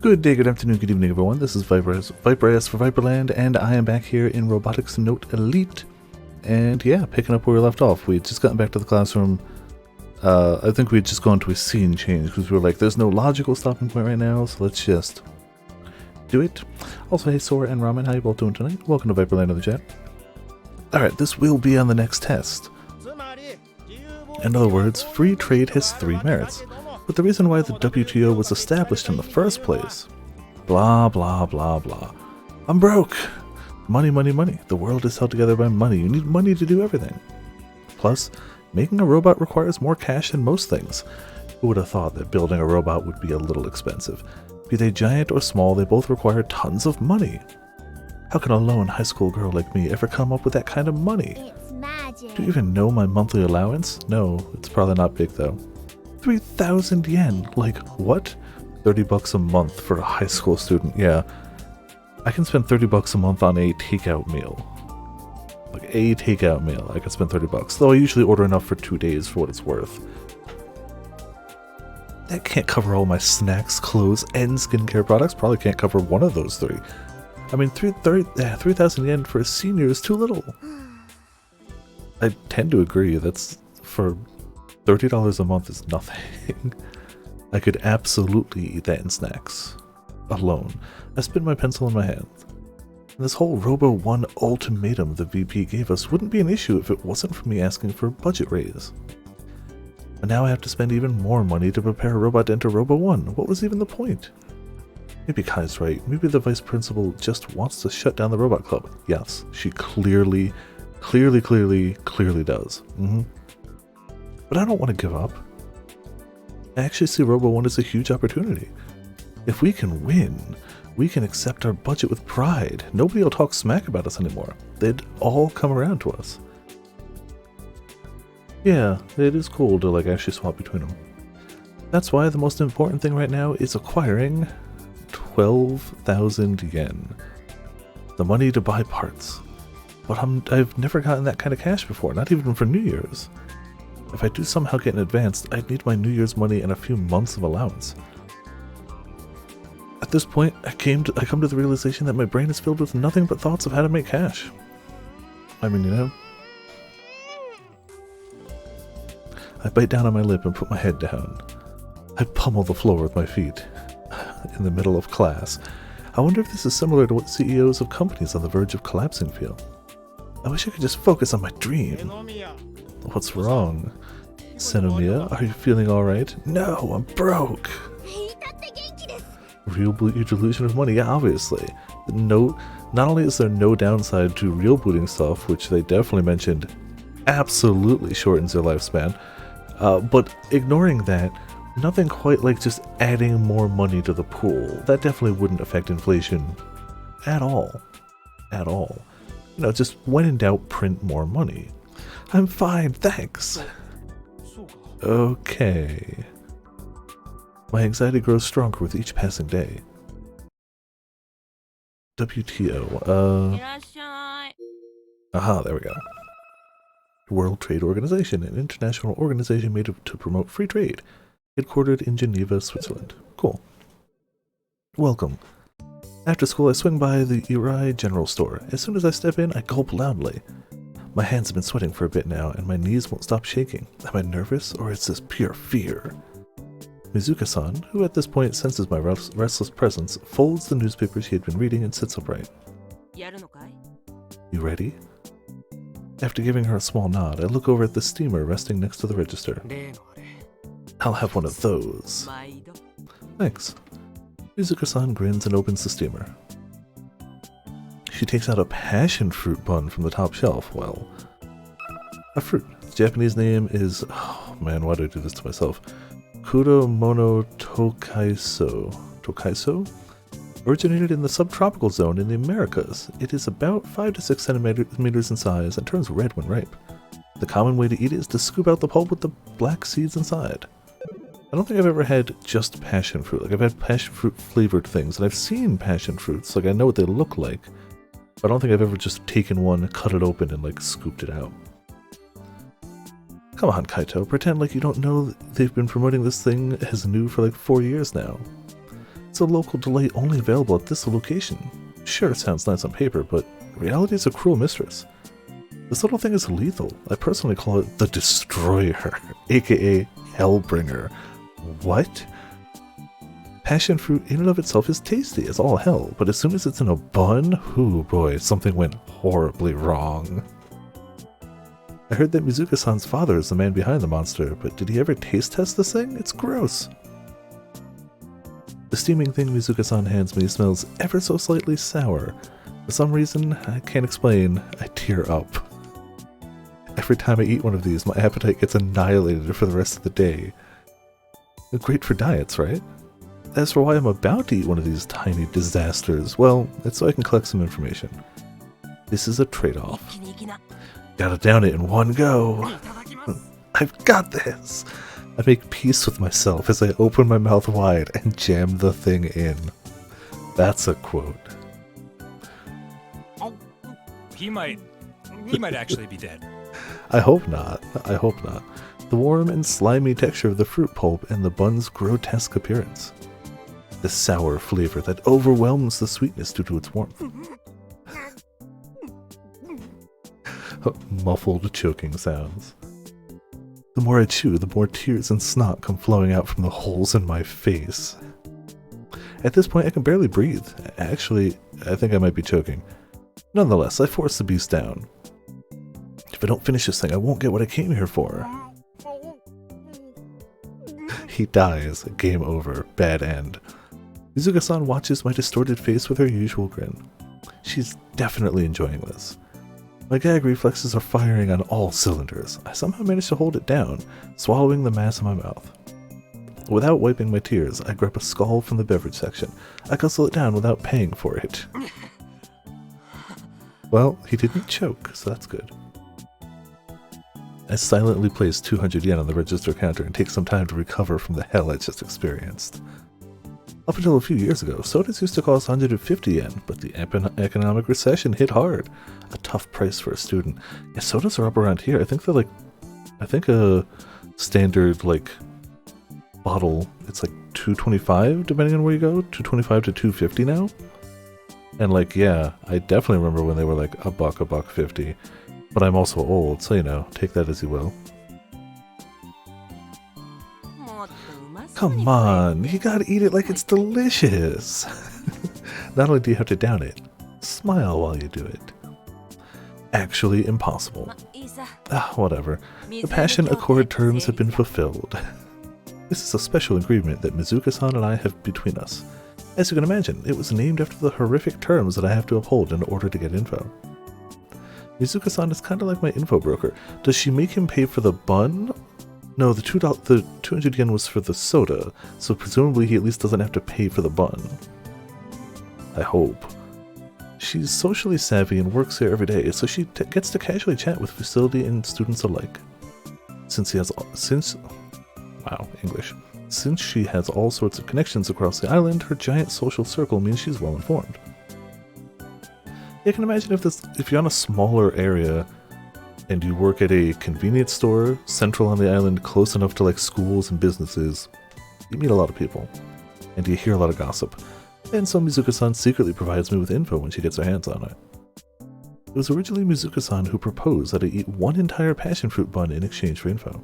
Good day, good afternoon, good evening, everyone. This is Viper S for Viperland, and I am back here in Robotics Note Elite. And yeah, picking up where we left off. We had just gotten back to the classroom. I think we had just gone to a scene change because we were like, there's no logical stopping point right now, so let's just do it. Also, hey, Sora and Ramen, how you both doing tonight? Welcome to Viperland in the chat. Alright, this will be on the next test. In other words, free trade has 3 merits. But the reason why the WTO was established in the first place. Blah, blah, blah, blah. I'm broke! Money, money, money. The world is held together by money. You need money to do everything. Plus, making a robot requires more cash than most things. Who would have thought that building a robot would be a little expensive? Be they giant or small, they both require tons of money. How can a lone high school girl like me ever come up with that kind of money? It's magic. Do you even know my monthly allowance? No, it's probably not big though. 3,000 yen. Like, what? 30 bucks a month for a high school student. Yeah. I can spend 30 bucks a month on a takeout meal. Like, a takeout meal. I can spend 30 bucks. Though I usually order enough for 2 days for what it's worth. That can't cover all my snacks, clothes, and skincare products. Probably can't cover one of those 3. I mean, 3,000 yen for a senior is too little. I tend to agree. That's for $30 a month is nothing. I could absolutely eat that in snacks. Alone. I spin my pencil in my hand. And this whole Robo 1 ultimatum the VP gave us wouldn't be an issue if it wasn't for me asking for a budget raise. But now I have to spend even more money to prepare a robot to enter Robo 1. What was even the point? Maybe Kai's right. Maybe the vice principal just wants to shut down the robot club. Yes, she clearly does. But I don't want to give up. I actually see Robo 1 as a huge opportunity. If we can win, we can accept our budget with pride. Nobody will talk smack about us anymore. They'd all come around to us. Yeah, it is cool to like actually swap between them. That's why the most important thing right now is acquiring 12,000 yen. The money to buy parts. But I've never gotten that kind of cash before, not even for New Year's. If I do somehow get an advance, I'd need my New Year's money and a few months of allowance. At this point, I come to the realization that my brain is filled with nothing but thoughts of how to make cash. I mean, you know. I bite down on my lip and put my head down. I pummel the floor with my feet. In the middle of class. I wonder if this is similar to what CEOs of companies on the verge of collapsing feel. I wish I could just focus on my dream. What's wrong? Senomiya, are you feeling alright? No, I'm broke! Real delusion of money, yeah, obviously. No, not only is there no downside to real booting stuff, which they definitely mentioned absolutely shortens their lifespan, but ignoring that, nothing quite like just adding more money to the pool. That definitely wouldn't affect inflation at all. At all. You know, just when in doubt, print more money. I'm fine, thanks. Okay. My anxiety grows stronger with each passing day. WTO, aha, there we go. World Trade Organization, an international organization made to promote free trade, headquartered in Geneva, Switzerland. Cool. Welcome. After school, I swing by the Irai General Store. As soon as I step in, I gulp loudly. My hands have been sweating for a bit now, and my knees won't stop shaking. Am I nervous, or is this pure fear? Mizuka-san, who at this point senses my restless presence, folds the newspaper she had been reading and sits upright. You ready? After giving her a small nod, I look over at the steamer resting next to the register. I'll have one of those. Thanks. Mizuka-san grins and opens the steamer. She takes out a passion fruit bun from the top shelf. Well, a fruit. The Japanese name is... Oh man, why do I do this to myself? Kuromono Tokaiso. Tokaiso? Originated in the subtropical zone in the Americas. It is about 5 to 6 centimeters in size and turns red when ripe. The common way to eat it is to scoop out the pulp with the black seeds inside. I don't think I've ever had just passion fruit. Like, I've had passion fruit flavored things, and I've seen passion fruits. Like, I know what they look like. But I don't think I've ever just taken one, cut it open, and, like, scooped it out. Come on, Kaito, pretend like you don't know they've been promoting this thing as new for like 4 years now. It's a local delight only available at this location. Sure, it sounds nice on paper, but reality is a cruel mistress. This little thing is lethal. I personally call it the Destroyer, aka Hellbringer. What? Passion fruit in and of itself is tasty as all hell, but as soon as it's in a bun, ooh boy, something went horribly wrong. I heard that Mizuka-san's father is the man behind the monster, but did he ever taste test this thing? It's gross. The steaming thing Mizuka-san hands me smells ever so slightly sour. For some reason, I can't explain, I tear up. Every time I eat one of these, my appetite gets annihilated for the rest of the day. Great for diets, right? As for why I'm about to eat one of these tiny disasters, well, it's so I can collect some information. This is a trade-off. Gotta down it in one go. I've got this! I make peace with myself as I open my mouth wide and jam the thing in. That's a quote. He might actually be dead. I hope not. I hope not. The warm and slimy texture of the fruit pulp and the bun's grotesque appearance. The sour flavor that overwhelms the sweetness due to its warmth. Muffled choking sounds. The more I chew, the more tears and snot come flowing out from the holes in my face. At this point, I can barely breathe. Actually, I think I might be choking. Nonetheless, I force the beast down. If I don't finish this thing, I won't get what I came here for. He dies. Game over. Bad end. Mizuka-san watches my distorted face with her usual grin. She's definitely enjoying this. My gag reflexes are firing on all cylinders. I somehow manage to hold it down, swallowing the mass in my mouth. Without wiping my tears, I grab a skull from the beverage section. I guzzle it down without paying for it. Well, he didn't choke, so that's good. I silently place 200 yen on the register counter and take some time to recover from the hell I just experienced. Up until a few years ago, sodas used to cost 150 yen, but the economic recession hit hard. A tough price for a student. Yeah, sodas are up around here. I think a standard, bottle, it's like $2.25 depending on where you go. $2.25 to $2.50 now. And yeah, I definitely remember when they were like $1.50. But I'm also old, so take that as you will. Come on, you gotta eat it like it's delicious. Not only do you have to down it, smile while you do it. Actually impossible. Whatever. The passion accord terms have been fulfilled. This is a special agreement that Mizuka-san and I have between us. As you can imagine, it was named after the horrific terms that I have to uphold in order to get info. Mizuka-san is kind of like my info broker. Does she make him pay for the bun? No, the 200 yen was for the soda, so presumably he at least doesn't have to pay for the bun. I hope. She's socially savvy and works here every day, so she gets to casually chat with facility and students alike. Since she has all sorts of connections across the island, her giant social circle means she's well informed. You can imagine if you're on a smaller area and you work at a convenience store central on the island, close enough to schools and businesses, you meet a lot of people and you hear a lot of gossip. And so Mizuka-san secretly provides me with info when she gets her hands on it. It was originally Mizuka-san who proposed that I eat one entire passion fruit bun in exchange for info.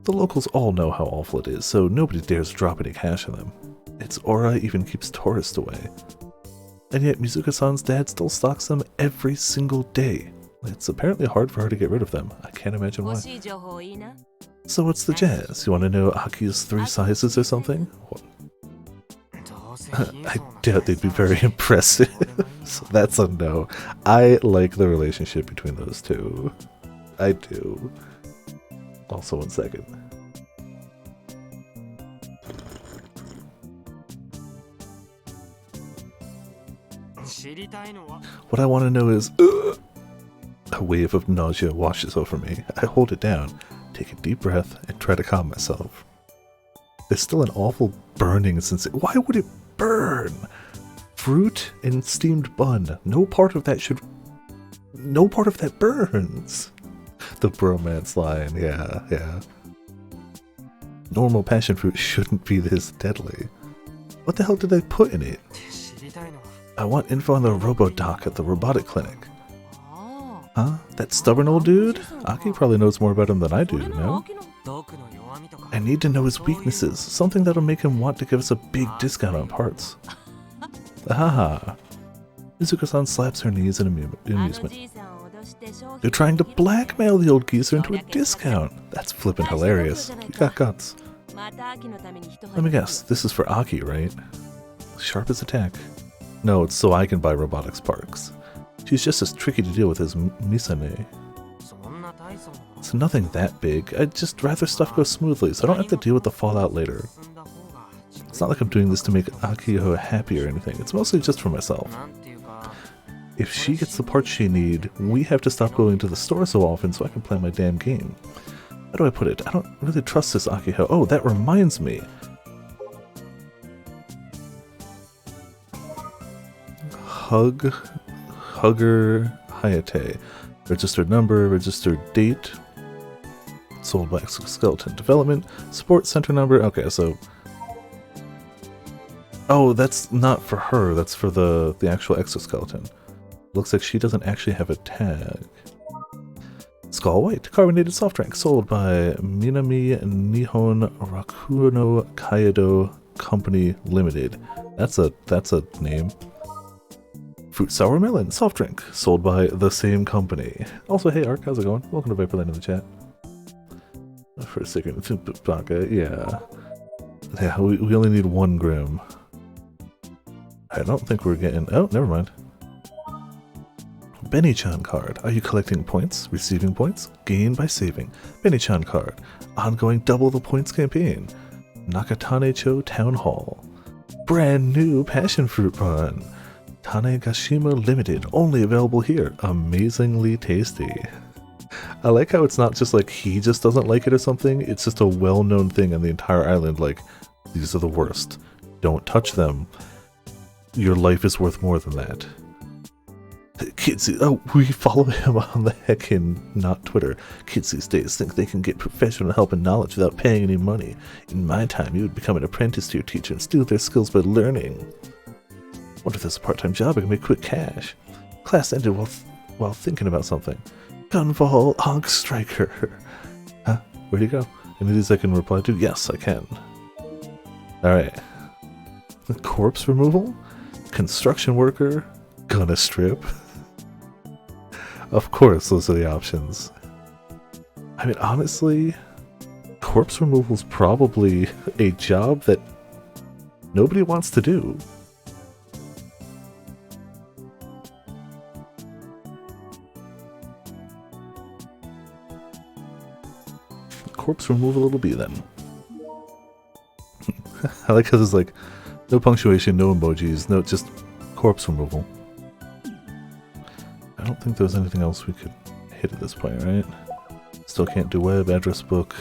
The locals all know how awful it is, so nobody dares drop any cash on them. Its aura even keeps tourists away. And yet Mizuka-san's dad still stocks them every single day. It's apparently hard for her to get rid of them. I can't imagine why. So what's the jazz? You want to know Aki's 3 sizes or something? I doubt they'd be very impressive. So that's a no. I like the relationship between those two. I do. Also, one second. What I want to know is... A wave of nausea washes over me. I hold it down, take a deep breath, and try to calm myself. There's still an awful burning sensation. Why would it burn? Fruit and steamed bun. No part of that burns. The bromance line, yeah. Normal passion fruit shouldn't be this deadly. What the hell did they put in it? I want info on the Robodoc at the robotic clinic. Huh? That stubborn old dude? Aki probably knows more about him than I do, no? I need to know his weaknesses, something that'll make him want to give us a big discount on parts. Haha. Mizuka-san slaps her knees in amusement. You're trying to blackmail the old geezer into a discount. That's flippin' hilarious. You got guts. Let me guess, this is for Aki, right? Sharp as attack. No, it's so I can buy robotics parts. She's just as tricky to deal with as Misane. It's nothing that big. I'd just rather stuff goes smoothly, so I don't have to deal with the fallout later. It's not like I'm doing this to make Akiho happy or anything. It's mostly just for myself. If she gets the parts she needs, we have to stop going to the store so often so I can play my damn game. How do I put it? I don't really trust this Akiho. Oh, that reminds me. Hugger Hayate. Registered number, registered date. Sold by Exoskeleton Development. Support center number. Okay, so... Oh, that's not for her. That's for the actual exoskeleton. Looks like she doesn't actually have a tag. Skull White. Carbonated soft drink. Sold by Minami Nihon Rakuno Kaido Company Limited. That's a name. Fruit Sour Melon, soft drink, sold by the same company. Also, hey Ark, how's it going? Welcome to Viperland in the chat. For a second, Baka, yeah. Yeah, we only need 1 Grim. I don't think we're getting... Oh, never mind. Benny-chan card. Are you collecting points? Receiving points? Gain by saving. Benny-chan card. Ongoing double the points campaign. Nakatane-cho Town Hall. Brand new passion fruit bun. Tanegashima Limited, only available here. Amazingly tasty. I like how it's not just like he just doesn't like it or something, it's just a well-known thing on the entire island, like, these are the worst. Don't touch them. Your life is worth more than that. Kids, oh, we follow him on the heckin', not Twitter. Kids these days think they can get professional help and knowledge without paying any money. In my time, you would become an apprentice to your teacher and steal their skills by learning. What if there's a part-time job I can make quick cash? Class ended while thinking about something. Gunfall, Hog Striker. Huh? Where'd he go? Any of these I can reply to? Yes, I can. Alright. Corpse removal? Construction worker? Gonna strip? Of course, those are the options. I mean, honestly, corpse removal is probably a job that nobody wants to do. Corpse removal it'll be then. I like how there's like no punctuation, no emojis, no, just corpse removal. I don't think there's anything else we could hit at this point, right? Still can't do web, address book.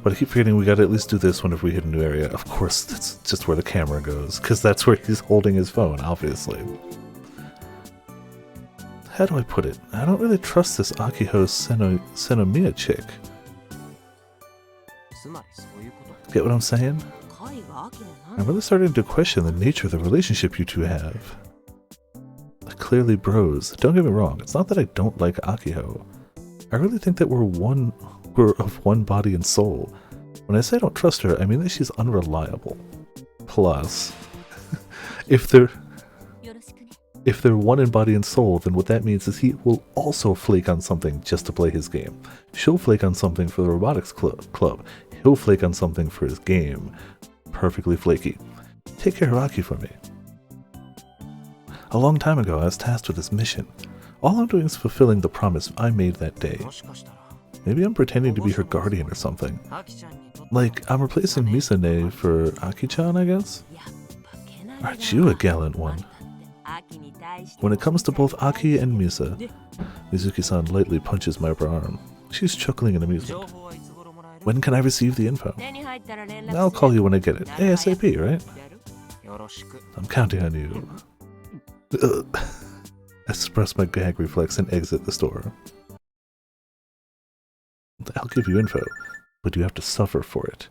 But I keep forgetting we gotta at least do this whenever we hit a new area. Of course, that's just where the camera goes, because that's where he's holding his phone, obviously. How do I put it? I don't really trust this Akiho Senomiya chick. Get what I'm saying? I'm really starting to question the nature of the relationship you two have. Clearly bros. Don't get me wrong, it's not that I don't like Akiho. I really think that we're of one body and soul. When I say I don't trust her, I mean that she's unreliable. Plus, if they're one in body and soul, then what that means is he will also flake on something just to play his game. She'll flake on something for the robotics club. He'll flake on something for his game. Perfectly flaky. Take care of Aki for me. A long time ago, I was tasked with this mission. All I'm doing is fulfilling the promise I made that day. Maybe I'm pretending to be her guardian or something. Like, I'm replacing Misane for Aki-chan, I guess? Aren't you a gallant one? When it comes to both Aki and Misa, Mizuki-san lightly punches my upper arm. She's chuckling in amusement. When can I receive the info? I'll call you when I get it. ASAP, right? I'm counting on you. I suppress my gag reflex and exit the store. I'll give you info, but you have to suffer for it.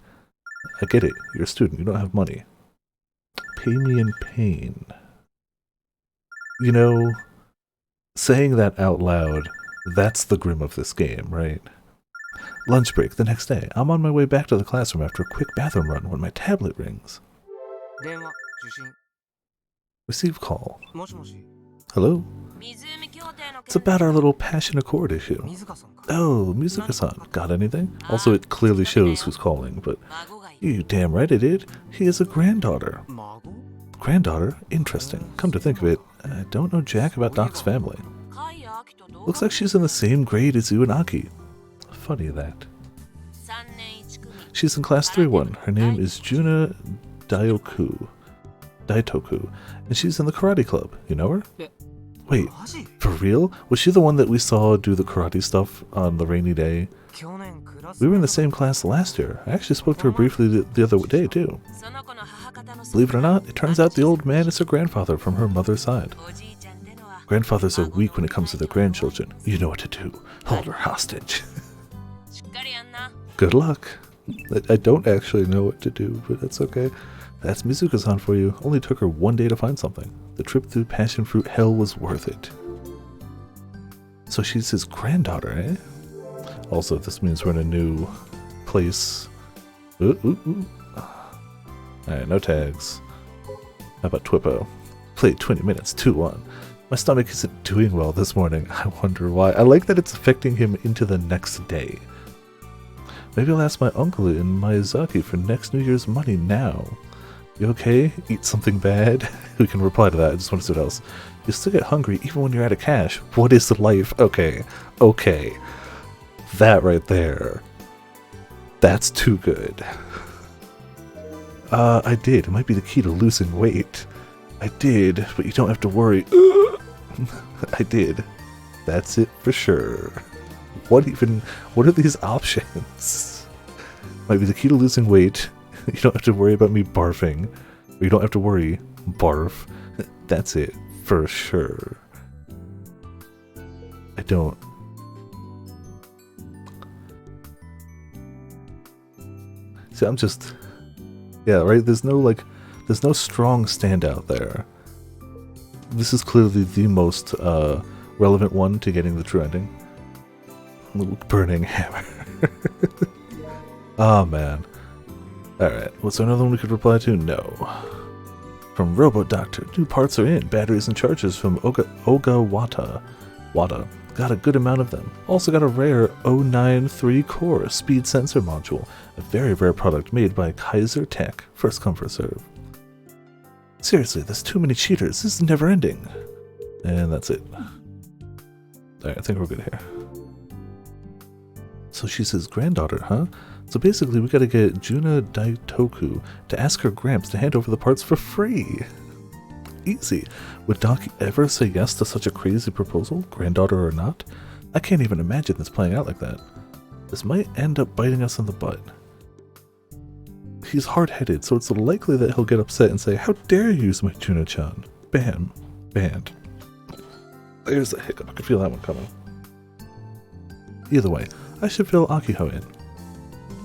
I get it. You're a student. You don't have money. Pay me in pain. You know, saying that out loud, that's the grim of this game, right? Lunch break the next day. I'm on my way back to the classroom after a quick bathroom run when my tablet rings. Receive call. Hello? It's about our little passion accord issue. Oh, Mizuka-san. Got anything? Also, it clearly shows who's calling, but you damn right it did. He has a granddaughter. Granddaughter? Interesting. Come to think of it, I don't know jack about Doc's family. Looks like she's in the same grade as you and Aki. Funny that. She's in class 3-1. Her name is Juna Daitoku, and she's in the karate club. You know her? Wait, for real? Was she the one that we saw do the karate stuff on the rainy day? We were in the same class last year. I actually spoke to her briefly the other day, too. Believe it or not, it turns out the old man is her grandfather from her mother's side. Grandfathers are weak when it comes to their grandchildren. You know what to do. Hold her hostage. Good luck. I don't actually know what to do, but that's okay. That's Mizuka-san for you. Only took her one day to find something. The trip through passion fruit hell was worth it. So she's his granddaughter, eh? Also, this means we're in a new place. Alright, no tags. How about Twippo? Played 20 minutes, 2-1. My stomach isn't doing well this morning. I wonder why. I like that it's affecting him into the next day. Maybe I'll ask my uncle in Miyazaki for next New Year's money now. You okay? Eat something bad? We can reply to that. I just want to see what else. You still get hungry even when you're out of cash. What is the life? Okay. Okay. That right there. That's too good. I did. It might be the key to losing weight. I did, but you don't have to worry. I did. That's it for sure. What are these options? Might be the key to losing weight. You don't have to worry about me barfing. Or you don't have to worry. Barf. That's it for sure. I don't. See, I'm just. Yeah, right? There's no strong standout there. This is clearly the most relevant one to getting the true ending. Burning hammer. Oh man. Alright, what's another one we could reply to? No. From Robot Doctor, new parts are in. Batteries and chargers from Wata. Got a good amount of them. Also got a rare 093 core speed sensor module. A very rare product made by Kaiser Tech. First come, first serve. Seriously, there's too many cheaters. This is never ending. And that's it. Alright, I think we're good here. So she's his granddaughter, huh? So basically we gotta get Juna Daitoku to ask her gramps to hand over the parts for free. Easy. Would Doc ever say yes to such a crazy proposal, granddaughter or not? I can't even imagine this playing out like that. This might end up biting us in the butt. He's hard-headed, so it's likely that he'll get upset and say, "How dare you use my Juna-chan?" Bam. Banned. There's a hiccup. I can feel that one coming. Either way, I should fill Akiho in.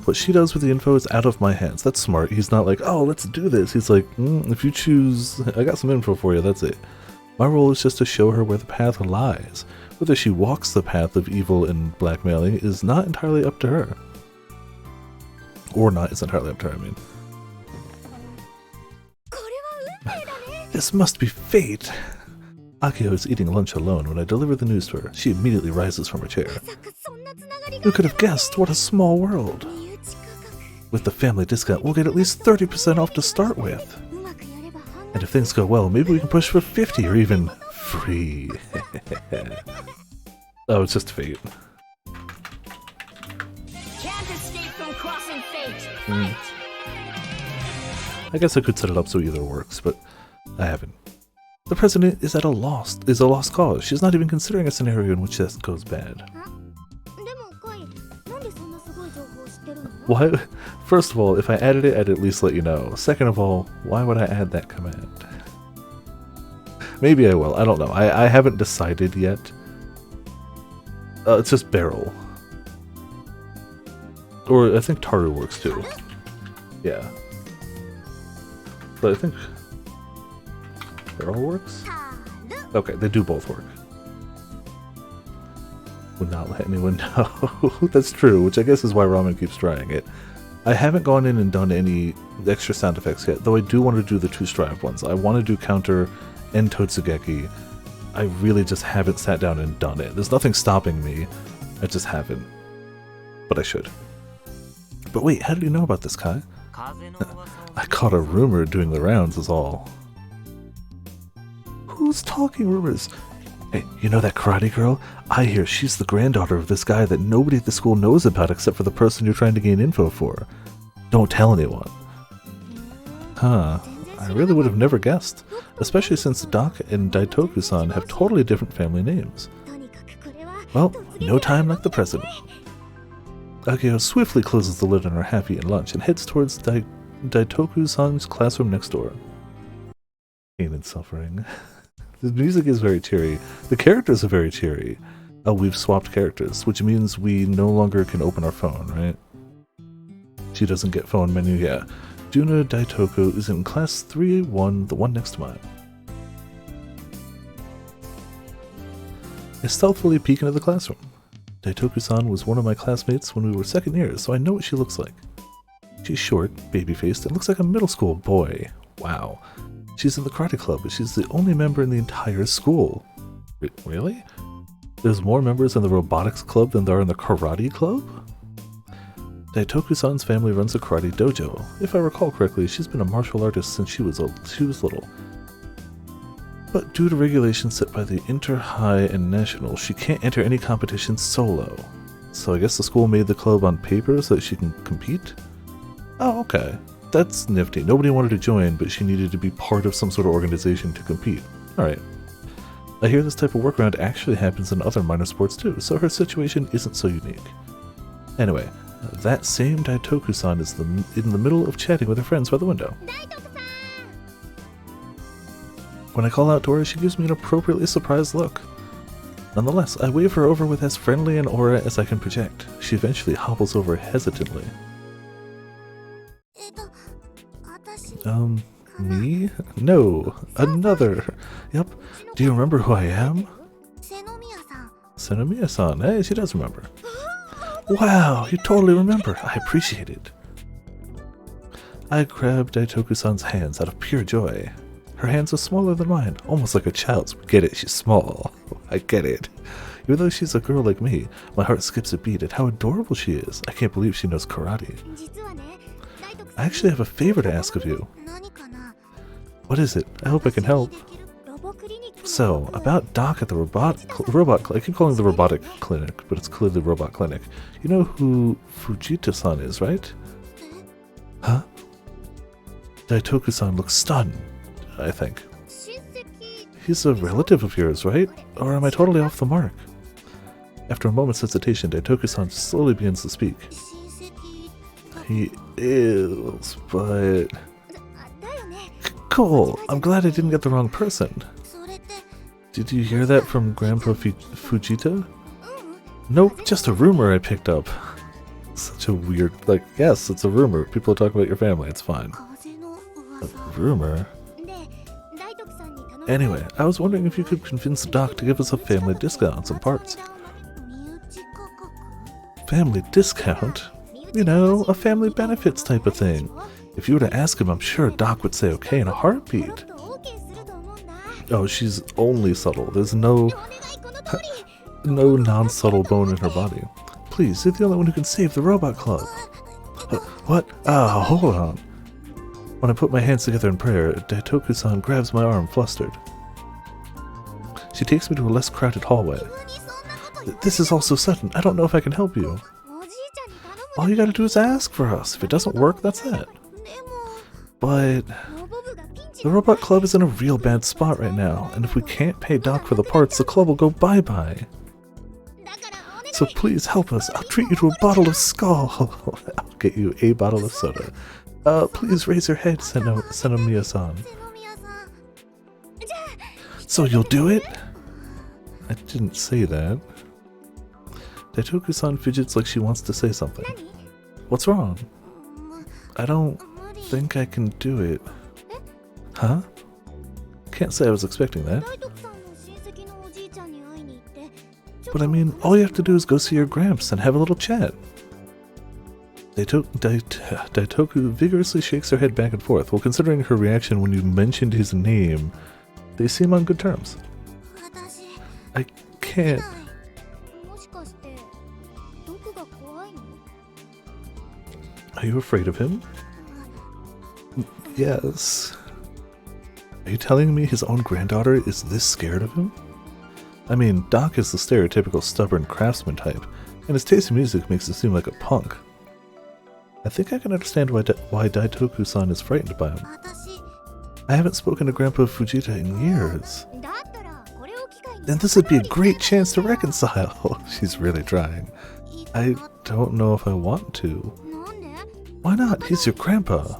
What she does with the info is out of my hands. That's smart. He's not like, "Oh, let's do this." He's like, if you choose, I got some info for you, that's it. My role is just to show her where the path lies. Whether she walks the path of evil and blackmailing is not entirely up to her. Or not, it's entirely up to her, I mean. This must be fate. Akio is eating lunch alone when I deliver the news to her. She immediately rises from her chair. Who could have guessed? What a small world. With the family discount, we'll get at least 30% off to start with. And if things go well, maybe we can push for 50 or even free. Oh, it's just fate. Can't escape from crossing fate. Fight! I guess I could set it up so either works, but I haven't. The president is at a lost cause. She's not even considering a scenario in which this goes bad. Why? First of all, if I added it, I'd at least let you know. Second of all, why would I add that command? Maybe I will. I don't know. I haven't decided yet. It's just barrel. Or I think Taru works too. Yeah. But I think they're all works? Okay, they do both work. Would not let anyone know. That's true, which I guess is why Ramen keeps trying it. I haven't gone in and done any extra sound effects yet, though I do want to do the two strive ones. I want to do counter and Totsugeki. I really just haven't sat down and done it. There's nothing stopping me. I just haven't. But I should. But wait, how did you know about this, Kai? I caught a rumor doing the rounds is all. Who's talking rumors? Hey, you know that karate girl? I hear she's the granddaughter of this guy that nobody at the school knows about except for the person you're trying to gain info for. Don't tell anyone. Huh. I really would have never guessed, especially since Doc and Daitoku-san have totally different family names. Well, no time like the present. Ageo swiftly closes the lid on her half-eaten lunch and heads towards Daitoku-san's classroom next door. Pain and suffering. The music is very cheery. The characters are very cheery. Oh, we've swapped characters, which means we no longer can open our phone, right? She doesn't get phone menu, yeah. Juna Daitoku is in class 3A1, the one next to mine. I stealthily peek into the classroom. Daitoku-san was one of my classmates when we were second years, so I know what she looks like. She's short, baby-faced, and looks like a middle school boy. Wow. She's in the karate club, but she's the only member in the entire school. Really? There's more members in the robotics club than there are in the karate club? Daitoku-san's family runs a karate dojo. If I recall correctly, she's been a martial artist since she was little. But due to regulations set by the Inter-High and National, she can't enter any competitions solo. So I guess the school made the club on paper so that she can compete? Oh, okay. That's nifty. Nobody wanted to join, but she needed to be part of some sort of organization to compete. Alright. I hear this type of workaround actually happens in other minor sports too, so her situation isn't so unique. Anyway, that same Daitoku-san is in the middle of chatting with her friends by the window. When I call out to her, she gives me an appropriately surprised look. Nonetheless, I wave her over with as friendly an aura as I can project. She eventually hobbles over hesitantly. Me? No, another. Yep. Do you remember who I am? Senomiya-san. Hey, she does remember. Wow, you totally remember. I appreciate it. I grabbed Daitoku-san's hands out of pure joy. Her hands are smaller than mine, almost like a child's. Get it, she's small. I get it. Even though she's a girl like me, my heart skips a beat at how adorable she is. I can't believe she knows karate. I actually have a favor to ask of you. What is it? I hope I can help. So, about Doc at the I keep calling it the robotic clinic, but it's clearly the robot clinic. You know who Fujita-san is, right? Huh? Daitoku-san looks stunned, I think. He's a relative of yours, right? Or am I totally off the mark? After a moment's hesitation, Daitoku-san slowly begins to speak. He is, but... Cool! I'm glad I didn't get the wrong person. Did you hear that from Grandpa Fujita? Nope, just a rumor I picked up. Such a weird... yes, it's a rumor. People talk about your family, it's fine. A rumor? Anyway, I was wondering if you could convince Doc to give us a family discount on some parts. Family discount? You know, a family benefits type of thing. If you were to ask him, I'm sure Doc would say okay in a heartbeat. Oh, she's only subtle. There's no non-subtle bone in her body. Please, you're the only one who can save the robot club. What? Ah, hold on. When I put my hands together in prayer, Daitoku-san grabs my arm, flustered. She takes me to a less crowded hallway. This is all so sudden. I don't know if I can help you. All you gotta do is ask for us. If it doesn't work, that's it. But the robot club is in a real bad spot right now, and if we can't pay Doc for the parts, the club will go bye-bye. So please help us. I'll treat you to a bottle of Skull. I'll get you a bottle of soda. Please raise your head, Senomiya-san. So you'll do it? I didn't say that. Daitoku-san fidgets like she wants to say something. What's wrong? I don't... think I can do it. Huh? Can't say I was expecting that. But I mean, all you have to do is go see your Gramps and have a little chat. Daitoku vigorously shakes her head back and forth. Well, considering her reaction when you mentioned his name, they seem on good terms. I can't. Are you afraid of him? Yes. Are you telling me his own granddaughter is this scared of him? I mean, Doc is the stereotypical stubborn craftsman type, and his taste in music makes him seem like a punk. I think I can understand why Daitoku-san is frightened by him. I haven't spoken to Grandpa Fujita in years. Then this would be a great chance to reconcile. She's really trying. I don't know if I want to. Why not? He's your grandpa.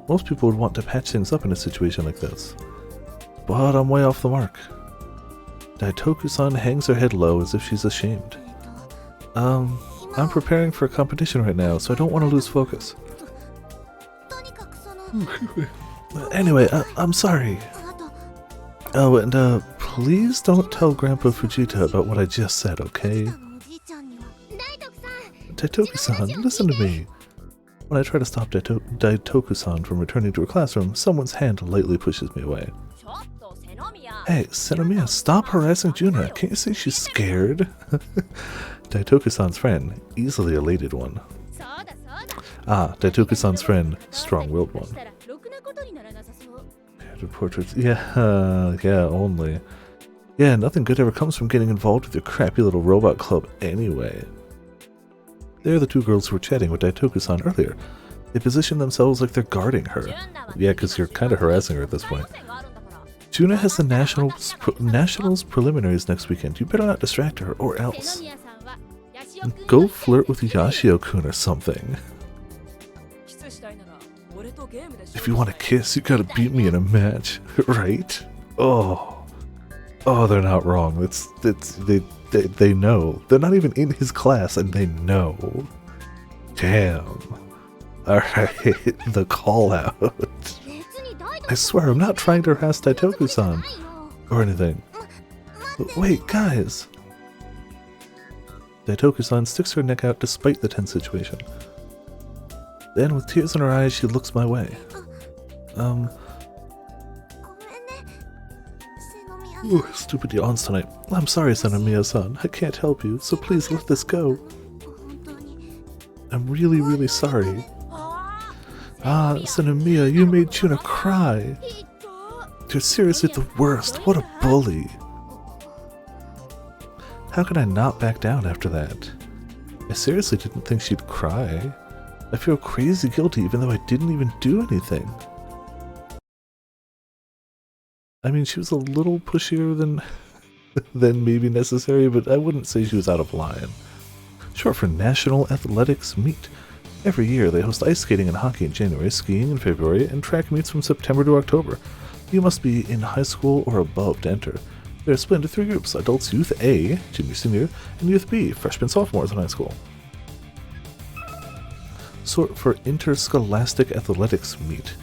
Most people would want to patch things up in a situation like this. But I'm way off the mark. Daitoku-san hangs her head low as if she's ashamed. I'm preparing for a competition right now, so I don't want to lose focus. Anyway, I'm sorry. Oh, and please don't tell Grandpa Fujita about what I just said, okay? Daitoku-san, listen to me. When I try to stop Daitoku-san from returning to her classroom, someone's hand lightly pushes me away. Hey, Senomiya, stop harassing Juna. Can't you see she's scared? Daitoku-san's friend, easily elated one. Ah, Daitoku-san's friend, strong-willed one. Portraits. Yeah, only. Yeah, nothing good ever comes from getting involved with your crappy little robot club anyway. They're the two girls who were chatting with Daitoku-san earlier. They position themselves like they're guarding her. Yeah, because you're kind of harassing her at this point. Juna has the Nationals preliminaries next weekend. You better not distract her, or else. Go flirt with Yashio-kun or something. If you want to kiss, you gotta beat me in a match, right? Oh, they're not wrong. They know. They're not even in his class, and they know. Damn. Alright, the call out. I swear, I'm not trying to harass Daitoku-san or anything. But wait, guys. Daitoku-san sticks her neck out despite the tense situation. Then, with tears in her eyes, she looks my way. Ooh, stupid yawns tonight. I'm sorry, Senomiya-san. I can't help you, so please let this go. I'm really, really sorry. Ah, Senomiya, you made Juna cry. You're seriously the worst. What a bully. How could I not back down after that? I seriously didn't think she'd cry. I feel crazy guilty even though I didn't even do anything. I mean, she was a little pushier than maybe necessary, but I wouldn't say she was out of line. Short for National Athletics Meet. Every year they host ice skating and hockey in January, skiing in February, and track meets from September to October. You must be in high school or above to enter. They are split into three groups: Adults Youth A, Junior Senior, and Youth B, Freshmen Sophomores in high school. Sort for Interscholastic Athletics Meet,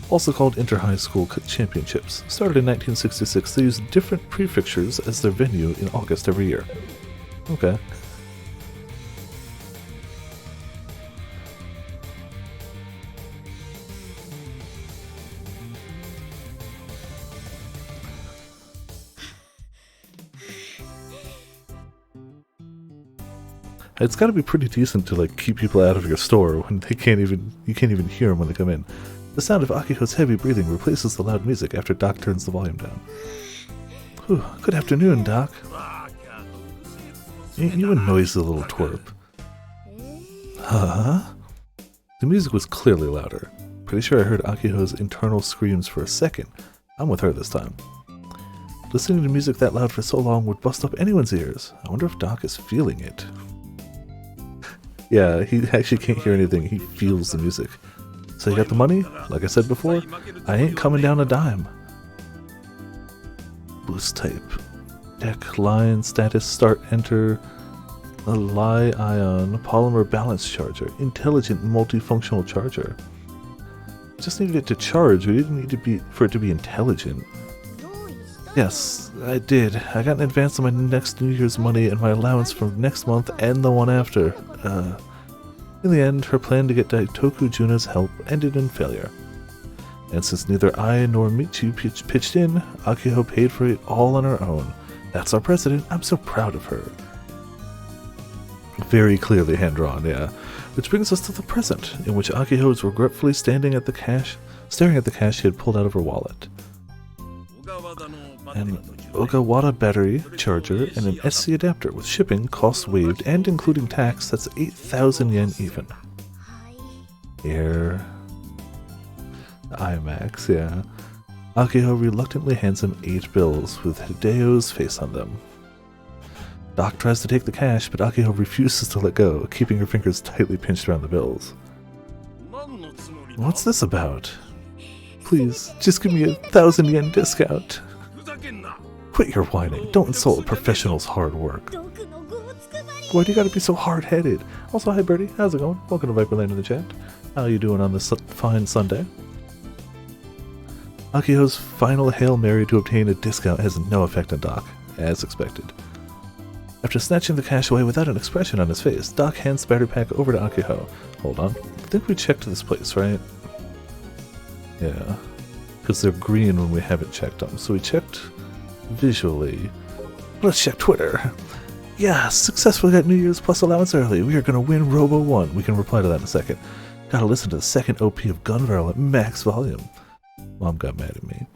also called Inter-High School Championships. Started in 1966, they use different prefectures as their venue in August every year. Okay. It's got to be pretty decent to like keep people out of your store when you can't even hear them when they come in. The sound of Akiho's heavy breathing replaces the loud music after Doc turns the volume down. Whew, good afternoon, Doc. Ain't you a noisy little twerp? Huh? The music was clearly louder. Pretty sure I heard Akiho's internal screams for a second. I'm with her this time. Listening to music that loud for so long would bust up anyone's ears. I wonder if Doc is feeling it. Yeah, he actually can't hear anything. He feels the music. So you got the money? Like I said before, I ain't coming down a dime. Boost type. Deck, line, status, start, enter. A Li-ion polymer balance charger. Intelligent multifunctional charger. Just needed it to charge. We didn't need to be for it to be intelligent. Yes, I did. I got an advance on my next New Year's money and my allowance for next month and the one after. In the end, her plan to get Daitoku Juna's help ended in failure. And since neither I nor Michi pitched in, Akiho paid for it all on her own. That's our president. I'm so proud of her. Very clearly hand-drawn, yeah. Which brings us to the present, in which Akiho is regretfully staring at the cash she had pulled out of her wallet. An Ogawara battery charger and an SC adapter with shipping, costs waived, and including tax, that's 8,000 yen even. Here. IMAX, yeah. Akiho reluctantly hands him 8 bills with Hideo's face on them. Doc tries to take the cash, but Akiho refuses to let go, keeping her fingers tightly pinched around the bills. What's this about? Please, just give me 1,000 yen discount. Quit your whining. Don't insult a professional's hard work. Why do you gotta be so hard-headed? Also, hi Birdie, how's it going? Welcome to Viperland in the chat. How you doing on this fine Sunday? Akiho's final Hail Mary to obtain a discount has no effect on Doc, as expected. After snatching the cash away without an expression on his face, Doc hands the battery pack over to Akiho. Hold on. I think we checked this place, right? Yeah. Because they're green when we haven't checked them. So we checked visually. Let's check Twitter. Yeah, successfully got New Year's Plus allowance early. We are going to win Robo 1. We can reply to that in a second. Gotta listen to the second OP of Gun Barrel at max volume. Mom got mad at me.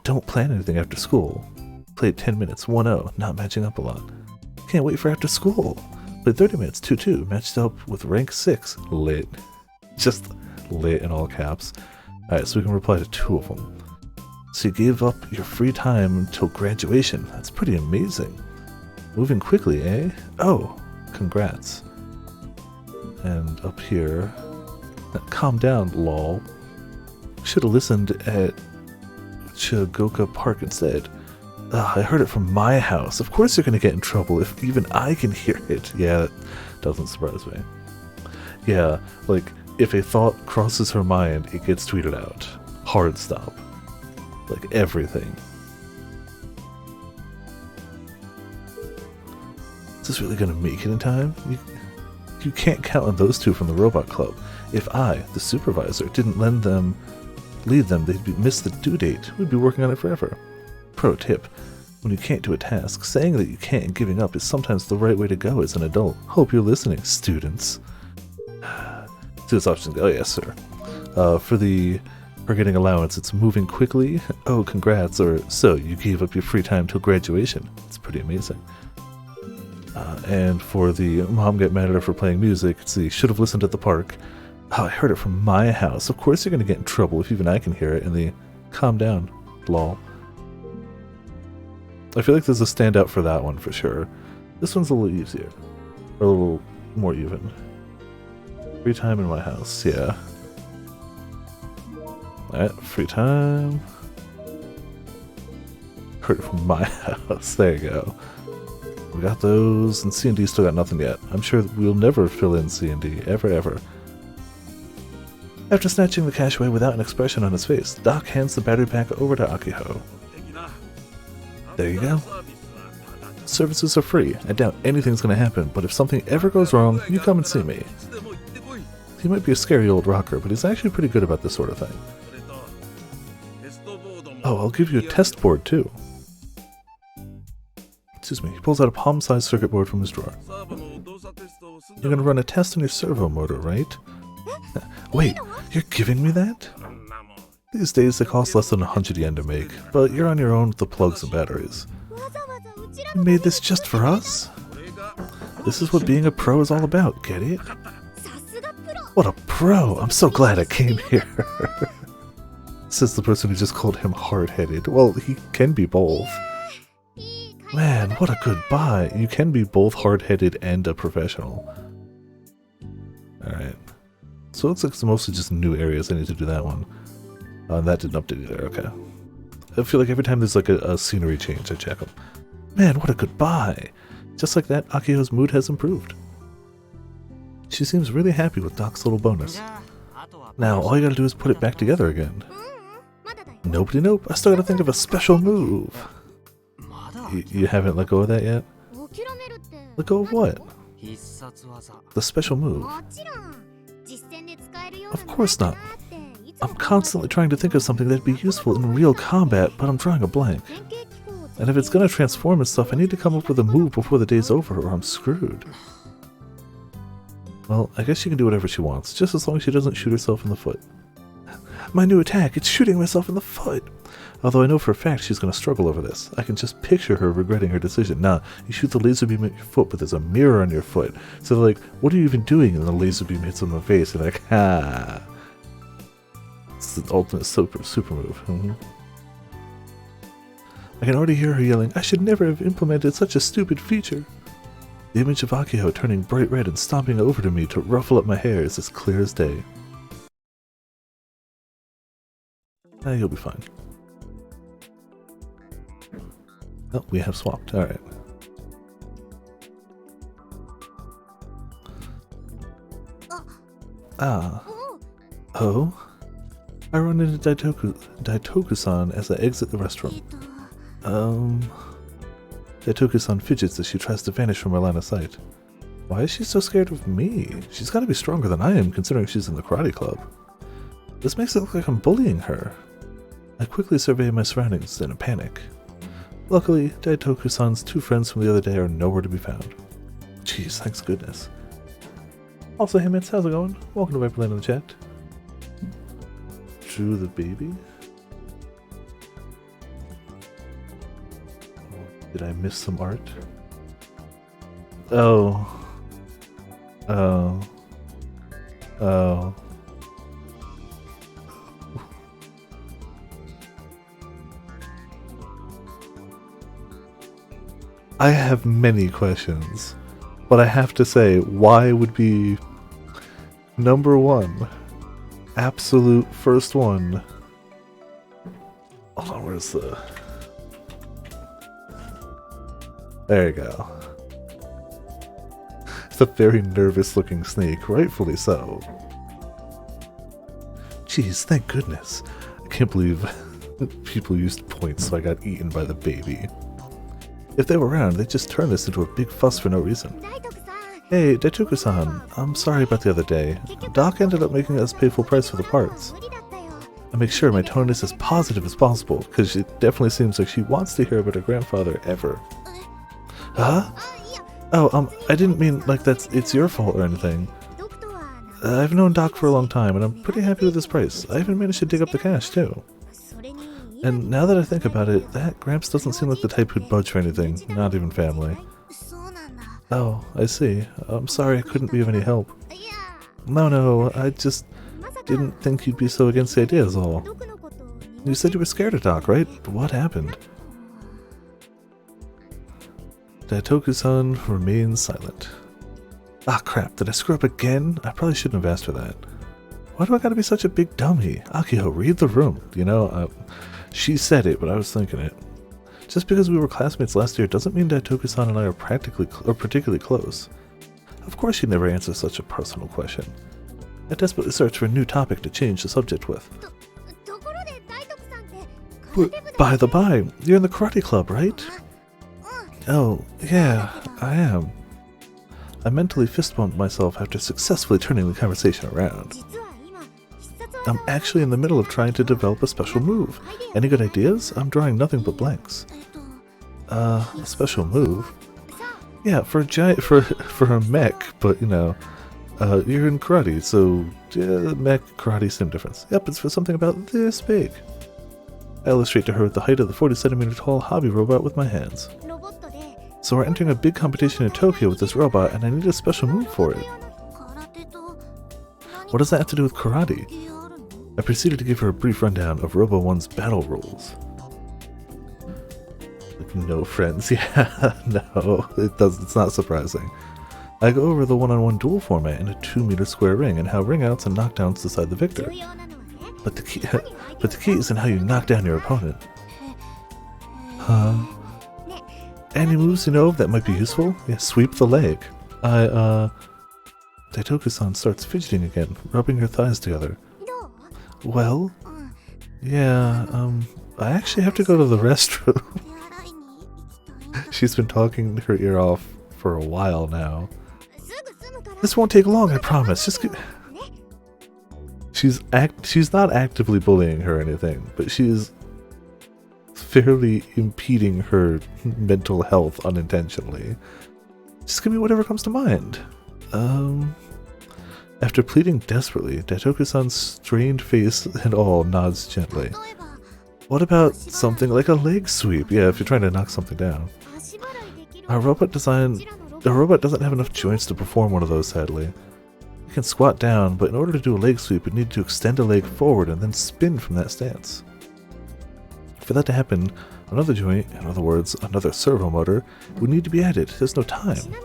Don't plan anything after school. Played 10 minutes, 1-0, not matching up a lot. Can't wait for after school. Played 30 minutes, 2-2, matched up with rank 6. Lit. Just lit in all caps. Alright, so we can reply to 2 of them. So you gave up your free time until graduation. That's pretty amazing. Moving quickly, eh? Oh, congrats. And up here... Calm down, lol. Should have listened at Chigoka Park instead. I heard it from my house. Of course you're going to get in trouble if even I can hear it. Yeah, that doesn't surprise me. Yeah, like, if a thought crosses her mind, it gets tweeted out. Hard stop. Like, everything. Is this really going to make it in time? You can't count on those two from the Robot Club. If I, the supervisor, didn't lead them, they'd miss the due date. We'd be working on it forever. Pro tip. When you can't do a task, saying that you can't and giving up is sometimes the right way to go as an adult. Hope you're listening, students. Students options go, oh yes, sir. For getting allowance, it's moving quickly. Oh, congrats. Or, so, you gave up your free time till graduation. It's pretty amazing. And for the mom get mad at her for playing music, it's the should have listened at the park. Oh, I heard it from my house. Of course you're going to get in trouble if even I can hear it. And the calm down, lol. I feel like there's a standout for that one for sure. This one's a little easier. Or a little more even. Free time in my house, yeah. Alright, free time. Heard it from my house. There you go. We got those, and C&D still got nothing yet. I'm sure we'll never fill in C&D, ever. After snatching the cash away without an expression on his face, Doc hands the battery pack over to Akiho. There you go. Services are free. I doubt anything's gonna happen, but if something ever goes wrong, you come and see me. He might be a scary old rocker, but he's actually pretty good about this sort of thing. Oh, I'll give you a test board too. Excuse me, he pulls out a palm-sized circuit board from his drawer. You're gonna run a test on your servo motor, right? Wait, you're giving me that? These days they cost less than 100 yen to make, but you're on your own with the plugs and batteries. You made this just for us? This is what being a pro is all about, get it? What a pro! I'm so glad I came here. Says the person who just called him hard-headed. Well, he can be both. Man, what a good buy. You can be both hard-headed and a professional. Alright. So it looks like it's mostly just new areas. I need to do that one. That didn't update either, okay. I feel like every time there's like a scenery change, I check them. Man, what a good buy! Just like that, Akiho's mood has improved. She seems really happy with Doc's little bonus. Now, all you gotta do is put it back together again. Nobody nope. I still gotta think of a special move. You haven't let go of that yet? Let go of what? The special move. Of course not. I'm constantly trying to think of something that'd be useful in real combat, but I'm drawing a blank. And if it's gonna transform and stuff, I need to come up with a move before the day's over or I'm screwed. Well, I guess she can do whatever she wants, just as long as she doesn't shoot herself in the foot. My new attack, it's shooting myself in the foot! Although I know for a fact she's going to struggle over this. I can just picture her regretting her decision. Nah, you shoot the laser beam at your foot, but there's a mirror on your foot. So they're like, what are you even doing? And the laser beam hits them in the face, and like, ha! It's the ultimate super move. I can already hear her yelling, I should never have implemented such a stupid feature. The image of Akio turning bright red and stomping over to me to ruffle up my hair is as clear as day. You'll be fine. Oh, we have swapped. Alright. Ah. Oh? I run into Daitoku-san as I exit the restroom. Daitoku-san fidgets as she tries to vanish from her line of sight. Why is she so scared of me? She's gotta be stronger than I am, considering she's in the karate club. This makes it look like I'm bullying her. I quickly survey my surroundings in a panic. Luckily, Daitoku-san's two friends from the other day are nowhere to be found. Jeez, thanks goodness. Also, hey mates, how's it going? Welcome to Viperland in the chat. Drew the baby? Did I miss some art? Oh. Oh. Oh. I have many questions, but I have to say, why would be number one? Absolute first one. Hold on, where's the... There you go. It's a very nervous looking snake, rightfully so. Jeez, thank goodness. I can't believe people used points so I got eaten by the baby. If they were around, they'd just turn this into a big fuss for no reason. Hey, Daitoku-san, I'm sorry about the other day. Doc ended up making us pay full price for the parts. I make sure my tone is as positive as possible, because it definitely seems like she wants to hear about her grandfather ever. Huh? Oh, I didn't mean like it's your fault or anything. I've known Doc for a long time, and I'm pretty happy with his price. I even managed to dig up the cash, too. And now that I think about it, that Gramps doesn't seem like the type who'd budge for anything, not even family. Oh, I see. I'm sorry I couldn't be of any help. No, I just didn't think you'd be so against the idea is all. You said you were scared of Doc, right? What happened? Daitoku-san remains silent. Ah crap, did I screw up again? I probably shouldn't have asked for that. Why do I gotta be such a big dummy? Akio, read the room. You know, she said it, but I was thinking it. Just because we were classmates last year doesn't mean Daitoku-san and I are particularly close. Of course she'd never answer such a personal question. I desperately search for a new topic to change the subject with. But by the by, you're in the karate club, right? Oh, yeah, I am. I mentally fist-bumped myself after successfully turning the conversation around. I'm actually in the middle of trying to develop a special move. Any good ideas? I'm drawing nothing but blanks. A special move? Yeah, for a mech, but you know, you're in karate, so mech, karate, same difference. Yep, it's for something about this big. I illustrate to her at the height of the 40cm tall hobby robot with my hands. So we're entering a big competition in Tokyo with this robot, and I need a special move for it. What does that have to do with karate? I proceeded to give her a brief rundown of Robo 1's battle rules. Like, no friends, yeah, no, it's not surprising. I go over the one-on-one duel format in a 2-meter square ring and how ring-outs and knockdowns decide the victor. But the key is in how you knock down your opponent. Huh? Any moves you know of that might be useful? Yeah, sweep the leg. Daitoku-san starts fidgeting again, rubbing her thighs together. Well, yeah, I actually have to go to the restroom. She's been talking her ear off for a while now. This won't take long, I promise. Just get... She's not actively bullying her or anything, but she's fairly impeding her mental health unintentionally. Just give me whatever comes to mind. After pleading desperately, Daitoku-san's strained face and all nods gently. What about something like a leg sweep? Yeah, if you're trying to knock something down. Our robot doesn't have enough joints to perform one of those, sadly. It can squat down, but in order to do a leg sweep, it needs to extend a leg forward and then spin from that stance. For that to happen, another joint, in other words, another servo motor, would need to be added. There's no time.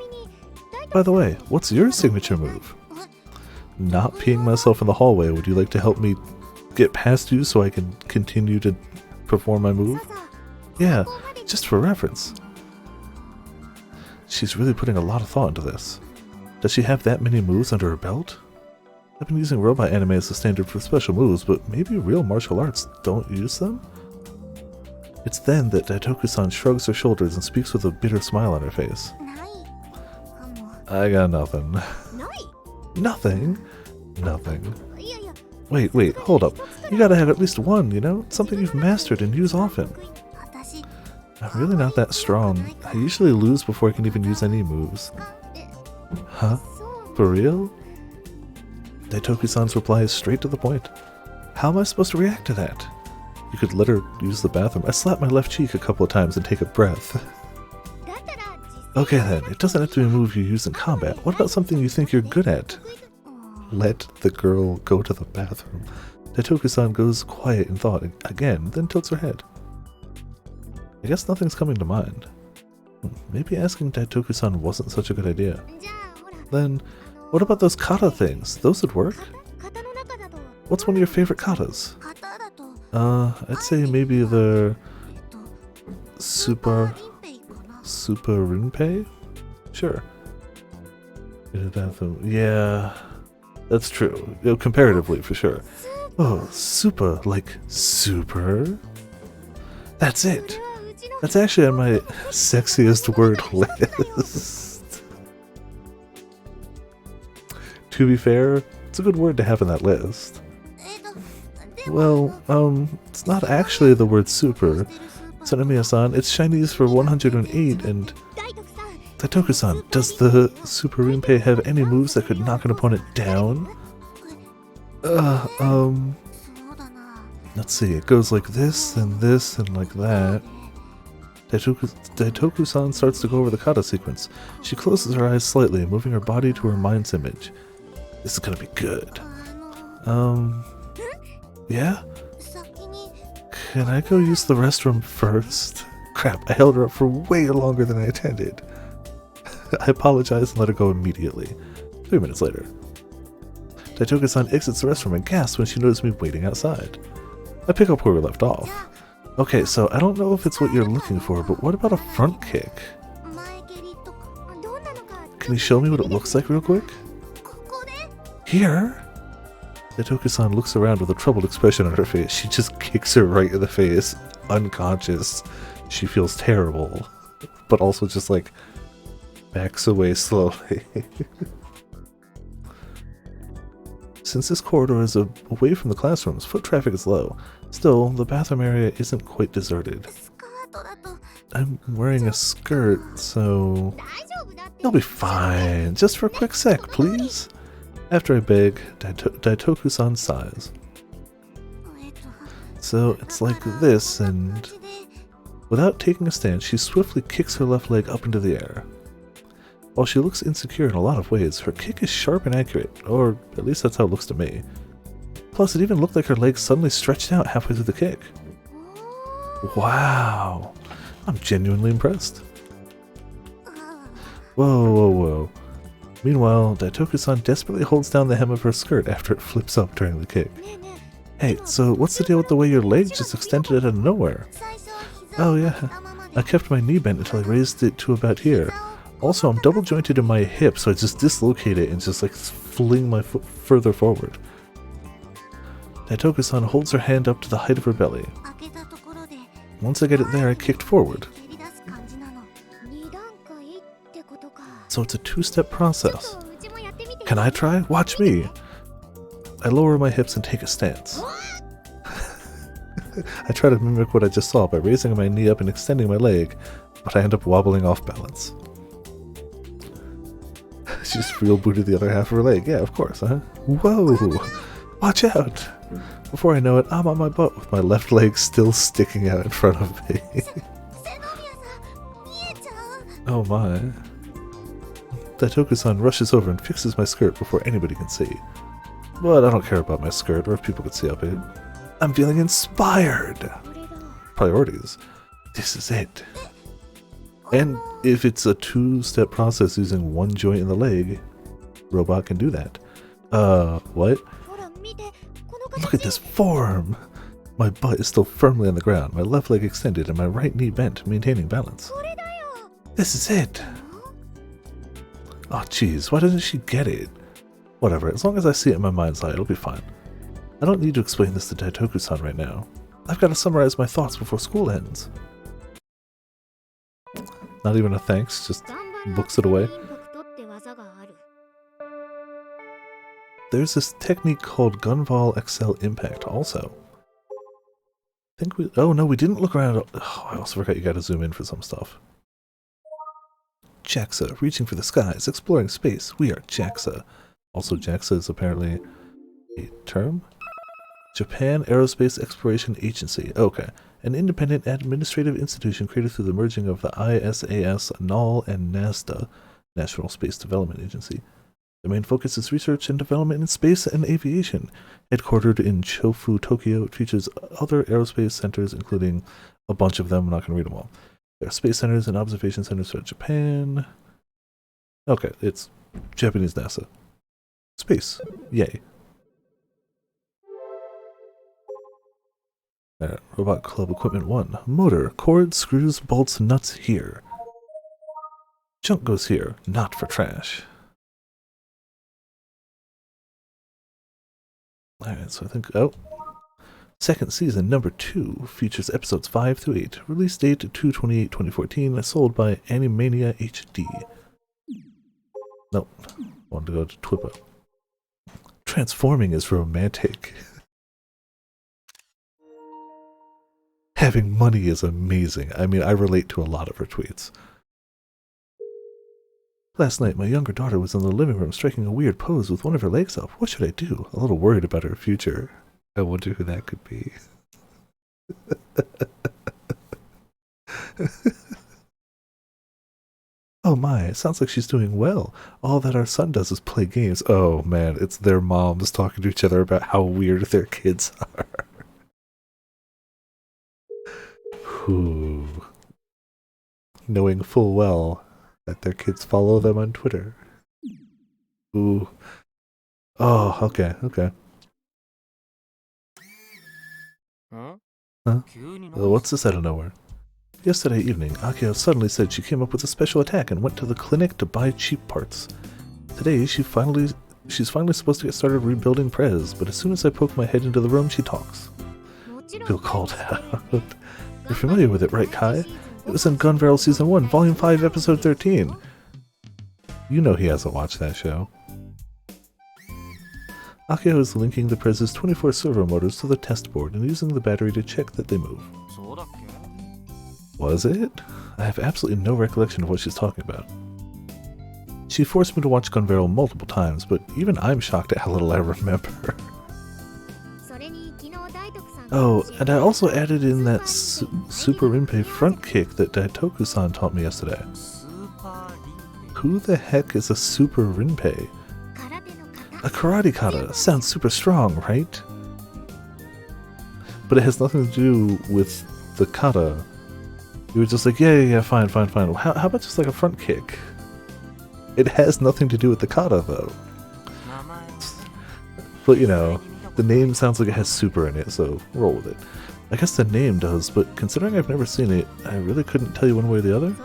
By the way, what's your signature move? Not peeing myself in the hallway. Would you like to help me get past you so I can continue to perform my move? Yeah, just for reference. She's really putting a lot of thought into this. Does she have that many moves under her belt? I've been using robot anime as the standard for special moves, but maybe real martial arts don't use them? It's then that Daitoku-san shrugs her shoulders and speaks with a bitter smile on her face. I got nothing. Nothing? Nothing. Wait, hold up. You gotta have at least one, you know? Something you've mastered and use often. I'm really not that strong. I usually lose before I can even use any moves. Huh? For real? Daitoku-san's reply is straight to the point. How am I supposed to react to that? You could let her use the bathroom. I slap my left cheek a couple of times and take a breath. Okay then, it doesn't have to be a move you use in combat. What about something you think you're good at? Let the girl go to the bathroom. Daitoku-san goes quiet in thought again, then tilts her head. I guess nothing's coming to mind. Maybe asking Daitoku-san wasn't such a good idea. Then, what about those kata things? Those would work? What's one of your favorite katas? I'd say maybe the Super Rinpei? Sure. Yeah, that's true. You know, comparatively, for sure. Oh, super, like super? That's it! That's actually on my sexiest word list. To be fair, it's a good word to have on that list. Well, it's not actually the word super. Sanemiya-san, it's Chinese for 108, and... Daitoku-san, does the Super Rinpei have any moves that could knock an opponent down? Let's see, it goes like this, and like that. Daitoku-san starts to go over the kata sequence. She closes her eyes slightly, moving her body to her mind's image. This is gonna be good. Yeah? Can I go use the restroom first? Crap, I held her up for way longer than I intended. I apologize and let her go immediately. 3 minutes later. Daitoku-san exits the restroom and gasps when she notices me waiting outside. I pick up where we left off. Okay, so I don't know if it's what you're looking for, but what about a front kick? Can you show me what it looks like real quick? Here? Daitoku-san looks around with a troubled expression on her face. She just kicks her right in the face, unconscious. She feels terrible, but also just like backs away slowly. Since this corridor is away from the classrooms, foot traffic is low. Still, the bathroom area isn't quite deserted. I'm wearing a skirt, so... You'll be fine. Just for a quick sec, please. After I beg, Daitoku-san sighs. So it's like this, and... Without taking a stance, she swiftly kicks her left leg up into the air. While she looks insecure in a lot of ways, her kick is sharp and accurate, or at least that's how it looks to me. Plus, it even looked like her leg suddenly stretched out halfway through the kick. Wow! I'm genuinely impressed. Whoa. Meanwhile, Daitoku-san desperately holds down the hem of her skirt after it flips up during the kick. Hey, so what's the deal with the way your leg just extended out of nowhere? Oh yeah, I kept my knee bent until I raised it to about here. Also, I'm double jointed in my hip, so I just dislocate it and just like fling my foot further forward. Daitoku-san holds her hand up to the height of her belly. Once I get it there, I kicked forward. So it's a two-step process. Can I try? Watch me! I lower my hips and take a stance. I try to mimic what I just saw by raising my knee up and extending my leg, but I end up wobbling off balance. She just real booted the other half of her leg. Yeah, of course, huh? Whoa! Watch out! Before I know it, I'm on my butt with my left leg still sticking out in front of me. Oh my. Daitoku-san rushes over and fixes my skirt before anybody can see. But I don't care about my skirt or if people can see up it. I'm feeling inspired! Priorities. This is it. And if it's a two-step process using one joint in the leg, robot can do that. What? Look at this form! My butt is still firmly on the ground, my left leg extended, and my right knee bent, maintaining balance. This is it! Oh jeez, why doesn't she get it? Whatever, as long as I see it in my mind's eye, it'll be fine. I don't need to explain this to Daitoku-san right now. I've got to summarize my thoughts before school ends. Not even a thanks, just books it away. There's this technique called Gunval XL Impact also. I think we... Oh no, we didn't look around. Oh, I also forgot you gotta zoom in for some stuff. JAXA, reaching for the skies, exploring space. We are JAXA. Also, JAXA is apparently a term? Japan Aerospace Exploration Agency. Okay. An independent administrative institution created through the merging of the ISAS, NAL, and NASDA, National Space Development Agency. The main focus is research and development in space and aviation. Headquartered in Chofu, Tokyo, it features other aerospace centers, including a bunch of them. I'm not going to read them all. There are space centers and observation centers throughout Japan. Okay, it's Japanese NASA. Space. Yay. Robot Club Equipment 1. Motor. Cords, screws, bolts, nuts here. Junk goes here. Not for trash. Alright, so I think... Oh. Second season, number 2, features episodes 5 through 8. Release date 2/28/2014. Sold by Animania HD. Nope. Wanted to go to Twippa. Transforming is romantic. Having money is amazing. I mean, I relate to a lot of her tweets. Last night, my younger daughter was in the living room striking a weird pose with one of her legs up. What should I do? A little worried about her future. I wonder who that could be. Oh my, it sounds like she's doing well. All that our son does is play games. Oh man, it's their moms talking to each other about how weird their kids are. Whew. Knowing full well that their kids follow them on Twitter. Ooh. Oh, okay, okay. Huh? What's this out of nowhere? Yesterday evening, Akio suddenly said she came up with a special attack and went to the clinic to buy cheap parts. Today, she's finally supposed to get started rebuilding Prez, but as soon as I poke my head into the room, she talks. Feel called out. You're familiar with it, right, Kai? It was in Gun Barrel Season 1, Volume 5, Episode 13. You know he hasn't watched that show. Akio is linking the Prez's 24 servo motors to the test board and using the battery to check that they move. Was it? I have absolutely no recollection of what she's talking about. She forced me to watch Gun Barrel multiple times, but even I'm shocked at how little I remember. Oh, and I also added in that Super Rinpei front kick that Daitoku-san taught me yesterday. Who the heck is a Super Rinpei? A karate kata. Sounds super strong, right? But it has nothing to do with the kata. You were just like, yeah, fine. How about just like a front kick? It has nothing to do with the kata, though. But, you know, the name sounds like it has super in it, so roll with it. I guess the name does, but considering I've never seen it, I really couldn't tell you one way or the other.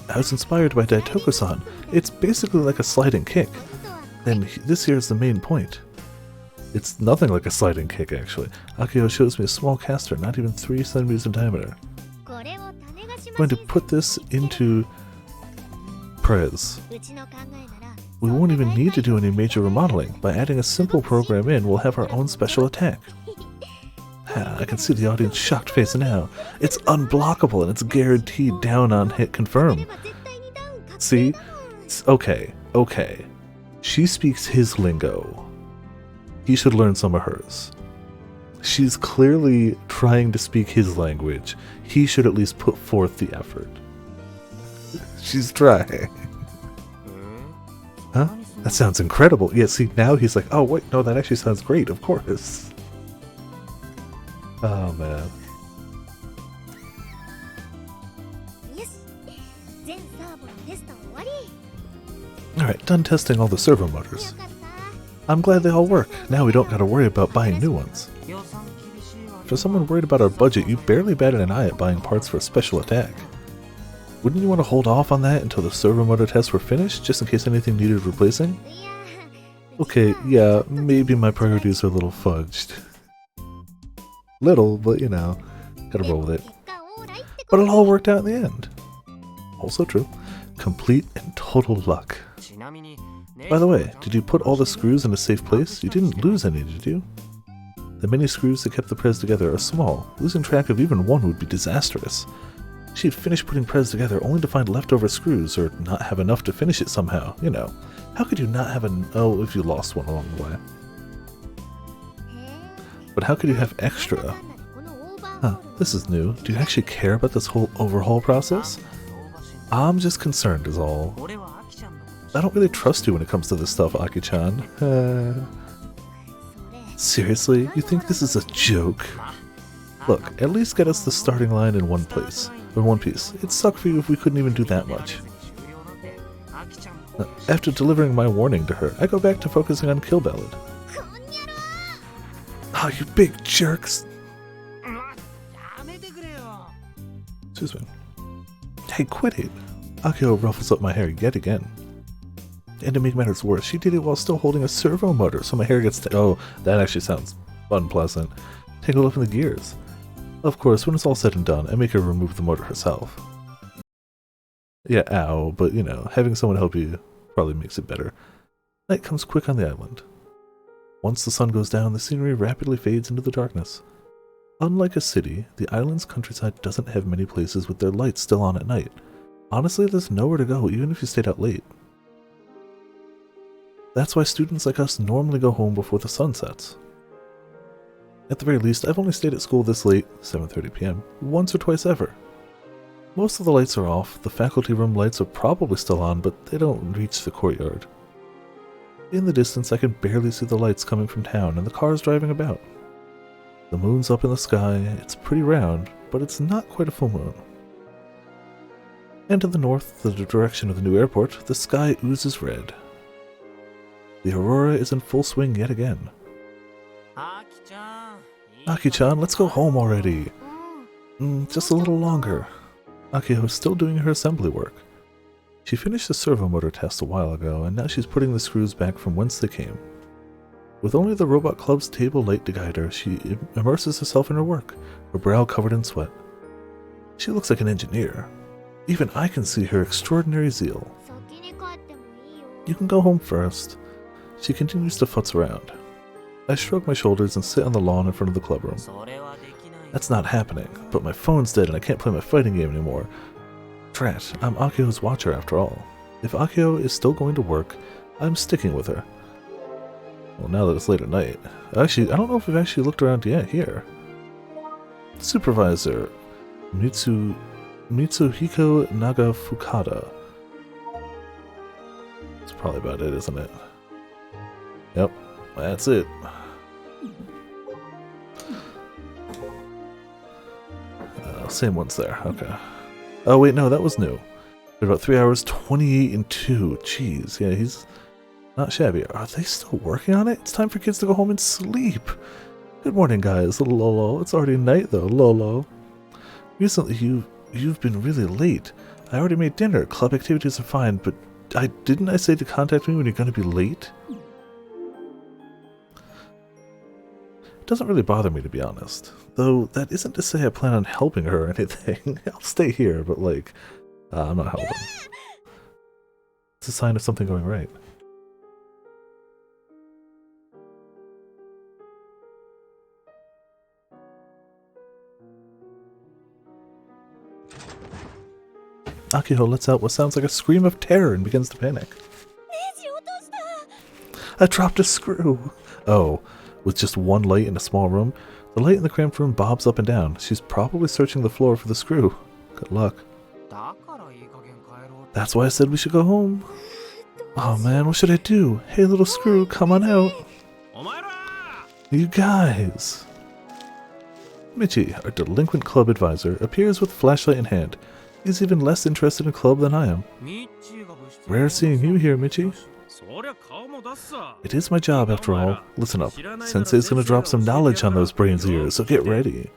I was inspired by Daitoku-san. It's basically like a sliding kick. And this here is the main point. It's nothing like a sliding kick, actually. Akio shows me a small caster, not even 3 centimeters in diameter. I'm going to put this into Prez. We won't even need to do any major remodeling. By adding a simple program in, we'll have our own special attack. I can see the audience shocked face now. It's unblockable and it's guaranteed down on hit confirm. See? Okay. She speaks his lingo. He should learn some of hers. She's clearly trying to speak his language. He should at least put forth the effort. She's trying. Huh? That sounds incredible. Yeah, see, now he's like, oh wait, no, that actually sounds great, of course. Oh man. Alright, done testing all the servo motors. I'm glad they all work. Now we don't gotta worry about buying new ones. For someone worried about our budget, you barely batted an eye at buying parts for a special attack. Wouldn't you want to hold off on that until the servo motor tests were finished, just in case anything needed replacing? Okay, yeah, maybe my priorities are a little fudged. Little, but you know, gotta roll with it. But it all worked out in the end. Also true. Complete and total luck. By the way, did you put all the screws in a safe place? You didn't lose any, did you? The many screws that kept the Prez together are small. Losing track of even one would be disastrous. She had finished putting Prez together only to find leftover screws, or not have enough to finish it somehow, you know. How could you not have oh, if you lost one along the way. But how could you have extra? Huh, this is new. Do you actually care about this whole overhaul process? I'm just concerned is all. I don't really trust you when it comes to this stuff, Aki-chan. Seriously? You think this is a joke? Look, at least get us the starting line in one piece. It'd suck for you if we couldn't even do that much. After delivering my warning to her, I go back to focusing on Kill Ballad. Oh, you big jerks! Excuse me. Hey, quit it! Akio ruffles up my hair yet again. And to make matters worse, she did it while still holding a servo motor, so my hair gets oh, that actually sounds unpleasant. Tangled up in the gears. Of course, when it's all said and done, I make her remove the motor herself. Yeah, ow, but you know, having someone help you probably makes it better. Night comes quick on the island. Once the sun goes down, the scenery rapidly fades into the darkness. Unlike a city, the island's countryside doesn't have many places with their lights still on at night. Honestly, there's nowhere to go, even if you stayed out late. That's why students like us normally go home before the sun sets. At the very least, I've only stayed at school this late, 7:30 p.m., once or twice ever. Most of the lights are off, the faculty room lights are probably still on, but they don't reach the courtyard. In the distance, I can barely see the lights coming from town and the cars driving about. The moon's up in the sky, it's pretty round, but it's not quite a full moon. And to the north, the direction of the new airport, the sky oozes red. The aurora is in full swing yet again. Aki-chan, let's go home already. Just a little longer. Akio is still doing her assembly work. She finished the servo motor test a while ago, and now she's putting the screws back from whence they came. With only the Robot Club's table light to guide her, she immerses herself in her work, her brow covered in sweat. She looks like an engineer. Even I can see her extraordinary zeal. You can go home first. She continues to futz around. I shrug my shoulders and sit on the lawn in front of the clubroom. That's not happening, but my phone's dead and I can't play my fighting game anymore. Drat, I'm Akio's watcher after all. If Akio is still going to work, I'm sticking with her. Well, now that it's late at night. Actually, I don't know if we've actually looked around yet here. Supervisor Mitsuhiko Nagafukada. That's probably about it, isn't it? Yep, that's it. Same one's there, okay. Oh wait, no, that was new. About 3 hours, 28 and 2. Jeez, yeah, he's not shabby. Are they still working on it? It's time for kids to go home and sleep. Good morning, guys. Little Lolo. It's already night, though. Lolo. Recently, you've been really late. I already made dinner. Club activities are fine, but didn't I say to contact me when you're going to be late? doesn't really bother me, to be honest. Though, that isn't to say I plan on helping her or anything. I'll stay here, but like, I'm not helping. It's a sign of something going right. Akiho lets out what sounds like a scream of terror and begins to panic. I dropped a screw! Oh, with just one light in a small room, the light in the cramped room bobs up and down. She's probably searching the floor for the screw. Good luck. That's why I said we should go home. Oh man, what should I do? Hey little screw, come on out. You guys! Michi, our delinquent club advisor, appears with flashlight in hand. He's even less interested in club than I am. Rare seeing you here, Michi. It is my job, after all. Listen up. Sensei's gonna drop some knowledge on those brains of yours, so get ready.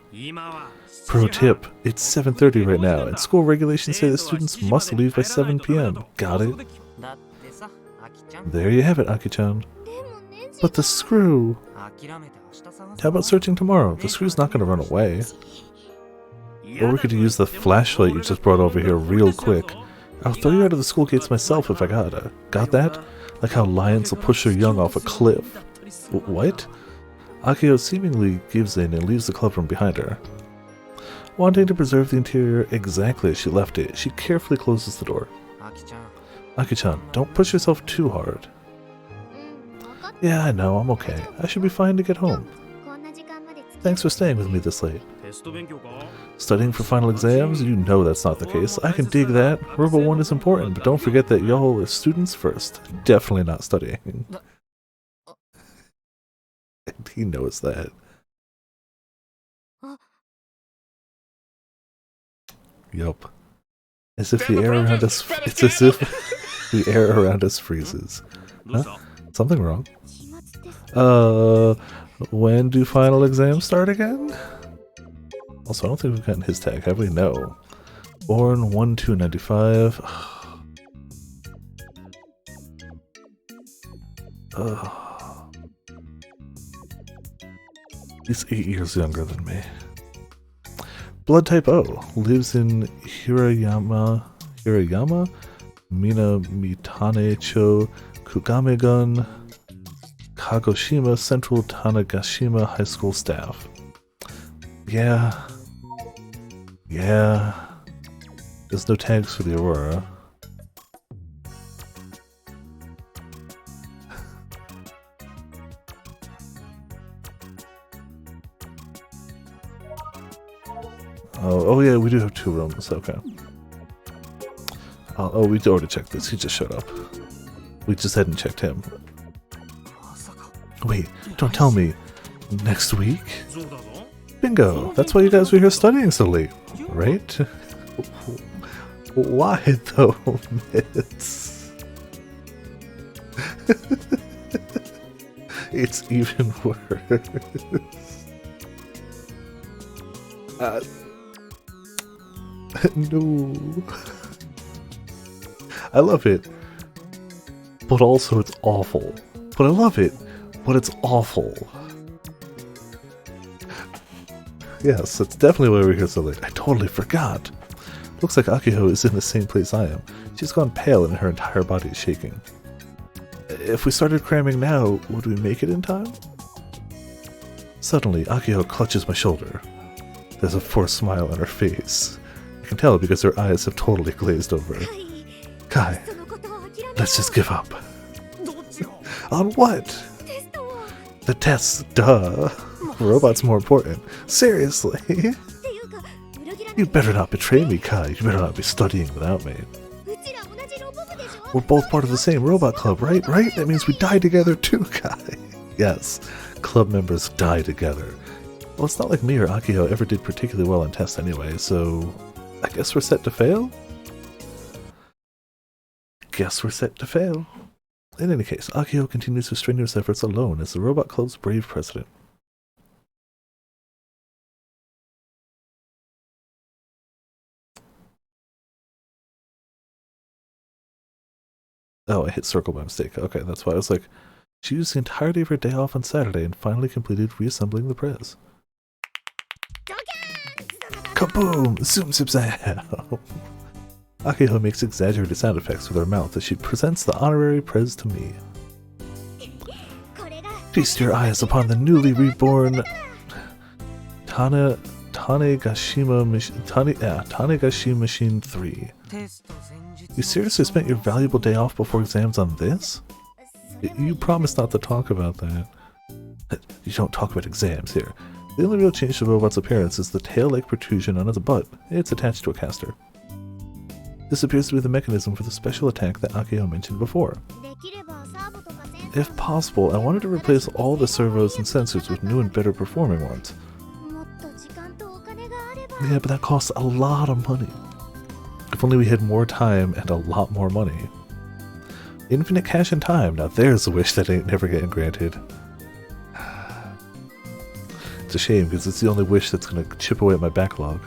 Pro tip, it's 7:30 right now, and school regulations say that students must leave by 7 p.m. Got it? There you have it, Aki-chan. But the screw! How about searching tomorrow? The screw's not gonna run away. Or we could use the flashlight you just brought over here real quick. I'll throw you out of the school gates myself if I gotta. Got that? Like how lions will push their young off a cliff. What? Akio seemingly gives in and leaves the clubroom behind her. Wanting to preserve the interior exactly as she left it, she carefully closes the door. Aki-chan, don't push yourself too hard. Yeah, I know, I'm okay. I should be fine to get home. Thanks for staying with me this late. Studying for final exams? You know that's not the case. I can dig that. Robo 1 is important, but don't forget that y'all are students first. Definitely not studying. And he knows that. Yup. As if the air around us... It's as if the air around us freezes. Huh? Something wrong? When do final exams start again? Also, I don't think we've gotten his tag, have we? No. Born 1/2/95. He's 8 years younger than me. Blood type O. Lives in Hirayama, Minamitane-cho, Kugamegun, Kagoshima Central Tanegashima High School staff. Yeah. There's no tags for the Aurora. Oh yeah, we do have 2 rooms, okay. Oh, we already checked this, he just showed up. We just hadn't checked him. Wait, don't tell me. Next week? Bingo! That's why you guys were here studying so late, right? Why though, Mitz? It's even worse. No. I love it, but also it's awful. But I love it, but it's awful. Yes, that's definitely why we're here so late. I totally forgot. Looks like Akiho is in the same place I am. She's gone pale and her entire body is shaking. If we started cramming now, would we make it in time? Suddenly, Akiho clutches my shoulder. There's a forced smile on her face. I can tell because her eyes have totally glazed over. Kai, let's just give up. On what? The tests, duh. Robot's more important. Seriously? You better not betray me, Kai. You better not be studying without me. We're both part of the same robot club, right? Right? That means we die together too, Kai. Yes, club members die together. Well, it's not like me or Akiho ever did particularly well on tests anyway, so I guess we're set to fail? Guess we're set to fail. In any case, Akiho continues his strenuous efforts alone as the Robot Club's brave president. Oh, I hit circle by mistake. Okay, that's why I was like, She used the entirety of her day off on Saturday and finally completed reassembling the prez. Kaboom! Zoom zip zam! Akiho makes exaggerated sound effects with her mouth as she presents the honorary prez to me. Feast your eyes upon the newly reborn Tanegashima Machine 3. You seriously spent your valuable day off before exams on this? You promised not to talk about that. You don't talk about exams here. The only real change to the robot's appearance is the tail-like protrusion on its butt. It's attached to a caster. This appears to be the mechanism for the special attack that Akio mentioned before. If possible, I wanted to replace all the servos and sensors with new and better performing ones. Yeah, but that costs a lot of money. If only we had more time and a lot more money. Infinite cash and time, now there's a wish that ain't never getting granted. It's a shame, because it's the only wish that's going to chip away at my backlog.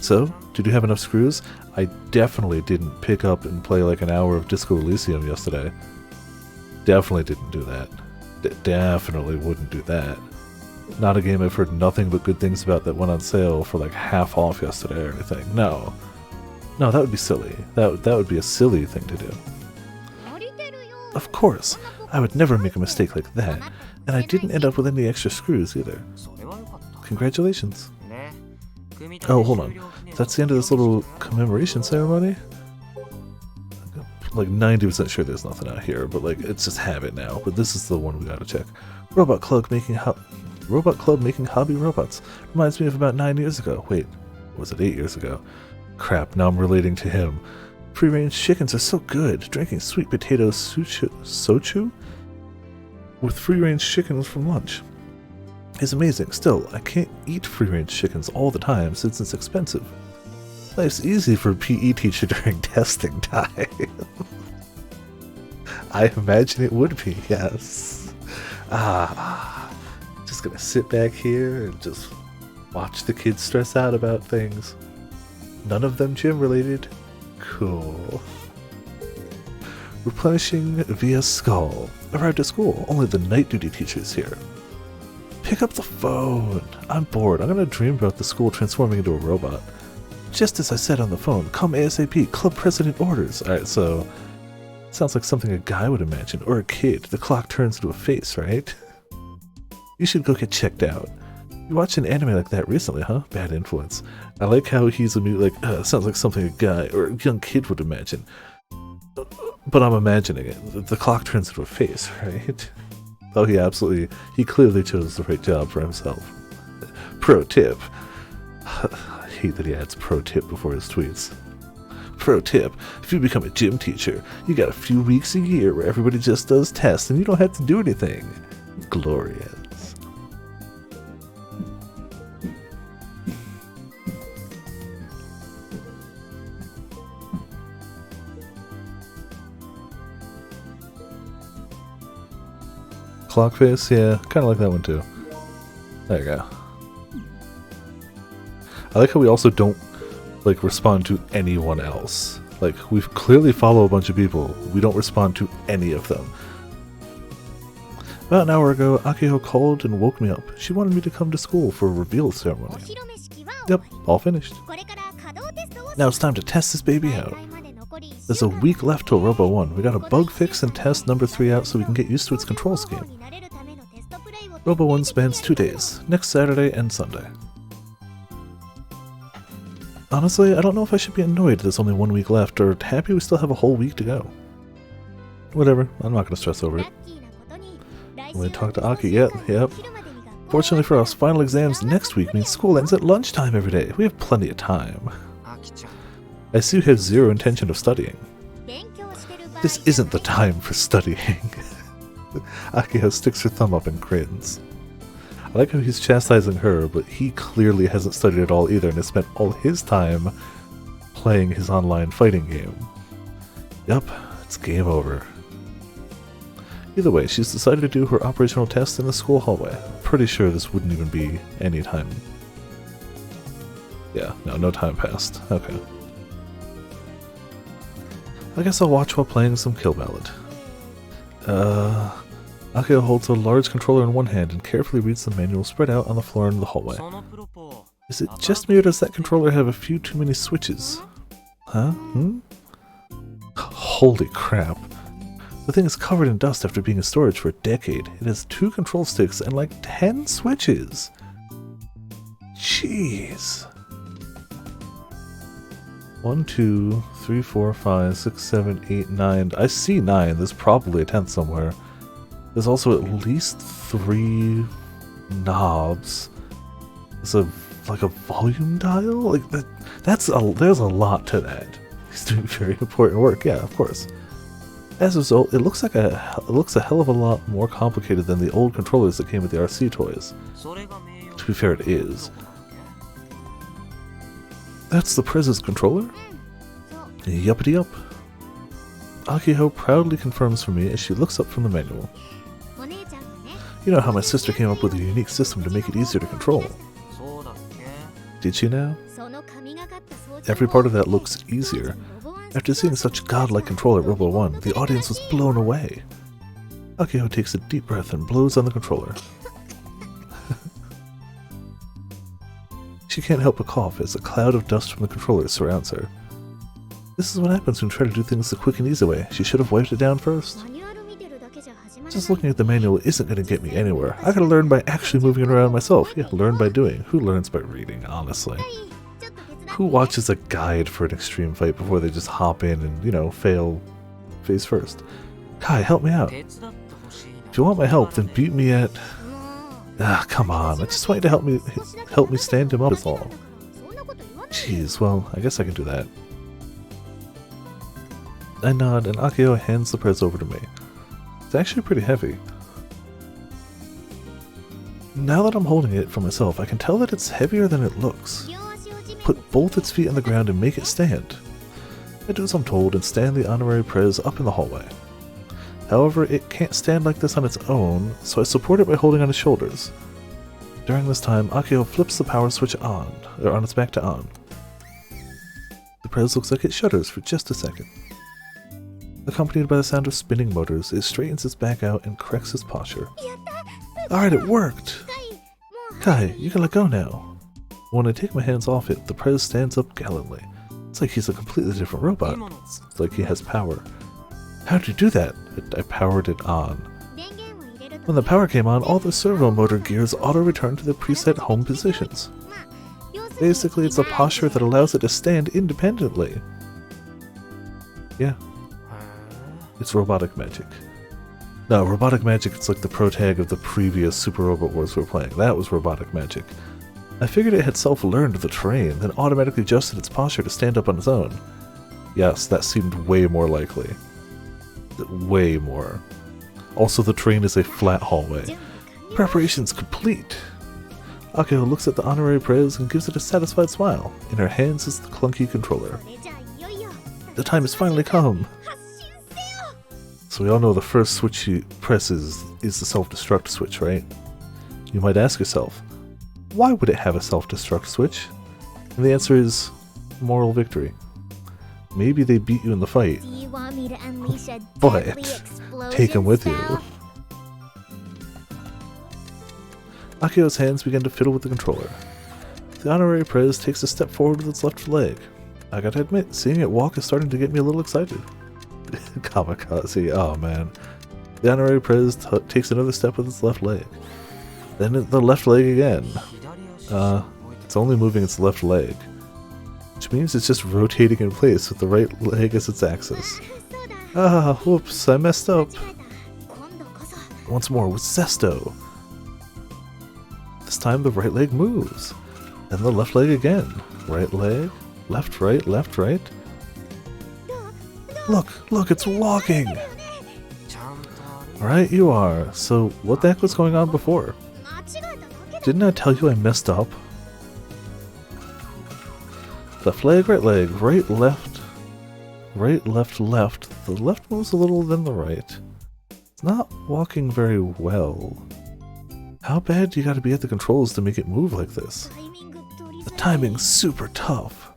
So, did you have enough screws? I definitely didn't pick up and play like an hour of Disco Elysium yesterday. Definitely didn't do that. Definitely wouldn't do that. Not a game I've heard nothing but good things about that went on sale for like half off yesterday or anything. No. No, that would be silly. That would be a silly thing to do. Of course, I would never make a mistake like that, and I didn't end up with any extra screws either. Congratulations. Oh, hold on. That's the end of this little commemoration ceremony? Like 90% sure there's nothing out here, but like it's just habit now. But this is the one we gotta check. Robot Club making hobby robots. Reminds me of about 9 years ago. Wait, was it 8 years ago? Crap, now I'm relating to him. Free-range chickens are so good. Drinking sweet potato sochu with free-range chickens from lunch is amazing. Still, I can't eat free-range chickens all the time since it's expensive. Life's easy for a PE teacher during testing time. I imagine it would be, yes. Just gonna sit back here and just watch the kids stress out about things. None of them gym related. Cool. Replenishing via skull. Arrived at school. Only the night duty teacher's here. Pick up the phone. I'm bored. I'm gonna dream about the school transforming into a robot. Just as I said on the phone, come ASAP, club president orders. Alright, so sounds like something a guy would imagine, or a kid. The clock turns into a face, right? You should go get checked out. You watched an anime like that recently, huh? Bad influence. I like how he's sounds like something a guy or a young kid would imagine. But I'm imagining it. The clock turns into a face, right? Oh, he clearly chose the right job for himself. Pro tip. I hate that he adds pro tip before his tweets. Pro tip, if you become a gym teacher, you got a few weeks a year where everybody just does tests and you don't have to do anything. Glorious. Clock face, yeah, kind of like that one too. There you go. I like how we also don't respond to anyone else. Like, we clearly follow a bunch of people. We don't respond to any of them. About an hour ago, Akiho called and woke me up. She wanted me to come to school for a reveal ceremony. Yep, all finished. Now it's time to test this baby out. There's a week left till Robo 1. We got a bug fix and test number 3 out so we can get used to its control scheme. Robo 1 spans 2 days, next Saturday and Sunday. Honestly, I don't know if I should be annoyed there's only 1 week left, or happy we still have a whole week to go. Whatever, I'm not going to stress over it. I'm going to talk to Aki, yep. Fortunately for us, final exams next week means school ends at lunchtime every day. We have plenty of time. I see you have zero intention of studying. This isn't the time for studying. Akiho sticks her thumb up and grins. I like how he's chastising her, but he clearly hasn't studied at all either and has spent all his time playing his online fighting game. Yep, it's game over. Either way, she's decided to do her operational test in the school hallway. Pretty sure this wouldn't even be any time. Yeah, no time passed. Okay. I guess I'll watch while playing some Kill Ballad. Akio holds a large controller in one hand and carefully reads the manual spread out on the floor in the hallway. Is it just me or does that controller have a few too many switches? Huh? Holy crap. The thing is covered in dust after being in storage for a decade. It has 2 control sticks and like 10 switches. Jeez. 1, 2, 3, 4, 5, 6, 7, 8, 9. I see 9. There's probably a 10th somewhere. There's also at least 3 knobs. There's like a volume dial? Like there's a lot to that. He's doing very important work, yeah, of course. As a result, it looks a hell of a lot more complicated than the old controllers that came with the RC toys. To be fair, it is. That's the Prez's controller? Yuppity yup. Akio proudly confirms for me as she looks up from the manual. You know how my sister came up with a unique system to make it easier to control. Did she now? Every part of that looks easier. After seeing such godlike control at Robo 1, the audience was blown away. Akio takes a deep breath and blows on the controller. She can't help but cough as a cloud of dust from the controller surrounds her. This is what happens when you try to do things the quick and easy way. She should have wiped it down first. Just looking at the manual isn't going to get me anywhere. I gotta learn by actually moving it around myself. Yeah, learn by doing. Who learns by reading, honestly? Who watches a guide for an extreme fight before they just hop in and, you know, fail face first? Kai, help me out. If you want my help, then beat me at... Ah, come on. I just want you to help me stand him up is all. Jeez, well, I guess I can do that. I nod and Akio hands the Prez over to me. It's actually pretty heavy. Now that I'm holding it for myself, I can tell that it's heavier than it looks. Put both its feet on the ground and make it stand. I do as I'm told and stand the honorary Prez up in the hallway. However, it can't stand like this on its own, so I support it by holding on its shoulders. During this time, Akio flips the power switch on its back to on. The Prez looks like it shudders for just a second. Accompanied by the sound of spinning motors, it straightens its back out and corrects its posture. Alright, it worked! Kai, you can let go now. When I take my hands off it, the Prez stands up gallantly. It's like he's a completely different robot. It's like he has power. How did you do that? I powered it on. When the power came on, all the servo motor gears auto-return to their preset home positions. Basically, it's a posture that allows it to stand independently. Yeah. It's robotic magic. No, robotic magic, it's like the protag of the previous Super Robot Wars we were playing. That was robotic magic. I figured it had self-learned the terrain, then automatically adjusted its posture to stand up on its own. Yes, that seemed way more likely. Way more. Also, the terrain is a flat hallway. Preparation's complete. Akio looks at the honorary Prez and gives it a satisfied smile. In her hands is the clunky controller. The time has finally come. So we all know the first switch she presses is the self-destruct switch, right? You might ask yourself, why would it have a self-destruct switch? And the answer is moral victory. Maybe they beat you in the fight, but take them with you. Akio's hands begin to fiddle with the controller. The honorary Prez takes a step forward with its left leg. I gotta admit, seeing it walk is starting to get me a little excited. Kamikaze, oh man. The honorary Prez takes another step with its left leg. Then the left leg again. It's only moving its left leg, which means it's just rotating in place with the right leg as its axis. Ah, whoops, I messed up. Once more with Zesto. This time the right leg moves. Then the left leg again. Right leg, left, right, left, right. Look, it's walking! Right, you are. So, what the heck was going on before? Didn't I tell you I messed up? Left leg, right, left, left. The left moves a little than the right. It's not walking very well. How bad do you gotta be at the controls to make it move like this? The timing's super tough.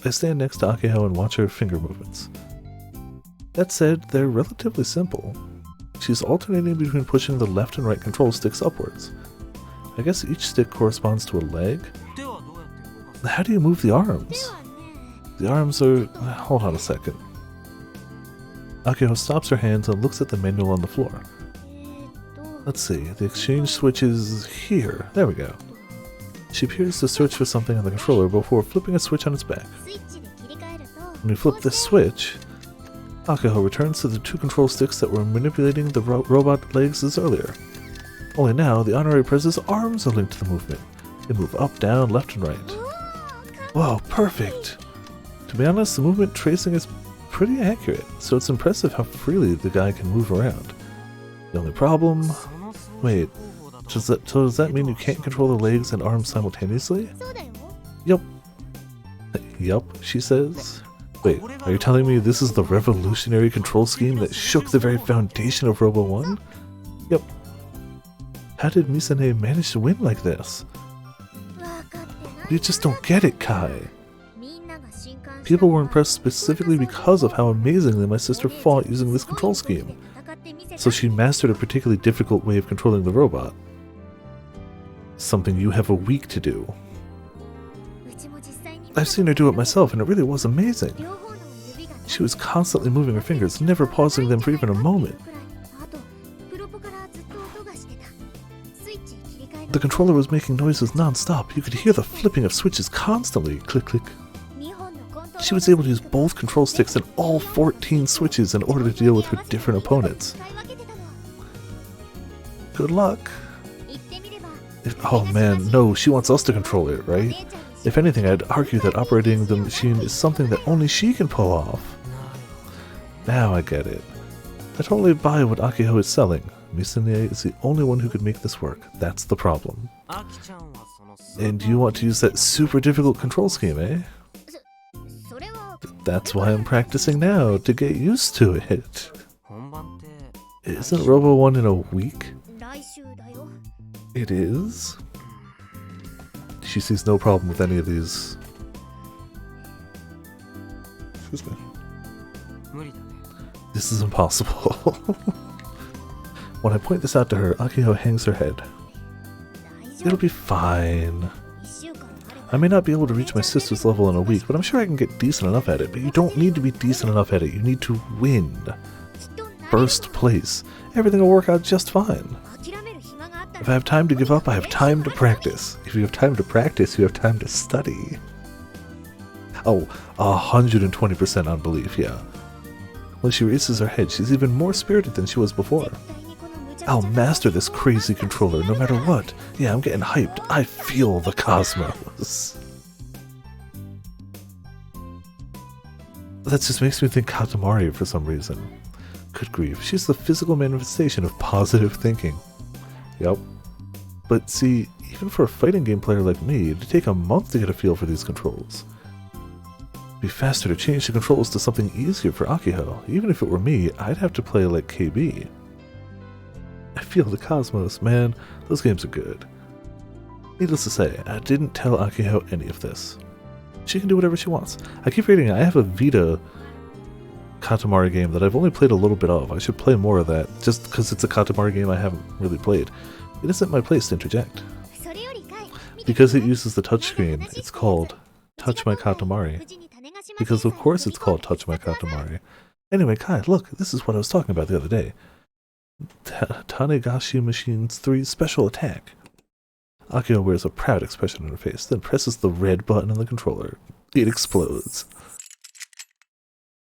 I stand next to Akio and watch her finger movements. That said, they're relatively simple. She's alternating between pushing the left and right control sticks upwards. I guess each stick corresponds to a leg. How do you move the arms? The arms are... hold on a second. Akio stops her hands and looks at the manual on the floor. Let's see, the exchange switch is here. There we go. She appears to search for something on the controller before flipping a switch on its back. When you flip this switch, Akio returns to the two control sticks that were manipulating the robot legs as earlier. Only now, the honorary prez's arms are linked to the movement. They move up, down, left, and right. Whoa, perfect! To be honest, the movement tracing is pretty accurate, so it's impressive how freely the guy can move around. The only problem... wait, does that mean you can't control the legs and arms simultaneously? Yup. Yup, she says. Wait, are you telling me this is the revolutionary control scheme that shook the very foundation of Robo 1? Yep. How did Misane manage to win like this? You just don't get it, Kai. People were impressed specifically because of how amazingly my sister fought using this control scheme. So she mastered a particularly difficult way of controlling the robot. Something you have a week to do. I've seen her do it myself and it really was amazing. She was constantly moving her fingers, never pausing them for even a moment. The controller was making noises non-stop. You could hear the flipping of switches constantly. Click, click. She was able to use both control sticks and all 14 switches in order to deal with her different opponents. Good luck. Oh man, no, she wants us to control it, right? If anything, I'd argue that operating the machine is something that only she can pull off. Now I get it. I totally buy what Akio is selling. Misane is the only one who could make this work. That's the problem. And you want to use that super difficult control scheme, eh? That's why I'm practicing now, to get used to it. Isn't Robo 1 in a week? It is? She sees no problem with any of these. Excuse me. This is impossible. When I point this out to her, Akio hangs her head. It'll be fine. I may not be able to reach my sister's level in a week, but I'm sure I can get decent enough at it. But you don't need to be decent enough at it. You need to win. First place. Everything will work out just fine. If I have time to give up, I have time to practice. If you have time to practice, you have time to study. Oh, 120% on belief, yeah. When she raises her head, she's even more spirited than she was before. I'll master this crazy controller no matter what. Yeah, I'm getting hyped. I feel the cosmos. That just makes me think Katamari for some reason. Good grief, she's the physical manifestation of positive thinking. Yep. But see, even for a fighting game player like me, it'd take a month to get a feel for these controls. It'd be faster to change the controls to something easier for Akio. Even if it were me, I'd have to play like KB. I feel the cosmos, man. Those games are good. Needless to say, I didn't tell Akio any of this. She can do whatever she wants. I keep reading, I have a Vita Katamari game that I've only played a little bit of. I should play more of that, just because it's a Katamari game I haven't really played. It isn't my place to interject. Because it uses the touchscreen, it's called Touch My Katamari. Because of course it's called Touch My Katamari. Anyway, Kai, look, this is what I was talking about the other day. Tanegashi Machines 3 Special Attack. Akio wears a proud expression on her face, then presses the red button on the controller. It explodes.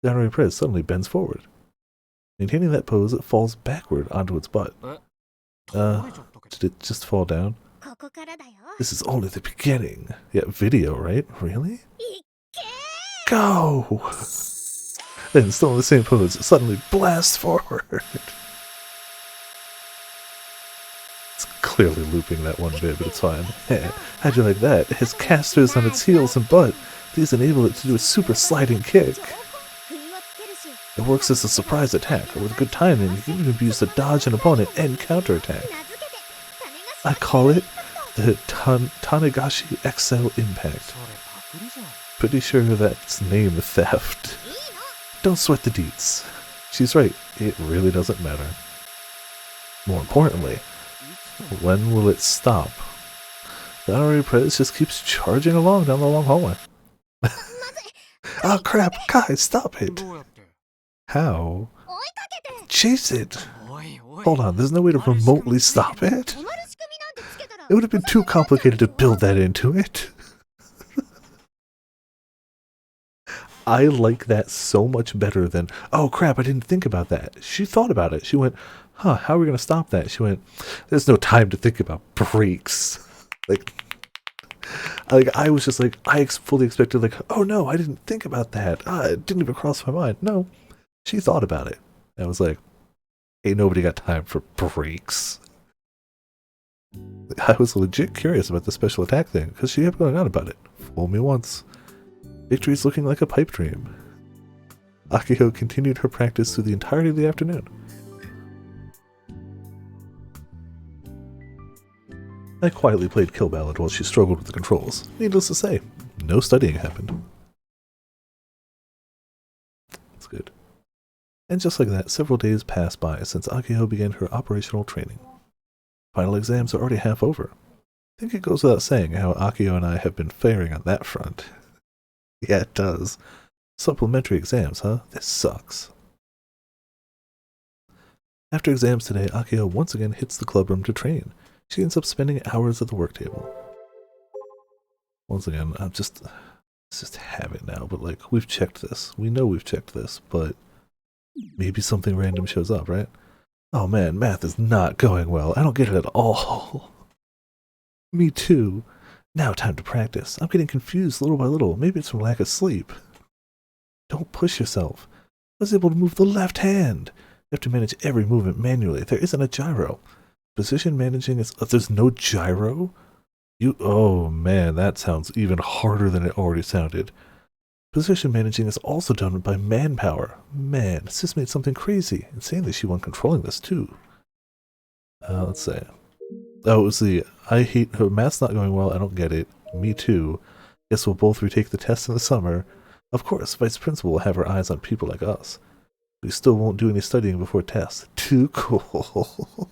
The honorary prez suddenly bends forward. Maintaining that pose, it falls backward onto its butt. Did it just fall down? This is only the beginning. Yeah, video, right? Really? Go! Then, still in the same pose, it suddenly blasts forward. It's clearly looping that one bit, but it's fine. How'd you like that? It has casters on its heels and butt. These enable it to do a super sliding kick. It works as a surprise attack, or with good timing, you can even be used to dodge an opponent and counterattack. I call it the Tanegashi XL Impact. Pretty sure that's name theft. Don't sweat the deets. She's right, it really doesn't matter. More importantly, when will it stop? The honorary prez just keeps charging along down the long hallway. Oh crap, guys, stop it! How? Chase it! Hold on, there's no way to remotely stop it? It would have been too complicated to build that into it. I like that so much better than, oh crap, I didn't think about that. She thought about it. She went, huh, how are we going to stop that? She went, there's no time to think about brakes. Like I was just like, I fully expected like, oh no, I didn't think about that. It didn't even cross my mind. No, she thought about it. I was like, ain't nobody got time for brakes. I was legit curious about the special attack thing, because she kept going on about it. Fool me once. Victory's looking like a pipe dream. Akio continued her practice through the entirety of the afternoon. I quietly played Kill Ballad while she struggled with the controls. Needless to say, no studying happened. That's good. And just like that, several days passed by since Akio began her operational training. Final exams are already half over. I think it goes without saying how Akio and I have been faring on that front. Yeah, it does. Supplementary exams, huh? This sucks. After exams today, Akio once again hits the clubroom to train. She ends up spending hours at the work table. Once again, let's just have it now, but like, we've checked this. We know we've checked this, but maybe something random shows up, right? Oh man, math is not going well. I don't get it at all. Me too. Now time to practice. I'm getting confused little by little. Maybe it's from lack of sleep. Don't push yourself. I was able to move the left hand. You have to manage every movement manually. There isn't a gyro. Position managing is... there's no gyro? Oh man, that sounds even harder than it already sounded. Position managing is also done by manpower. Man, Sis made something crazy. Insanely she won controlling this too. Let's see. Oh, it was the, I hate her, math's not going well, I don't get it. Me too. Guess we'll both retake the test in the summer. Of course, Vice Principal will have her eyes on people like us. We still won't do any studying before tests. Too cool.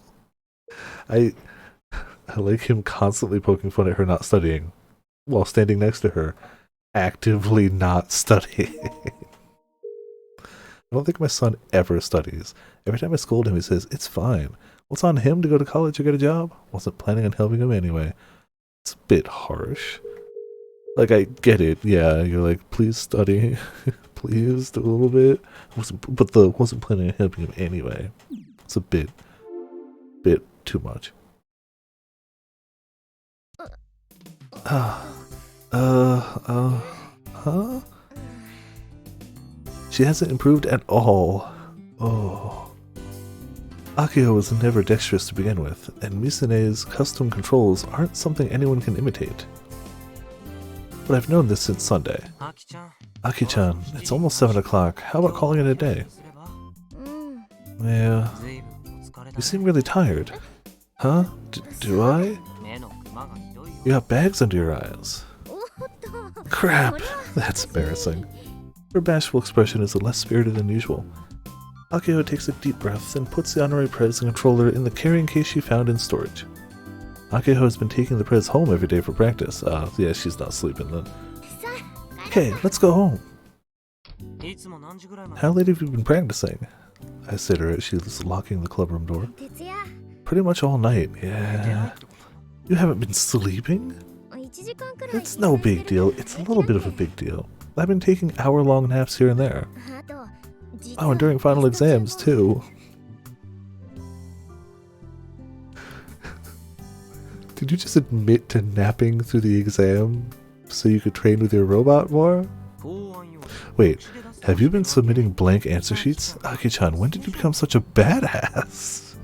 I like him constantly poking fun at her not studying, while standing next to her, actively not studying. I don't think my son ever studies. Every time I scold him, he says, it's fine. What's on him to go to college or get a job? Wasn't planning on helping him anyway. It's a bit harsh. Like, I get it. Yeah, you're like, please study. Please do a little bit. Wasn't planning on helping him anyway. It's a bit too much. Huh? She hasn't improved at all. Oh. Akio was never dexterous to begin with, and Misane's custom controls aren't something anyone can imitate. But I've known this since Sunday. Aki-chan, it's almost 7 o'clock. How about calling it a day? Yeah. You seem really tired. Huh? Do I? You got bags under your eyes. Crap! That's embarrassing. Her bashful expression is less spirited than usual. Akio takes a deep breath and puts the honorary prez and controller in the carrying case she found in storage. Akio has been taking the prez home every day for practice. Yeah, she's not sleeping then. Okay, let's go home. How late have you been practicing? I say to her as she's locking the clubroom door. Pretty much all night, yeah. You haven't been sleeping? It's no big deal. It's a little bit of a big deal. I've been taking hour-long naps here and there. Oh, and during final exams, too. Did you just admit to napping through the exam so you could train with your robot more? Wait, have you been submitting blank answer sheets? Aki-chan, when did you become such a badass?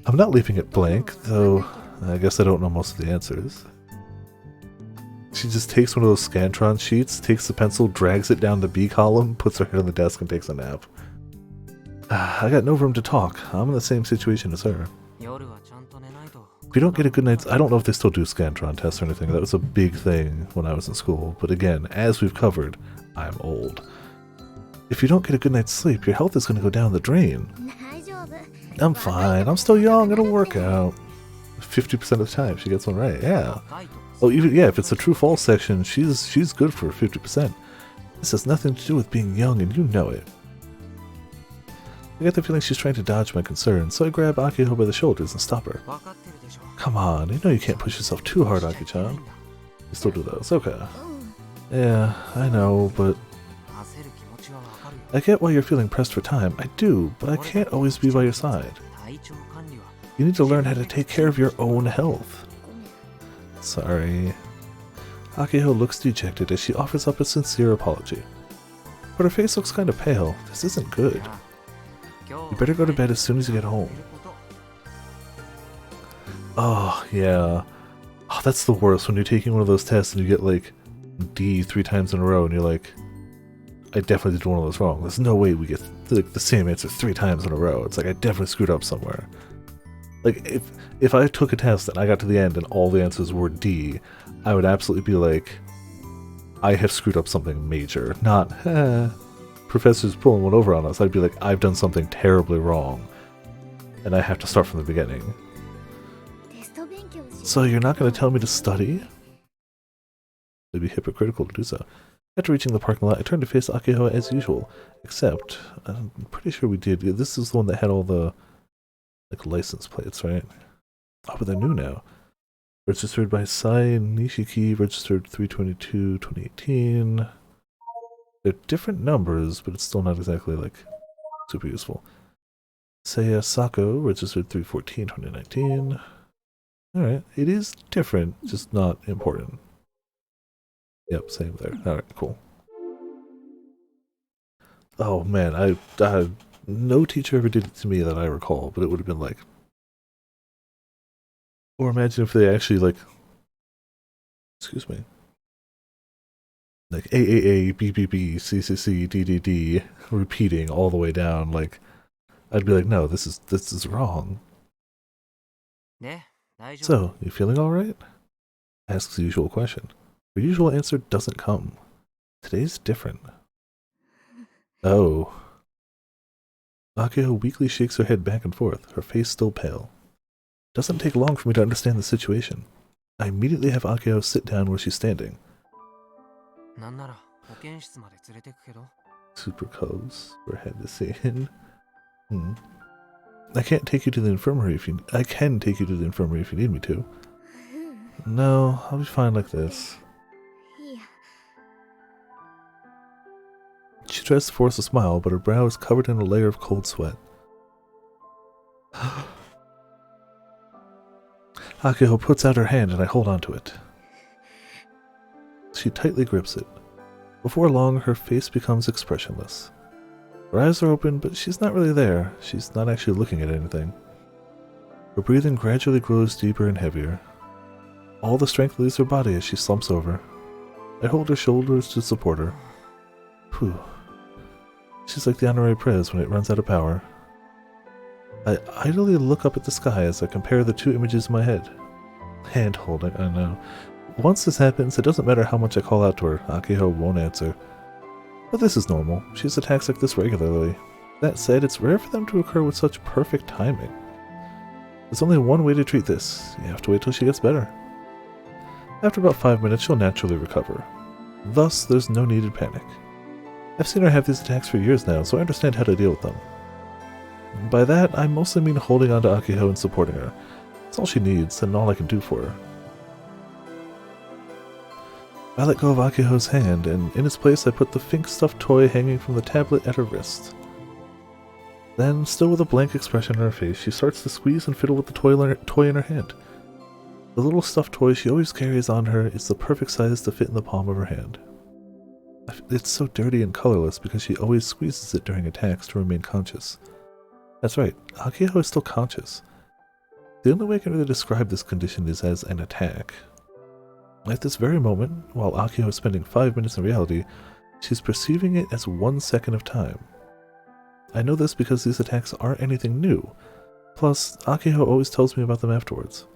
I'm not leaving it blank, though I guess I don't know most of the answers. She just takes one of those Scantron sheets, takes the pencil, drags it down the B column, puts her head on the desk, and takes a nap. I got no room to talk. I'm in the same situation as her. If you don't get a good night's... I don't know if they still do Scantron tests or anything. That was a big thing when I was in school. But again, as we've covered, I'm old. If you don't get a good night's sleep, your health is going to go down the drain. I'm fine. I'm still young. It'll work out. 50% of the time she gets one right. Yeah. Oh, even yeah. If it's a true/false section, she's good for 50%. This has nothing to do with being young, and you know it. I get the feeling she's trying to dodge my concern, so I grab Akiho by the shoulders and stop her. Come on, you know you can't push yourself too hard, Aki-chan. You still do those, okay. Yeah, I know, but I get why you're feeling pressed for time. I do, but I can't always be by your side. You need to learn how to take care of your own health. Sorry. Akiho looks dejected as she offers up a sincere apology. But her face looks kind of pale. This isn't good. You better go to bed as soon as you get home. Oh, yeah. Oh, that's the worst, when you're taking one of those tests and you get, like, D 3 times in a row and you're like, I definitely did one of those wrong. There's no way we get the same answer 3 times in a row. It's like, I definitely screwed up somewhere. Like, if I took a test and I got to the end and all the answers were D, I would absolutely be like, I have screwed up something major. Not, professor's pulling one over on us. I'd be like, I've done something terribly wrong. And I have to start from the beginning. So you're not going to tell me to study? It'd be hypocritical to do so. After reaching the parking lot, I turned to face Akiho as usual. Except, I'm pretty sure we did. This is the one that had all the like license plates, right? Oh, but they're new now. Registered by Sai Nishiki, registered 3/22/2018. They're different numbers, but it's still not exactly like super useful. Seiya Sako, registered 3/14/2019. Alright, it is different, just not important. Yep, same there. Alright, cool. Oh man, I no teacher ever did it to me that I recall, but it would have been like... Or imagine if they actually like... Excuse me. Like AAA, BBB, CCC, DDD, repeating all the way down, like... I'd be like, no, this is wrong. So, you feeling alright? Asks the usual question. Her usual answer doesn't come. Today's different. Oh. Akiho weakly shakes her head back and forth, her face still pale. Doesn't take long for me to understand the situation. I immediately have Akiho sit down where she's standing. Super close. We're head to see in. I can't take you to the infirmary if you... I can take you to the infirmary if you need me to. No, I'll be fine like this. She tries to force a smile, but her brow is covered in a layer of cold sweat. Akiho puts out her hand and I hold onto it. She tightly grips it. Before long, her face becomes expressionless. Her eyes are open, but she's not really there. She's not actually looking at anything. Her breathing gradually grows deeper and heavier. All the strength leaves her body as she slumps over. I hold her shoulders to support her. Whew. She's like the honorary prez when it runs out of power. I idly look up at the sky as I compare the 2 images in my head. Hand holding, I know. Once this happens, it doesn't matter how much I call out to her, Akiho won't answer. But this is normal. She has attacks like this regularly. That said, it's rare for them to occur with such perfect timing. There's only one way to treat this. You have to wait till she gets better. After about 5 minutes, she'll naturally recover. Thus, there's no needed panic. I've seen her have these attacks for years now, so I understand how to deal with them. By that, I mostly mean holding on to Akiho and supporting her. It's all she needs, and all I can do for her. I let go of Akiho's hand, and in its place I put the pink stuffed toy hanging from the tablet at her wrist. Then, still with a blank expression on her face, she starts to squeeze and fiddle with the toy in her hand. The little stuffed toy she always carries on her is the perfect size to fit in the palm of her hand. It's so dirty and colorless because she always squeezes it during attacks to remain conscious. That's right, Akiho is still conscious. The only way I can really describe this condition is as an attack. At this very moment, while Akiho is spending 5 minutes in reality, she's perceiving it as 1 second of time. I know this because these attacks aren't anything new, plus Akiho always tells me about them afterwards.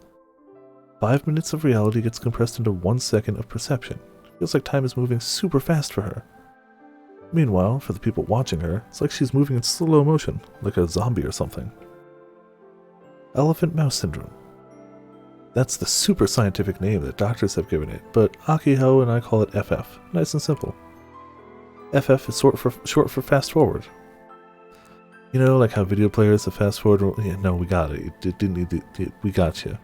5 minutes of reality gets compressed into 1 second of perception. It feels like time is moving super fast for her. Meanwhile, for the people watching her, it's like she's moving in slow motion, like a zombie or something. Elephant mouse syndrome. That's the super scientific name that doctors have given it, but Akiho and I call it FF. Nice and simple. FF is short for fast forward. You know, like how video players have fast forward. Yeah, no, we got it. It didn't need we got you.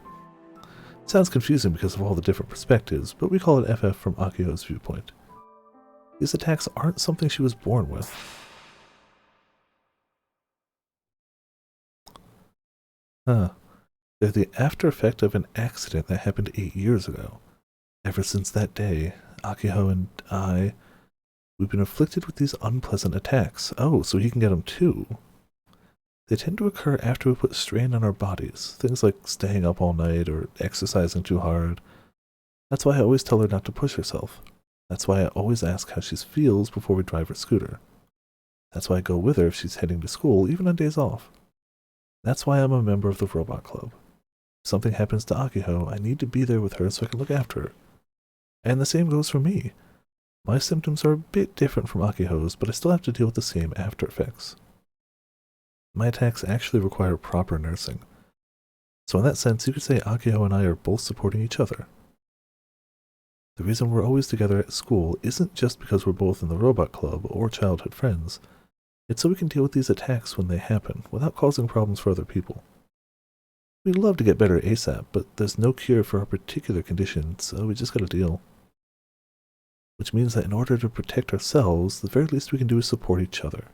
Sounds confusing because of all the different perspectives, but we call it FF from Akiho's viewpoint. These attacks aren't something she was born with. Huh. They're the after effect of an accident that happened 8 years ago. Ever since that day, Akiho and I, we've been afflicted with these unpleasant attacks. Oh, so he can get them too. They tend to occur after we put strain on our bodies, things like staying up all night or exercising too hard. That's why I always tell her not to push herself. That's why I always ask how she feels before we drive her scooter. That's why I go with her if she's heading to school, even on days off. That's why I'm a member of the Robot Club. If something happens to Akiho, I need to be there with her so I can look after her. And the same goes for me. My symptoms are a bit different from Akiho's, but I still have to deal with the same after effects. My attacks actually require proper nursing. So in that sense, you could say Akiho and I are both supporting each other. The reason we're always together at school isn't just because we're both in the Robot Club or childhood friends. It's so we can deal with these attacks when they happen, without causing problems for other people. We'd love to get better ASAP, but there's no cure for our particular condition, so we just gotta deal. Which means that in order to protect ourselves, the very least we can do is support each other.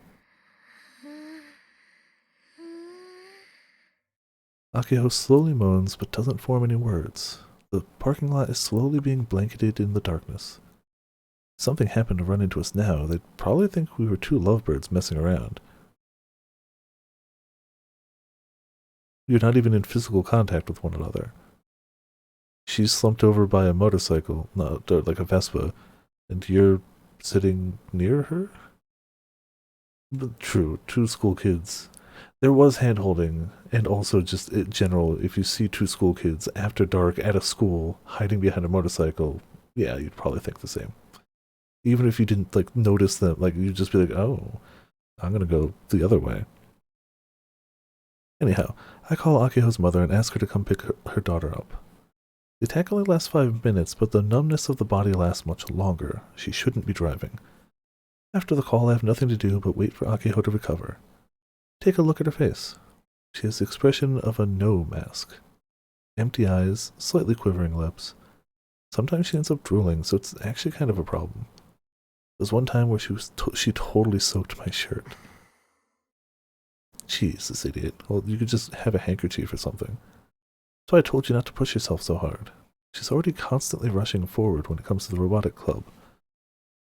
Akiho slowly moans but doesn't form any words. The parking lot is slowly being blanketed in the darkness. If something happened to run into us now, they'd probably think we were two lovebirds messing around. You're not even in physical contact with one another. She's slumped over by a motorcycle, like a Vespa, and you're sitting near her? But true, two school kids. There was hand-holding, and also just in general, if you see two school kids after dark at a school hiding behind a motorcycle, yeah, you'd probably think the same. Even if you didn't like notice them, like you'd just be like, oh, I'm gonna go the other way. Anyhow, I call Akiho's mother and ask her to come pick her daughter up. The attack only lasts 5 minutes, but the numbness of the body lasts much longer. She shouldn't be driving. After the call, I have nothing to do but wait for Akiho to recover. Take a look at her face. She has the expression of a no mask. Empty eyes, slightly quivering lips. Sometimes she ends up drooling, so it's actually kind of a problem. There's one time where she totally soaked my shirt. Jeez, this idiot. Well, you could just have a handkerchief or something. So I told you not to push yourself so hard. She's already constantly rushing forward when it comes to the Robotic Club.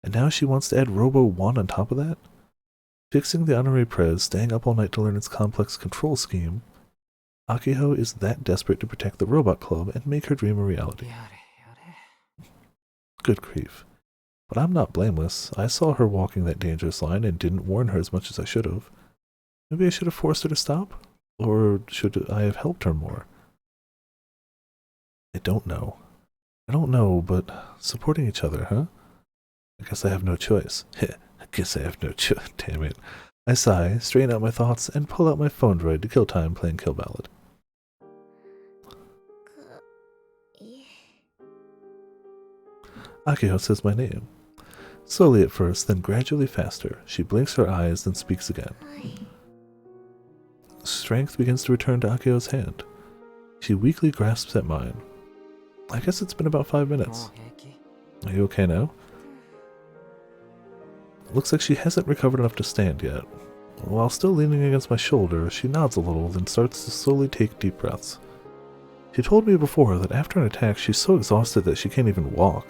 And now she wants to add Robo 1 on top of that? Fixing the honorary prez, staying up all night to learn its complex control scheme, Akiho is that desperate to protect the Robot Club and make her dream a reality. Good grief. But I'm not blameless. I saw her walking that dangerous line and didn't warn her as much as I should have. Maybe I should have forced her to stop? Or should I have helped her more? I don't know. But supporting each other, huh? I guess I have no choice. Damn it. I sigh, straighten out my thoughts, and pull out my phone droid to kill time playing Kill Ballad. Akiho says my name. Slowly at first, then gradually faster. She blinks her eyes, then speaks again. Strength begins to return to Akiho's hand. She weakly grasps at mine. I guess it's been about 5 minutes. Are you okay now? Looks like she hasn't recovered enough to stand yet. While still leaning against my shoulder, she nods a little, then starts to slowly take deep breaths. She told me before that after an attack she's so exhausted that she can't even walk.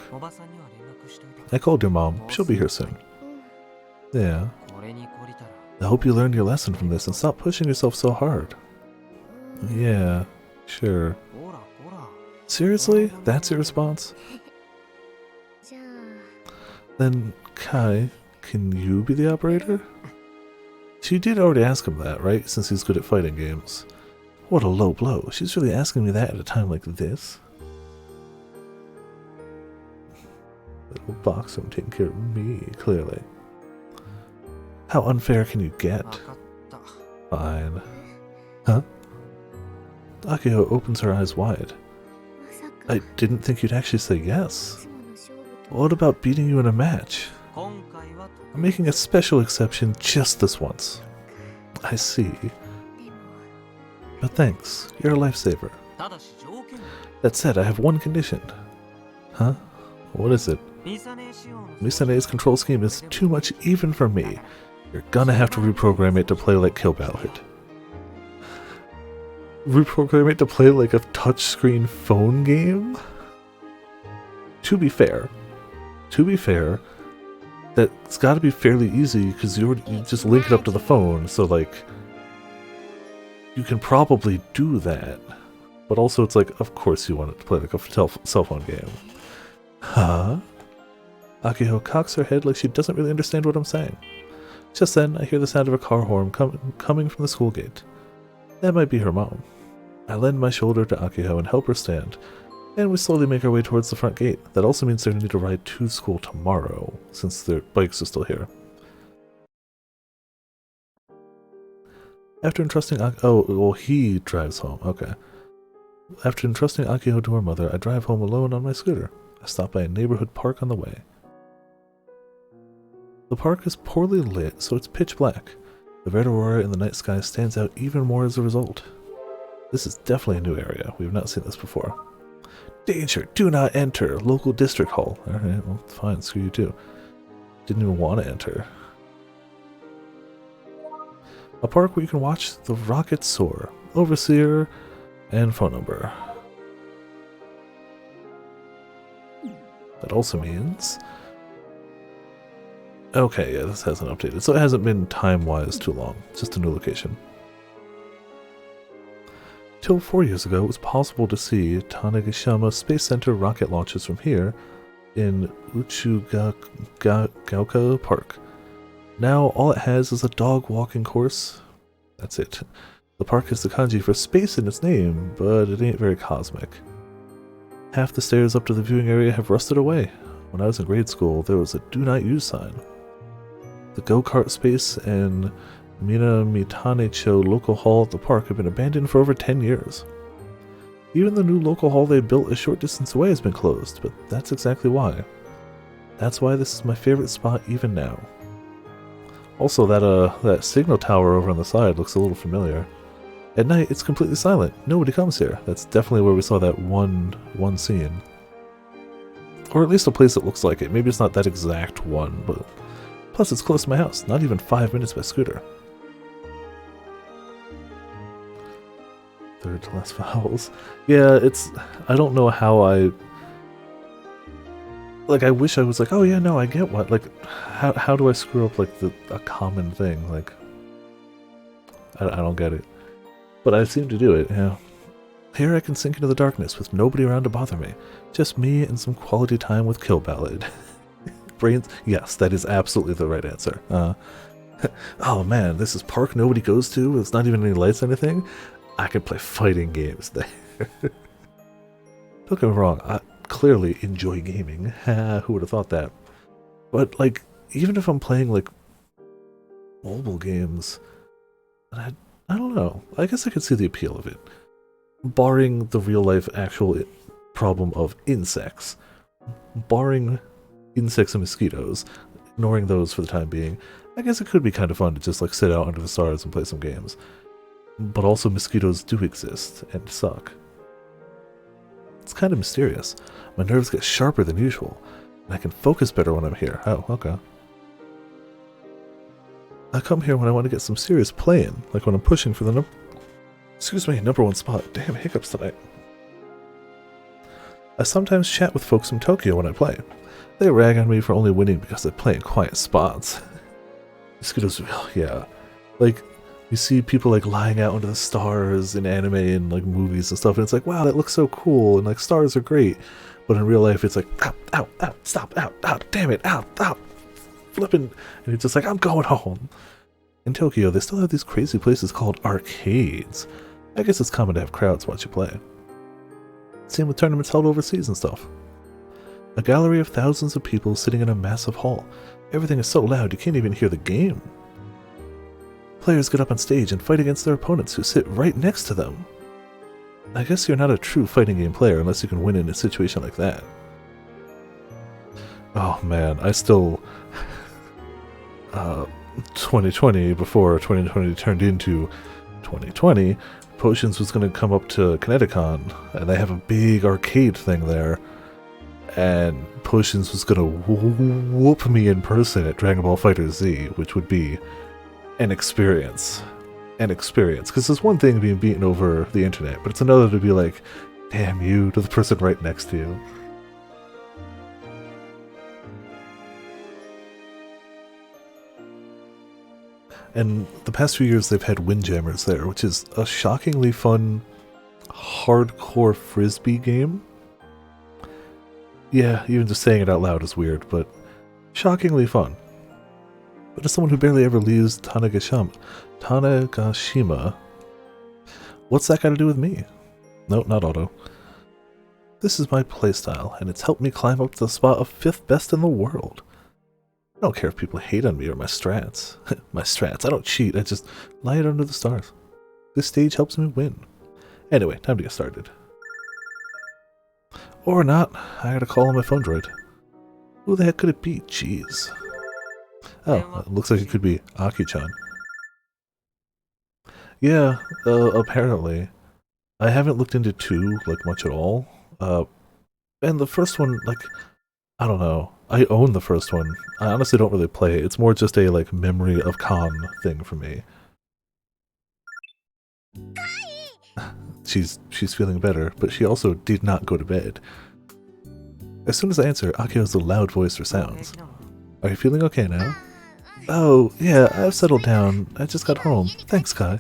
I called your mom. She'll be here soon. Yeah. I hope you learned your lesson from this and stop pushing yourself so hard. Yeah, sure. Seriously? That's your response? Then, Kai, can you be the operator? She did already ask him that, right? Since he's good at fighting games. What a low blow. She's really asking me that at a time like this? Little boxer taking care of me, clearly. How unfair can you get? Fine. Huh? Akio opens her eyes wide. I didn't think you'd actually say yes. What about beating you in a match? I'm making a special exception just this once. I see. But thanks, you're a lifesaver. That said, I have one condition. Huh? What is it? Misane's control scheme is too much even for me. You're gonna have to reprogram it to play like Kill Ballard. Reprogram it to play like a touchscreen phone game? To be fair, that's gotta be fairly easy because you just link it up to the phone, so like, you can probably do that. But also it's like, of course you want it to play like a cell phone game. Huh? Akio cocks her head like she doesn't really understand what I'm saying. Just then, I hear the sound of a car horn coming from the school gate. That might be her mom. I lend my shoulder to Akio and help her stand, and we slowly make our way towards the front gate. That also means they're going to need to ride to school tomorrow, since their bikes are still here. After entrusting he drives home, okay. After entrusting Akio to her mother, I drive home alone on my scooter. I stop by a neighborhood park on the way. The park is poorly lit, so it's pitch black. The red aurora in the night sky stands out even more as a result. This is definitely a new area. We have not seen this before. Danger! Do not enter! Local district hall. Alright, well, fine, screw you too. Didn't even want to enter. A park where you can watch the rockets soar. Overseer and phone number. That also means... Okay, yeah, this hasn't updated, so it hasn't been time-wise too long. Just a new location. Till 4 years ago, it was possible to see Tanegashima Space Center rocket launches from here in Uchugauka Park. Now, all it has is a dog walking course. That's it. The park has the kanji for space in its name, but it ain't very cosmic. Half the stairs up to the viewing area have rusted away. When I was in grade school, there was a do not use sign. The go-kart space and Minamitanecho local hall at the park have been abandoned for over 10 years. Even the new local hall they built a short distance away has been closed, but that's exactly why. That's why this is my favorite spot even now. Also, that signal tower over on the side looks a little familiar. At night, it's completely silent. Nobody comes here. That's definitely where we saw that one scene. Or at least a place that looks like it. Maybe it's not that exact one, but... Plus, it's close to my house. Not even 5 minutes by scooter. Third to last vowels. Yeah, it's... I don't know how I... Like, I wish I was like, oh yeah, no, I get what. Like, how do I screw up, like, a common thing? Like... I don't get it. But I seem to do it, yeah. Here I can sink into the darkness with nobody around to bother me. Just me and some quality time with Kill Ballad. Brains? Yes, that is absolutely the right answer. Oh man, this is park nobody goes to. There's not even any lights or anything. I can play fighting games there. Don't get me wrong, I clearly enjoy gaming. Who would have thought that? But like, even if I'm playing like mobile games, I don't know. I guess I could see the appeal of it. Barring the real-life actual problem of insects. Barring insects and mosquitoes, ignoring those for the time being, I guess it could be kind of fun to just like sit out under the stars and play some games. But also mosquitoes do exist and suck. It's kind of mysterious. My nerves get sharper than usual, and I can focus better when I'm here. Oh, okay. I come here when I want to get some serious playing, like when I'm pushing for the number one spot. Damn, hiccups tonight. I sometimes chat with folks from Tokyo when I play. They rag on me for only winning because I play in quiet spots. Mosquitoes, yeah. Like, you see people like lying out under the stars in anime and like movies and stuff, and it's like, wow, that looks so cool, and like stars are great. But in real life, it's like, ow, ow, ow, stop, ow, ow, damn it, ow, ow, flipping. And you're just like, I'm going home. In Tokyo, they still have these crazy places called arcades. I guess it's common to have crowds watch you play. Same with tournaments held overseas and stuff. A gallery of thousands of people sitting in a massive hall. Everything is so loud you can't even hear the game. Players get up on stage and fight against their opponents who sit right next to them. I guess you're not a true fighting game player unless you can win in a situation like that. Oh man, I still... 2020, before 2020 turned into 2020, Potions was going to come up to Kineticon, and they have a big arcade thing there, and Potions was going to whoop me in person at Dragon Ball FighterZ, which would be an experience. An experience. Because there's one thing being beaten over the internet, but it's another to be like, damn you, to the person right next to you. And the past few years they've had Windjammers there, which is a shockingly fun, hardcore frisbee game. Yeah, even just saying it out loud is weird, but shockingly fun. But as someone who barely ever leaves Tanegashima, what's that got to do with me? No, not auto. This is my playstyle, and it's helped me climb up to the spot of 5th best in the world. I don't care if people hate on me or my strats. My strats, I don't cheat, I just lie it under the stars. This stage helps me win. Anyway, time to get started. Or not, I gotta call on my phone droid. Who the heck could it be? Jeez. Oh, it looks like it could be Aki-chan. Yeah, apparently. I haven't looked into 2, like, much at all. And the first one, like, I don't know. I own the first one. I honestly don't really play it. It's more just a, like, memory of Khan thing for me. She's feeling better, but she also did not go to bed. As soon as I answer, Akio has a loud voice or sounds. Are you feeling okay now? Oh, yeah, I've settled down. I just got home. Thanks, Kai.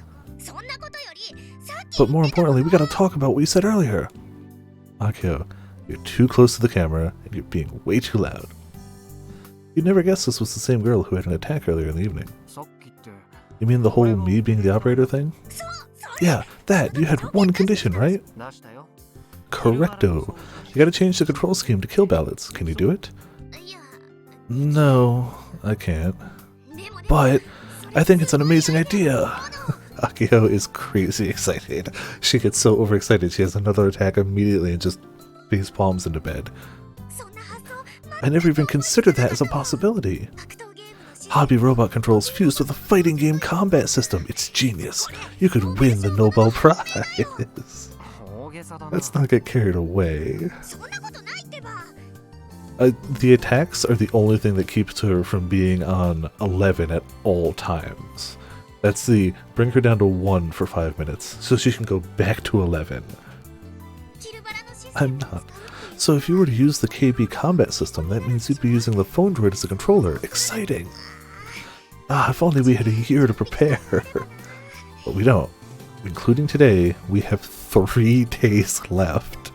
But more importantly, we gotta talk about what you said earlier. Akio, you're too close to the camera, and you're being way too loud. You'd never guess this was the same girl who had an attack earlier in the evening. You mean the whole me being the operator thing? Yeah, that. You had one condition, right? Correcto. You gotta change the control scheme to kill ballots. Can you do it? No, I can't. But I think it's an amazing idea. Akio is crazy excited. She gets so overexcited she has another attack immediately and just face palms into bed. I never even considered that as a possibility. Hobby robot controls fused with a fighting game combat system. It's genius. You could win the Nobel Prize. Let's not get carried away. The attacks are the only thing that keeps her from being on 11 at all times. That's the bring her down to 1 for 5 minutes, so she can go back to 11. I'm not. So if you were to use the KB combat system, that means you'd be using the phone droid as a controller. Exciting! Ah, if only we had a year to prepare. But we don't. Including today, we have 3 days left.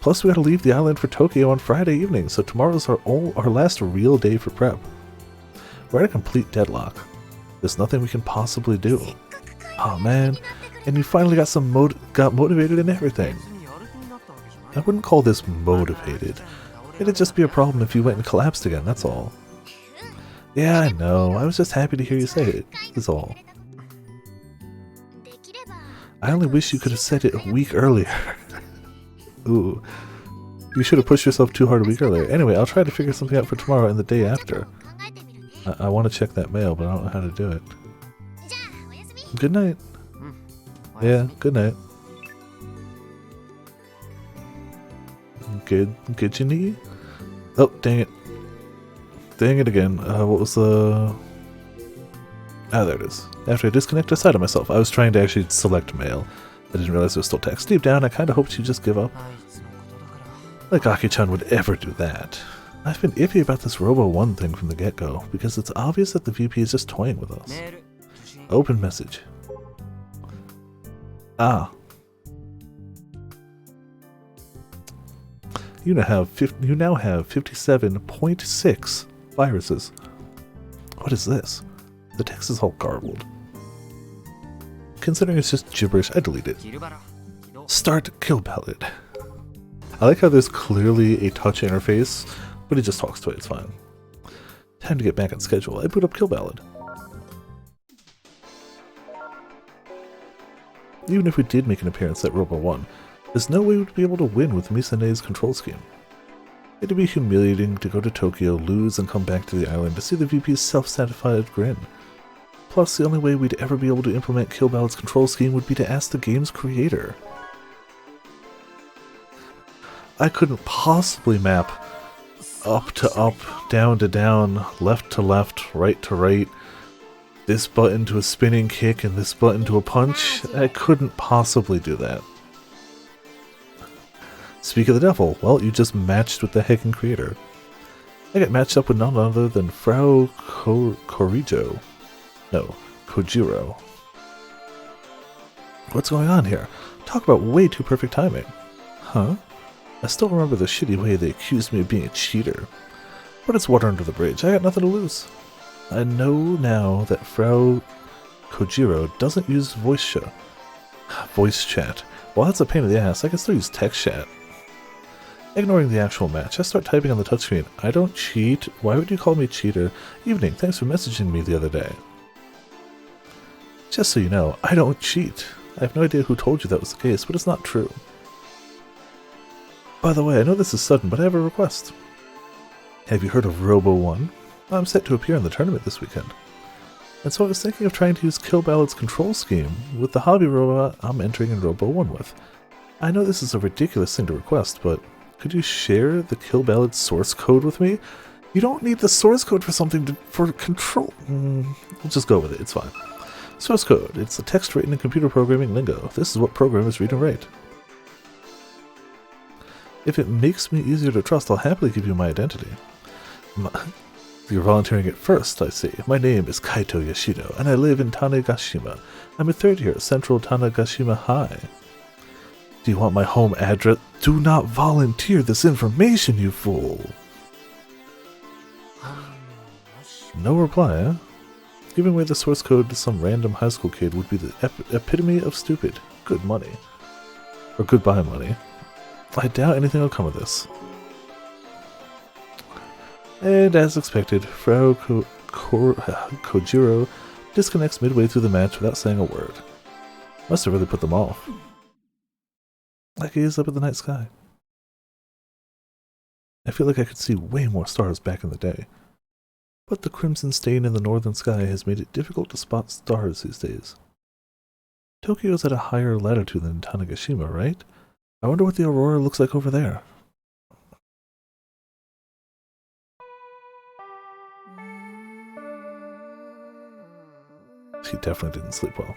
Plus we gotta leave the island for Tokyo on Friday evening, so tomorrow's our last real day for prep. We're at a complete deadlock. There's nothing we can possibly do. Oh man, and you finally got got motivated and everything. I wouldn't call this motivated. It'd just be a problem if you went and collapsed again, that's all. Yeah, I know. I was just happy to hear you say it, is all. I only wish you could have said it a week earlier. Ooh. You should have pushed yourself too hard a week earlier. Anyway, I'll try to figure something out for tomorrow and the day after. I want to check that mail, but I don't know how to do it. Good night. Yeah, good night. Good you need? Oh, dang it. Dang it again. What was the... Ah, there it is. After I disconnect a side of myself, I was trying to actually select mail. I didn't realize it was still text. Deep down, I kind of hoped she'd just give up. Like Aki-chan would ever do that. I've been iffy about this Robo 1 thing from the get-go, because it's obvious that the VP is just toying with us. Open message. Ah. You now have 57.6 viruses. What is this? The text is all garbled. Considering it's just gibberish, I delete it. Start kill ballot. I like how there's clearly a touch interface, but it just talks to it, it's fine. Time to get back on schedule. I boot up kill ballot. Even if we did make an appearance at Robo 1, There's no way we'd be able to win with Misane's control scheme. It'd be humiliating to go to Tokyo, lose, and come back to the island to see the VP's self-satisfied grin. Plus, the only way we'd ever be able to implement Kill Ballad's control scheme would be to ask the game's creator. I couldn't possibly map up to up, down to down, left to left, right to right, this button to a spinning kick and this button to a punch. I couldn't possibly do that. Speak of the devil, well, you just matched with the heckin' creator. I got matched up with none other than Frau Kojiro. No, Kojiro. What's going on here? Talk about way too perfect timing. Huh? I still remember the shitty way they accused me of being a cheater. But it's water under the bridge. I got nothing to lose. I know now that Frau Kojiro doesn't use voice chat. Well, that's a pain in the ass. I can still use text chat. Ignoring the actual match, I start typing on the touchscreen. I don't cheat. Why would you call me cheater? Evening, thanks for messaging me the other day. Just so you know, I don't cheat. I have no idea who told you that was the case, but it's not true. By the way, I know this is sudden, but I have a request. Have you heard of Robo 1? I'm set to appear in the tournament this weekend. And so I was thinking of trying to use Kill Ballad's control scheme with the hobby robot I'm entering in Robo 1 with. I know this is a ridiculous thing to request, but could you share the Kill Ballad source code with me? You don't need the source code for something for control. We'll just go with it, it's fine. Source code, it's a text written in computer programming lingo. This is what programmers read and write. If it makes me easier to trust, I'll happily give you my identity. You're volunteering it first, I see. My name is Kaito Yashido, and I live in Tanegashima. I'm a third year at Central Tanegashima High. Do you want my home address? Do not volunteer this information, you fool! No reply, eh? Giving away the source code to some random high school kid would be the epitome of stupid. Good money. Or goodbye money. I doubt anything will come of this. And as expected, Frau Kojiro disconnects midway through the match without saying a word. Must have really put them off. I gaze up at the night sky. I feel like I could see way more stars back in the day. But the crimson stain in the northern sky has made it difficult to spot stars these days. Tokyo's at a higher latitude than Tanegashima, right? I wonder what the aurora looks like over there. She definitely didn't sleep well.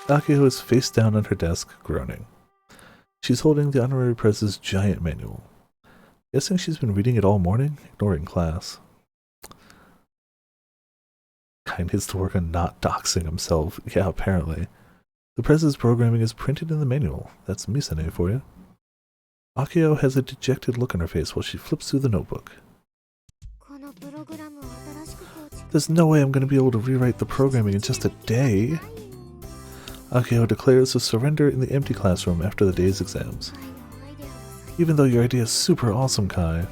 Akio is face down on her desk, groaning. She's holding the honorary press's giant manual. Guessing she's been reading it all morning, ignoring class. Guy needs to work on not doxing himself. Yeah, apparently. The press's programming is printed in the manual. That's Misane for you. Akio has a dejected look on her face while she flips through the notebook. There's no way I'm going to be able to rewrite the programming in just a day. Akio declares a surrender in the empty classroom after the day's exams. Even though your idea is super awesome, Kai.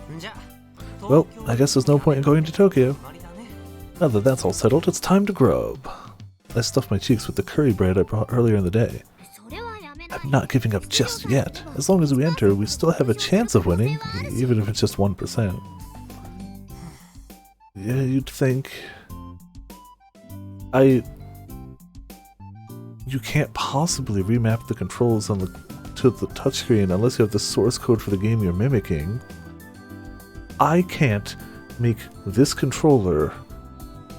Well, I guess there's no point in going to Tokyo. Now that that's all settled, it's time to grub. I stuffed my cheeks with the curry bread I brought earlier in the day. I'm not giving up just yet. As long as we enter, we still have a chance of winning, even if it's just 1%. Yeah, you'd think. You can't possibly remap the controls on to the touchscreen unless you have the source code for the game you're mimicking. I can't make this controller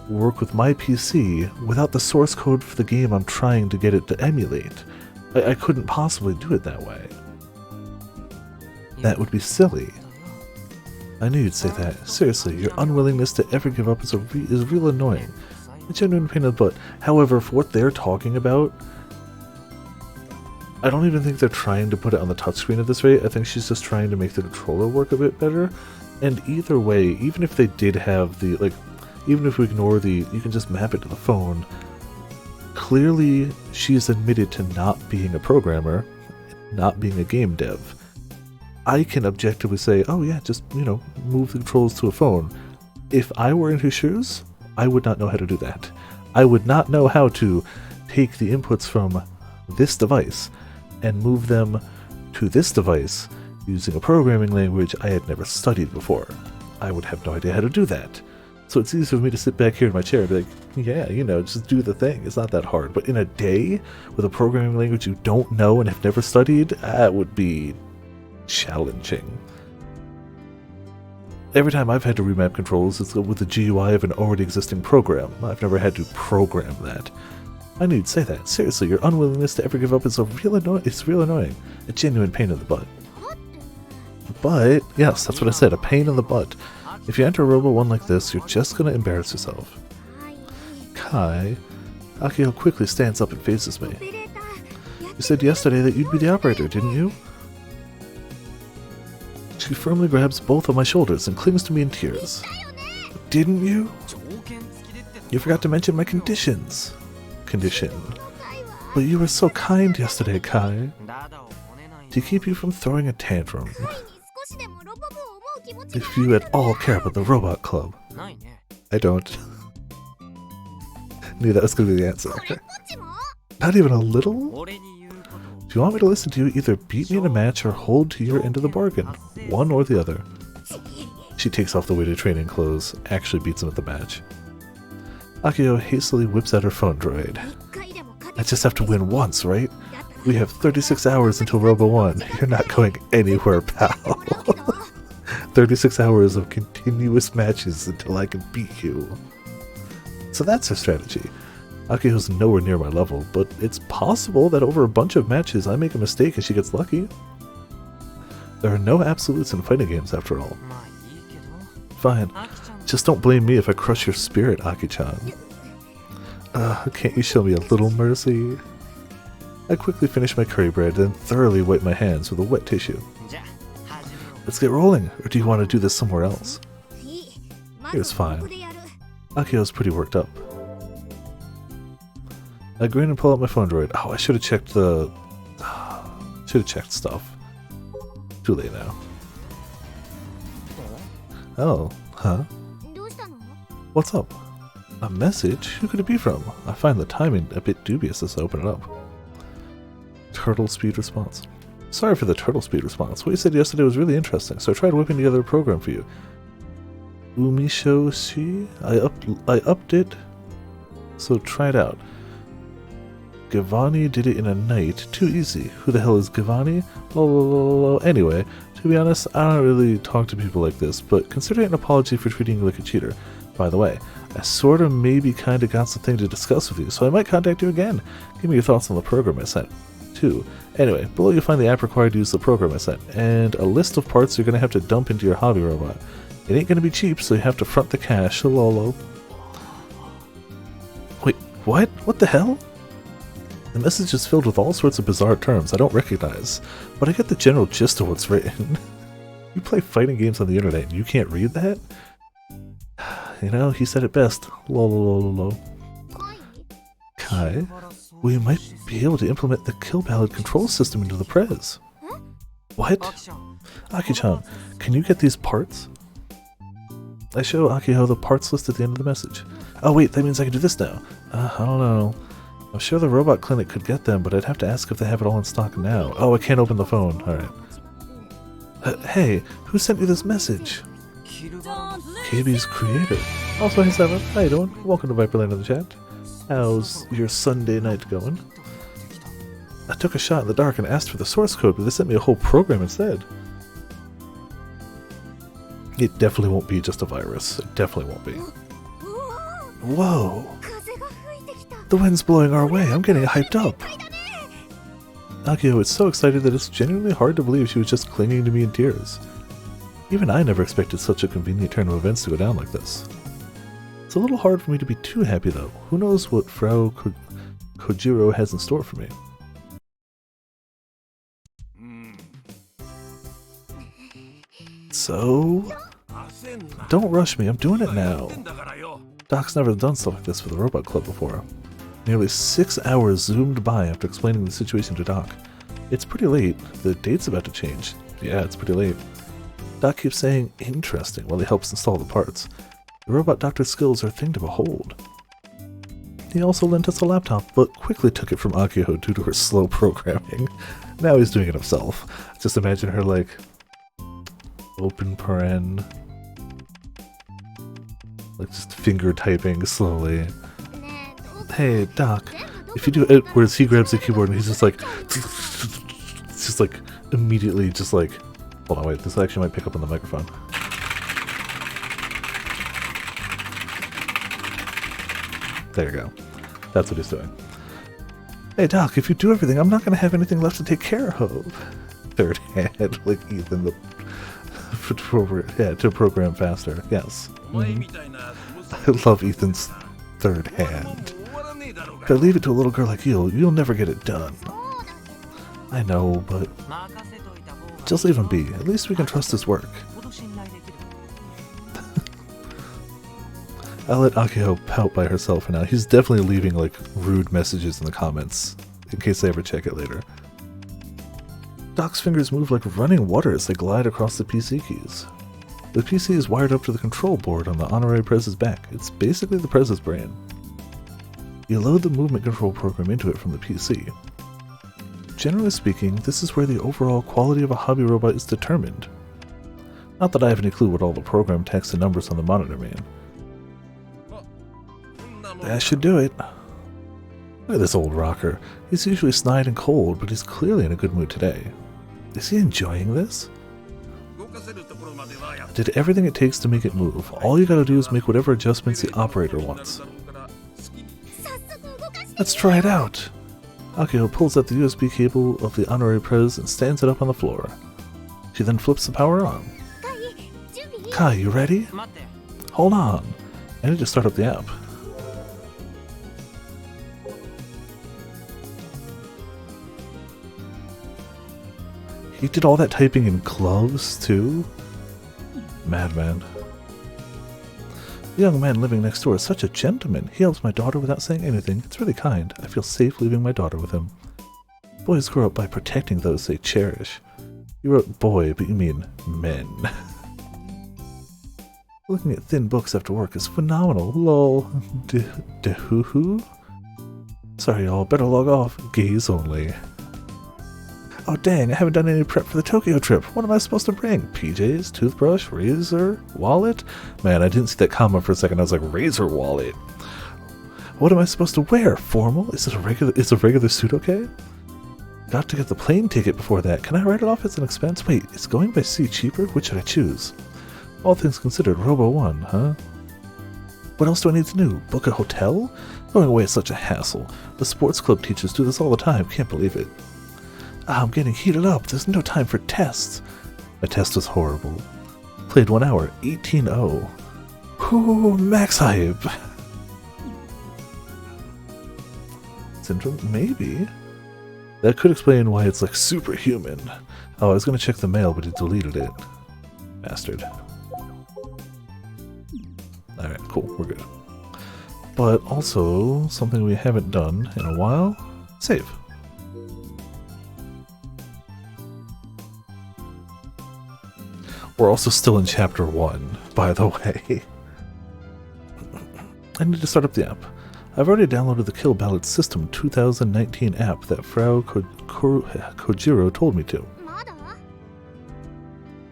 work with my PC without the source code for the game I'm trying to get it to emulate. I couldn't possibly do it that way. That would be silly. I knew you'd say that. Seriously, your unwillingness to ever give up is real annoying. A genuine pain in the butt. However, for what they're talking about, I don't even think they're trying to put it on the touchscreen at this rate. I think she's just trying to make the controller work a bit better. And either way, even if they did have the, even if we ignore the, you can just map it to the phone, clearly she's admitted to not being a programmer, not being a game dev. I can objectively say, oh yeah, just, move the controls to a phone. If I were in her shoes, I would not know how to do that. I would not know how to take the inputs from this device and move them to this device using a programming language I had never studied before. I would have no idea how to do that. So it's easy for me to sit back here in my chair and be like, yeah, you know, just do the thing. It's not that hard. But in a day with a programming language you don't know and have never studied, that would be challenging. Every time I've had to remap controls, it's with the GUI of an already existing program. I've never had to program that. I need to say that. Seriously, your unwillingness to ever give up is it's real annoying. A genuine pain in the butt. But, yes, that's what I said, a pain in the butt. If you enter Robo 1 like this, you're just gonna embarrass yourself. Kai, Akio quickly stands up and faces me. You said yesterday that you'd be the operator, didn't you? She firmly grabs both of my shoulders and clings to me in tears. Didn't you? You forgot to mention my conditions. Condition. But you were so kind yesterday, Kai. To keep you from throwing a tantrum. If you at all care about the Robot Club. I don't. Knew that was going to be the answer. Not even a little? Do you want me to listen to you either beat me in a match or hold to your end of the bargain? One or the other. She takes off the weighted training clothes, actually beats him at the match. Akio hastily whips out her phone droid. I just have to win once, right? We have 36 hours until Robo 1. You're not going anywhere, pal. 36 hours of continuous matches until I can beat you. So that's her strategy. Akio's nowhere near my level, but it's possible that over a bunch of matches I make a mistake and she gets lucky. There are no absolutes in fighting games after all. Fine, just don't blame me if I crush your spirit, Aki-chan. Can't you show me a little mercy? I quickly finish my curry bread, then thoroughly wipe my hands with a wet tissue. Let's get rolling, or do you want to do this somewhere else? Here's fine. Akio's pretty worked up. I grin and pull out my phone droid. Oh, I should have checked the... should have checked stuff. Too late now. Oh, huh? What's up? A message? Who could it be from? I find the timing a bit dubious as I open it up. Turtle speed response. Sorry for the turtle speed response. What you said yesterday was really interesting, so I tried whipping together a program for you. Umisho shi? I upped it, so try it out. Gavani did it in a night. Too easy. Who the hell is Gavani? Anyway, to be honest, I don't really talk to people like this, but consider it an apology for treating you like a cheater. By the way, I sorta maybe kinda got something to discuss with you, so I might contact you again. Give me your thoughts on the program I sent, too. Anyway, below you'll find the app required to use the program I sent, and a list of parts you're gonna have to dump into your hobby robot. It ain't gonna be cheap, so you have to front the cash, lolo. Wait, what? What the hell? The message is filled with all sorts of bizarre terms I don't recognize, but I get the general gist of what's written. You play fighting games on the internet and you can't read that? You know, he said it best. Lololololo. Kai, we might be able to implement the kill ballad control system into the Prez. What? Aki-chan, can you get these parts? I show Akio the parts list at the end of the message. Oh wait, that means I can do this now. I don't know. I'm sure the robot clinic could get them, but I'd have to ask if they have it all in stock now. Oh, I can't open the phone. Alright. Hey, who sent you this message? KB's creator. Also, hey Seven, how you doing? Welcome to Viperland in the chat. How's your Sunday night going? I took a shot in the dark and asked for the source code, but they sent me a whole program instead. It definitely won't be just a virus. It definitely won't be. Whoa! The wind's blowing our way. I'm getting hyped up. Akio is so excited that it's genuinely hard to believe she was just clinging to me in tears. Even I never expected such a convenient turn of events to go down like this. It's a little hard for me to be too happy though. Who knows what Frau Kojiro has in store for me. So... don't rush me, I'm doing it now. Doc's never done stuff like this for the Robot Club before. Nearly 6 hours zoomed by after explaining the situation to Doc. It's pretty late. The date's about to change. Yeah, it's pretty late. Doc keeps saying interesting while he helps install the parts. The robot doctor's skills are a thing to behold. He also lent us a laptop, but quickly took it from Akio due to her slow programming. Now he's doing it himself. Just imagine her like open paren, like just finger typing slowly. Hey Doc, if you do it, whereas he grabs the keyboard and he's just like, it's just like immediately just like, hold on, wait, this actually might pick up on the microphone. There you go. That's what he's doing. Hey Doc, if you do everything, I'm not going to have anything left to take care of. Third hand, like Ethan, to program faster. Yes. I love Ethan's third hand. If I leave it to a little girl like you'll never get it done. I know, but just leave him be. At least we can trust his work. I'll let Akio pout by herself for now. He's definitely leaving like rude messages in the comments in case I ever check it later. Doc's fingers move like running water as they glide across the PC keys. The PC is wired up to the control board on the honorary Prez's back. It's basically the Prez's brain. You load the movement control program into it from the PC. Generally speaking, this is where the overall quality of a hobby robot is determined. Not that I have any clue what all the program text and numbers on the monitor mean. That should do it. Look at this old rocker. He's usually snide and cold, but he's clearly in a good mood today. Is he enjoying this? Did everything it takes to make it move. All you gotta do is make whatever adjustments the operator wants. Let's try it out! Akio pulls out the USB cable of the honorary Prez and stands it up on the floor. She then flips the power on. Kai, you ready? Hold on. I need to start up the app. He did all that typing in gloves, too? Madman. The young man living next door is such a gentleman. He helps my daughter without saying anything. It's really kind. I feel safe leaving my daughter with him. Boys grow up by protecting those they cherish. You wrote boy, but you mean men. Looking at thin books after work is phenomenal. Lol. De-hoo-hoo? Sorry y'all, better log off. Gaze only. Oh dang, I haven't done any prep for the Tokyo trip. What am I supposed to bring? PJs, toothbrush, razor, wallet? Man, I didn't see that comma for a second. I was like, razor wallet. What am I supposed to wear? Formal? Is a regular suit okay? Got to get the plane ticket before that. Can I write it off as an expense? Wait, is going by sea cheaper? Which should I choose? All things considered, Robo 1, huh? What else do I need to do? Book a hotel? Going away is such a hassle. The sports club teachers do this all the time. Can't believe it. I'm getting heated up. There's no time for tests. My test was horrible. Played 1 hour, 18-0. Whoo, max hype. Syndrome? Maybe. That could explain why it's like superhuman. Oh, I was gonna check the mail, but it deleted it. Bastard. Alright, cool, we're good. But also, something we haven't done in a while. Save. We're also still in Chapter 1, by the way. I need to start up the app. I've already downloaded the Kill Ballot System 2019 app that Frau Kojiro told me to.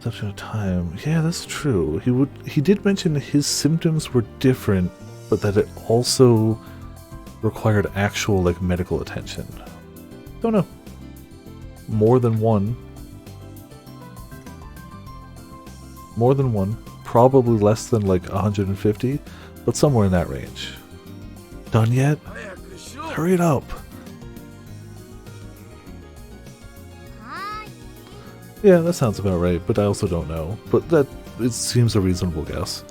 Such a time. Yeah, that's true. He did mention his symptoms were different, but that it also required actual like medical attention. Don't know. More than one. More than one, probably less than like 150, but somewhere in that range. Done yet? Hurry it up! Yeah, that sounds about right, but I also don't know. But it seems a reasonable guess.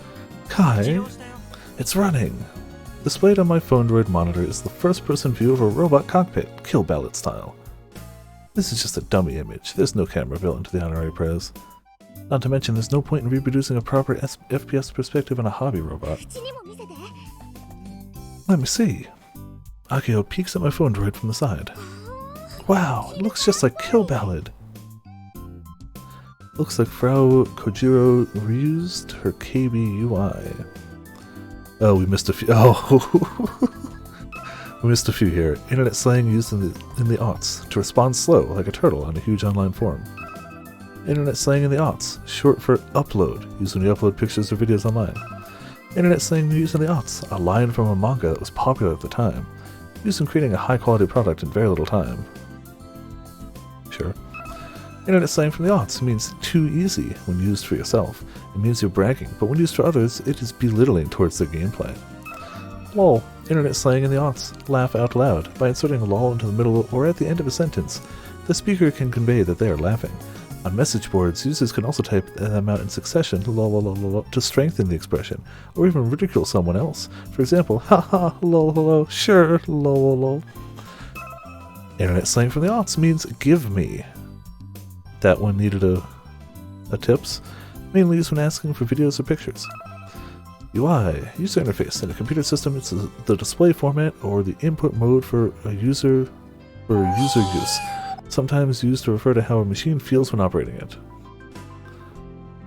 Kai, it's running! Displayed on my phone droid monitor is the first-person view of a robot cockpit, Kill Ballot style. This is just a dummy image. There's no camera built into the honorary Prez. Not to mention, there's no point in reproducing a proper FPS perspective on a hobby robot. Let me see. Akio peeks at my phone droid from the side. Wow, it looks just like Kill Ballad. Looks like Frau Kojiro reused her KB UI. Oh, we missed a few. Oh, We missed a few here. Internet slang used in the aughts. To respond slow, like a turtle on a huge online forum. Internet slang in the aughts. Short for upload. Used when you upload pictures or videos online. Internet slang used in the aughts. A line from a manga that was popular at the time. Used in creating a high quality product in very little time. Sure. Internet slang from the aughts means too easy when used for yourself. It means you're bragging, but when used for others, it is belittling towards their gameplay. Lol. Internet slang in the aughts. Laugh out loud. By inserting a lol into the middle or at the end of a sentence, the speaker can convey that they are laughing. On message boards, users can also type them out in succession lol to strengthen the expression, or even ridicule someone else. For example, haha, lol, sure, lol. Internet slang from the aughts means give me. That one needed a tips, mainly used when asking for videos or pictures. UI, user interface. In a computer system, it's the display format or the input mode for user use. Sometimes used to refer to how a machine feels when operating it.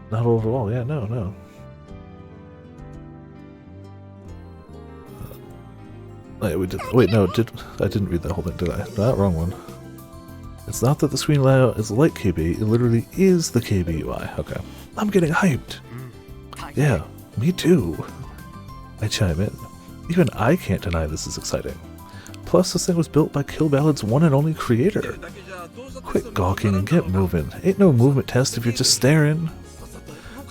Not overall, yeah, no. I didn't read that whole thing, did I? That wrong one. It's not that the screen layout is like KB, it literally is the KB UI. Okay. I'm getting hyped! Yeah, me too. I chime in. Even I can't deny this is exciting. Plus, this thing was built by Kill Ballad's one and only creator. Quit gawking and get moving. Ain't no movement test if you're just staring.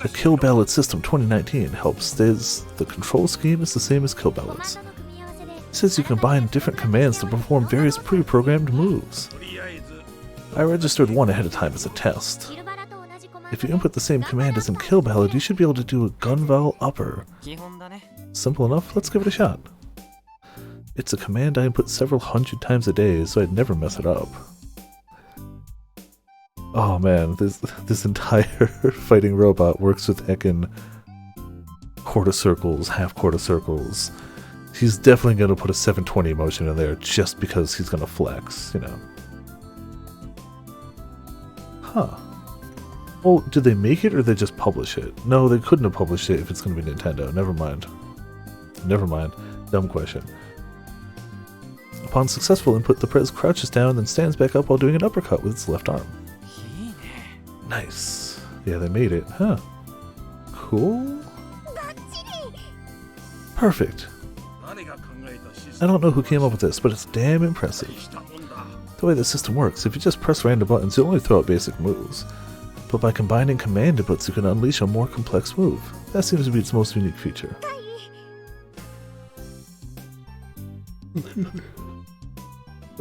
The Kill Ballad System 2019 helps the control scheme is the same as Kill Ballad's. It says you can combine different commands to perform various pre-programmed moves. I registered one ahead of time as a test. If you input the same command as in Kill Ballad, you should be able to do a gunval upper. Simple enough, let's give it a shot. It's a command I input several hundred times a day, so I'd never mess it up. Oh man, this entire fighting robot works with heckin' quarter circles, half quarter circles. He's definitely gonna put a 720 motion in there just because he's gonna flex, you know. Huh. Well, did they make it or did they just publish it? No, they couldn't have published it if it's gonna be Nintendo. Never mind. Never mind. Dumb question. Upon successful input, the Prez crouches down, then stands back up while doing an uppercut with its left arm. Nice. Yeah, they made it. Huh. Cool. Perfect. I don't know who came up with this, but it's damn impressive. The way the system works, if you just press random buttons, you'll only throw out basic moves. But by combining command inputs, you can unleash a more complex move. That seems to be its most unique feature.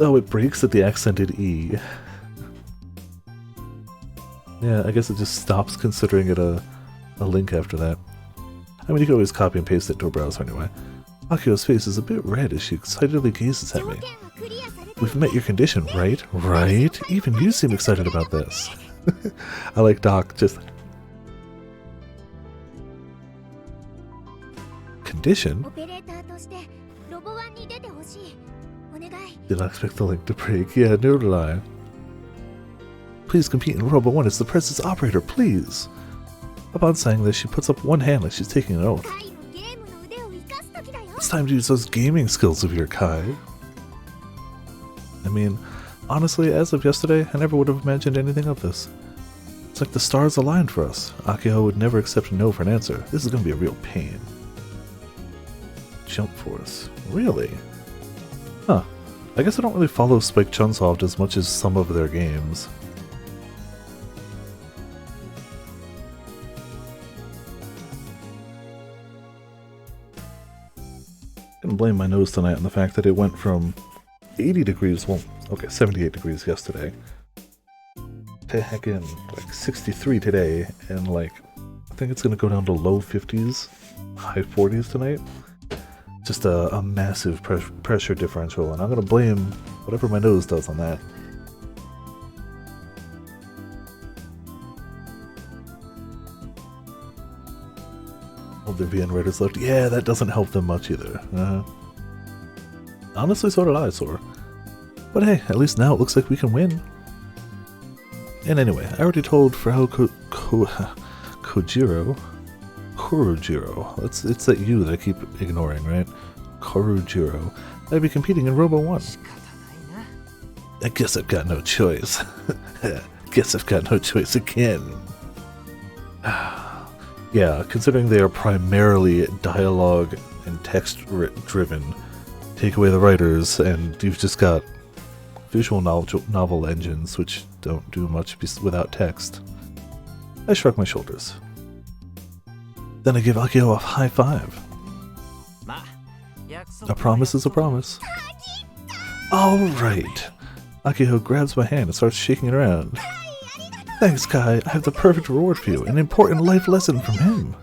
Oh, it breaks at the accented E. Yeah, I guess it just stops considering it a link after that. I mean, you can always copy and paste it to a browser anyway. Akio's face is a bit red as she excitedly gazes at me. We've met your condition, right? Right? Even you seem excited about this. I like Doc just... Condition? Did not expect the link to break. Yeah, nor did I. Please compete in Robo 1 as the President's operator, please! Upon saying this, she puts up one hand like she's taking an oath. It's time to use those gaming skills of your Kai. I mean, honestly, as of yesterday, I never would have imagined anything of this. It's like the stars aligned for us. Akio would never accept a no for an answer. This is going to be a real pain. Jump Force. Really? Huh. I guess I don't really follow Spike Chunsoft as much as some of their games. I'm gonna blame my nose tonight on the fact that it went from 80 degrees, well, okay, 78 degrees yesterday, to heckin' like 63 today, and like, I think it's gonna go down to low 50s, high 40s tonight. Just a massive pressure differential, and I'm gonna blame whatever my nose does on that. Oblivion Raiders left. Yeah, that doesn't help them much either. Honestly, so did I, Sora. But hey, at least now it looks like we can win. And anyway, I already told Frau Kurojiro. It's that you that I keep ignoring, right? Kurojiro. I'd be competing in Robo 1. I guess I've got no choice. Guess I've got no choice again. Yeah, considering they are primarily dialogue and text-driven, take away the writers, and you've just got visual novel engines which don't do much without text. I shrug my shoulders. Then I give Akio a high five. A promise is a promise. Alright. Akio grabs my hand and starts shaking it around. Thanks, Kai. I have the perfect reward for you. An important life lesson from him.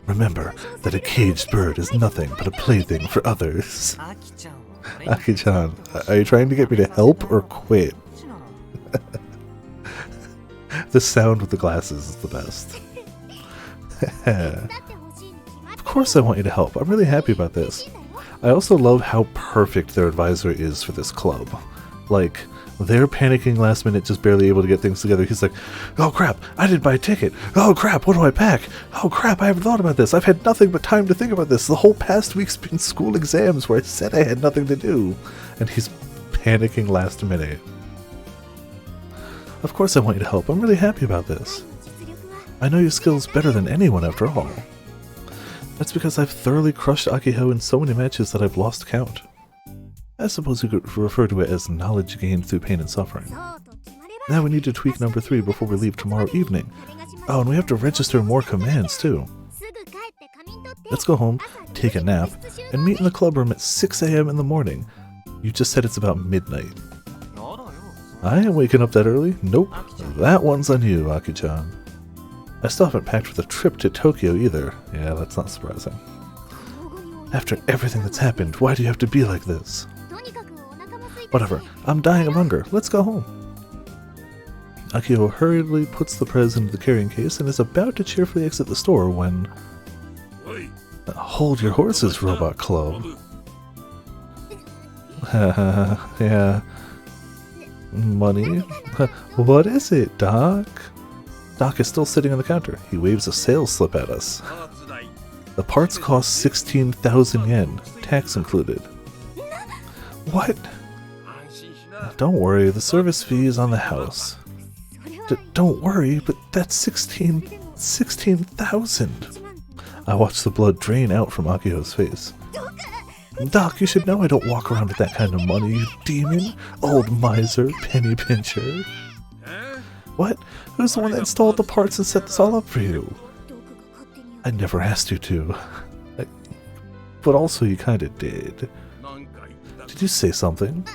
Remember that a caged bird is nothing but a plaything for others. Aki-chan, are you trying to get me to help or quit? The sound with the glasses is the best. Of course I want you to help. I'm really happy about this. I also love how perfect their advisor is for this club. Like, they're panicking last minute, just barely able to get things together. He's like, oh crap, I didn't buy a ticket. Oh crap, what do I pack? Oh crap, I haven't thought about this. I've had nothing but time to think about this. The whole past week's been school exams where I said I had nothing to do. And he's panicking last minute. Of course I want you to help. I'm really happy about this. I know your skills better than anyone after all. That's because I've thoroughly crushed Akiho in so many matches that I've lost count. I suppose you could refer to it as knowledge gained through pain and suffering. Now we need to tweak number 3 before we leave tomorrow evening. Oh, and we have to register more commands too. Let's go home, take a nap, and meet in the club room at 6 AM in the morning. You just said it's about midnight. I ain't waking up that early. Nope. That one's on you, Aki-chan. I still haven't packed for the trip to Tokyo either. Yeah, that's not surprising. After everything that's happened, why do you have to be like this? Whatever, I'm dying of hunger. Let's go home. Akio hurriedly puts the present into the carrying case and is about to cheerfully exit the store when... Hold your horses, Robot Club. Yeah. Money? What is it, Doc? Doc is still sitting on the counter. He waves a sales slip at us. The parts cost 16,000 yen, tax included. What? Don't worry, the service fee is on the house. Don't worry, but that's 16,000. I watched the blood drain out from Akiho's face. Doc, you should know I don't walk around with that kind of money, you demon! Old miser, penny pincher. What? Who's the one that installed the parts and set this all up for you? I never asked you to. But also you kinda did. Did you say something?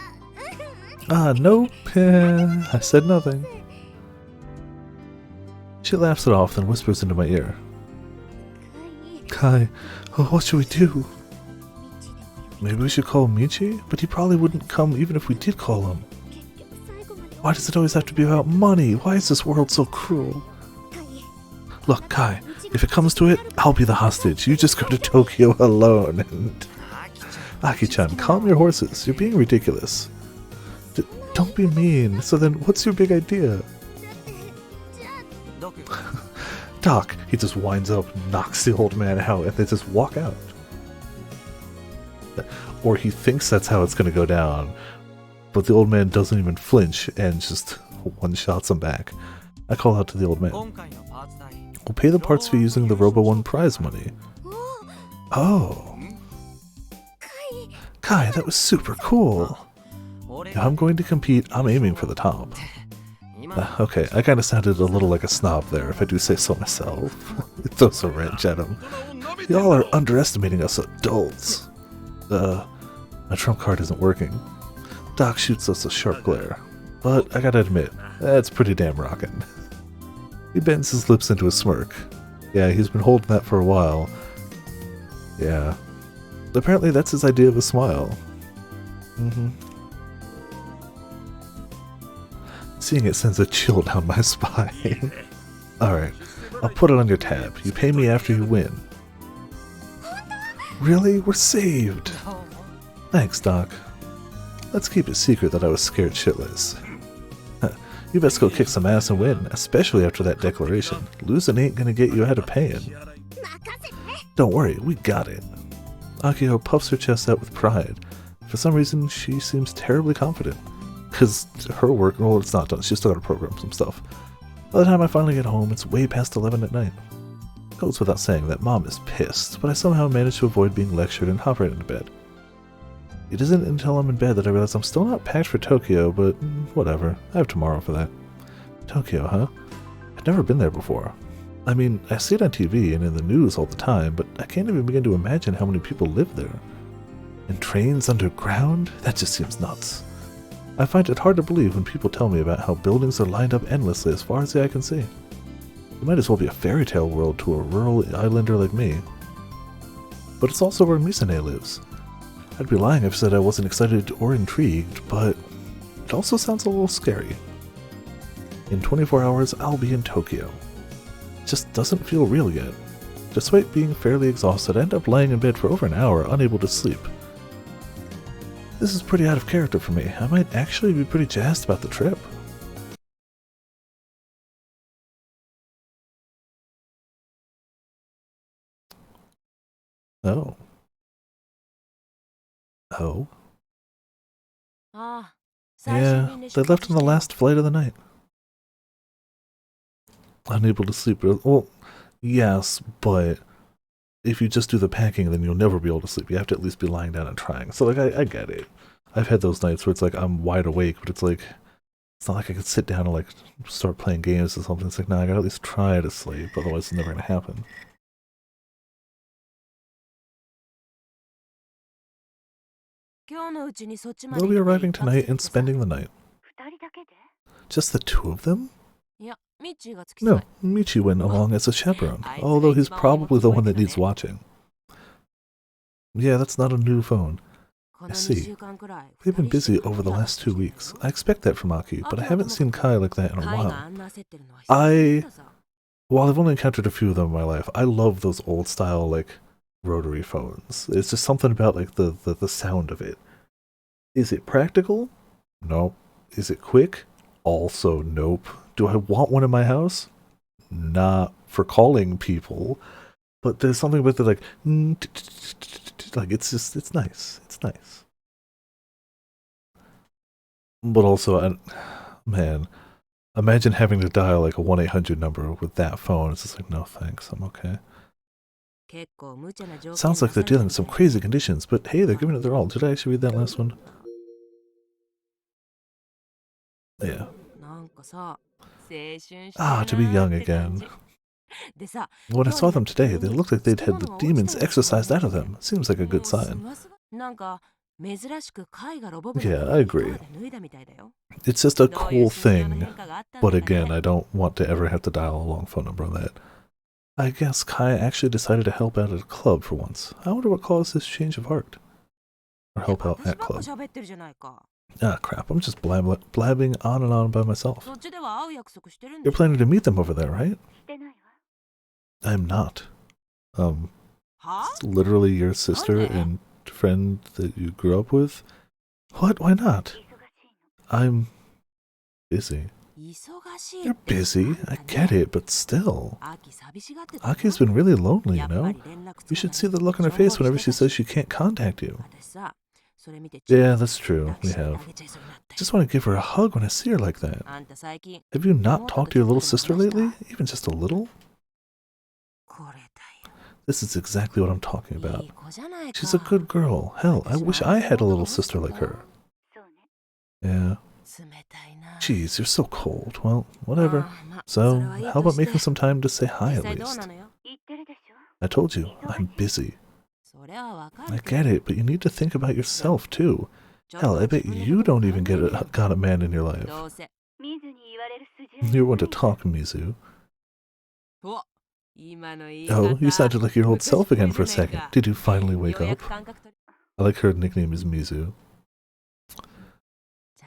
Nope. I said nothing. She laughs it off, then whispers into my ear. Kai, what should we do? Maybe we should call Michi? But he probably wouldn't come even if we did call him. Why does it always have to be about money? Why is this world so cruel? Look, Kai, if it comes to it, I'll be the hostage. You just go to Tokyo alone and... Aki-chan, calm your horses. You're being ridiculous. Don't be mean. So then, what's your big idea? Doc, he just winds up, knocks the old man out, and they just walk out. Or he thinks that's how it's going to go down, but the old man doesn't even flinch and just one-shots him back. I call out to the old man. We'll pay the parts fee using the Robo 1 prize money. Oh. Kai, that was super cool. If I'm going to compete, I'm aiming for the top. Okay, I kinda sounded a little like a snob there, if I do say so myself. It throws a wrench at him. Y'all are underestimating us adults. My trump card isn't working. Doc shoots us a sharp glare. But I gotta admit, that's pretty damn rockin'. He bends his lips into a smirk. Yeah, he's been holding that for a while. Yeah. Apparently that's his idea of a smile. Seeing it sends a chill down my spine. Alright, I'll put it on your tab. You pay me after you win. Really? We're saved! Thanks, Doc. Let's keep it secret that I was scared shitless. You best go kick some ass and win, especially after that declaration. Losing ain't gonna get you out of paying. Don't worry, we got it. Akio puffs her chest out with pride. For some reason, she seems terribly confident. Because her work, well, it's not done. She's still got to program some stuff. By the time I finally get home, it's way past 11 at night. It goes without saying that Mom is pissed, but I somehow manage to avoid being lectured and hop right into bed. It isn't until I'm in bed that I realize I'm still not packed for Tokyo, but whatever. I have tomorrow for that. Tokyo, huh? I've never been there before. I mean, I see it on TV and in the news all the time, but I can't even begin to imagine how many people live there. And trains underground? That just seems nuts. I find it hard to believe when people tell me about how buildings are lined up endlessly as far as the eye can see. It might as well be a fairy tale world to a rural islander like me. But it's also where Misane lives. I'd be lying if I said I wasn't excited or intrigued, but it also sounds a little scary. In 24 hours, I'll be in Tokyo. It just doesn't feel real yet. Despite being fairly exhausted, I end up laying in bed for over an hour, unable to sleep. This is pretty out of character for me. I might actually be pretty jazzed about the trip. Oh. Oh. Yeah, they left on the last flight of the night. Unable to sleep. Well, yes, but if you just do the packing, then you'll never be able to sleep. You have to at least be lying down and trying. So, like, I get it. I've had those nights where it's like I'm wide awake, but it's like, it's not like I could sit down and, like, start playing games or something. It's like, nah, I gotta at least try to sleep, otherwise it's never gonna happen. They'll be arriving tonight and spending the night. Just the two of them? No, Michi went along as a chaperone, although he's probably the one that needs watching. Yeah, that's not a new phone. I see. They've been busy over the last 2 weeks. I expect that from Aki, but I haven't seen Kai like that in a while. While I've only encountered a few of them in my life, I love those old style, like, rotary phones. It's just something about, like, the sound of it. Is it practical? Nope. Is it quick? Also nope. Do I want one in my house? Not for calling people. But there's something about it, like, it's just, it's nice. It's nice. But also, man, imagine having to dial like a 1-800 number with that phone. It's just like, no thanks, I'm okay. Sounds like they're dealing with some crazy conditions, but hey, they're giving it their all. Did I actually read that last one? Yeah. Ah, to be young again. When I saw them today, they looked like they'd had the demons exorcised out of them. Seems like a good sign. Yeah, I agree. It's just a cool thing, but again, I don't want to ever have to dial a long phone number on that. I guess Kai actually decided to help out at a club for once. I wonder what caused this change of heart. Or help out at club. Ah, crap, I'm just blabbing on and on by myself. You're planning to meet them over there, right? I'm not. It's literally your sister and friend that you grew up with? What? Why not? I'm busy. You're busy, I get it, but still. Aki's been really lonely, you know? You should see the look on her face whenever she says she can't contact you. Yeah, that's true, we have. I just want to give her a hug when I see her like that. Have you not talked to your little sister lately? Even just a little? This is exactly what I'm talking about. She's a good girl. Hell, I wish I had a little sister like her. Yeah. Jeez, you're so cold. Well, whatever. So, how about making some time to say hi at least? I told you, I'm busy. I get it, but you need to think about yourself too. Hell, I bet you don't even got a man in your life. You're one to talk, Mizu. Oh, you sounded like your old self again for a second. Did you finally wake up? I like her nickname is Mizu.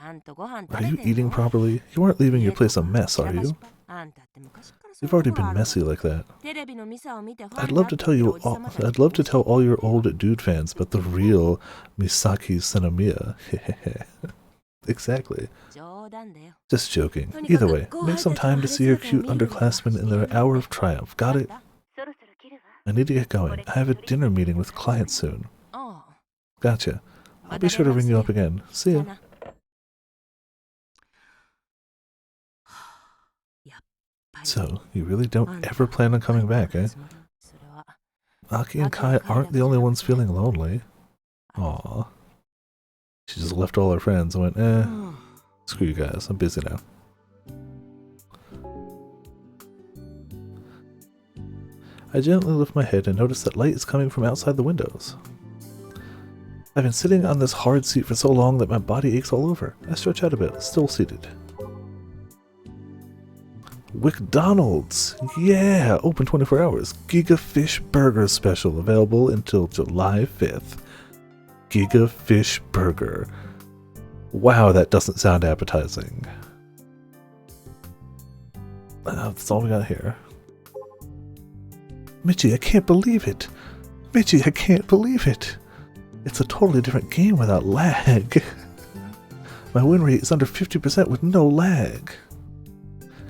Are you eating properly? You aren't leaving your place a mess, are you? You've already been messy like that. I'd love to tell all your old dude fans about the real Misaki Senomiya. Exactly. Just joking. Either way, make some time to see your cute underclassmen in their hour of triumph. Got it? I need to get going. I have a dinner meeting with clients soon. Oh. Gotcha. I'll be sure to ring you up again. See ya. So, you really don't ever plan on coming back, eh? Aki and Kai aren't the only ones feeling lonely. Aww. She just left all her friends and went, screw you guys, I'm busy now. I gently lift my head and notice that light is coming from outside the windows. I've been sitting on this hard seat for so long that my body aches all over. I stretch out a bit, still seated. McDonald's! Yeah! Open 24 hours. Giga Fish Burger Special, available until July 5th. Giga Fish Burger. Wow, that doesn't sound appetizing. That's all we got here. Michi, I can't believe it! Michi, I can't believe it! It's a totally different game without lag. My win rate is under 50% with no lag.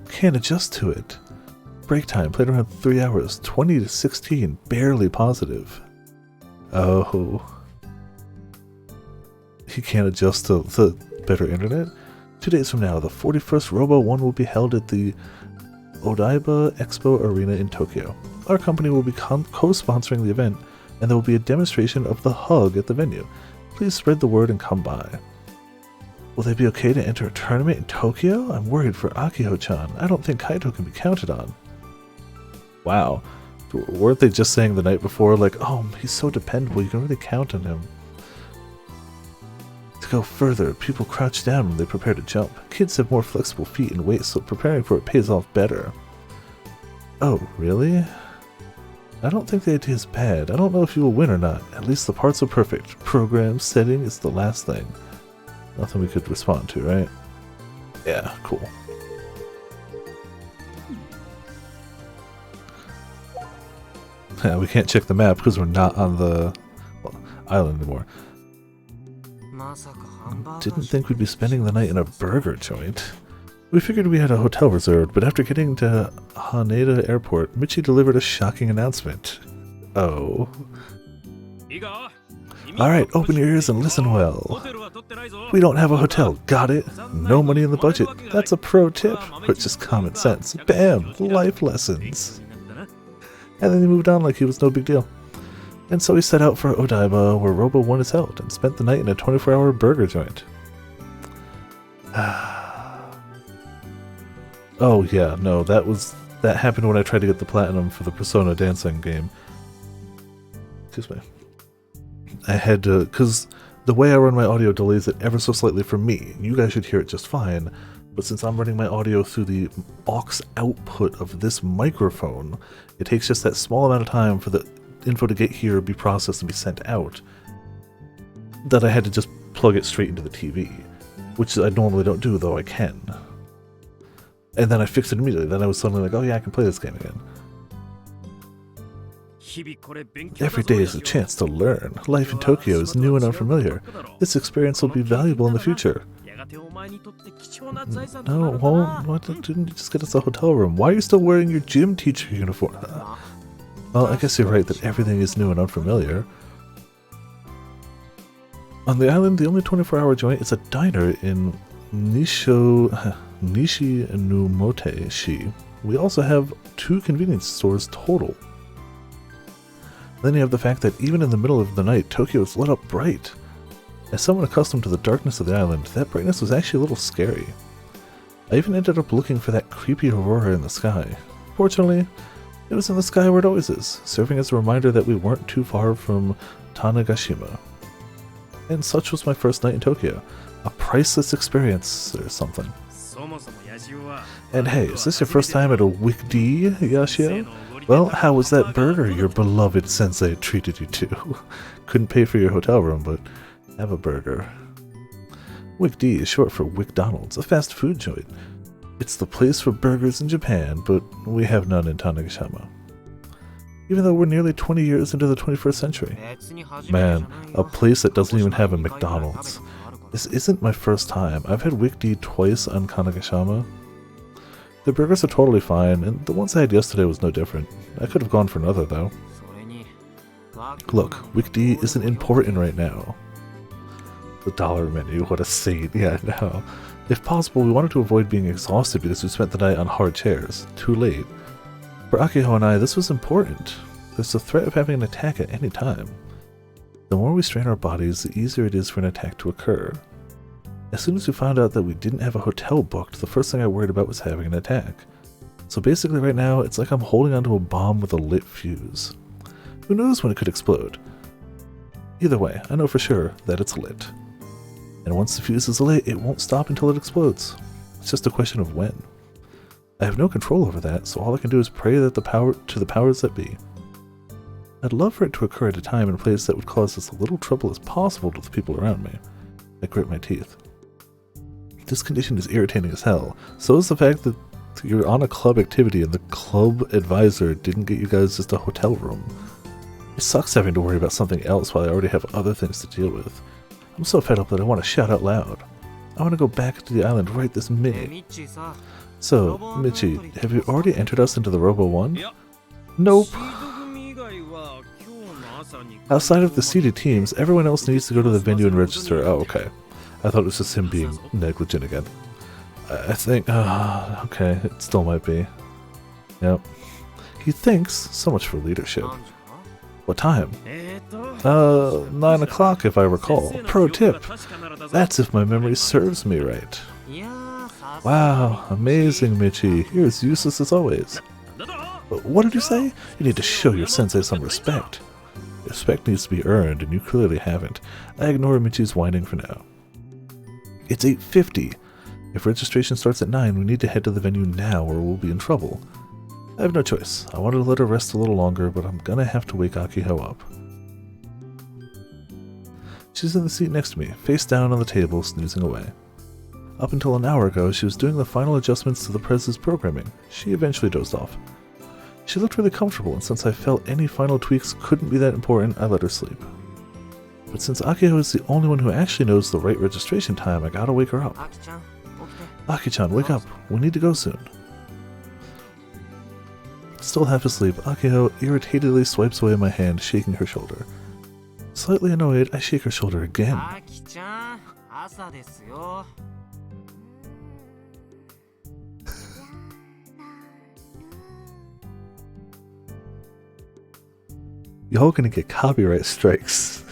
Can't adjust to it. Break time, played around 3 hours, 20 to 16, barely positive. Oh. He can't adjust to the better internet? 2 days from now, the 41st Robo 1 will be held at the Odaiba Expo Arena in Tokyo. Our company will be co-sponsoring the event, and there will be a demonstration of the hug at the venue. Please spread the word and come by. Will they be okay to enter a tournament in Tokyo? I'm worried for Akiho-chan. I don't think Kaito can be counted on. Wow. Weren't they just saying the night before, like, oh, he's so dependable, you can really count on him. To go further, people crouch down when they prepare to jump. Kids have more flexible feet and weight, so preparing for it pays off better. Oh, really? I don't think the idea is bad. I don't know if you will win or not. At least the parts are perfect. Program setting is the last thing. Nothing we could respond to, right? Yeah, cool. Yeah, we can't check the map because we're not on the island anymore. Didn't think we'd be spending the night in a burger joint. We figured we had a hotel reserved, but after getting to Haneda Airport, Michi delivered a shocking announcement. Oh. Alright, open your ears and listen well. We don't have a hotel, got it? No money in the budget. That's a pro tip, or just common sense. Bam! Life lessons. And then he moved on like he was no big deal. And so he set out for Odaiba, where Robo 1 is held, and spent the night in a 24-hour burger joint. Oh yeah, no, that happened when I tried to get the platinum for the Persona dancing game. Excuse me. I had to, because the way I run my audio delays it ever so slightly for me. You guys should hear it just fine, but since I'm running my audio through the aux output of this microphone, it takes just that small amount of time for the info to get here, be processed, and be sent out, that I had to just plug it straight into the TV, which I normally don't do, though I can. And then I fixed it immediately. Then I was suddenly like, oh yeah, I can play this game again. Every day is a chance to learn. Life in Tokyo is new and unfamiliar. This experience will be valuable in the future. No, it won't. Why didn't you just get us a hotel room? Why are you still wearing your gym teacher uniform? Well, I guess you're right that everything is new and unfamiliar. On the island, the only 24-hour joint is a diner in Nishi-Numote-shi. We also have 2 convenience stores total. Then you have the fact that even in the middle of the night, Tokyo is lit up bright. As someone accustomed to the darkness of the island, that brightness was actually a little scary. I even ended up looking for that creepy aurora in the sky. Fortunately, it was in the sky where it always is, serving as a reminder that we weren't too far from Tanegashima. And such was my first night in Tokyo. A priceless experience, or something. And hey, is this your first time at a WICD, Yashio? Well, how was that burger your beloved sensei treated you to? Couldn't pay for your hotel room, but have a burger. WICD is short for McDonald's, a fast food joint. It's the place for burgers in Japan, but we have none in Tanegashima. Even though we're nearly 20 years into the 21st century. Man, a place that doesn't even have a McDonald's. This isn't my first time. I've had WICD twice on Kanagashima. The burgers are totally fine, and the ones I had yesterday was no different. I could have gone for another, though. Look, Week D isn't important right now. The dollar menu, what a saint. Yeah, no. If possible, we wanted to avoid being exhausted because we spent the night on hard chairs. Too late. For Akiho and I, this was important. There's the threat of having an attack at any time. The more we strain our bodies, the easier it is for an attack to occur. As soon as we found out that we didn't have a hotel booked, the first thing I worried about was having an attack. So basically right now, it's like I'm holding onto a bomb with a lit fuse. Who knows when it could explode? Either way, I know for sure that it's lit. And once the fuse is lit, it won't stop until it explodes. It's just a question of when. I have no control over that, so all I can do is pray that the powers that be. I'd love for it to occur at a time and place that would cause as little trouble as possible to the people around me. I grit my teeth. This condition is irritating as hell. So is the fact that you're on a club activity and the club advisor didn't get you guys just a hotel room. It sucks having to worry about something else while I already have other things to deal with. I'm so fed up that I want to shout out loud. I want to go back to the island right this minute. So, Michi, have you already entered us into the Robo 1? Nope. Outside of the seeded teams, everyone else needs to go to the venue and register. Oh, okay. I thought it was just him being negligent again. I think... okay, it still might be. Yep. He thinks. So much for leadership. What time? 9 o'clock if I recall. Pro tip. That's if my memory serves me right. Wow, amazing, Michi. You're as useless as always. What did you say? You need to show your sensei some respect. Respect needs to be earned, and you clearly haven't. I ignore Michi's whining for now. It's 8:50. If registration starts at 9, we need to head to the venue now or we'll be in trouble. I have no choice. I wanted to let her rest a little longer, but I'm gonna have to wake Akiho up. She's in the seat next to me, face down on the table, snoozing away. Up until an hour ago, she was doing the final adjustments to the Prez's programming. She eventually dozed off. She looked really comfortable, and since I felt any final tweaks couldn't be that important, I let her sleep. But since Akiho is the only one who actually knows the right registration time, I gotta wake her up. Aki-chan, wake up. We need to go soon. Still half asleep, Akiho irritatedly swipes away my hand, shaking her shoulder. Slightly annoyed, I shake her shoulder again. Y'all gonna get copyright strikes.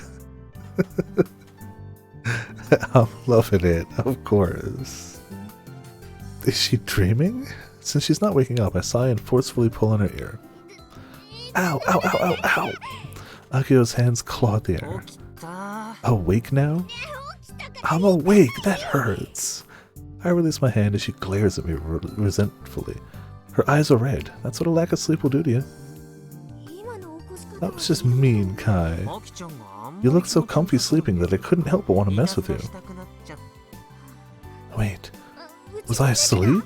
I'm loving it, of course. Is she dreaming? Since she's not waking up, I sigh and forcefully pull on her ear. Ow, ow, ow, ow, ow! Akiho's hands claw at the air. Awake now? I'm awake! That hurts! I release my hand as she glares at me resentfully. Her eyes are red. That's what a lack of sleep will do to you. That was just mean, Kai. You looked so comfy sleeping that I couldn't help but want to mess with you. Wait, was I asleep?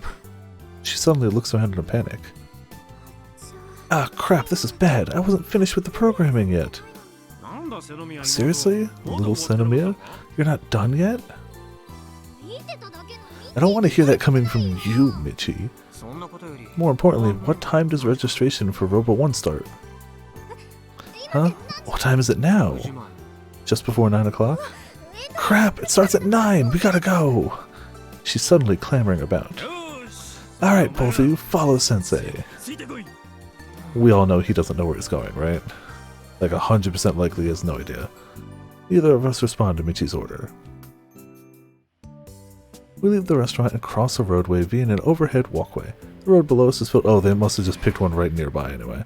She suddenly looks around in a panic. Ah, crap, this is bad. I wasn't finished with the programming yet. Seriously? Little Senomiya? You're not done yet? I don't want to hear that coming from you, Michi. More importantly, what time does registration for Robo 1 start? Huh? What time is it now? Just before 9 o'clock? Crap, it starts at 9! We gotta go! She's suddenly clamoring about. Alright, both of you, follow Sensei. We all know he doesn't know where he's going, right? Like 100% likely he has no idea. Neither of us respond to Michi's order. We leave the restaurant and cross a roadway via an overhead walkway. The road below us is filled— oh, they must have just picked one right nearby anyway.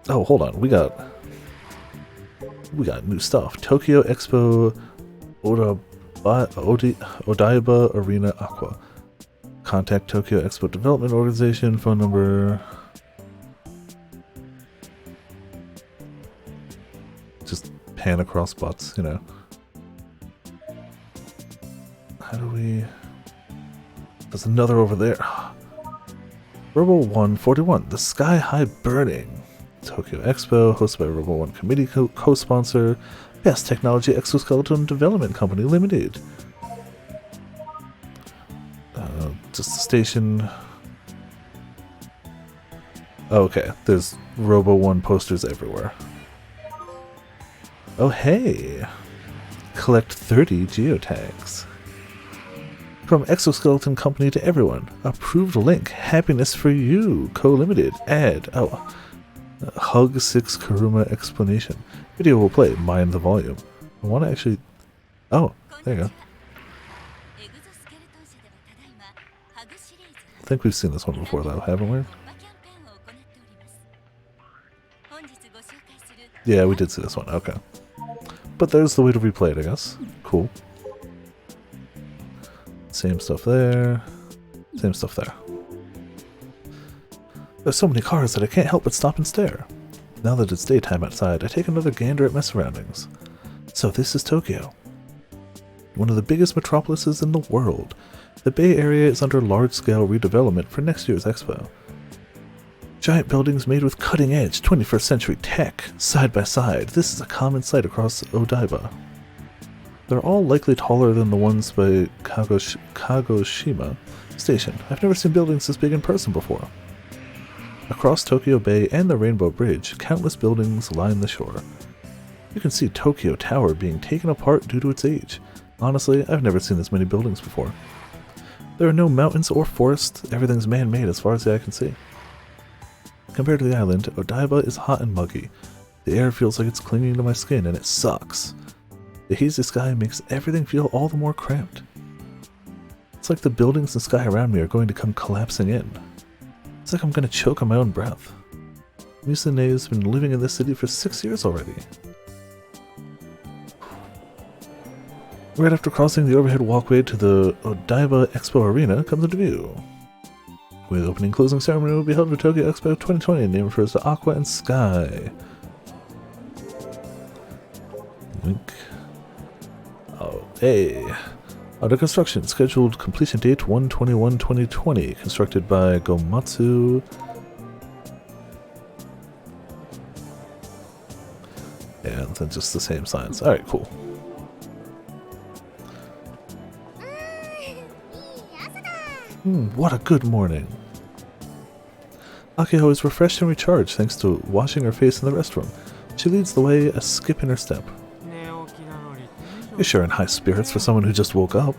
Oh, hold on, we got new stuff. Tokyo Expo Odaiba Arena Aqua. Contact Tokyo Expo Development Organization, phone number. Just pan across butts, you know. How do we... There's another over there. Robo 141, the Sky High Burning. Tokyo Expo, hosted by Robo 1 Committee co-sponsor, Best Technology Exoskeleton Development Company Limited. Just the station. Oh, okay, there's Robo 1 posters everywhere. Oh hey! Collect 30 geotags. From Exoskeleton Company to everyone. Approved link. Happiness for you. Co-limited. Add. Oh. Hug 6 Karuma explanation. Video will play. Mind the volume. I want to actually... Oh, there you go. I think we've seen this one before though, haven't we? Yeah, we did see this one. Okay. But there's the way to replay it, I guess. Cool. Same stuff there. Same stuff there. There's so many cars that I can't help but stop and stare. Now that it's daytime outside, I take another gander at my surroundings. So this is Tokyo. One of the biggest metropolises in the world. The Bay Area is under large-scale redevelopment for next year's expo. Giant buildings made with cutting-edge 21st century tech, side by side. This is a common sight across Odaiba. They're all likely taller than the ones by Kagoshima Station. I've never seen buildings this big in person before. Across Tokyo Bay and the Rainbow Bridge, countless buildings line the shore. You can see Tokyo Tower being taken apart due to its age. Honestly, I've never seen this many buildings before. There are no mountains or forests, everything's man-made as far as the eye can see. Compared to the island, Odaiba is hot and muggy. The air feels like it's clinging to my skin and it sucks. The hazy sky makes everything feel all the more cramped. It's like the buildings and sky around me are going to come collapsing in. It's like I'm going to choke on my own breath. Misune has been living in this city for 6 years already. Right after crossing the overhead walkway to the Odaiba Expo Arena comes into view. With opening and closing ceremony will be held for Tokyo Expo 2020, named refers to Aqua and Sky. Link. Oh, hey. Under construction, scheduled completion date 1/21/2020, constructed by Gomatsu. And then just the same signs. Alright, cool. What a good morning. Akiho is refreshed and recharged thanks to washing her face in the restroom. She leads the way, a skip in her step. You're sure in high spirits for someone who just woke up.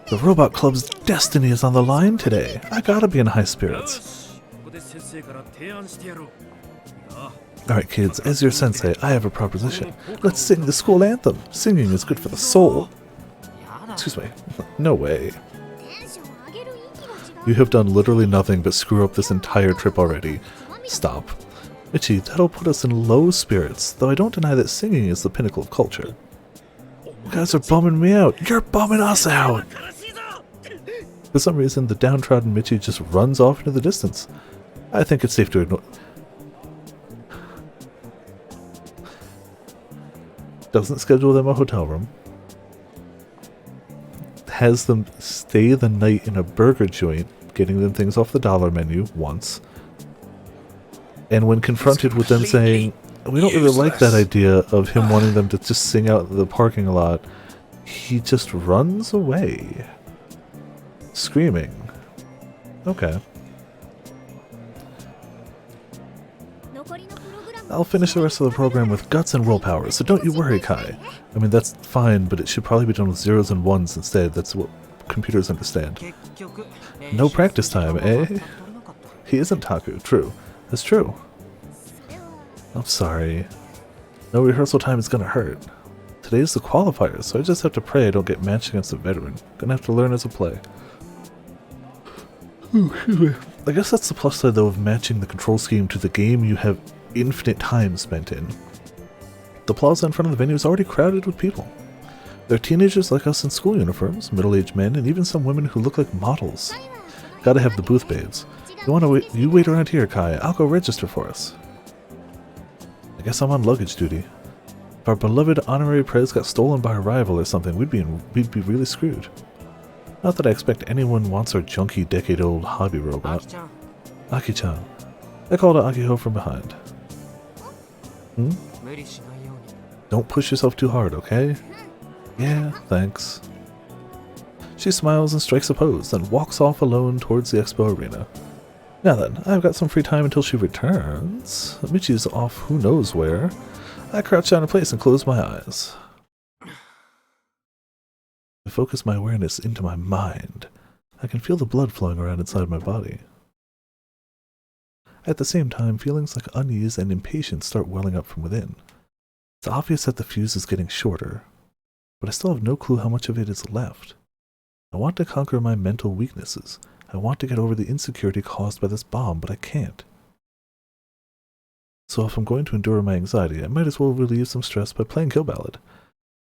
The Robot Club's destiny is on the line today. I gotta be in high spirits. Alright kids, as your sensei, I have a proposition. Let's sing the school anthem. Singing is good for the soul. Excuse me. No way. You have done literally nothing but screw up this entire trip already. Stop. Michi, that'll put us in low spirits, though I don't deny that singing is the pinnacle of culture. You guys are bumming me out. You're bumming us out! For some reason, the downtrodden Michi just runs off into the distance. I think it's safe to ignore... Doesn't schedule them a hotel room. Has them stay the night in a burger joint, getting them things off the dollar menu once. And when confronted with them saying, we don't really like that idea of him wanting them to just sing out the parking lot, he just runs away. Screaming. Okay. I'll finish the rest of the program with guts and willpower, so don't you worry, Kai. I mean, that's fine, but it should probably be done with zeros and ones instead. That's what computers understand. No practice time, eh? He isn't Taku, true. That's true. I'm sorry. No rehearsal time is gonna hurt. Today's the qualifiers, so I just have to pray I don't get matched against a veteran. Gonna have to learn as a play. I guess that's the plus side, though, of matching the control scheme to the game you have infinite time spent in. The plaza in front of the venue is already crowded with people. There are teenagers like us in school uniforms, middle-aged men, and even some women who look like models. Gotta have the booth babes. You wait around here, Kai. I'll go register for us. I guess I'm on luggage duty. If our beloved honorary prez got stolen by a rival or something, we'd be really screwed. Not that I expect anyone wants our junky decade-old hobby robot. Aki-chan. I called to Akiho from behind. Don't push yourself too hard, okay? Yeah, thanks. She smiles and strikes a pose, then walks off alone towards the expo arena. Now then, I've got some free time until she returns. Michi's off who knows where. I crouch down in place and close my eyes. I focus my awareness into my mind. I can feel the blood flowing around inside my body. At the same time, feelings like unease and impatience start welling up from within. It's obvious that the fuse is getting shorter, but I still have no clue how much of it is left. I want to conquer my mental weaknesses. I want to get over the insecurity caused by this bomb, but I can't. So if I'm going to endure my anxiety, I might as well relieve some stress by playing Kill Ballad.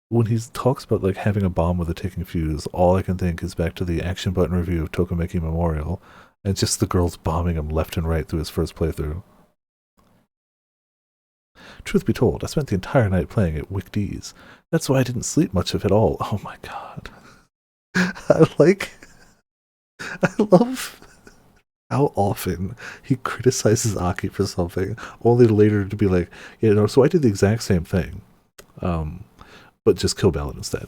When he talks about like having a bomb with a ticking fuse, all I can think is back to the action button review of Tokimeki Memorial, and just the girls bombing him left and right through his first playthrough. Truth be told, I spent the entire night playing at Wick D's. That's why I didn't sleep much of it all. Oh my god. I love how often he criticizes Aki for something, only later to be like, you know, so I did the exact same thing, but just Kill Ballad instead.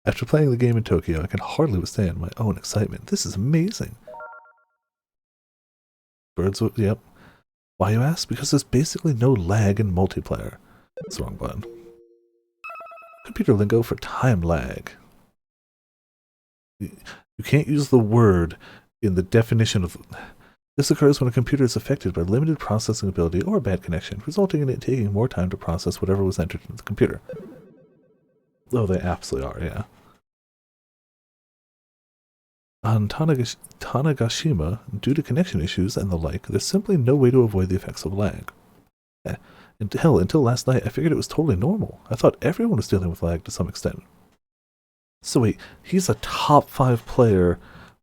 After playing the game in Tokyo, I can hardly withstand my own excitement. This is amazing. Birds, yep. Why, you ask? Because there's basically no lag in multiplayer. That's the wrong button. Computer lingo for time lag. You can't use the word in the definition of... This occurs when a computer is affected by limited processing ability or a bad connection, resulting in it taking more time to process whatever was entered into the computer. Oh, they absolutely are, yeah. On Tanegashima, due to connection issues and the like, there's simply no way to avoid the effects of lag. And hell, until last night, I figured it was totally normal. I thought everyone was dealing with lag to some extent. So wait, he's a top 5 player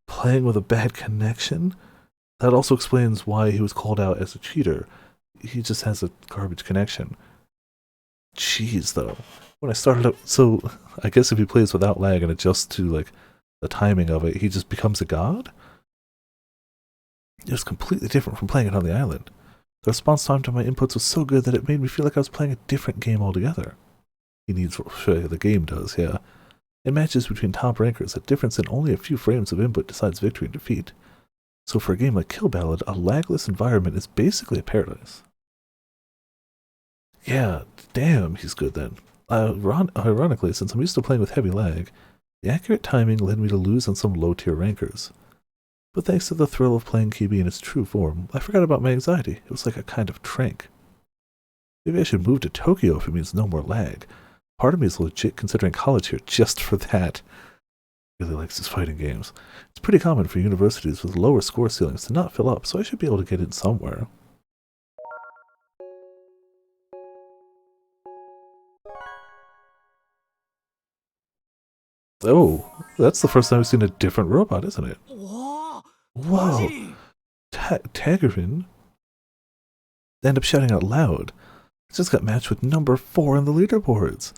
playing with a bad connection? That also explains why he was called out as a cheater. He just has a garbage connection. Jeez, though. When I started up, so I guess if he plays without lag and adjusts to like the timing of it, he just becomes a god? It was completely different from playing it on the island. The response time to my inputs was so good that it made me feel like I was playing a different game altogether. He needs, the game does, yeah. In matches between top rankers, a difference in only a few frames of input decides victory and defeat. So for a game like Kill Ballad, a lagless environment is basically a paradise. Yeah, damn, he's good then. Ironically, since I'm used to playing with heavy lag, the accurate timing led me to lose on some low-tier rankers. But thanks to the thrill of playing Kibi in its true form, I forgot about my anxiety. It was like a kind of trank. Maybe I should move to Tokyo if it means no more lag. Part of me is legit considering college here just for that. Really likes his fighting games. It's pretty common for universities with lower score ceilings to not fill up, so I should be able to get in somewhere. Oh, that's the first time I've seen a different robot, isn't it? Whoa! Tagarin? End up shouting out loud. Just got matched with number 4 on the leaderboards.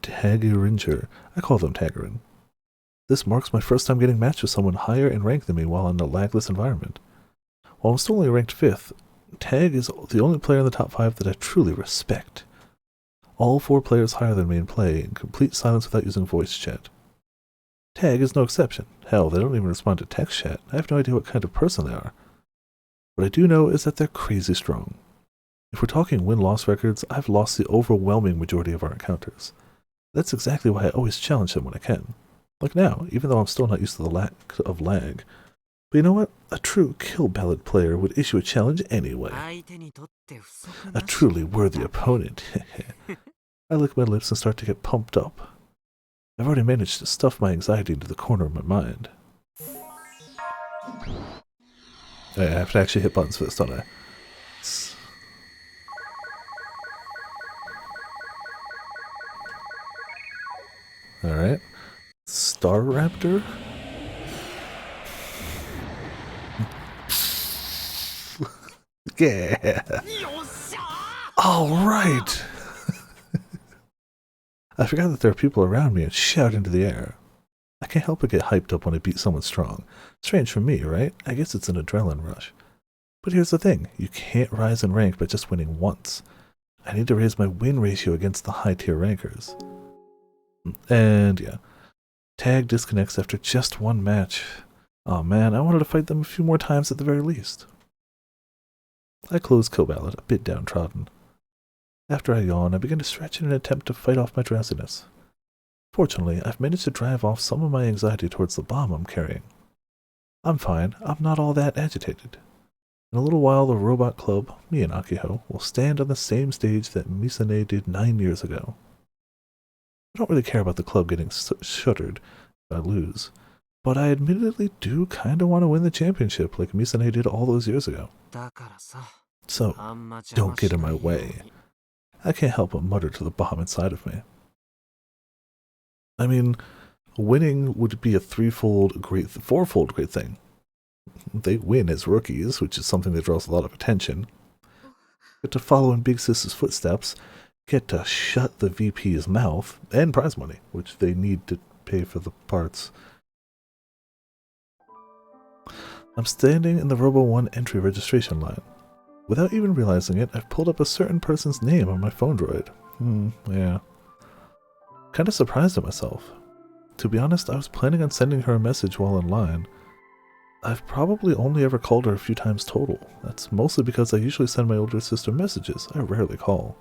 Tagaringer. I call them Tagarin. This marks my first time getting matched with someone higher in rank than me while in a lagless environment. While I'm still only ranked 5th, Tag is the only player in the top 5 that I truly respect. All 4 players higher than me in play in complete silence without using voice chat. Tag is no exception. Hell, they don't even respond to text chat. I have no idea what kind of person they are. What I do know is that they're crazy strong. If we're talking win-loss records, I've lost the overwhelming majority of our encounters. That's exactly why I always challenge them when I can. Like now, even though I'm still not used to the lack of lag. But you know what? A true Kill Ballad player would issue a challenge anyway. A truly worthy opponent. I lick my lips and start to get pumped up. I've already managed to stuff my anxiety into the corner of my mind. I have to actually hit buttons for this, don't I? Alright. Star Raptor? Yeah! Alright! I forgot that there are people around me and shout into the air. I can't help but get hyped up when I beat someone strong. Strange for me, right? I guess it's an adrenaline rush. But here's the thing, you can't rise in rank by just winning once. I need to raise my win ratio against the high tier rankers. And yeah, Tag disconnects after just one match. Oh man, I wanted to fight them a few more times at the very least. I close Kill Ballad, a bit downtrodden. After I yawn, I begin to stretch in an attempt to fight off my drowsiness. Fortunately, I've managed to drive off some of my anxiety towards the bomb I'm carrying. I'm fine, I'm not all that agitated. In a little while, the robot club, me and Akiho, will stand on the same stage that Misane did 9 years ago. I don't really care about the club getting shuttered if I lose, but I admittedly do kinda want to win the championship like Misane did all those years ago. So, don't get in my way. I can't help but mutter to the bomb inside of me. I mean, winning would be a fourfold great thing. They win as rookies, which is something that draws a lot of attention. Get to follow in Big Sis's footsteps, get to shut the VP's mouth, and prize money, which they need to pay for the parts. I'm standing in the Robo 1 entry registration line. Without even realizing it, I've pulled up a certain person's name on my phone droid. Yeah. Kinda surprised at myself. To be honest, I was planning on sending her a message while in line. I've probably only ever called her a few times total. That's mostly because I usually send my older sister messages. I rarely call.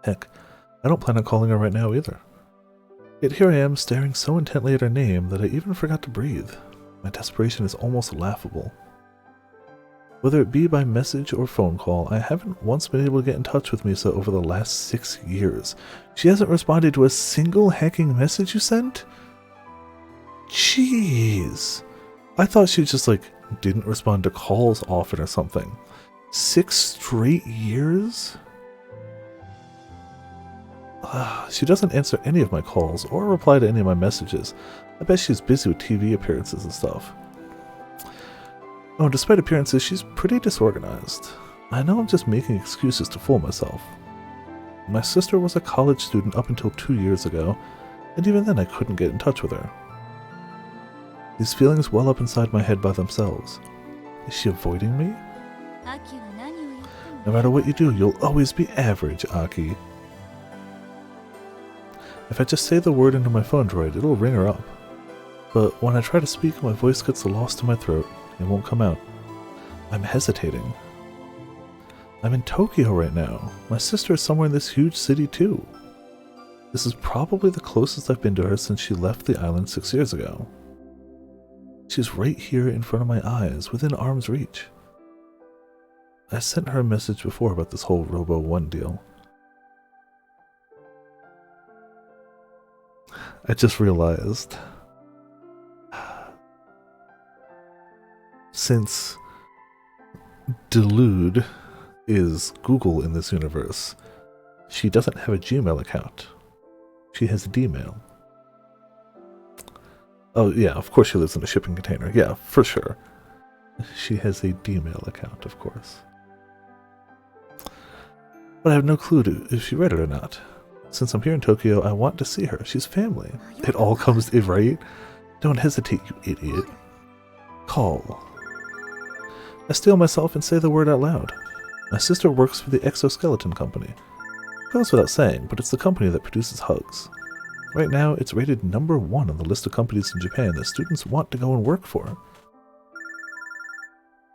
Heck, I don't plan on calling her right now either. Yet here I am staring so intently at her name that I even forgot to breathe. My desperation is almost laughable. Whether it be by message or phone call, I haven't once been able to get in touch with Misa over the last 6 years. She hasn't responded to a single hacking message you sent? Jeez. I thought she just, didn't respond to calls often or something. 6 straight years? She doesn't answer any of my calls or reply to any of my messages. I bet she's busy with TV appearances and stuff. Oh, despite appearances, she's pretty disorganized. I know I'm just making excuses to fool myself. My sister was a college student up until 2 years ago, and even then I couldn't get in touch with her. These feelings well up inside my head by themselves. Is she avoiding me? No matter what you do, you'll always be average, Aki. If I just say the word into my phone droid, it'll ring her up. But when I try to speak, my voice gets lost in my throat. It won't come out. I'm hesitating. I'm in Tokyo right now. My sister is somewhere in this huge city too. This is probably the closest I've been to her since she left the island 6 years ago. She's right here in front of my eyes, within arm's reach. I sent her a message before about this whole Robo 1 deal. I just realized, since Delude is Google in this universe, she doesn't have a Gmail account. She has a Dmail. Oh yeah, of course she lives in a shipping container. Yeah, for sure. She has a Dmail account, of course. But I have no clue if she read it or not. Since I'm here in Tokyo, I want to see her. She's family. It all comes to right. Don't hesitate, you idiot. Call. I steel myself and say the word out loud. My sister works for the Exoskeleton Company. It goes without saying, but it's the company that produces hugs. Right now, it's rated number 1 on the list of companies in Japan that students want to go and work for.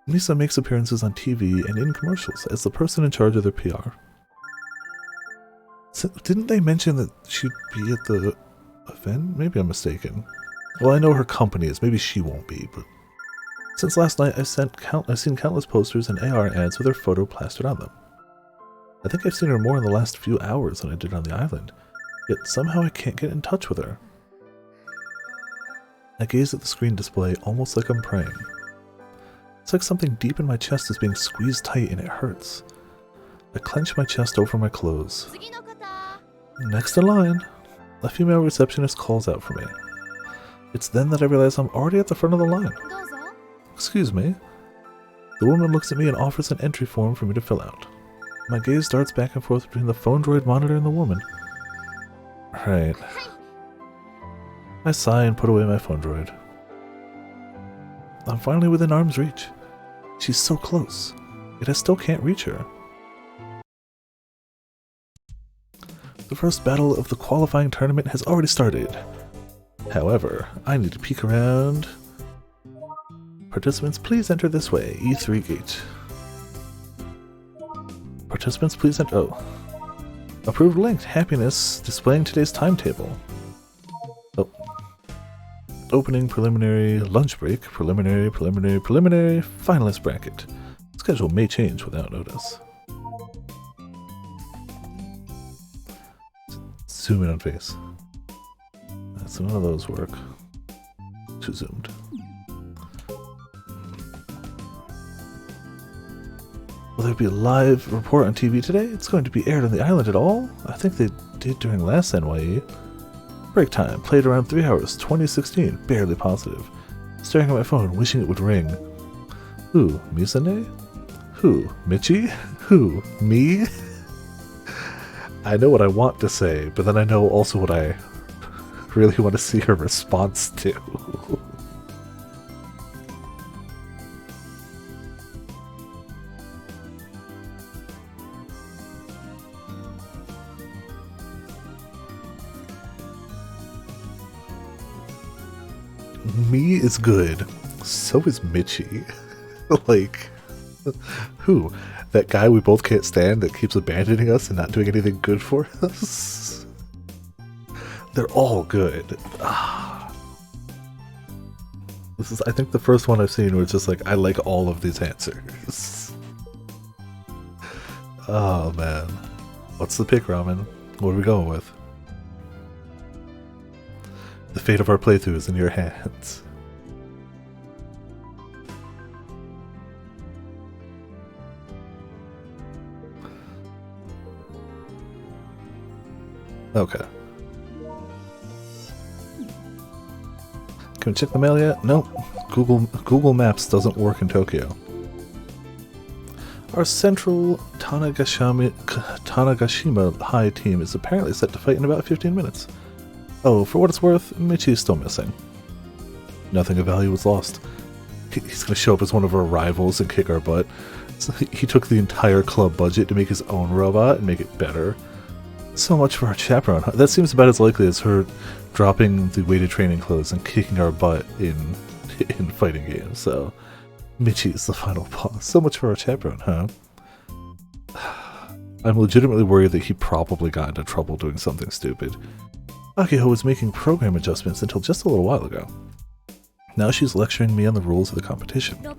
Misa makes appearances on TV and in commercials as the person in charge of their PR. So, didn't they mention that she'd be at the event? Maybe I'm mistaken. Well, I know her company is. Maybe she won't be, but since last night I've seen countless posters and AR ads with her photo plastered on them. I think I've seen her more in the last few hours than I did on the island, yet somehow I can't get in touch with her. I gaze at the screen display almost like I'm praying. It's like something deep in my chest is being squeezed tight and it hurts. I clench my chest over my clothes. Next in line, a female receptionist calls out for me. It's then that I realize I'm already at the front of the line. Excuse me. The woman looks at me and offers an entry form for me to fill out. My gaze darts back and forth between the phone droid monitor and the woman. Right. I sigh and put away my phone droid. I'm finally within arm's reach. She's so close, yet I still can't reach her. The first battle of the qualifying tournament has already started. However, I need to peek around. Participants, please enter this way, E3 gate. participants please enter. Oh. Approved link. Happiness displaying today's timetable. Oh. Opening preliminary lunch break. Preliminary finalist bracket. Schedule may change without notice. Zoom in on face. So none of those work. Too zoomed. Will there be a live report on TV today? It's going to be aired on the island at all? I think they did during last NYE. Break time. Played around 3 hours. 2016. Barely positive. Staring at my phone, wishing it would ring. Who? Misane? Who? Michi? Who? Me? I know what I want to say, but then I know also what I really want to see her response to. Me is good. So is Michi. Like, who? That guy we both can't stand that keeps abandoning us and not doing anything good for us? They're all good. Ah. This is, I think, the first one I've seen where it's just like, I like all of these answers. Oh, man. What's the pick, Ramen? What are we going with? The fate of our playthrough is in your hands. Okay. Can we check the mail yet? Nope. Google Maps doesn't work in Tokyo. Our central Tanagashima High team is apparently set to fight in about 15 minutes. Oh, for what it's worth, Michi is still missing. Nothing of value was lost. He's going to show up as one of our rivals and kick our butt. So he took the entire club budget to make his own robot and make it better. So much for our chaperone. That seems about as likely as her dropping the weighted training clothes and kicking our butt in fighting games. So, Michi is the final boss. So much for our chaperone, huh? I'm legitimately worried that he probably got into trouble doing something stupid. Akiho was making program adjustments until just a little while ago. Now she's lecturing me on the rules of the competition. The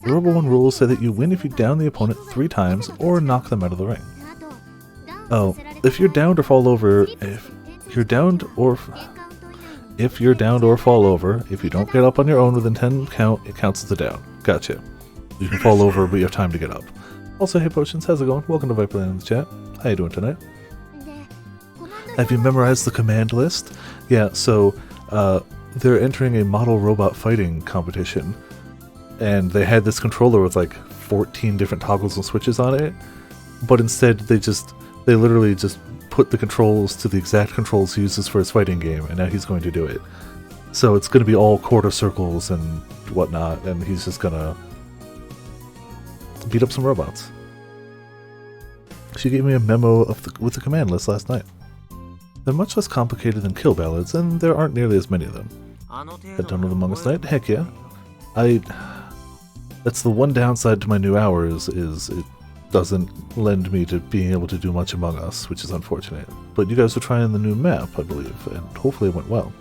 Robo 1 rules say that you win if you down the opponent 3 times or knock them out of the ring. Oh, if you're downed or fall over, if you're downed or fall over, if you don't get up on your own within 10 count, it counts as a down. Gotcha. You can fall over, but you have time to get up. Also, hey Potions, how's it going? Welcome to Viperland in the chat. How you doing tonight? Have you memorized the command list? Yeah, so they're entering a model robot fighting competition, and they had this controller with like 14 different toggles and switches on it, but instead they literally just put the controls to the exact controls he uses for his fighting game, and now he's going to do it. So it's going to be all quarter circles and whatnot, and he's just gonna beat up some robots. She gave me a memo with the command list last night. They're much less complicated than kill ballads, and there aren't nearly as many of them. Had done with Among Us Night? Heck yeah. That's the one downside to my new hours, is it doesn't lend me to being able to do much Among Us, which is unfortunate. But you guys are trying the new map, I believe, and hopefully it went well.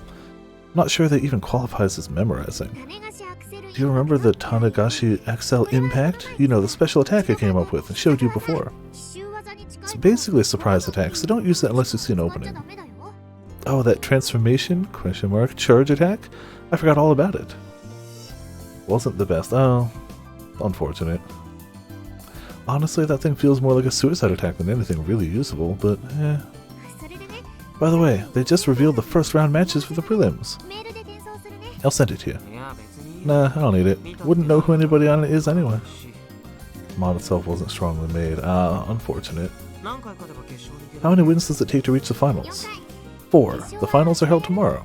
Not sure that even qualifies as memorizing. Do you remember the Tanagashi XL Impact? You know, the special attack I came up with and showed you before. It's basically a surprise attack, so don't use it unless you see an opening. Oh, that transformation? ? Charge attack? I forgot all about it. Wasn't the best. Oh, unfortunate. Honestly, that thing feels more like a suicide attack than anything really usable, but eh. By the way, they just revealed the first round matches for the prelims. I'll send it to you. Nah, I don't need it. Wouldn't know who anybody on it is anyway. The mod itself wasn't strongly made. Unfortunate. How many wins does it take to reach the finals? 4. The finals are held tomorrow.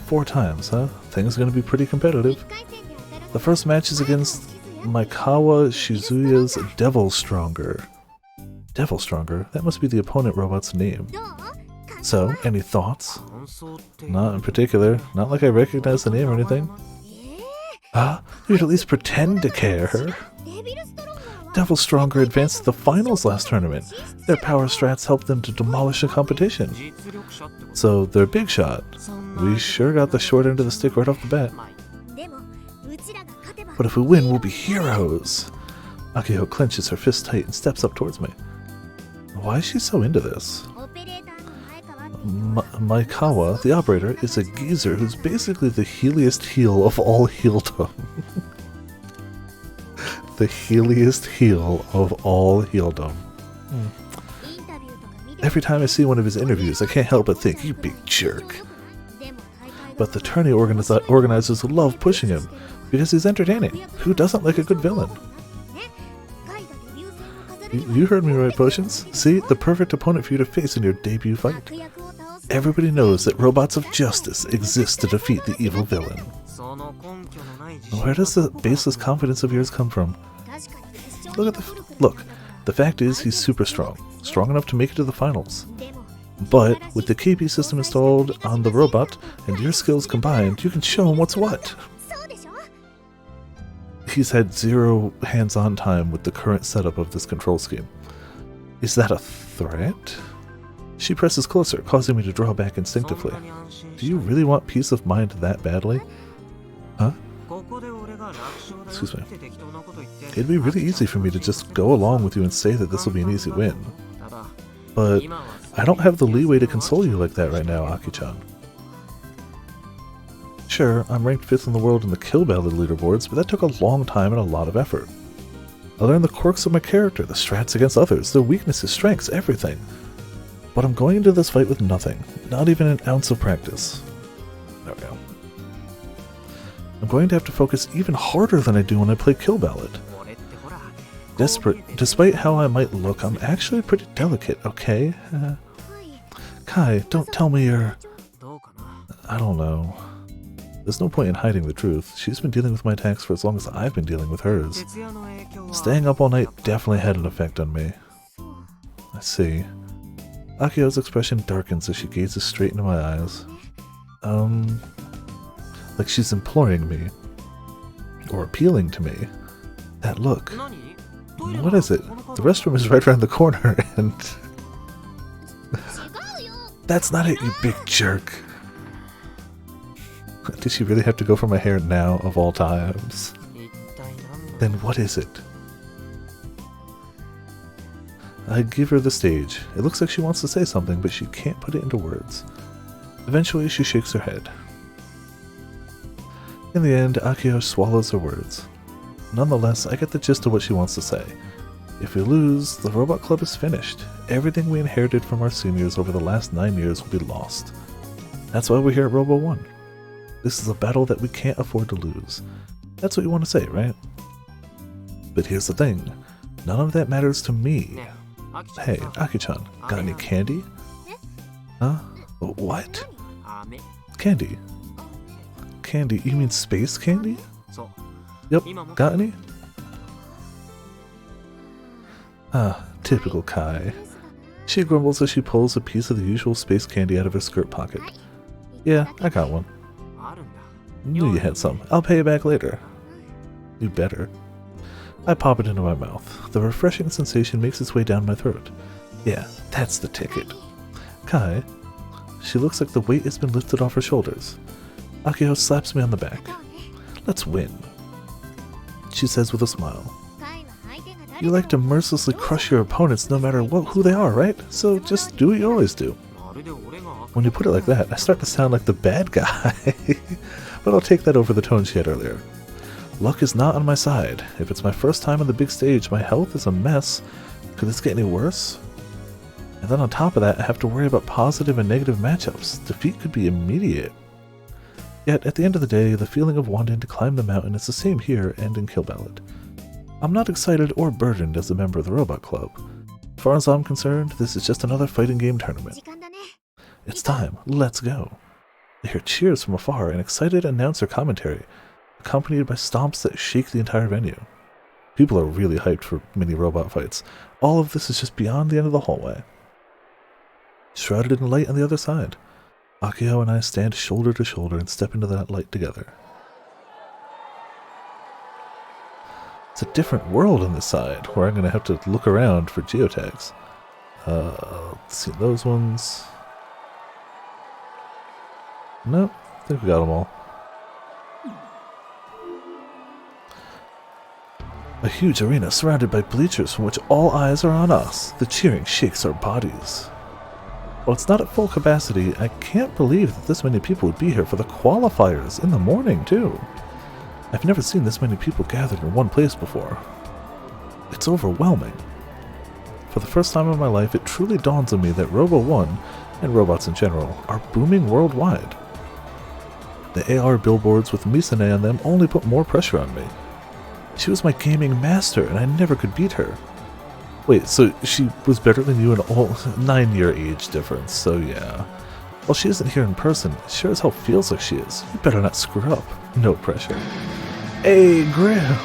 4 times, huh? Things are gonna be pretty competitive. The first match is against Maikawa Shizuya's Devil Stronger. Devil Stronger? That must be the opponent robot's name. So, any thoughts? Not in particular. Not like I recognize the name or anything. You'd at least pretend to care. Devil Stronger advanced to the finals last tournament. Their power strats helped them to demolish the competition. So they're big shot. We sure got the short end of the stick right off the bat. But if we win, we'll be heroes. Akio clenches her fist tight and steps up towards me. Why is she so into this? Maikawa, the operator, is a geezer who's basically the heeliest heel of all heeldom. The heeliest heel of all heeldom. Every time I see one of his interviews, I can't help but think, you big jerk. But the tourney organizers love pushing him, because he's entertaining. Who doesn't like a good villain? You heard me right, Potions. See, the perfect opponent for you to face in your debut fight. Everybody knows that robots of justice exist to defeat the evil villain. Where does the baseless confidence of yours come from? Look, the fact is he's super strong. Strong enough to make it to the finals. But with the KP system installed on the robot and your skills combined, you can show him what's what. He's had zero hands-on time with the current setup of this control scheme. Is that a threat? She presses closer, causing me to draw back instinctively. Do you really want peace of mind that badly? Huh? Excuse me. It'd be really easy for me to just go along with you and say that this will be an easy win. But I don't have the leeway to console you like that right now, Aki-chan. Sure, I'm ranked 5th in the world in the Kill Ballad leaderboards, but that took a long time and a lot of effort. I learned the quirks of my character, the strats against others, their weaknesses, strengths, everything. But I'm going into this fight with nothing, not even an ounce of practice. There we go. I'm going to have to focus even harder than I do when I play Kill Ballad. Despite how I might look, I'm actually pretty delicate, okay? Kai, don't tell me you're... I don't know. There's no point in hiding the truth. She's been dealing with my attacks for as long as I've been dealing with hers. Staying up all night definitely had an effect on me. I see. Akio's expression darkens as she gazes straight into my eyes. Like she's imploring me. Or appealing to me. That look. What is it? The restroom is right around the corner and... That's not it, you big jerk. Did she really have to go for my hair now, of all times? Then what is it? I give her the stage. It looks like she wants to say something, but she can't put it into words. Eventually, she shakes her head. In the end, Akio swallows her words. Nonetheless, I get the gist of what she wants to say. If we lose, the Robot Club is finished. Everything we inherited from our seniors over the last 9 years will be lost. That's why we're here at Robo 1. This is a battle that we can't afford to lose. That's what you want to say, right? But here's the thing. None of that matters to me. Hey, Aki-chan, got any candy? Huh? What? Candy. Candy? You mean space candy? Yep, got any? Ah, typical Kai. She grumbles as she pulls a piece of the usual space candy out of her skirt pocket. Yeah, I got one. Knew you had some. I'll pay you back later. You better. I pop it into my mouth. The refreshing sensation makes its way down my throat. Yeah, that's the ticket. Kai. She looks like the weight has been lifted off her shoulders. Akio slaps me on the back. Let's win. She says with a smile. You like to mercilessly crush your opponents no matter who they are, right? So just do what you always do. When you put it like that, I start to sound like the bad guy. But I'll take that over the tone she had earlier. Luck is not on my side. If it's my first time on the big stage, my health is a mess. Could this get any worse? And then on top of that, I have to worry about positive and negative matchups. Defeat could be immediate. Yet, at the end of the day, the feeling of wanting to climb the mountain is the same here and in Kill Ballad. I'm not excited or burdened as a member of the Robot Club. As far as I'm concerned, this is just another fighting game tournament. It's time, let's go. I hear cheers from afar and excited announcer commentary, accompanied by stomps that shake the entire venue. People are really hyped for mini robot fights. All of this is just beyond the end of the hallway. Shrouded in light on the other side, Akio and I stand shoulder to shoulder and step into that light together. It's a different world on this side, where I'm going to have to look around for geotags. Let's see those ones. Nope, I think we got them all. A huge arena surrounded by bleachers from which all eyes are on us. The cheering shakes our bodies. While it's not at full capacity, I can't believe that this many people would be here for the qualifiers in the morning, too. I've never seen this many people gathered in one place before. It's overwhelming. For the first time in my life, it truly dawns on me that Robo 1, and robots in general, are booming worldwide. The AR billboards with Misane on them only put more pressure on me. She was my gaming master, and I never could beat her. Wait, so she was better than you in all 9-year age difference, so yeah. While she isn't here in person, it sure as hell feels like she is. You better not screw up. No pressure. Hey, Grim!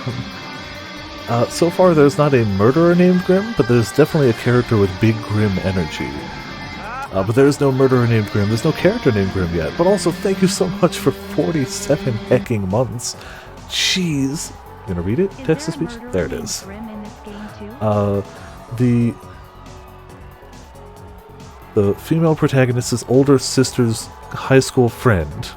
So far there's not a murderer named Grim, but there's definitely a character with big Grim energy. But there's no murderer named Grim, there's no character named Grim yet. But also, thank you so much for 47 hecking months. Jeez. You gonna read it? Text to speech? There it is. The female protagonist's older sister's high school friend,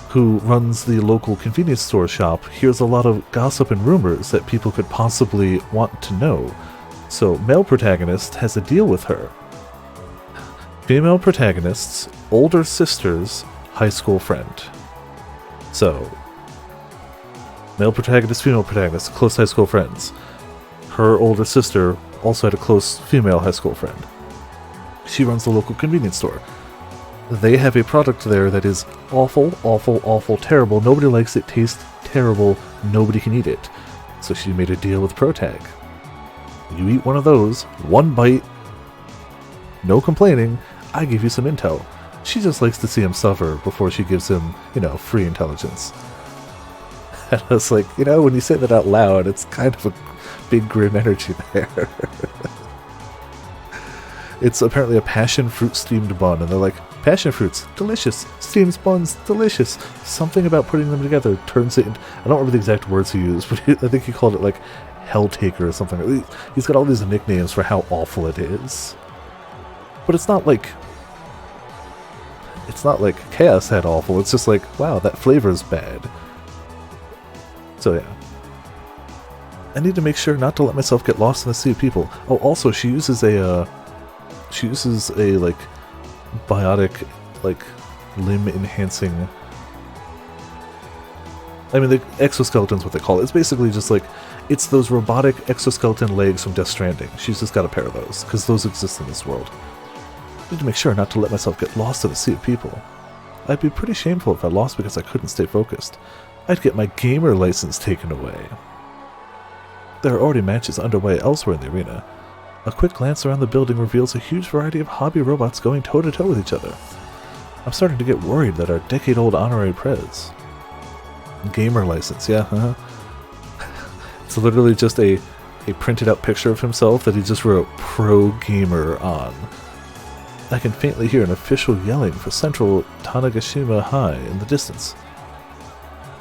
who runs the local convenience store shop, hears a lot of gossip and rumors that people could possibly want to know. So, male protagonist has a deal with her. Female protagonist's older sister's high school friend. So, male protagonist, female protagonist, close high school friends. Her older sister also had a close female high school friend. She runs the local convenience store. They have a product there that is awful, awful, awful, terrible. Nobody likes it, tastes terrible, nobody can eat it. So she made a deal with ProTag. You eat one of those, one bite, no complaining, I give you some intel. She just likes to see him suffer before she gives him, free intelligence. And I was like, when you say that out loud, it's kind of a big grim energy there. It's apparently a passion fruit steamed bun, and they're like, passion fruits, delicious. Steamed buns, delicious. Something about putting them together turns it into, I don't remember the exact words he used, but I think he called it like Helltaker or something. He's got all these nicknames for how awful it is. But it's not like Chaos Head awful, it's just like, wow, that flavor's bad. So yeah. I need to make sure not to let myself get lost in the sea of people. Oh, also, she uses a biotic, limb enhancing. I mean, the exoskeleton's what they call it. It's basically just it's those robotic exoskeleton legs from Death Stranding. She's just got a pair of those, because those exist in this world. I need to make sure not to let myself get lost in a sea of people. I'd be pretty shameful if I lost because I couldn't stay focused. I'd get my gamer license taken away. There are already matches underway elsewhere in the arena. A quick glance around the building reveals a huge variety of hobby robots going toe-to-toe with each other. I'm starting to get worried that our decade-old honorary prez. Gamer license, yeah, It's literally just a printed-out picture of himself that he just wrote Pro Gamer on. I can faintly hear an official yelling for Central Tanegashima High in the distance.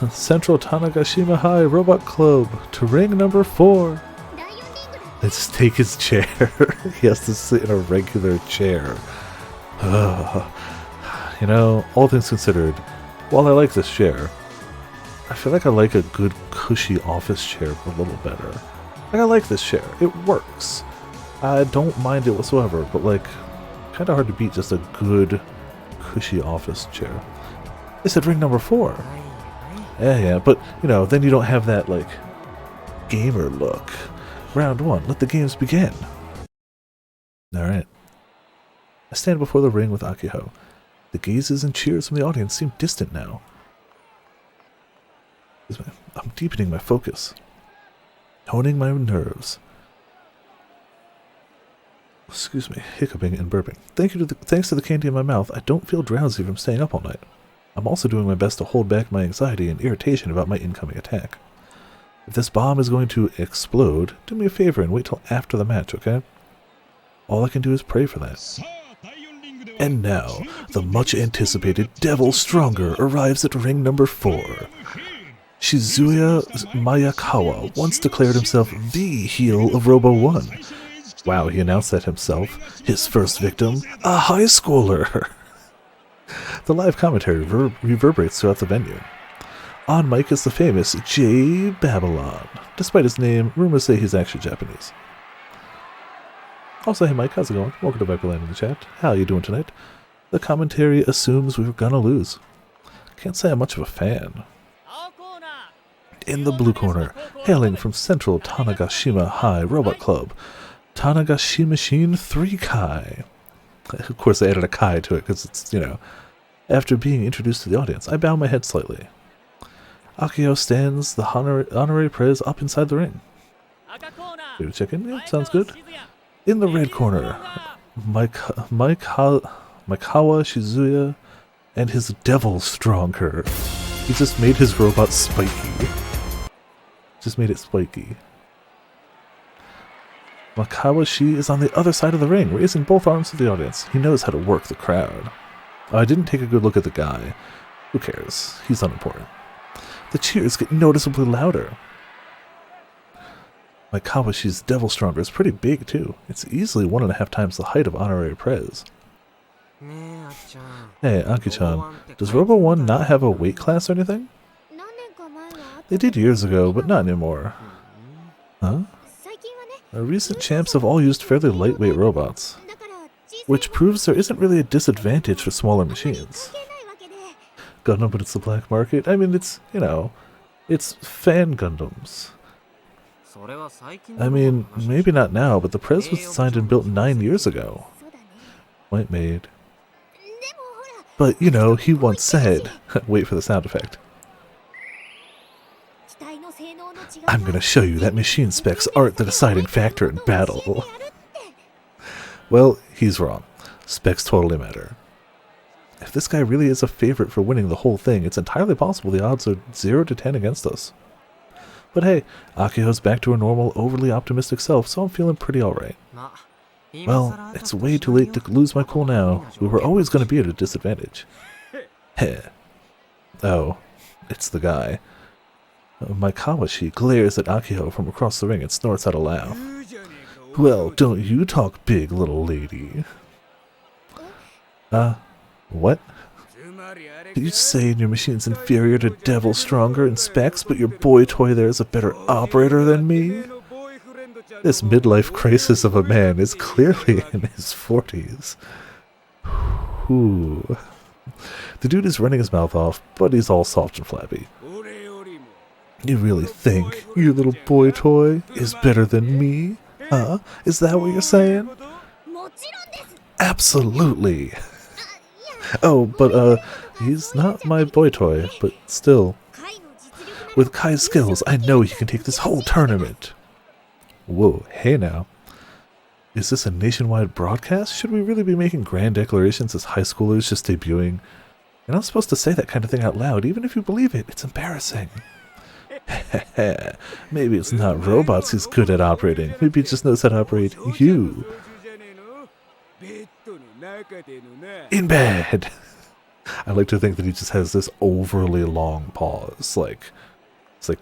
Central Tanegashima High Robot Club to ring number 4. They just take his chair. He has to sit in a regular chair. All things considered, while I like this chair, I feel like I like a good cushy office chair a little better. I like this chair. It works. I don't mind it whatsoever, but kind of hard to beat just a good cushy office chair. They said ring number 4. Yeah, but, then you don't have that, gamer look. Round 1, let the games begin. Alright. I stand before the ring with Akiho. The gazes and cheers from the audience seem distant now. I'm deepening my focus. Toning my nerves. Excuse me, hiccuping and burping. Thanks to the candy in my mouth, I don't feel drowsy from staying up all night. I'm also doing my best to hold back my anxiety and irritation about my incoming attack. If this bomb is going to explode, do me a favor and wait till after the match, okay? All I can do is pray for that. And now, the much-anticipated Devil Stronger arrives at ring number 4. Shizuya Mayakawa once declared himself the heel of Robo 1. Wow, he announced that himself. His first victim, a high schooler. The live commentary reverberates throughout the venue. On mic is the famous J. Babylon. Despite his name, rumors say he's actually Japanese. Also, hey Mike, how's it going? Welcome to Viperland in the chat. How you doing tonight? The commentary assumes we were gonna lose. Can't say I'm much of a fan. In the blue corner, hailing from Central Tanagashima High Robot Club, Tanagashi Machine 3 Kai. Of course, they added a Kai to it because it's, you know. After being introduced to the audience, I bow my head slightly. Akio stands the honorary prez up inside the ring. Here to check in? Yeah, sounds good. In the red corner, Maikawa Shizuya and his devil stronger. He just made his robot spiky. Just made it spiky. Makawashi is on the other side of the ring, raising both arms to the audience. He knows how to work the crowd. I didn't take a good look at the guy. Who cares? He's unimportant. The cheers get noticeably louder. Makawashi's Devil Stronger is pretty big too. It's easily 1.5 times the height of Honorary Prez. Hey, Aki-chan, does Robo 1 not have a weight class or anything? They did years ago, but not anymore. Huh? Our recent champs have all used fairly lightweight robots, which proves there isn't really a disadvantage for smaller machines. Gundam, but it's the black market? I mean, it's, you know, it's fan Gundams. I mean, maybe not now, but the Prez was designed and built 9 years ago. White made. But, you know, he once said, wait for the sound effect, I'm gonna show you that machine specs aren't the deciding factor in battle. Well, he's wrong. Specs totally matter. If this guy really is a favorite for winning the whole thing, it's entirely possible the odds are 0 to 10 against us. But hey, Akiho's back to her normal, overly optimistic self, so I'm feeling pretty alright. Well, it's way too late to lose my cool now. We were always going to be at a disadvantage. Heh. Oh, it's the guy. Maikawashi glares at Akiho from across the ring and snorts out a laugh. Well, don't you talk big, little lady. What? You saying your machine's inferior to Devil Stronger in specs, but your boy toy there is a better operator than me? This midlife crisis of a man is clearly in his 40s. Whew. The dude is running his mouth off, but he's all soft and flabby. You really think your little boy toy is better than me? Huh? Is that what you're saying? Absolutely! Oh, but, he's not my boy toy, but still. With Kai's skills, I know he can take this whole tournament. Whoa, hey now. Is this a nationwide broadcast? Should we really be making grand declarations as high schoolers just debuting? You're not supposed to say that kind of thing out loud, even if you believe it. It's embarrassing. Maybe it's not robots he's good at operating. Maybe he just knows how to operate you. In bed! I like to think that he just has this overly long pause. It's like,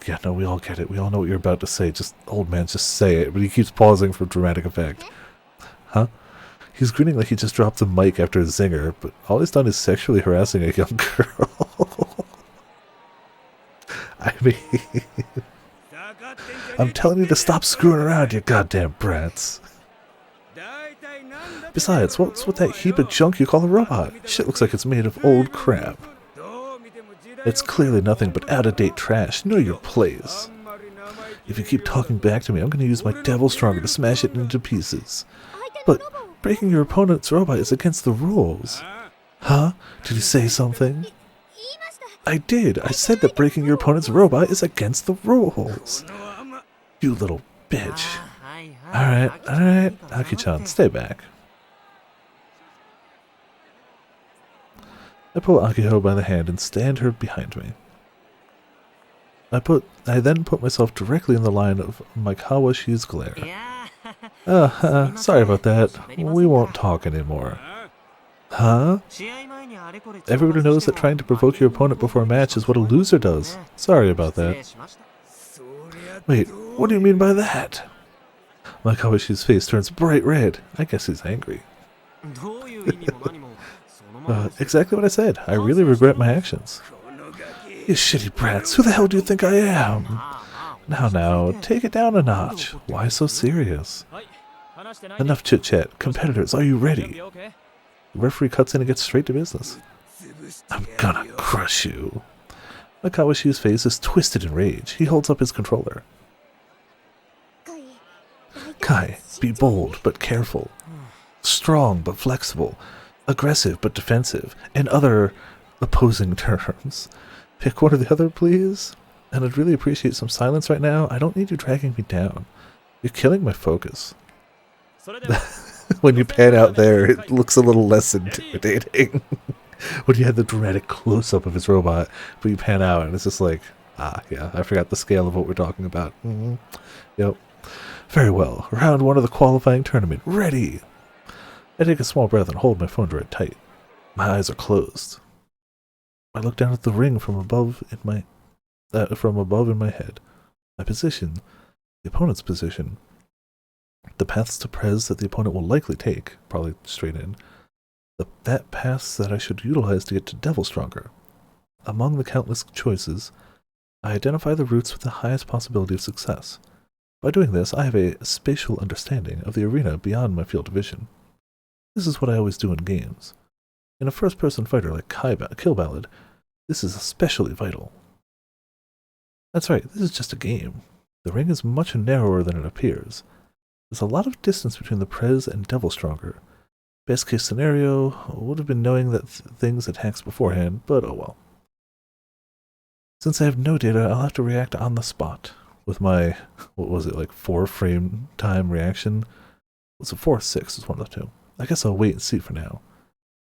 yeah, no, we all get it. We all know what you're about to say. Just, old man, just say it. But he keeps pausing for dramatic effect. Huh? He's grinning like he just dropped the mic after a zinger, but all he's done is sexually harassing a young girl. I mean, I'm telling you to stop screwing around, you goddamn brats. Besides, what's with that heap of junk you call a robot? Shit looks like it's made of old crap. It's clearly nothing but out-of-date trash. Know your place. If you keep talking back to me, I'm going to use my Devil Stronger to smash it into pieces. But breaking your opponent's robot is against the rules. Huh? Did you say something? I did. I said that breaking your opponent's robot is against the rules. You little bitch. Alright. Aki-chan, stay back. I pull Akiho by the hand and stand her behind me. I then put myself directly in the line of Maikawashi's glare. Sorry about that. We won't talk anymore. Huh? Everybody knows that trying to provoke your opponent before a match is what a loser does. Sorry about that. Wait, what do you mean by that? Makawashi's face turns bright red. I guess he's angry. Exactly what I said. I really regret my actions. You shitty brats, who the hell do you think I am? Now, take it down a notch. Why so serious? Enough chit-chat. Competitors, are you ready? The referee cuts in and gets straight to business. I'm gonna crush you. Makawashi's face is twisted in rage. He holds up his controller. Kai, be bold but careful. Strong but flexible. Aggressive but defensive. And other opposing terms. Pick one or the other, please. And I'd really appreciate some silence right now. I don't need you dragging me down. You're killing my focus. When you pan out there, it looks a little less intimidating. When you had the dramatic close-up of his robot, but you pan out and it's just like, yeah, I forgot the scale of what we're talking about. Yep. Very well. Round 1 of the qualifying tournament. Ready! I take a small breath and hold my phone drive tight. My eyes are closed. I look down at the ring from above in my head. My position, the opponent's position, the paths to Prez that the opponent will likely take, probably straight in, that paths that I should utilize to get to Devil Stronger. Among the countless choices, I identify the routes with the highest possibility of success. By doing this, I have a spatial understanding of the arena beyond my field of vision. This is what I always do in games. In a first-person fighter like Kill Ballad, this is especially vital. That's right, this is just a game. The ring is much narrower than it appears. There's a lot of distance between the Prez and Devil Stronger. Best case scenario would have been knowing that things attacks beforehand, but oh well. Since I have no data, I'll have to react on the spot. With my, 4-frame time reaction? Was it 4 or 6? It's one of the two. I guess I'll wait and see for now.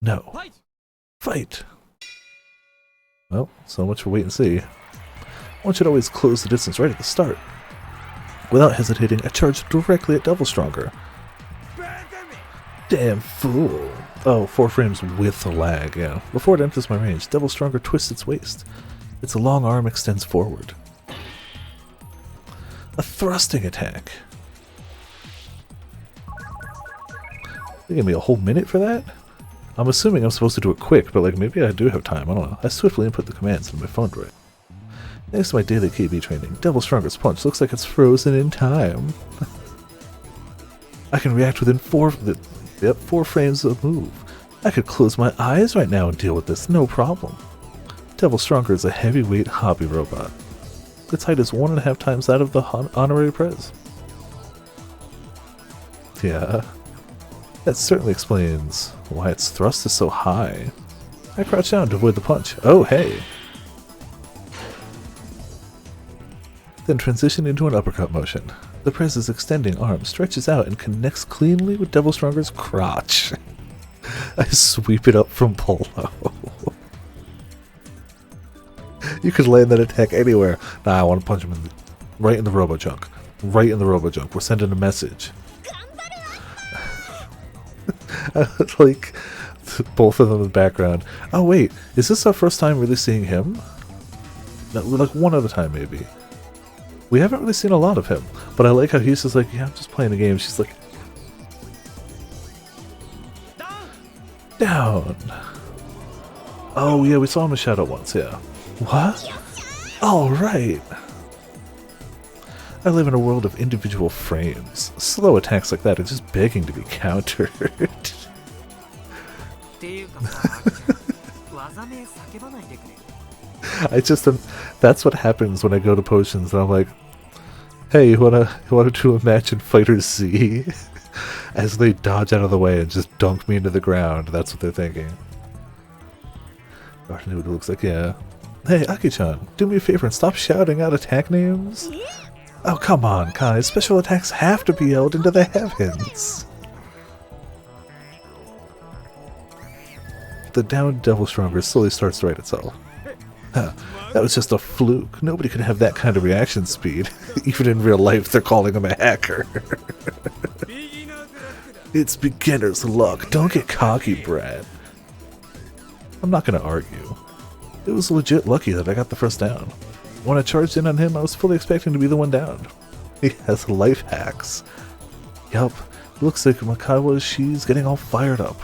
No. Fight! Well, so much for wait and see. One should always close the distance right at the start. Without hesitating, I charge directly at Devil Stronger. Damn fool. Oh, 4 frames with a lag, yeah. Before it enters my range, Devil Stronger twists its waist. Its long arm extends forward. A thrusting attack. They gave me a whole minute for that? I'm assuming I'm supposed to do it quick, but maybe I do have time, I don't know. I swiftly input the commands into my phone droid. Thanks to my daily KB training, Devil Stronger's punch looks like it's frozen in time. I can react within 4 frames of move. I could close my eyes right now and deal with this, no problem. Devil Stronger is a heavyweight hobby robot. Its height is 1.5 times that of the honorary Prez. Yeah, that certainly explains why its thrust is so high. I crouch down to avoid the punch. Oh, hey! Then transition into an uppercut motion. The Prez's extending arm stretches out and connects cleanly with Devil Stronger's crotch. I sweep it up from polo. You could land that attack anywhere. Nah, I want to punch him right in the robo-junk. Right in the robo-junk. We're sending a message. Like, both of them in the background. Oh wait, is this our first time really seeing him? No, like one other time maybe. We haven't really seen a lot of him, but I like how he's just like, yeah, I'm just playing the game. She's like, down. Oh yeah, we saw him in Shadow once, yeah. What? Alright. I live in a world of individual frames. Slow attacks like that are just begging to be countered. That's what happens when I go to potions and I'm like, hey, you wanna do a match in Fighter Z? As they dodge out of the way and just dunk me into the ground. That's what they're thinking. It looks like, yeah. Hey, Aki-chan, do me a favor and stop shouting out attack names. Oh, come on, Kai. Special attacks have to be yelled into the heavens. The downed Devil Stronger slowly starts to right itself. Huh, that was just a fluke. Nobody can have that kind of reaction speed. Even in real life, they're calling him a hacker. It's beginner's luck. Don't get cocky, Brad. I'm not gonna argue. It was legit lucky that I got the first down. When I charged in on him, I was fully expecting to be the one down. He has life hacks. Yup, looks like she's getting all fired up.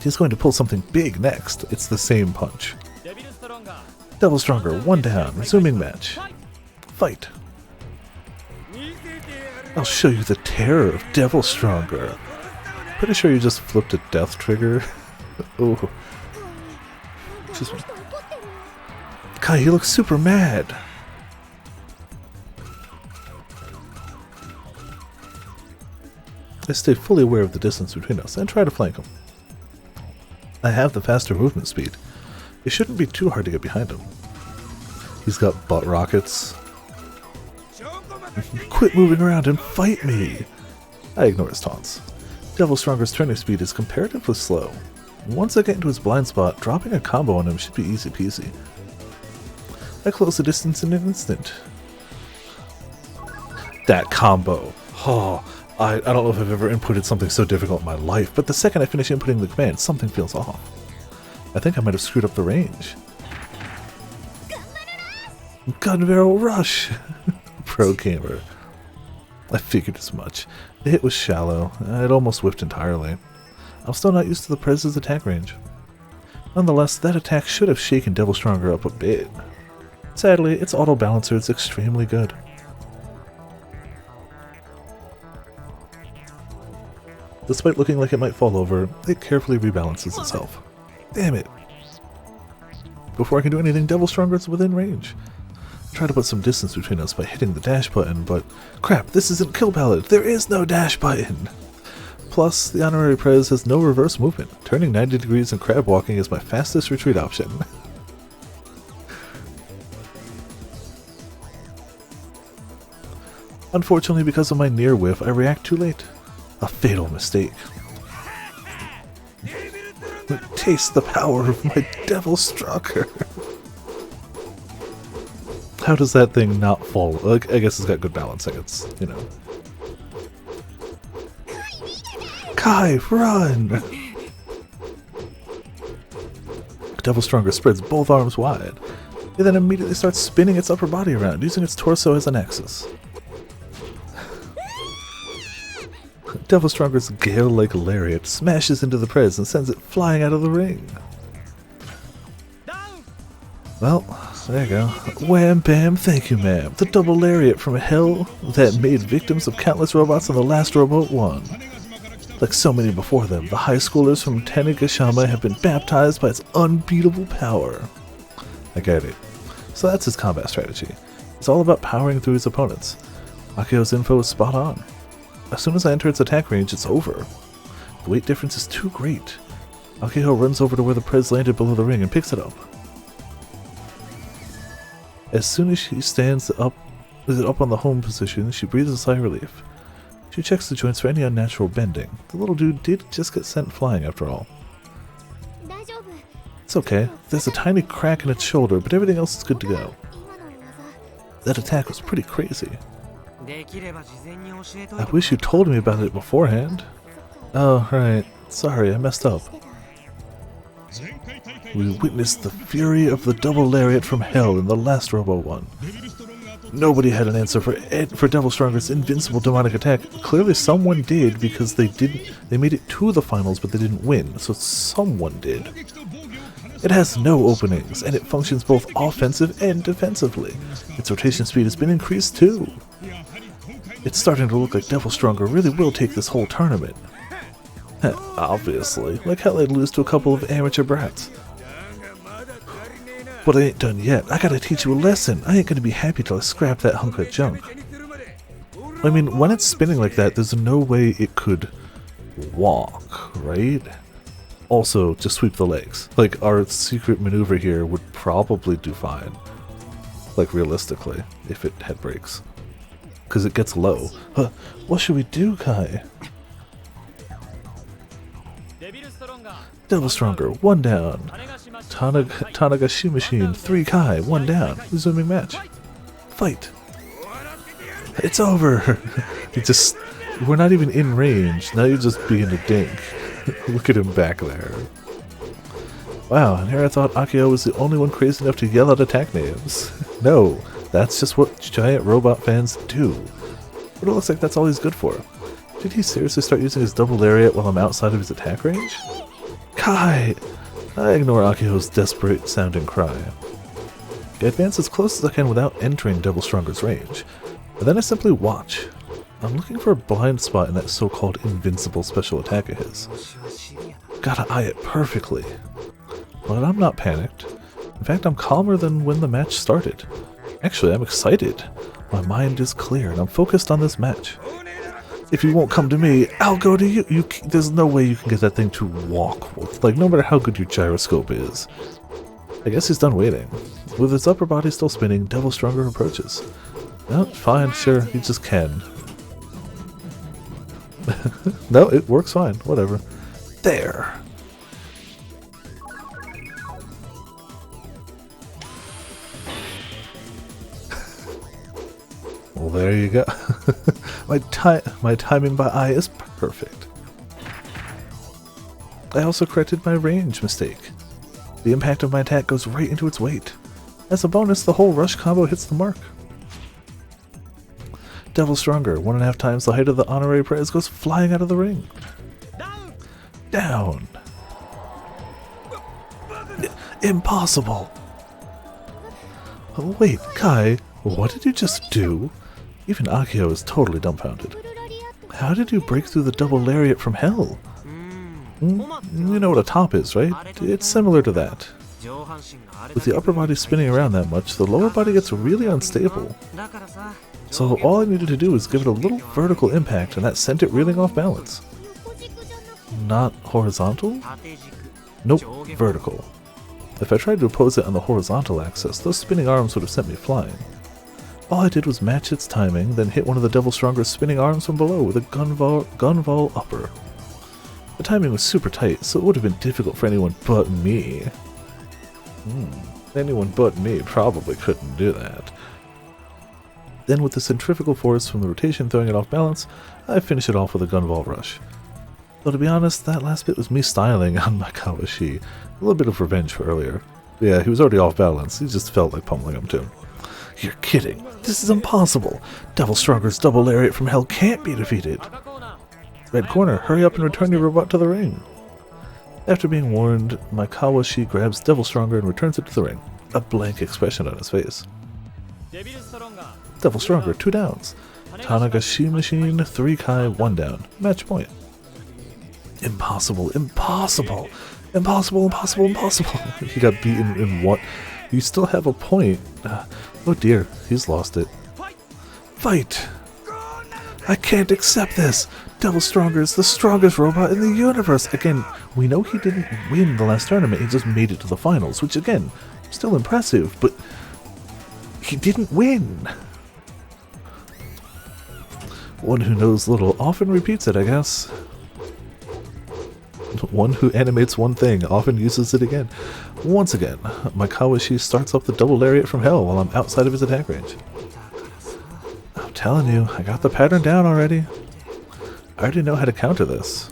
He's going to pull something big next. It's the same punch. Devil Stronger, one down, resuming match. Fight. I'll show you the terror of Devil Stronger. Pretty sure you just flipped a death trigger. Oh. Excuse me. Kai, he looks super mad. I stay fully aware of the distance between us and try to flank him. I have the faster movement speed. It shouldn't be too hard to get behind him. He's got butt rockets. Quit moving around and fight me! I ignore his taunts. Devil Stronger's turning speed is comparatively slow. Once I get into his blind spot, dropping a combo on him should be easy peasy. I close the distance in an instant. That combo! Oh, I don't know if I've ever inputted something so difficult in my life, but the second I finish inputting the command, something feels off. I think I might have screwed up the range. Gun barrel rush! Pro gamer. I figured as much. The hit was shallow. It almost whiffed entirely. I'm still not used to the Prez's attack range. Nonetheless, that attack should have shaken Devil Stronger up a bit. Sadly, its auto balancer is extremely good. Despite looking like it might fall over, it carefully rebalances itself. Damn it! Before I can do anything, Devil Stronger is within range. I try to put some distance between us by hitting the dash button, but crap, this isn't Kill Ballad! There is no dash button! Plus, the Honorary Prez has no reverse movement. Turning 90 degrees and crab walking is my fastest retreat option. Unfortunately, because of my near whiff, I react too late. A fatal mistake. Taste the power of my Devil Stronger. How does that thing not fall? Like, I guess it's got good balancing. It's, you know. Kai, run! Devil Stronger spreads both arms wide. It then immediately starts spinning its upper body around, using its torso as an axis. Devil Stronger's gale-like lariat smashes into the Prez and sends it flying out of the ring. Well, there you go. Wham bam, thank you ma'am. The double lariat from hell that made victims of countless robots on the last Robot 1. Like so many before them, the high schoolers from Tanegashima have been baptized by its unbeatable power. I get it. So that's his combat strategy. It's all about powering through his opponents. Akio's info is spot on. As soon as I enter its attack range, it's over. The weight difference is too great. Akio runs over to where the Prez landed below the ring and picks it up. As soon as she stands up on the home position, she breathes a sigh of relief. She checks the joints for any unnatural bending. The little dude did just get sent flying after all. It's okay. There's a tiny crack in its shoulder, but everything else is good to go. That attack was pretty crazy. I wish you told me about it beforehand. Oh, right. Sorry, I messed up. We witnessed the fury of the double lariat from hell in the last Robot 1. Nobody had an answer for Devil Stronger's invincible demonic attack. Clearly someone did, because they made it to the finals, but they didn't win, so someone did. It has no openings, and it functions both offensive and defensively. Its rotation speed has been increased too. It's starting to look like Devil Stronger really will take this whole tournament. Obviously, like hell I'd lose to a couple of amateur brats. But I ain't done yet. I gotta teach you a lesson. I ain't gonna be happy till I scrap that hunk of junk. I mean, when it's spinning like that, there's no way it could walk, right? Also, just sweep the legs. Like, our secret maneuver here would probably do fine. Like, realistically, if it had brakes. Because it gets low. What should we do, Kai? Devil Stronger, 1 down. Tanagashi Machine, 3 Kai, 1 down. Resuming match. Fight. It's over. We're not even in range. Now you're just being a dink. Look at him back there. Wow, and here I thought Akio was the only one crazy enough to yell out attack names. No, that's just what giant robot fans do. But it looks like that's all he's good for. Did he seriously start using his double lariat while I'm outside of his attack range? Kai! I ignore Akio's desperate sounding cry. I advance as close as I can without entering Devil Stronger's range, and then I simply watch. I'm looking for a blind spot in that so-called invincible special attack of his. Gotta eye it perfectly. But I'm not panicked. In fact, I'm calmer than when the match started. Actually, I'm excited. My mind is clear and I'm focused on this match. If you won't come to me, I'll go to you. There's no way you can get that thing to walk with, like, no matter how good your gyroscope is. I guess he's done waiting. With his upper body still spinning, Devil Stronger approaches. No, fine, sure, he just can. No, it works fine, whatever. There! Well, there you go. my timing by eye is perfect. I also corrected my range mistake. The impact of my attack goes right into its weight. As a bonus, the whole rush combo hits the mark. Devil Stronger, 1.5 times the height of the honorary prize, goes flying out of the ring. Down! Impossible! Oh, wait, Kai, what did you just do? Even Akio is totally dumbfounded. How did you break through the double lariat from hell? You know what a top is, right? It's similar to that. With the upper body spinning around that much, the lower body gets really unstable. So all I needed to do was give it a little vertical impact and that sent it reeling off balance. Not horizontal? Nope, vertical. If I tried to oppose it on the horizontal axis, those spinning arms would have sent me flying. All I did was match its timing, then hit one of the Devil Stronger's spinning arms from below with a gunvoll upper. The timing was super tight, so it would have been difficult for anyone but me. Anyone but me probably couldn't do that. Then with the centrifugal force from the rotation throwing it off balance, I finish it off with a gunvoll rush. Though to be honest, that last bit was me styling on my Kawashi. A little bit of revenge for earlier. Yeah, he was already off balance, he just felt like pummeling him too. You're kidding. This is impossible. Devil Stronger's double lariat from hell can't be defeated. Red corner, hurry up and return your robot to the ring. After being warned, my Kawashi grabs Devil Stronger and returns it to the ring. A blank expression on his face. Devil Stronger, 2 downs. Tanagashi Machine, 3 Kai, 1 down. Match point. Impossible, impossible. Impossible, impossible, impossible. He got beaten in what? You still have a point. Oh dear, he's lost it. Fight! I can't accept this! Devil Stronger is the strongest robot in the universe! Again, we know he didn't win the last tournament, he just made it to the finals, which again, still impressive, but he didn't win! One who knows little often repeats it, I guess. One who animates one thing often uses it again. Once again, my Kawashi starts off the double lariat from hell while I'm outside of his attack range. I'm telling you, I got the pattern down already. I already know how to counter this.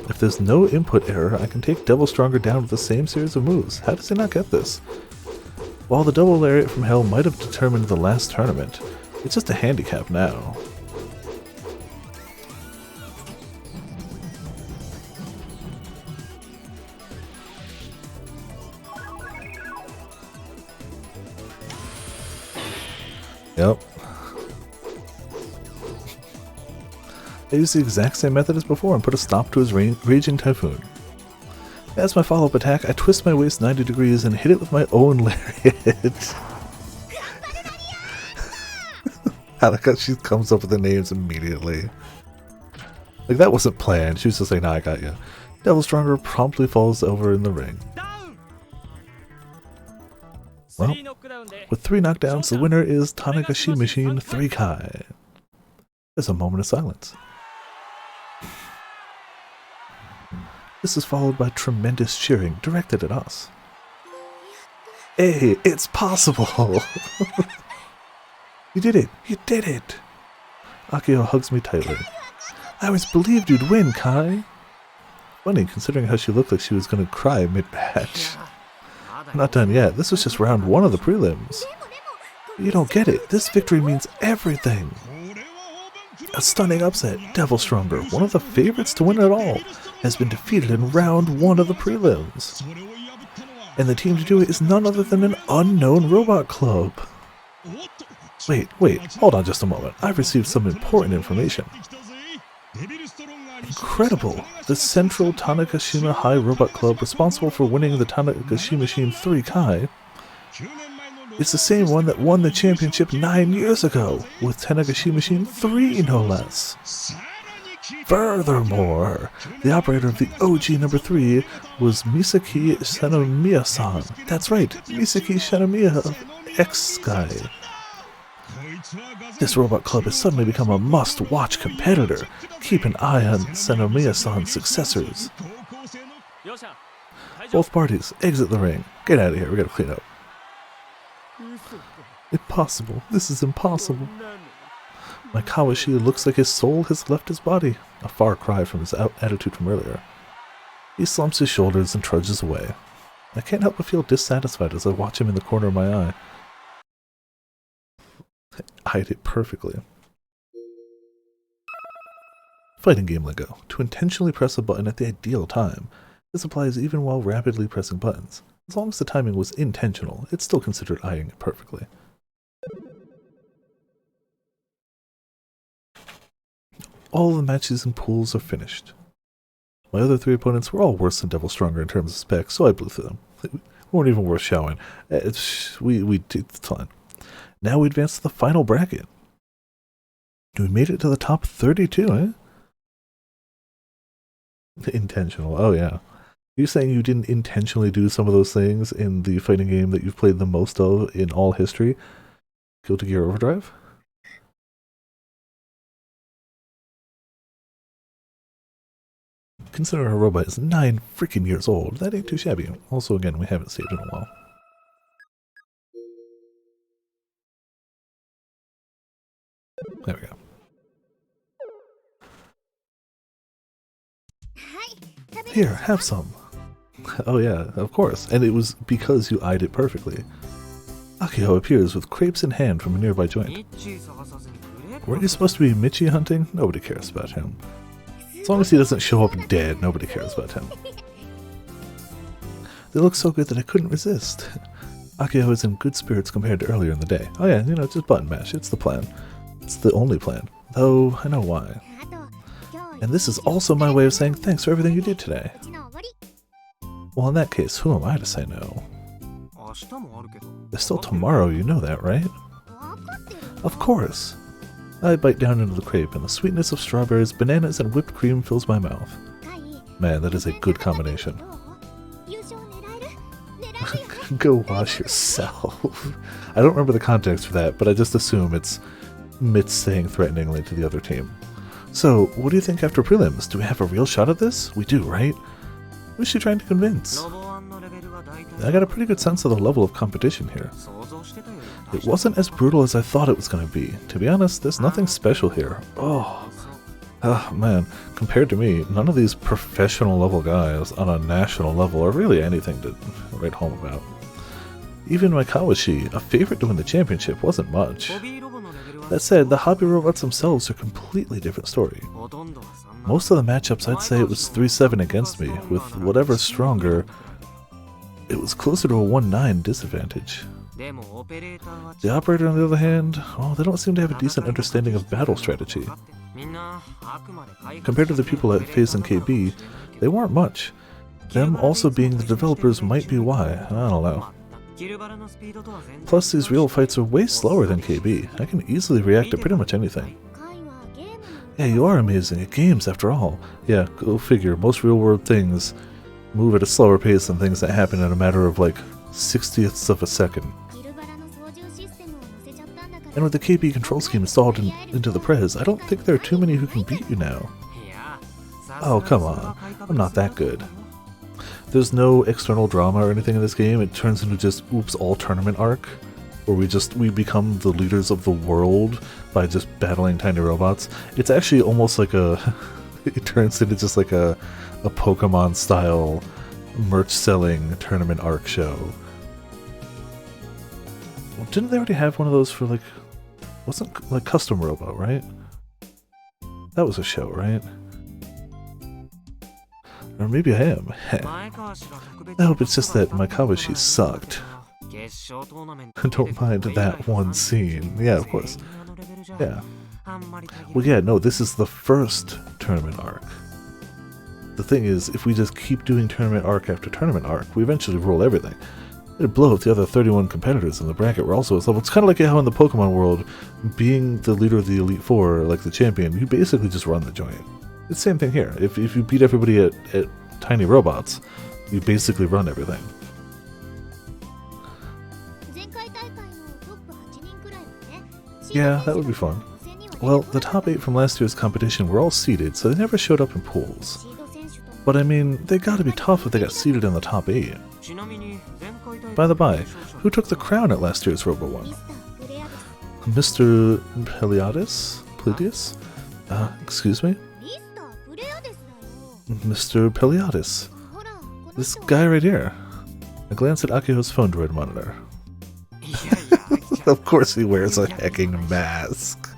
If there's no input error, I can take Devil Stronger down with the same series of moves. How does he not get this? While the double lariat from hell might have determined the last tournament, it's just a handicap now. Yep. I used the exact same method as before and put a stop to his raging typhoon. As my follow-up attack, I twist my waist 90 degrees and hit it with my own lariat. I like how she comes up with the names immediately. Like, that wasn't planned. She was just like, nah, I got you. Devil Stronger promptly falls over in the ring. Well, with 3 knockdowns, the winner is Tanagashi Machine 3 Kai. There's a moment of silence. This is followed by tremendous cheering directed at us. Hey, it's possible! You did it! You did it! Akio hugs me tightly. I always believed you'd win, Kai! Funny, considering how she looked like she was gonna cry mid-match. Not done yet. This was just round 1 of the prelims. You don't get it. This victory means everything. A stunning upset. Devil Stronger, one of the favorites to win it all, has been defeated in round 1 of the prelims. And the team to do it is none other than an unknown robot club. Wait, hold on just a moment. I've received some important information. Incredible! The Central Tanegashima High Robot Club, responsible for winning the Tanegashima 3 Kai, is the same one that won the championship 9 years ago, with Tanegashima 3 no less. Furthermore, the operator of the OG number 3 was Misaki Shinomiya-san. That's right, Misaki Shinomiya of X-Sky. This robot club has suddenly become a must-watch competitor. Keep an eye on Shinomiya-san's successors. Both parties, exit the ring. Get out of here, we gotta clean up. Impossible. This is impossible. My Kawashi looks like his soul has left his body. A far cry from his attitude from earlier. He slumps his shoulders and trudges away. I can't help but feel dissatisfied as I watch him in the corner of my eye. I hide it perfectly. Fighting game lingo. To intentionally press a button at the ideal time. This applies even while rapidly pressing buttons. As long as the timing was intentional, it's still considered eyeing it perfectly. All the matches and pools are finished. My other 3 opponents were all worse than Devil Stronger in terms of specs, so I blew through them. They weren't even worth showing. It's fine. Now we advance to the final bracket. We made it to the top 32, eh? Intentional, oh yeah. You're saying you didn't intentionally do some of those things in the fighting game that you've played the most of in all history? Guilty Gear Overdrive? Considering our robot is 9 freaking years old, that ain't too shabby. Also, again, we haven't saved in a while. There we go. Here, have some. Oh yeah, of course. And it was because you eyed it perfectly. Akio appears with crepes in hand from a nearby joint. Weren't you supposed to be Michi hunting? Nobody cares about him. As long as he doesn't show up dead, nobody cares about him. They look so good that I couldn't resist. Akio is in good spirits compared to earlier in the day. Oh yeah, just button mash. It's the plan. It's the only plan. Though, I know why. And this is also my way of saying thanks for everything you did today. Well, in that case, who am I to say no? There's still tomorrow, you know that, right? Of course. I bite down into the crepe, and the sweetness of strawberries, bananas, and whipped cream fills my mouth. Man, that is a good combination. Go wash yourself. I don't remember the context for that, but I just assume it's Mitz saying threateningly to the other team. So, what do you think after prelims? Do we have a real shot at this? We do, right? Who's she trying to convince? I got a pretty good sense of the level of competition here. It wasn't as brutal as I thought it was going to be. To be honest, there's nothing special here. Oh man, compared to me, none of these professional level guys on a national level are really anything to write home about. Even my Kawashi, a favorite to win the championship, wasn't much. That said, the hobby robots themselves are a completely different story. Most of the matchups I'd say it was 3-7 against me, with whatever stronger, it was closer to a 1-9 disadvantage. The operator, on the other hand, well, they don't seem to have a decent understanding of battle strategy. Compared to the people I faced in KB, they weren't much. Them also being the developers might be why, I don't know. Plus, these real fights are way slower than KB. I can easily react to pretty much anything. Yeah, you are amazing at games after all. Yeah, go figure, most real-world things move at a slower pace than things that happen in a matter of like 60ths of a second. And with the KB control scheme installed into the Prez, I don't think there are too many who can beat you now. Oh, come on. I'm not that good. There's no external drama or anything in this game. It turns into just, oops, all tournament arc, where we become the leaders of the world by just battling tiny robots. It's actually almost like it turns into just like a Pokemon-style merch-selling tournament arc show, Didn't they already have one of those for like... Wasn't like Custom Robo, right? That was a show, right? Or maybe I am. I hope it's just that my Kawashi sucked. Don't mind that one scene. Yeah, of course. Yeah. Well, yeah, no, this is the first tournament arc. The thing is, if we just keep doing tournament arc after tournament arc, we eventually roll everything. It'd blow up the other 31 competitors in the bracket were also at level. It's kind of like how in the Pokemon world, being the leader of the Elite Four, like the champion, you basically just run the joint. It's the same thing here. If you beat everybody at tiny robots, you basically run everything. Yeah, that would be fun. Well, the top 8 from last year's competition were all seeded, so they never showed up in pools. But I mean, they gotta be tough if they got seeded in the top 8. By the by, who took the crown at last year's Robo 1? Mr. Pleiades? Excuse me? Mr. Pleiades. This guy right here. I glanced at Akiho's phone droid monitor. Of course he wears a hecking mask.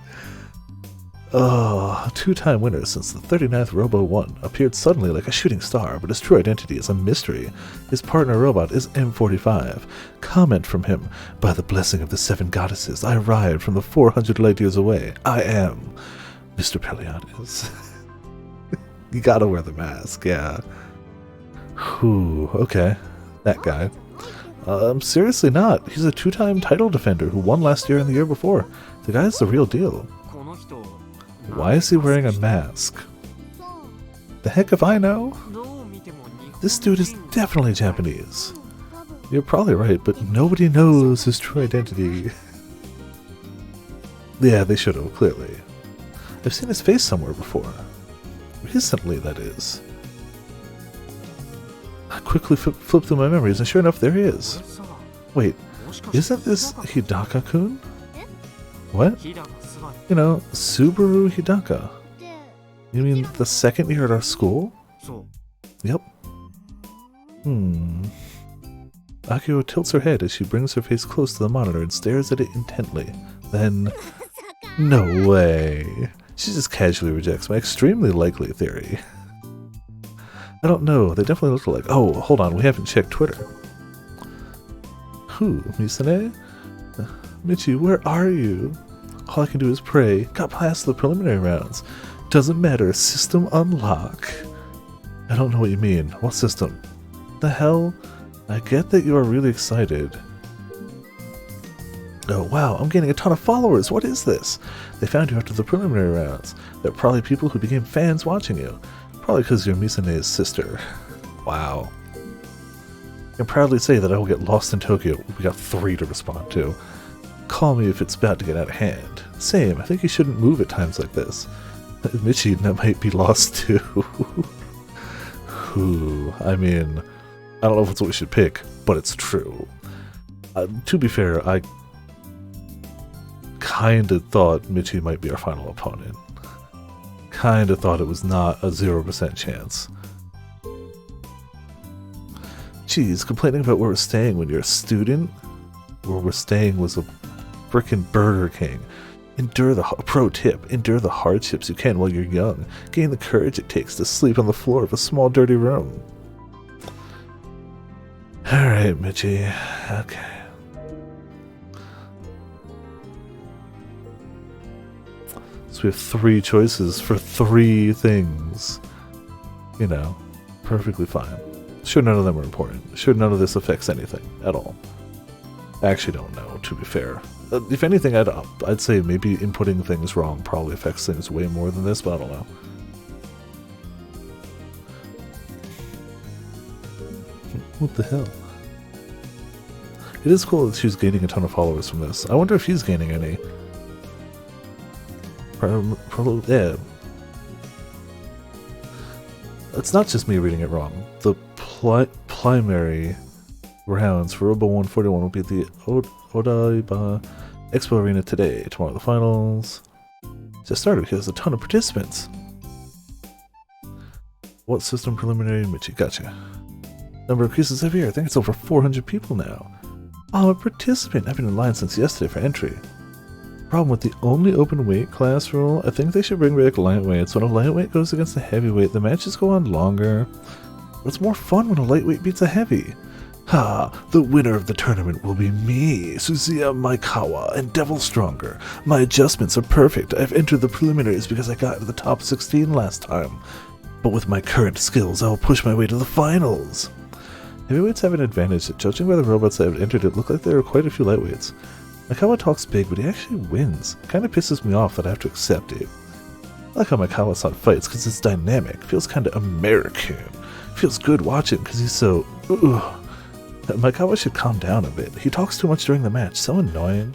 Oh, two-time winner since the 39th Robo 1, appeared suddenly like a shooting star, but his true identity is a mystery. His partner robot is M45. Comment from him: by the blessing of the 7 goddesses, I arrived from the 400 light years away. I am Mr. Pleiades. You gotta wear the mask, yeah. Whew, okay. That guy. Seriously not. He's a 2-time title defender who won last year and the year before. The guy's the real deal. Why is he wearing a mask? The heck if I know? This dude is definitely Japanese. You're probably right, but nobody knows his true identity. Yeah, they should have, clearly. I've seen his face somewhere before. Recently, that is. I quickly flipped through my memories, and sure enough, there he is. Wait, isn't this Hidaka-kun? What? You know, Subaru Hidaka. You mean the second year at our school? Yep. Akio tilts her head as she brings her face close to the monitor and stares at it intently. Then... no way. She just casually rejects my extremely likely theory. I don't know, they definitely look alike. Oh, hold on, we haven't checked Twitter. Who? Misane? Michi, where are you? All I can do is pray. Got past the preliminary rounds. Doesn't matter. System unlock. I don't know what you mean. What system? The hell? I get that you are really excited. Oh wow, I'm getting a ton of followers. What is this? They found you after the preliminary rounds. They're probably people who became fans watching you. Probably because you're Misane's sister. Wow. I can proudly say that I will get lost in Tokyo. We got 3 to respond to. Call me if it's about to get out of hand. Same, I think you shouldn't move at times like this. Michi might be lost too. Whew, I mean, I don't know if it's what we should pick, but it's true. To be fair, I kinda thought Michi might be our final opponent. Kinda thought it was not a 0% chance. Geez, complaining about where we're staying when you're a student? Where we're staying was a frickin' Burger King. Pro tip, endure the hardships you can while you're young. Gain the courage it takes to sleep on the floor of a small dirty room. Alright, Michi. Okay. So we have 3 choices for 3 things. You know, perfectly fine. Sure, none of them are important. Sure, none of this affects anything at all. I actually don't know, to be fair. If anything, I'd say maybe inputting things wrong probably affects things way more than this, but I don't know. What the hell? It is cool that she's gaining a ton of followers from this. I wonder if he's gaining any. Probably, yeah. It's not just me reading it wrong. The primary rounds for Robo 141 will be at the Odaiba Expo Arena today. Tomorrow the finals. Just started because there's a ton of participants. What system preliminary? Michi, gotcha. Number increases every year. I think it's over 400 people now. I'm a participant. I've been in line since yesterday for entry. Problem with the only open weight class rule, I think they should bring back lightweights. When a lightweight goes against a heavyweight, the matches go on longer. But it's more fun when a lightweight beats a heavy. Ha! The winner of the tournament will be me, Suzuya Maikawa, and Devil Stronger. My adjustments are perfect. I've entered the preliminaries because I got to the top 16 last time. But with my current skills, I will push my way to the finals. Heavyweights have an advantage that, judging by the robots that have entered, it looked like there are quite a few lightweights. Maikawa talks big, but he actually wins. Kinda pisses me off that I have to accept it. I like how Maikawa-san fights because it's dynamic, feels kinda American. Feels good watching because he's so... Maikawa should calm down a bit. He talks too much during the match, so annoying.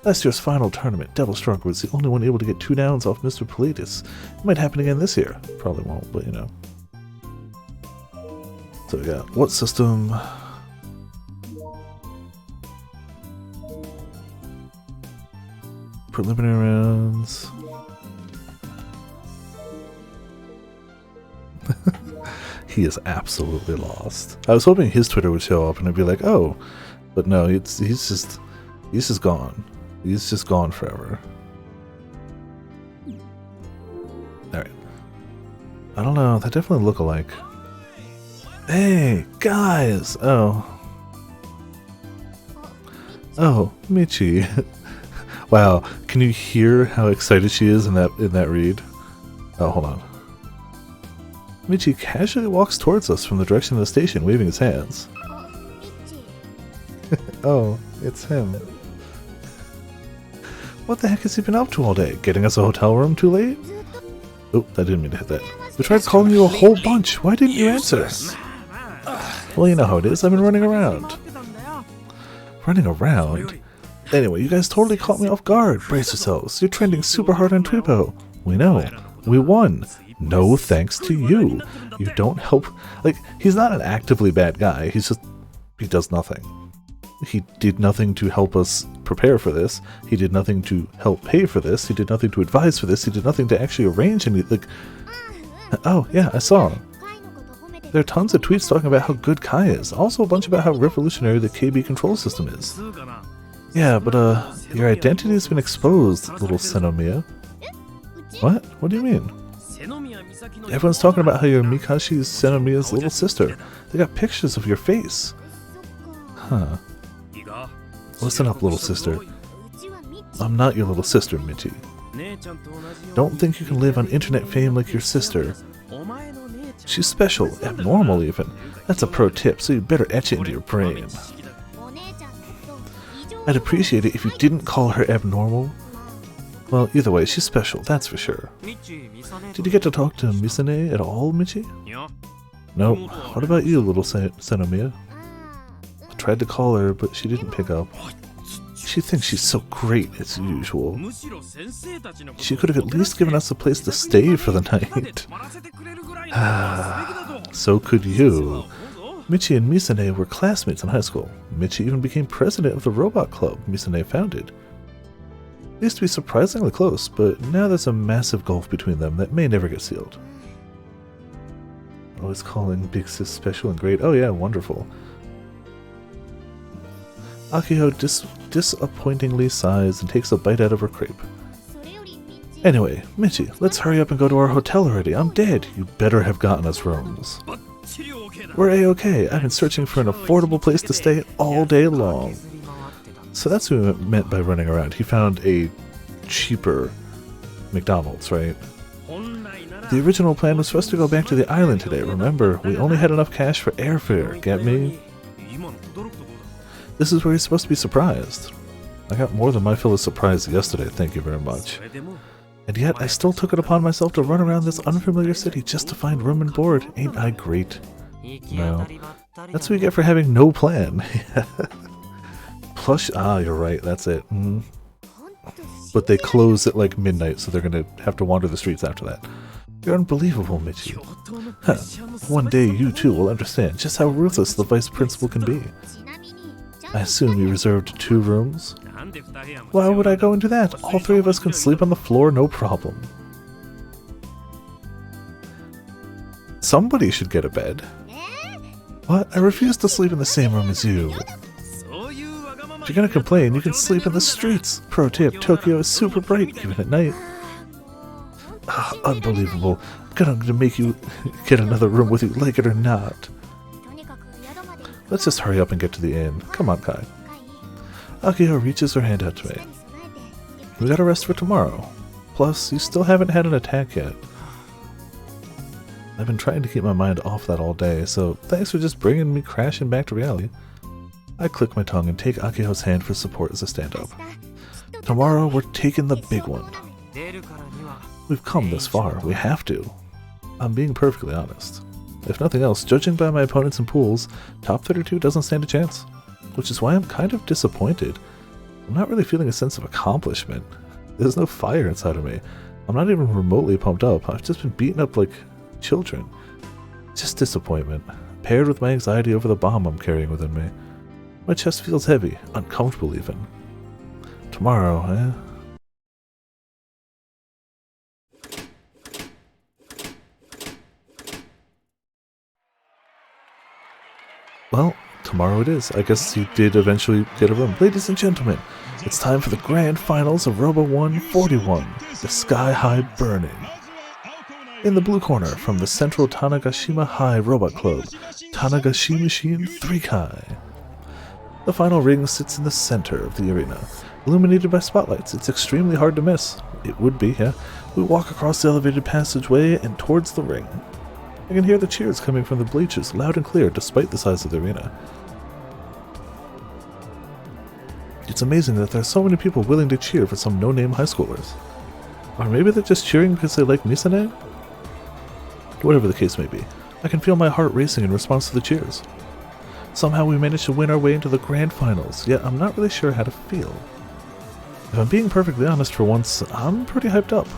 Last year's final tournament, Devil Stronger was the only one able to get 2 downs off Mr. Politis. It might happen again this year. Probably won't, but you know. So we got what system? Preliminary rounds. He is absolutely lost. I was hoping his Twitter would show up and I'd be like, oh, but no, he's just gone. He's just gone forever. Alright. I don't know, they definitely look alike. Hey, guys! Oh, Michi. Wow, can you hear how excited she is in that read? Oh, hold on. Michi casually walks towards us from the direction of the station, waving his hands. Oh, it's him. What the heck has he been up to all day? Getting us a hotel room too late? Oh, I didn't mean to hit that. We tried calling you a whole bunch. Why didn't you answer? Well, you know how it is. I've been running around. Running around? Anyway, you guys totally caught me off guard. Brace yourselves. You're trending super hard on Twipo. We know. We won. No thanks to you. You don't help. Like, he's not an actively bad guy. He's just... he does nothing. He did nothing to help us prepare for this. He did nothing to help pay for this. He did nothing to advise for this. He did nothing to actually arrange anything. Like, oh, yeah, I saw. There are tons of tweets talking about how good Kai is. Also a bunch about how revolutionary the KB control system is. Yeah, but, your identity has been exposed, little Senomiya. What? What do you mean? Everyone's talking about how you're Mikashi's Senomiya's little sister. They got pictures of your face. Huh. Listen up, little sister. I'm not your little sister, Michi. Don't think you can live on internet fame like your sister. She's special, abnormal even. That's a pro tip, so you better etch it into your brain. I'd appreciate it if you didn't call her abnormal. Well, either way, she's special, that's for sure. Did you get to talk to Misane at all, Michi? Nope. What about you, little Senomiya? I tried to call her, but she didn't pick up. She thinks she's so great, as usual. She could have at least given us a place to stay for the night. So could you. Michi and Misane were classmates in high school. Michi even became president of the robot club Misane founded. They used to be surprisingly close, but now there's a massive gulf between them that may never get sealed. Always calling Big Sis special and great. Oh yeah, wonderful. Akio disappointingly sighs and takes a bite out of her crepe. Anyway, Michi, let's hurry up and go to our hotel already. I'm dead. You better have gotten us rooms. We're A-okay. I've been searching for an affordable place to stay all day long. So that's what he meant by running around. He found a cheaper McDonald's, right? The original plan was for us to go back to the island today. Remember, we only had enough cash for airfare. Get me? This is where you're supposed to be surprised. I got more than my fill of surprise yesterday, thank you very much. And yet, I still took it upon myself to run around this unfamiliar city just to find room and board. Ain't I great? No. That's what you get for having no plan. Plush, you're right, that's it. But they close at like midnight, so they're gonna have to wander the streets after that. You're unbelievable, Michi. One day you too will understand just how ruthless the vice principal can be. I assume you reserved 2 rooms? Why would I go into that? All 3 of us can sleep on the floor, no problem. Somebody should get a bed. What? I refuse to sleep in the same room as you. If you're gonna complain, you can sleep in the streets. Pro tip, Tokyo is super bright, even at night. Ah, unbelievable. I'm gonna make you get another room with you, like it or not. Let's just hurry up and get to the inn. Come on, Kai. Akio reaches her hand out to me. We gotta rest for tomorrow. Plus, you still haven't had an attack yet. I've been trying to keep my mind off that all day, so thanks for just bringing me crashing back to reality. I click my tongue and take Akio's hand for support as I stand up. Tomorrow, we're taking the big one. We've come this far. We have to. I'm being perfectly honest. If nothing else, judging by my opponents in pools, top 32 doesn't stand a chance. Which is why I'm kind of disappointed. I'm not really feeling a sense of accomplishment. There's no fire inside of me. I'm not even remotely pumped up. I've just been beaten up like children. Just disappointment, paired with my anxiety over the bomb I'm carrying within me. My chest feels heavy, uncomfortable even. Tomorrow, eh? Well, tomorrow it is. I guess he did eventually get a room. Ladies and gentlemen, it's time for the grand finals of Robo 141, the Sky High Burning. In the blue corner, from the Central Tanegashima High Robot Club, Tanegashima 3 Kai. The final ring sits in the center of the arena, illuminated by spotlights. It's extremely hard to miss. It would be, yeah. We walk across the elevated passageway and towards the ring. I can hear the cheers coming from the bleachers loud and clear despite the size of the arena. It's amazing that there are so many people willing to cheer for some no-name high schoolers. Or maybe they're just cheering because they like Misane? Whatever the case may be, I can feel my heart racing in response to the cheers. Somehow we managed to win our way into the grand finals, yet I'm not really sure how to feel. If I'm being perfectly honest for once, I'm pretty hyped up.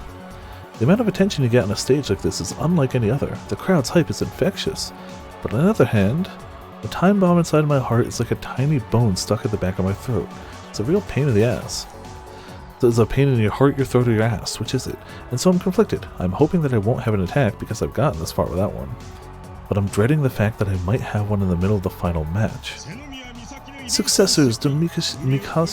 The amount of attention you get on a stage like this is unlike any other. The crowd's hype is infectious. But on the other hand, the time bomb inside my heart is like a tiny bone stuck at the back of my throat. It's a real pain in the ass. There's a pain in your heart, your throat, or your ass. Which is it? And so I'm conflicted. I'm hoping that I won't have an attack because I've gotten this far without one. But I'm dreading the fact that I might have one in the middle of the final match. Successors to Misaki,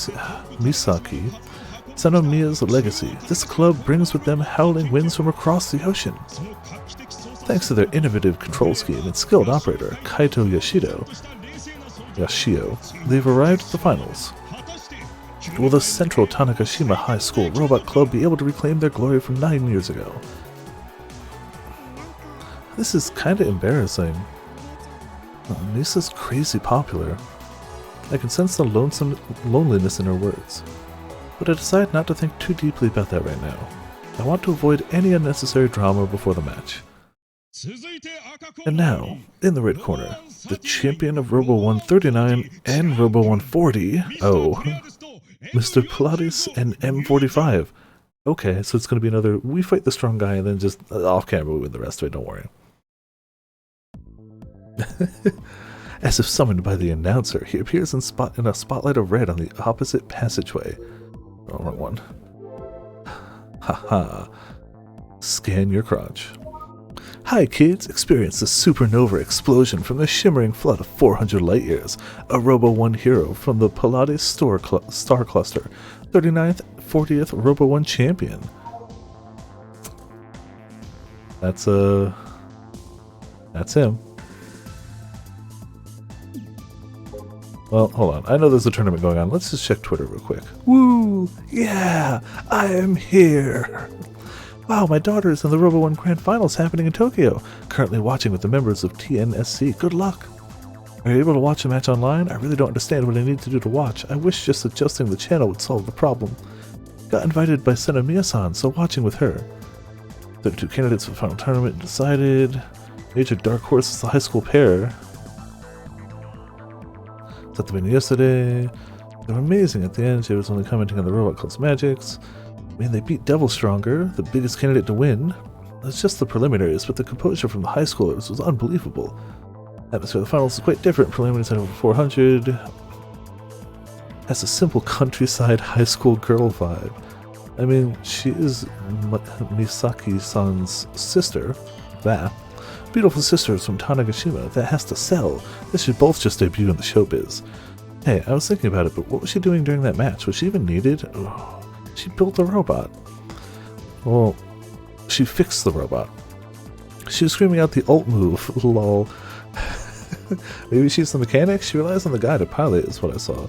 Senomiya's legacy. This club brings with them howling winds from across the ocean. Thanks to their innovative control scheme and skilled operator, Kaito Yashio, they've arrived at the finals. Will the Central Tanegashima High School Robot Club be able to reclaim their glory from 9 years ago? This is kinda embarrassing. Misa's crazy popular. I can sense the loneliness in her words. But I decide not to think too deeply about that right now. I want to avoid any unnecessary drama before the match. And now, in the red corner, the champion of Robo 139 and Robo 140, Mr. Pilates and M45. Okay, so it's going to be another, we fight the strong guy and then just off camera we win the rest of it, don't worry. As if summoned by the announcer, he appears in a spotlight of red on the opposite passageway. Oh, wrong one. Haha. Scan your crotch. Hi kids, experience the supernova explosion from the shimmering flood of 400 light years. A Robo 1 hero from the Pilates Star Cluster, 39th, 40th Robo 1 champion. That's him. Well, hold on. I know there's a tournament going on. Let's just check Twitter real quick. Woo! Yeah! I am here! Wow, my daughter is in the Robo 1 Grand Finals happening in Tokyo. Currently watching with the members of TNSC. Good luck! Are you able to watch the match online? I really don't understand what I need to do to watch. I wish just adjusting the channel would solve the problem. Got invited by Senomiya-san, so watching with her. 32 candidates for the final tournament decided. Major dark horse is the high school pair. At the beginning yesterday. They were amazing at the end. She was only commenting on the Robot Club's magics. Man, they beat Devil Stronger, the biggest candidate to win. It's just the preliminaries, but the composure from the high schoolers was unbelievable. Atmosphere of the finals is quite different. Preliminaries had over 400. Has a simple countryside high school girl vibe. I mean, she is Misaki-san's sister. That. Beautiful sisters from Tanegashima that has to sell. They should both just debut in the showbiz. Hey, I was thinking about it, but what was she doing during that match? Was she even needed? Oh, she built the robot. Well, she fixed the robot. She was screaming out the ult move, lol. Maybe she's the mechanic? She relies on the guy to pilot, is what I saw.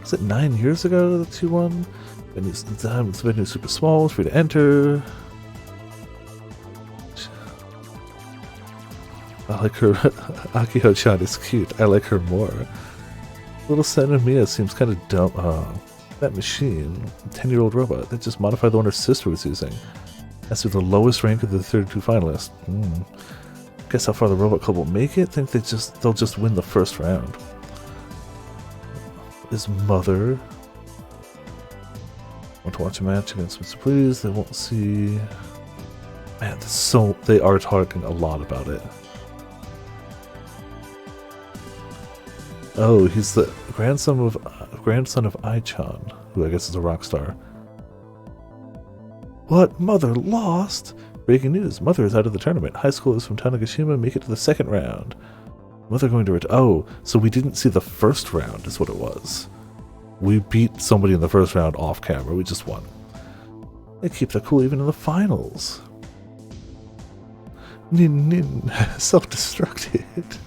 Was it 9 years ago that she won? Venue's venue super small, free to enter. I like her. Akiho-chan is cute. I like her more. Little Sen and Mia seems kind of dumb. That machine, 10-year-old robot, that just modified the one her sister was using. That's the lowest rank of the 32 finalists. Guess how far the robot club will make it? Think they'll just win the first round. His mother. Want to watch a match against Mr. Please? They won't see. Man, they are talking a lot about it. Oh, he's the grandson of Ai-chan, who I guess is a rock star. What? Mother lost? Breaking news. Mother is out of the tournament. High schoolers from Tanegashima make it to the second round. Mother going to oh, so we didn't see the first round is what it was. We beat somebody in the first round off camera. We just won. They keep that cool even in the finals. Nin Nin. Self-destructed.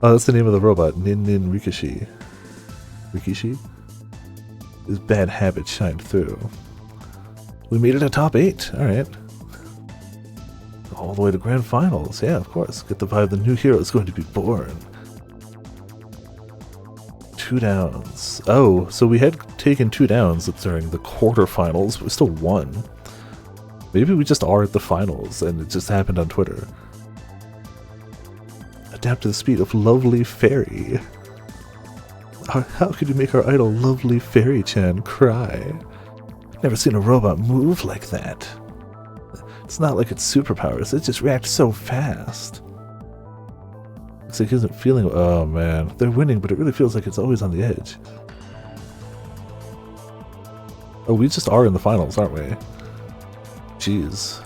Oh, that's the name of the robot. Nin Nin Rikishi. Rikishi? His bad habits shined through. We made it to top 8. Alright. All the way to grand finals. Yeah, of course. Get the vibe the new hero is going to be born. 2 downs. Oh, so we had taken 2 downs during the quarterfinals, but we still won. Maybe we just are at the finals and it just happened on Twitter. Adapt to the speed of Lovely Fairy. How could you make our idol Lovely Fairy-chan cry? Never seen a robot move like that. It's not like it's superpowers, it just reacts so fast. Looks like he isn't feeling. Oh man, they're winning, but it really feels like it's always on the edge. Oh, we just are in the finals, aren't we? Jeez.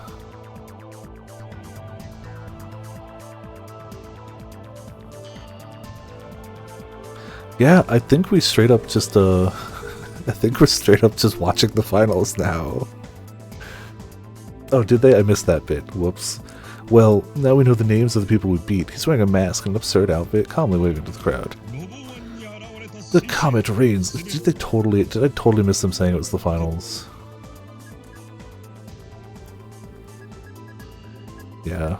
Yeah, I think we straight up just I think we're straight up just watching the finals now. Oh, did they? I missed that bit. Whoops. Well, now we know the names of the people we beat. He's wearing a mask and an absurd outfit, calmly waving to the crowd. The comet reigns. Did I totally miss them saying it was the finals? Yeah.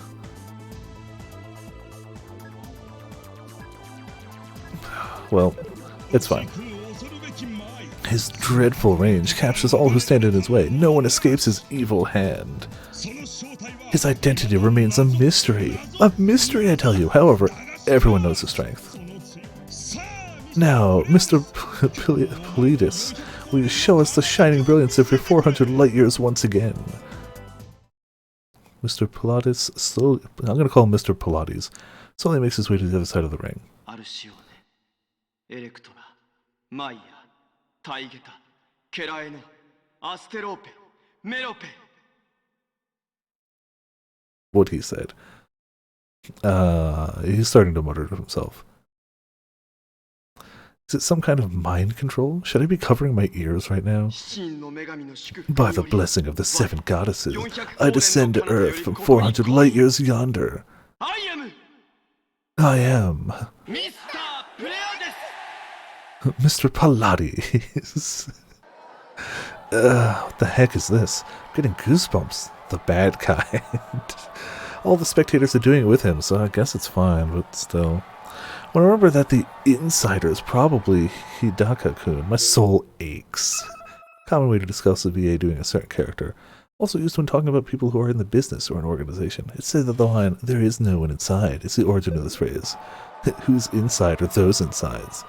Well, it's fine. His dreadful range captures all who stand in his way. No one escapes his evil hand. His identity remains a mystery. A mystery, I tell you. However, everyone knows his strength. Now, Mr. Politis, will you show us the shining brilliance of your 400 light years once again? Mr. Pilates slowly, I'm going to call him Mr. Pilates, slowly makes his way to the other side of the ring. What he said. He's starting to mutter to himself. Is it some kind of mind control? Should I be covering my ears right now? By the blessing of the 7 goddesses, I descend to earth from 400 light years yonder. I am Mr. Pilates. What the heck is this? I'm getting goosebumps. The bad kind. All the spectators are doing it with him, so I guess it's fine, but still. When I remember that the insider is probably Hidaka-kun, my soul aches. Common way to discuss a VA doing a certain character. Also used when talking about people who are in the business or an organization. It's said that the line, "there is no one inside," is the origin of this phrase. Who's inside are those insides?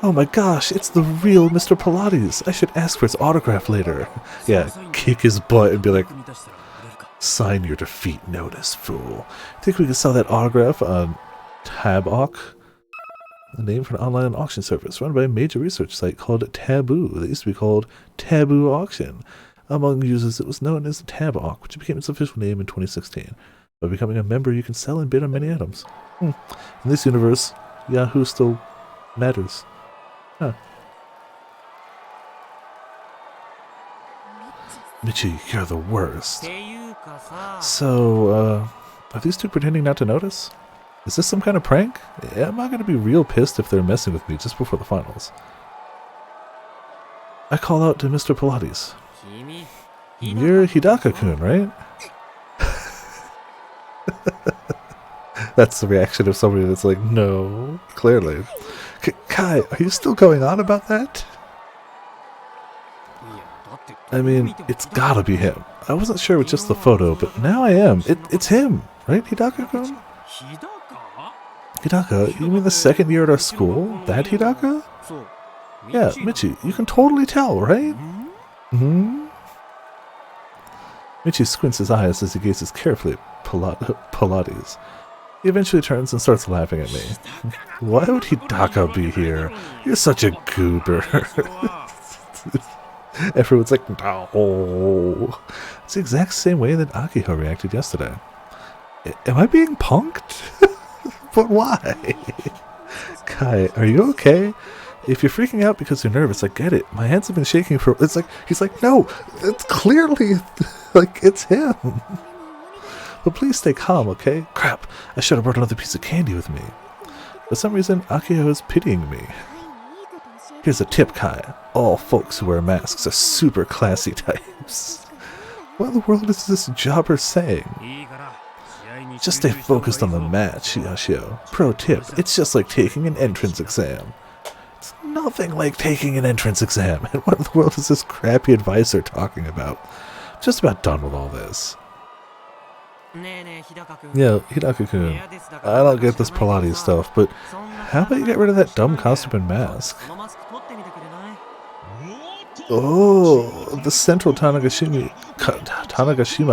Oh my gosh, it's the real Mr. Pilates. I should ask for his autograph later. Yeah, kick his butt and be like, sign your defeat notice, fool. Think we could sell that autograph on Tabauc? The name for an online auction service run by a major research site called Taboo. They used to be called Taboo Auction. Among users, it was known as Tabauc, which became its official name in 2016. By becoming a member, you can sell and bid on many items. In this universe, Yahoo still matters. Huh. Michi, you're the worst. So, are these two pretending not to notice? Is this some kind of prank? Am I gonna be real pissed if they're messing with me just before the finals? I call out to Mr. Pilates. You're Hidaka-kun, right? That's the reaction of somebody that's like, no, clearly. Kai, are you still going on about that? I mean, it's gotta be him. I wasn't sure with just the photo, but now I am. It's him, right, Hidaka-kun? Hidaka, you mean the second year at our school? That Hidaka? Yeah, Michi, you can totally tell, right? Mm-hmm. Michi squints his eyes as he gazes carefully at Pilates. He eventually turns and starts laughing at me. Why would Hidaka be here? You're such a goober. Everyone's like, no. It's the exact same way that Akiho reacted yesterday. Am I being punked? But why? Kai, are you okay? If you're freaking out because you're nervous, I get it. My hands have been shaking for... It's like... He's like, no! It's clearly... Like, it's him. But please stay calm, okay? Crap, I should have brought another piece of candy with me. For some reason, Akiho is pitying me. Here's a tip, Kai. All folks who wear masks are super classy types. What in the world is this jobber saying? Just stay focused on the match, Yashio. Pro tip, it's just like taking an entrance exam. It's nothing like taking an entrance exam. And what in the world is this crappy advice they're talking about? I'm just about done with all this. Yeah, Hidaka-kun, I don't get this Pilates stuff, but how about you get rid of that dumb costume and mask? Oh, the Central Tanagashima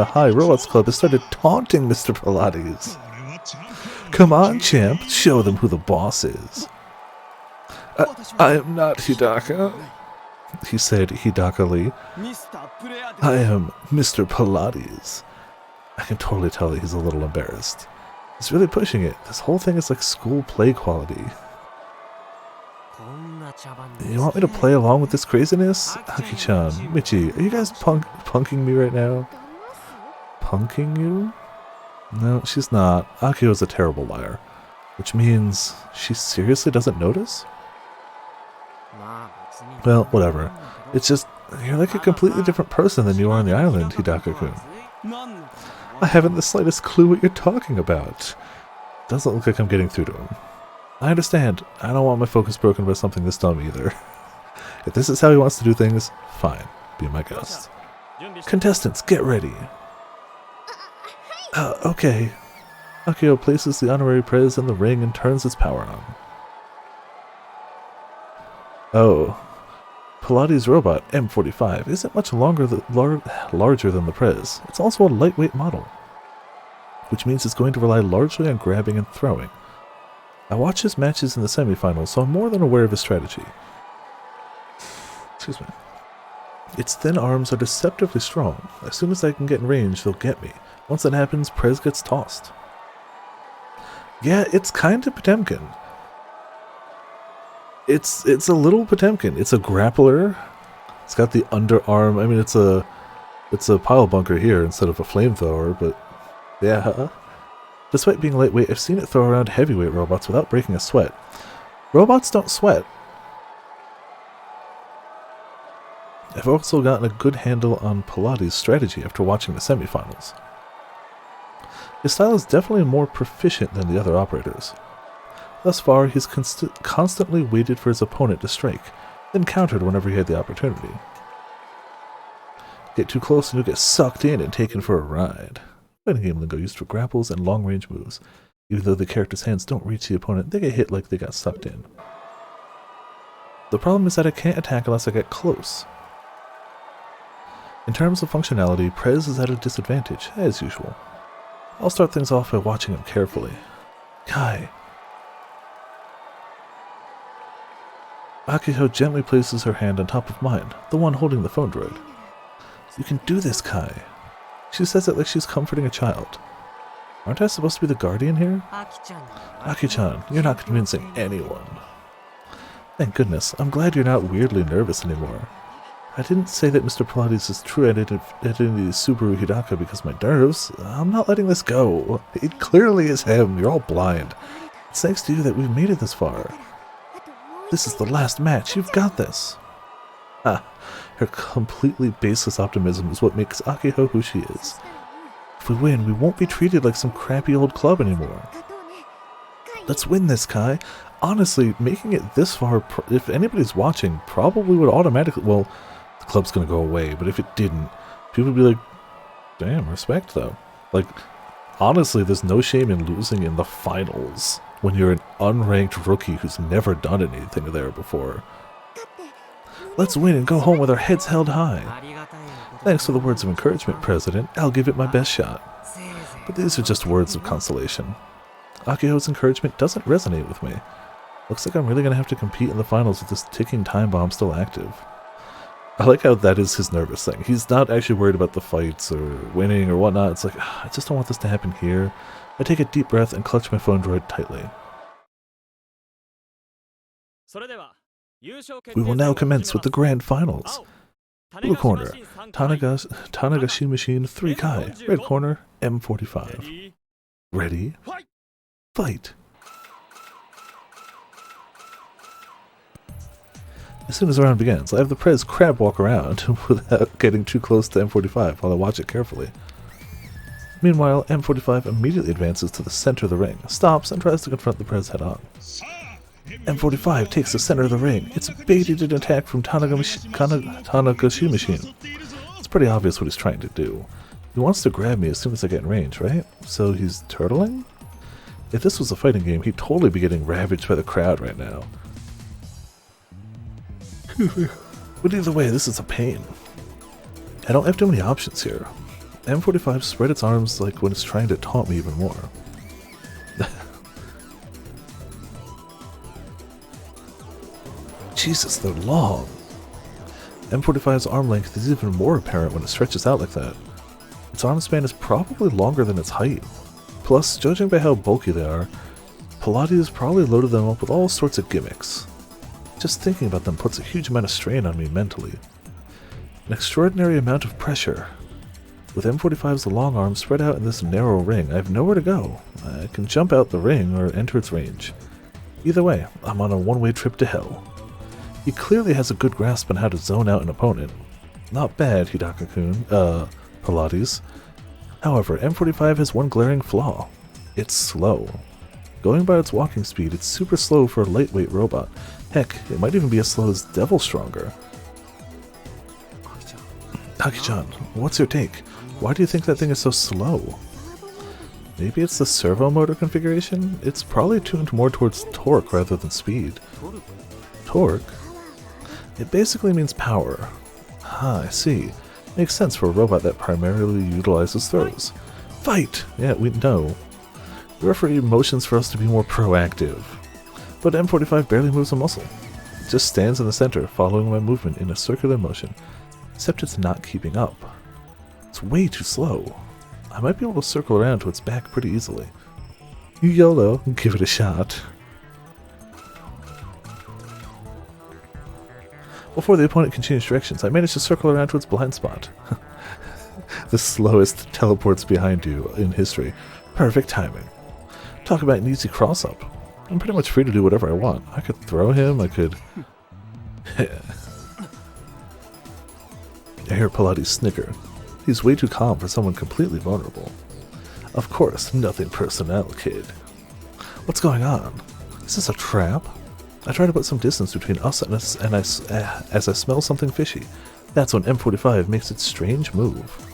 High Robots Club has started taunting Mr. Pilates. Come on, champ, show them who the boss is. I am not Hidaka, he said Hidaka-ly. I am Mr. Pilates. I can totally tell that he's a little embarrassed. He's really pushing it. This whole thing is like school play quality. You want me to play along with this craziness? Aki-chan, Michi, are you guys punking me right now? Punking you? No, she's not. Akio's a terrible liar. Which means she seriously doesn't notice? Well, whatever. It's just, you're like a completely different person than you are on the island, Hidaka-kun. I haven't the slightest clue what you're talking about. Doesn't look like I'm getting through to him. I understand. I don't want my focus broken by something this dumb either. If this is how he wants to do things, fine. Be my guest. Contestants, get ready. Okay. Akio places the honorary prez in the ring and turns its power on. Oh. Pilates robot M45 isn't much larger than the prez. It's also a lightweight model, which means it's going to rely largely on grabbing and throwing. I watch his matches in the semifinals, so I'm more than aware of his strategy. Excuse me. Its thin arms are deceptively strong. As soon as I can get in range, they'll get me. Once that happens, prez gets tossed. Yeah, it's kind of Potemkin. It's a little Potemkin. It's a grappler. It's got the underarm. I mean, it's a pile bunker here instead of a flamethrower, but yeah. Despite being lightweight, I've seen it throw around heavyweight robots without breaking a sweat. Robots don't sweat. I've also gotten a good handle on Pilates' strategy after watching the semifinals. His style is definitely more proficient than the other operators. Thus far, he's constantly waited for his opponent to strike, then countered whenever he had the opportunity. Get too close and you'll get sucked in and taken for a ride. Fighting game lingo used for grapples and long-range moves. Even though the character's hands don't reach the opponent, they get hit like they got sucked in. The problem is that I can't attack unless I get close. In terms of functionality, Prez is at a disadvantage, as usual. I'll start things off by watching him carefully. Kai. Akiko gently places her hand on top of mine, the one holding the phone droid. You can do this, Kai. She says it like she's comforting a child. Aren't I supposed to be the guardian here? Aki-chan. Aki-chan, you're not convincing anyone. Thank goodness, I'm glad you're not weirdly nervous anymore. I didn't say that Mr. Pilates' true identity is Subaru Hidaka because of my nerves. I'm not letting this go. It clearly is him. You're all blind. It's thanks to you that we've made it this far. This is the last match. You've got this. Ah, her completely baseless optimism is what makes Akiho who she is. If we win, we won't be treated like some crappy old club anymore. Let's win this, Kai. Honestly, making it this far, if anybody's watching, probably would automatically... Well, the club's going to go away, but if it didn't, people would be like, damn, respect, though. Like, honestly, there's no shame in losing in the finals when you're an unranked rookie who's never done anything there before. Let's win and go home with our heads held high. Thanks for the words of encouragement, President. I'll give it my best shot. But these are just words of consolation. Akiho's encouragement doesn't resonate with me. Looks like I'm really going to have to compete in the finals with this ticking time bomb still active. I like how that is his nervous thing. He's not actually worried about the fights or winning or whatnot. It's like, I just don't want this to happen here. I take a deep breath and clutch my phone droid tightly. We will now commence with the grand finals. Blue corner, Tanagashi Machine 3 Kai. Red corner, M45. Ready? Fight! As soon as the round begins, I have the Prez crab walk around without getting too close to M45 while I watch it carefully. Meanwhile, M45 immediately advances to the center of the ring, stops, and tries to confront the Prez head-on. M45 takes the center of the ring. It's baited an attack from Tanagashi Machine. It's pretty obvious what he's trying to do. He wants to grab me as soon as I get in range, right? So he's turtling? If this was a fighting game, he'd totally be getting ravaged by the crowd right now. But either way, this is a pain. I don't have too many options here. M45 spread its arms like when it's trying to taunt me even more. Jesus, they're long. M45's arm length is even more apparent when it stretches out like that. Its arm span is probably longer than its height. Plus, judging by how bulky they are, Pilates probably loaded them up with all sorts of gimmicks. Just thinking about them puts a huge amount of strain on me mentally. An extraordinary amount of pressure. With M45's long arm spread out in this narrow ring, I have nowhere to go. I can jump out the ring or enter its range. Either way, I'm on a one-way trip to hell. He clearly has a good grasp on how to zone out an opponent. Not bad, Hidaka-kun, Pilates. However, M45 has one glaring flaw. It's slow. Going by its walking speed, it's super slow for a lightweight robot. Heck, it might even be as slow as Devil Stronger. Taki-chan, what's your take? Why do you think that thing is so slow? Maybe it's the servo motor configuration? It's probably tuned more towards torque rather than speed. Torque? It basically means power. Ah, I see. Makes sense for a robot that primarily utilizes throws. Fight! Yeah, we know. The referee motions for us to be more proactive. But M45 barely moves a muscle. It just stands in the center, following my movement in a circular motion. Except it's not keeping up. It's way too slow. I might be able to circle around to its back pretty easily. YOLO, give it a shot. Before the opponent can change directions, I manage to circle around to its blind spot. The slowest teleports behind you in history. Perfect timing. Talk about an easy cross-up. I'm pretty much free to do whatever I want. I could throw him, I could... I hear Pilates snicker. He's way too calm for someone completely vulnerable. Of course, nothing personnel, kid. What's going on? Is this a trap? I try to put some distance between us and as I smell something fishy. That's when M45 makes its strange move.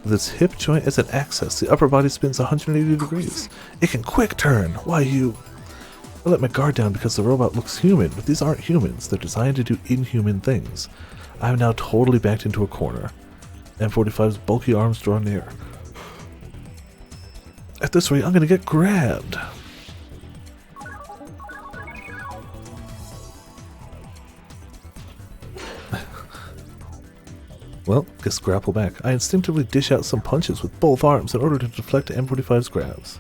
With its hip joint as an axis, the upper body spins 180 degrees. It can quick turn! Why you... I let my guard down because the robot looks human, but these aren't humans. They're designed to do inhuman things. I'm now totally backed into a corner. M45's bulky arms draw near. At this rate, I'm gonna get grabbed. Well, guess grapple back. I instinctively dish out some punches with both arms in order to deflect M45's grabs.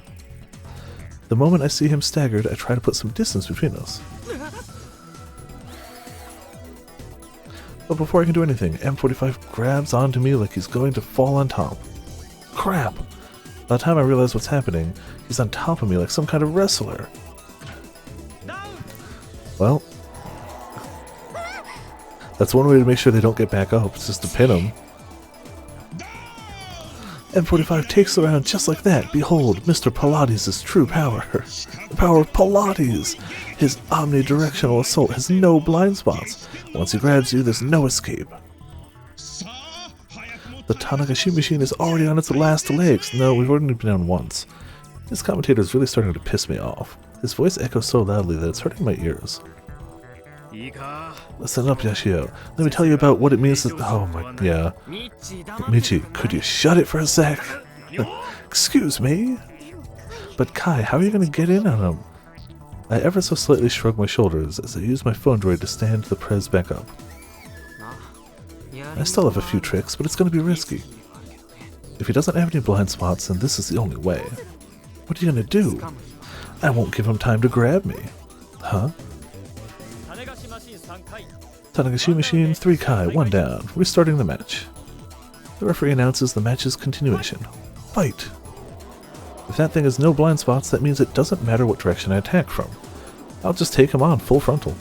The moment I see him staggered, I try to put some distance between us. But before I can do anything, M45 grabs onto me like he's going to fall on top. Crap! By the time I realize what's happening, he's on top of me like some kind of wrestler. Well, that's one way to make sure they don't get back up, it's just to pin them. M45 takes the round just like that. Behold, Mr. Pilates' true power. The power of Pilates! His omnidirectional assault has no blind spots. Once he grabs you, there's no escape. The Tanagashi machine is already on its last legs. No, we've already been down once. This commentator is really starting to piss me off. His voice echoes so loudly that it's hurting my ears. Listen up, Yashio. Let me tell you about what it means to— oh my— yeah. Michi, could you shut it for a sec? Excuse me? But Kai, how are you going to get in on him? I ever so slightly shrug my shoulders as I use my phone droid to stand the prez back up. I still have a few tricks, but it's going to be risky. If he doesn't have any blind spots, then this is the only way. What are you going to do? I won't give him time to grab me. Huh? Tanagashi machine, 3 Kai, 1 down. Restarting the match. The referee announces the match's continuation. Fight! If that thing has no blind spots, that means it doesn't matter what direction I attack from. I'll just take him on full frontal.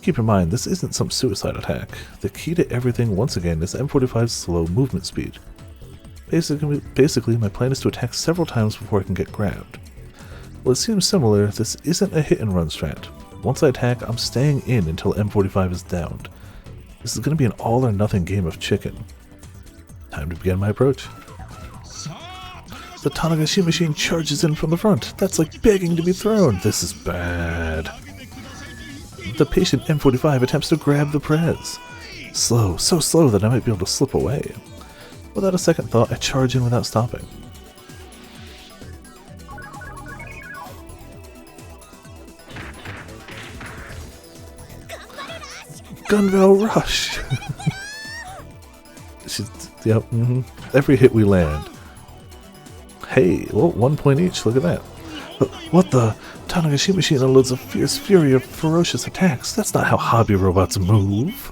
Keep in mind, this isn't some suicide attack. The key to everything, once again, is M45's slow movement speed. Basically, my plan is to attack several times before I can get grabbed. Well, it seems similar. This isn't a hit-and-run strat. Once I attack, I'm staying in until M45 is downed. This is going to be an all-or-nothing game of chicken. Time to begin my approach. The Tanagashi machine charges in from the front. That's like begging to be thrown. This is bad. The patient M45 attempts to grab the prez. Slow, so slow that I might be able to slip away. Without a second thought, I charge in without stopping. Gunbell rush! Yep, every hit we land. Hey, well, 1 point each, look at that. What the? Tanagashi machine unloads a fierce fury of ferocious attacks. That's not how hobby robots move.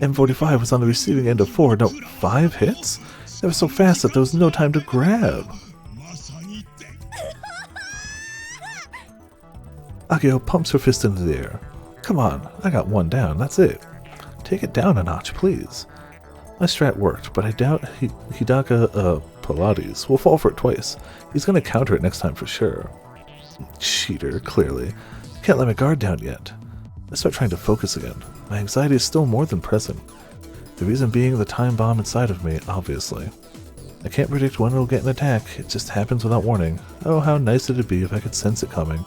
M45 was on the receiving end of 4, no, 5 hits? They were so fast that there was no time to grab. Ageo pumps her fist into the air. Come on, I got 1 down, that's it. Take it down a notch, please. My strat worked, but I doubt Hidaka, Pilates will fall for it twice. He's gonna counter it next time for sure. Cheater, clearly. Can't let my guard down yet. I start trying to focus again. My anxiety is still more than present. The reason being the time bomb inside of me, obviously. I can't predict when it'll get an attack, it just happens without warning. Oh, how nice it'd be if I could sense it coming.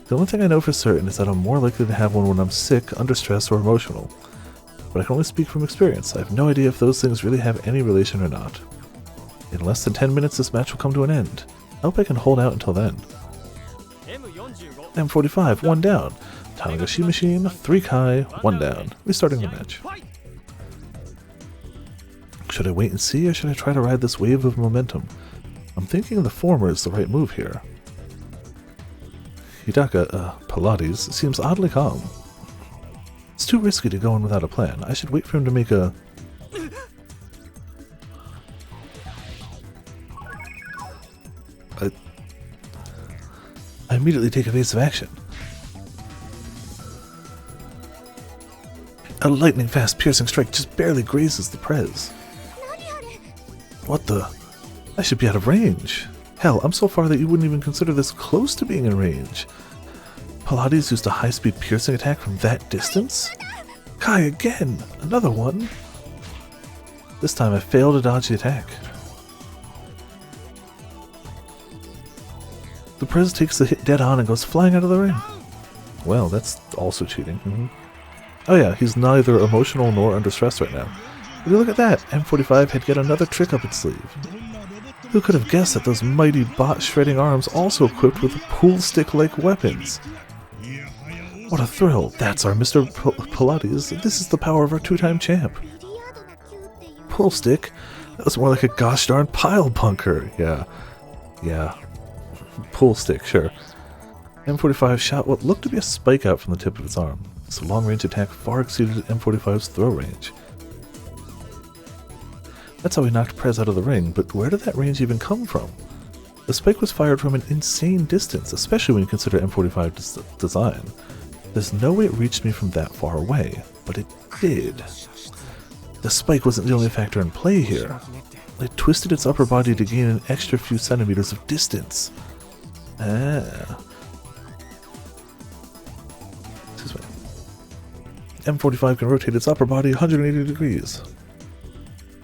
The only thing I know for certain is that I'm more likely to have one when I'm sick, under stress, or emotional. But I can only speak from experience. I have no idea if those things really have any relation or not. In less than 10 minutes this match will come to an end. I hope I can hold out until then. M45, 1 down. Tanagashi machine, 3 Kai, 1 down. Restarting the match. Should I wait and see, or should I try to ride this wave of momentum? I'm thinking the former is the right move here. Hidaka, Pilates, seems oddly calm. It's too risky to go in without a plan. I should wait for him to make a... I immediately take evasive action. A lightning-fast piercing strike just barely grazes the prez. What the? I should be out of range. Hell, I'm so far that you wouldn't even consider this close to being in range. Pilates used a high-speed piercing attack from that distance? Kai again! Another one! This time I fail to dodge the attack. The prez takes the hit dead on and goes flying out of the ring. Well, that's also cheating. Oh yeah, he's neither emotional nor under stress right now. But look at that! M45 had yet another trick up its sleeve. Who could have guessed that those mighty bot-shredding arms also equipped with pool stick-like weapons? What a thrill! That's our Mr. Pilates. This is the power of our 2-time champ. pull stick? That was more like a gosh darn pile bunker. Yeah. Yeah. Pull stick, sure. M45 shot what looked to be a spike out from the tip of its arm. This long-range attack far exceeded M45's throw range. That's how he knocked Prez out of the ring, but where did that range even come from? The spike was fired from an insane distance, especially when you consider M45's design. There's no way it reached me from that far away, but it did. The spike wasn't the only factor in play here. It twisted its upper body to gain an extra few centimeters of distance. Ah. Excuse me. M45 can rotate its upper body 180 degrees.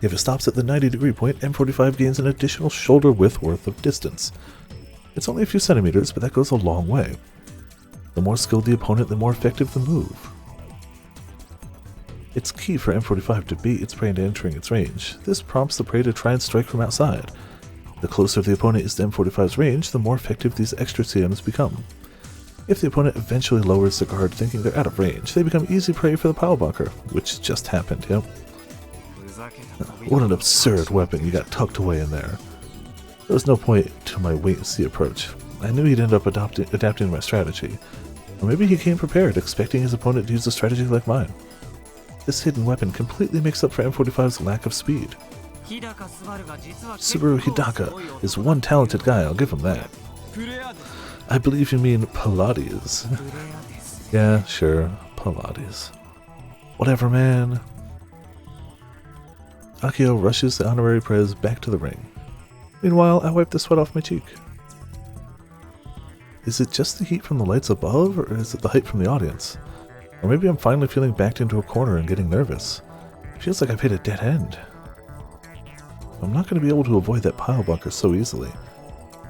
If it stops at the 90-degree point, M45 gains an additional shoulder width worth of distance. It's only a few centimeters, but that goes a long way. The more skilled the opponent, the more effective the move. It's key for M45 to bait its prey into entering its range. This prompts the prey to try and strike from outside. The closer the opponent is to M45's range, the more effective these extra CMs become. If the opponent eventually lowers the guard thinking they're out of range, they become easy prey for the pile bunker, which just happened, yep. What an absurd weapon you got tucked away in there. There was no point to my wait-and-see approach. I knew he'd end up adapting my strategy. Or maybe he came prepared, expecting his opponent to use a strategy like mine. This hidden weapon completely makes up for M45's lack of speed. Subaru Hidaka is one talented guy, I'll give him that. I believe you mean Pilates. Yeah, sure, Pilates. Whatever, man. Akio rushes the honorary Prez back to the ring. Meanwhile, I wipe the sweat off my cheek. Is it just the heat from the lights above, or is it the hype from the audience? Or maybe I'm finally feeling backed into a corner and getting nervous. It feels like I've hit a dead end. I'm not going to be able to avoid that pile bunker so easily.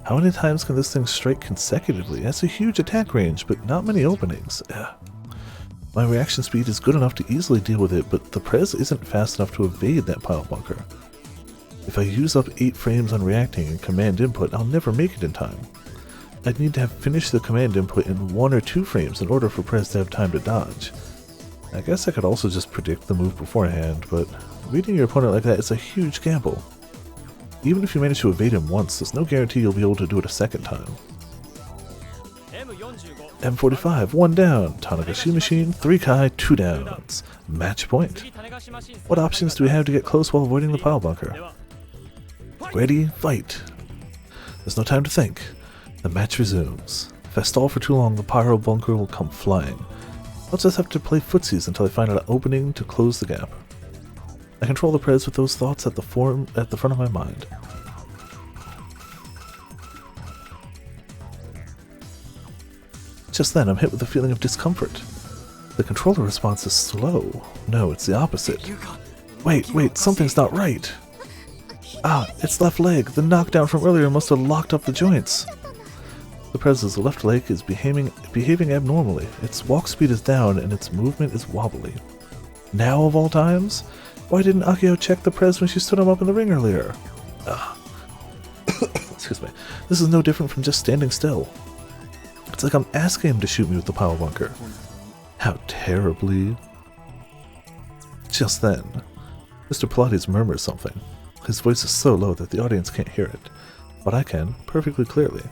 How many times can this thing strike consecutively? It has a huge attack range, but not many openings. Ugh. My reaction speed is good enough to easily deal with it, but the Prez isn't fast enough to evade that pile bunker. If I use up 8 frames on reacting and command input, I'll never make it in time. I'd need to have finished the command input in 1 or 2 frames in order for Prez to have time to dodge. I guess I could also just predict the move beforehand, but reading your opponent like that is a huge gamble. Even if you manage to evade him once, there's no guarantee you'll be able to do it a second time. M45, 1 down. Tanagashi machine, 3 Kai, 2 downs. Match point. What options do we have to get close while avoiding the pile bunker? Ready, fight. There's no time to think. The match resumes. If I stall for too long, the pile bunker will come flying. I'll just have to play footsies until I find an opening to close the gap. I control the Prez with those thoughts at the front of my mind. Just then, I'm hit with a feeling of discomfort. The controller response is slow. No, it's the opposite. Wait, something's not right. Ah, its left leg. The knockdown from earlier must have locked up the joints. The Prez's left leg is behaving abnormally. Its walk speed is down and its movement is wobbly. Now of all times? Why didn't Akio check the Prez when she stood him up in the ring earlier? Excuse me. This is no different from just standing still. It's like I'm asking him to shoot me with the pile bunker. How terribly. Just then, Mr. Pilates murmurs something. His voice is so low that the audience can't hear it, but I can, perfectly clearly.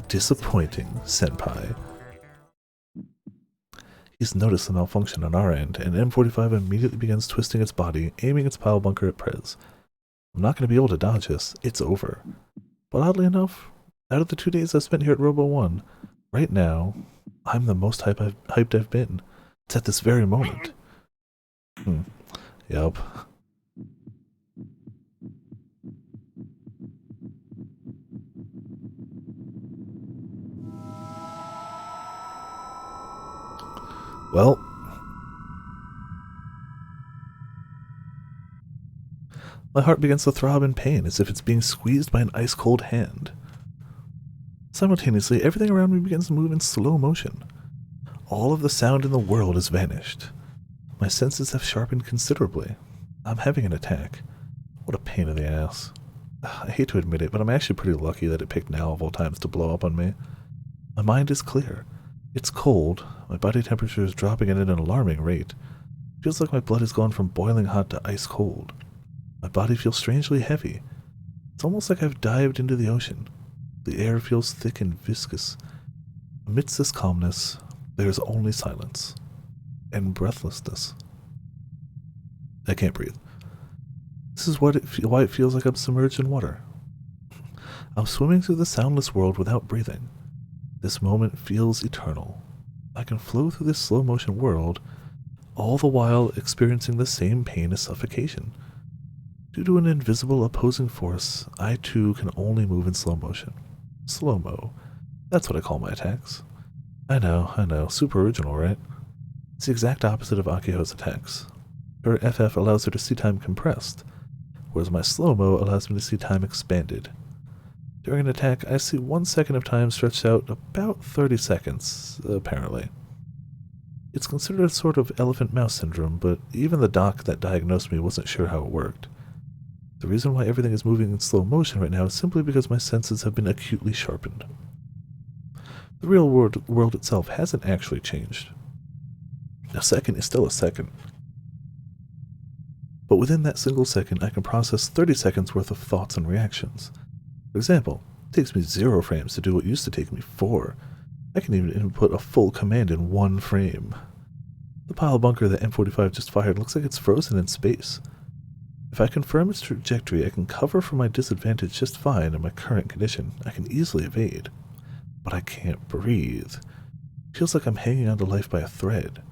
Disappointing, senpai. He's noticed the malfunction on our end, and M45 immediately begins twisting its body, aiming its pile bunker at Prez. I'm not going to be able to dodge this. It's over. But oddly enough, out of the 2 days I've spent here at Robo 1, right now, I'm the most hyped I've been. It's at this very moment. Yup. Well, my heart begins to throb in pain as if it's being squeezed by an ice-cold hand. Simultaneously, everything around me begins to move in slow motion. All of the sound in the world has vanished. My senses have sharpened considerably. I'm having an attack. What a pain in the ass. I hate to admit it, but I'm actually pretty lucky that it picked now of all times to blow up on me. My mind is clear. It's cold. My body temperature is dropping at an alarming rate. Feels like my blood has gone from boiling hot to ice cold. My body feels strangely heavy. It's almost like I've dived into the ocean. The air feels thick and viscous. Amidst this calmness, there is only silence and breathlessness. I can't breathe. This is why it feels like I'm submerged in water. I'm swimming through the soundless world without breathing. This moment feels eternal. I can flow through this slow-motion world, all the while experiencing the same pain as suffocation. Due to an invisible opposing force, I too can only move in slow motion. Slow-mo. That's what I call my attacks. I know. Super original, right? It's the exact opposite of Akiho's attacks. Her FF allows her to see time compressed, whereas my slow-mo allows me to see time expanded. During an attack, I see 1 second of time stretched out about 30 seconds, apparently. It's considered a sort of elephant-mouse syndrome, but even the doc that diagnosed me wasn't sure how it worked. The reason why everything is moving in slow motion right now is simply because my senses have been acutely sharpened. The real world itself hasn't actually changed. A second is still a second. But within that single second, I can process 30 seconds worth of thoughts and reactions. For example, it takes me 0 frames to do what used to take me 4. I can even input a full command in 1 frame. The pile bunker that M45 just fired looks like it's frozen in space. If I confirm its trajectory, I can cover for my disadvantage just fine in my current condition. I can easily evade. But I can't breathe. It feels like I'm hanging on to life by a thread.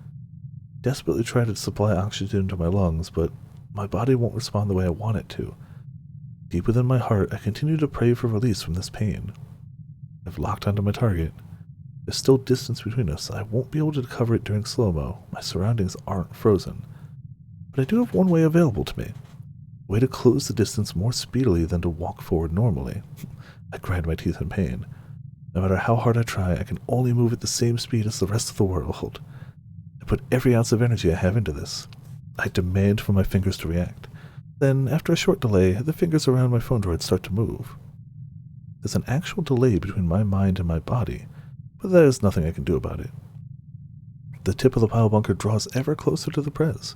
Desperately try to supply oxygen to my lungs, but my body won't respond the way I want it to. Deep within my heart, I continue to pray for release from this pain. I've locked onto my target. There's still distance between us. I won't be able to cover it during slow-mo. My surroundings aren't frozen. But I do have one way available to me. A way to close the distance more speedily than to walk forward normally. I grind my teeth in pain. No matter how hard I try, I can only move at the same speed as the rest of the world. I put every ounce of energy I have into this. I demand for my fingers to react. Then, after a short delay, the fingers around my phone droid start to move. There's an actual delay between my mind and my body, but there's nothing I can do about it. The tip of the pile bunker draws ever closer to the Prez,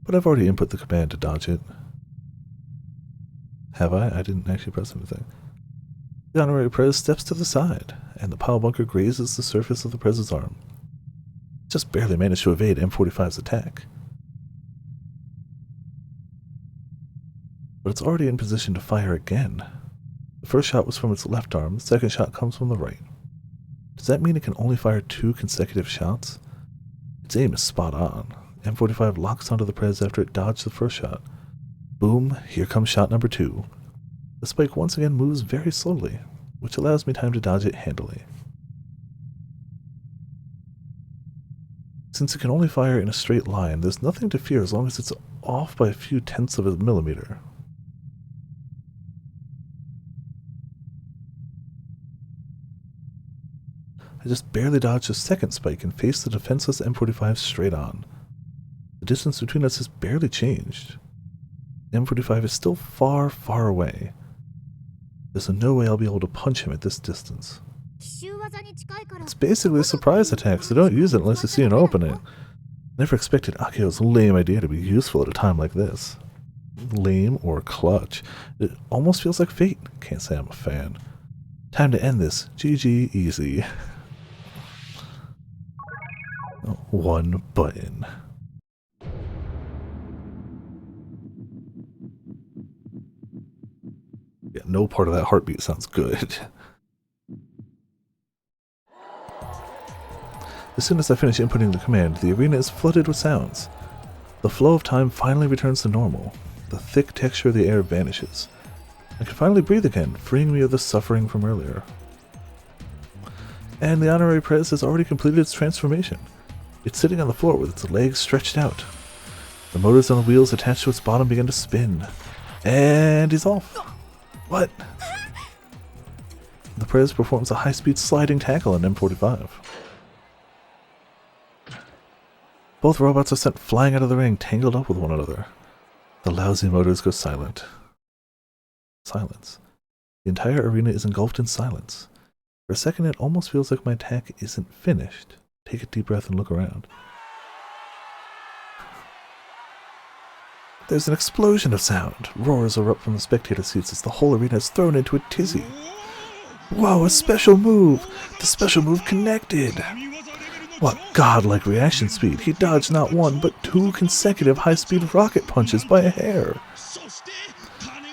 but I've already input the command to dodge it. Have I? I didn't actually press anything. The honorary Prez steps to the side, and the pile bunker grazes the surface of the Prez's arm. Just barely managed to evade M45's attack. But it's already in position to fire again. The first shot was from its left arm, the second shot comes from the right. Does that mean it can only fire 2 consecutive shots? Its aim is spot on. M45 locks onto the Prez after it dodged the first shot. Boom, here comes shot number 2. The spike once again moves very slowly, which allows me time to dodge it handily. Since it can only fire in a straight line, there's nothing to fear as long as it's off by a few tenths of a millimeter. I just barely dodged the second spike and faced the defenseless M45 straight on. The distance between us has barely changed. The M45 is still far, far away. There's no way I'll be able to punch him at this distance. It's basically a surprise attack, so don't use it unless you see an opening. Never expected Akio's lame idea to be useful at a time like this. Lame or clutch. It almost feels like fate. Can't say I'm a fan. Time to end this. GG easy. Oh, 1 button. Yeah, no part of that heartbeat sounds good. As soon as I finish inputting the command, the arena is flooded with sounds. The flow of time finally returns to normal. The thick texture of the air vanishes. I can finally breathe again, freeing me of the suffering from earlier. And the honorary Prez has already completed its transformation. It's sitting on the floor with its legs stretched out. The motors on the wheels attached to its bottom begin to spin. And he's off. What? The Prez performs a high-speed sliding tackle on M45. Both robots are sent flying out of the ring, tangled up with one another. The lousy motors go silent. Silence. The entire arena is engulfed in silence. For a second, it almost feels like my attack isn't finished. Take a deep breath and look around. There's an explosion of sound. Roars erupt from the spectator seats as the whole arena is thrown into a tizzy. Whoa, a special move! The special move connected! What godlike reaction speed! He dodged not one, but 2 consecutive high-speed rocket punches by a hair!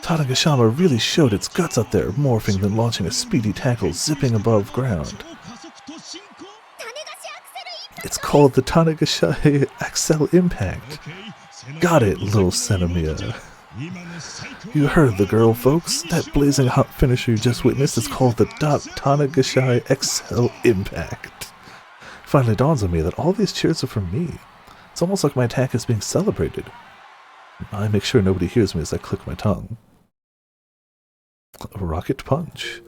Tanegashima really showed its guts up there, morphing then launching a speedy tackle, zipping above ground. It's called the Tanegashima Axel Impact. Got it, little Senomia. You heard the girl, folks. That blazing hot finisher you just witnessed is called the Tanegashima Axel Impact. Finally dawns on me that all these cheers are for me. It's almost like my attack is being celebrated. I make sure nobody hears me as I click my tongue. Rocket Punch.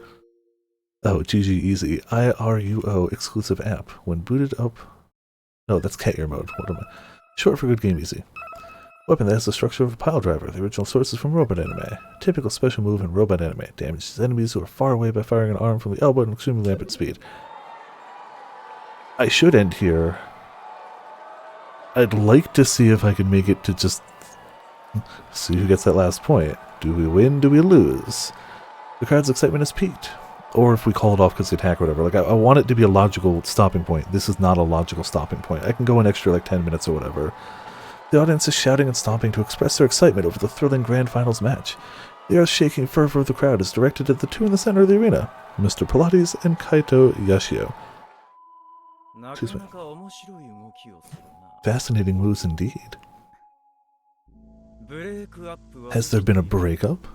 Oh, GG Easy. IRUO exclusive app. When booted up... No, that's cat ear mode. What am I? Short for Good Game Easy. Weapon that has the structure of a pile driver. The original source is from Robot Anime. Typical special move in Robot Anime. Damages enemies who are far away by firing an arm from the elbow at an extremely rapid speed. I should end here. I'd like to see if I can make it to just see who gets that last point. Do we win? Do we lose? The crowd's excitement has peaked. Or if we call it off because the attack or whatever. Like, I want it to be a logical stopping point. This is not a logical stopping point. I can go an extra, like, 10 minutes or whatever. The audience is shouting and stomping to express their excitement over the thrilling grand finals match. The earth-shaking fervor of the crowd is directed at the 2 in the center of the arena, Mr. Pilates and Kaito Yashio. Excuse me. Fascinating moves indeed. Has there been a breakup?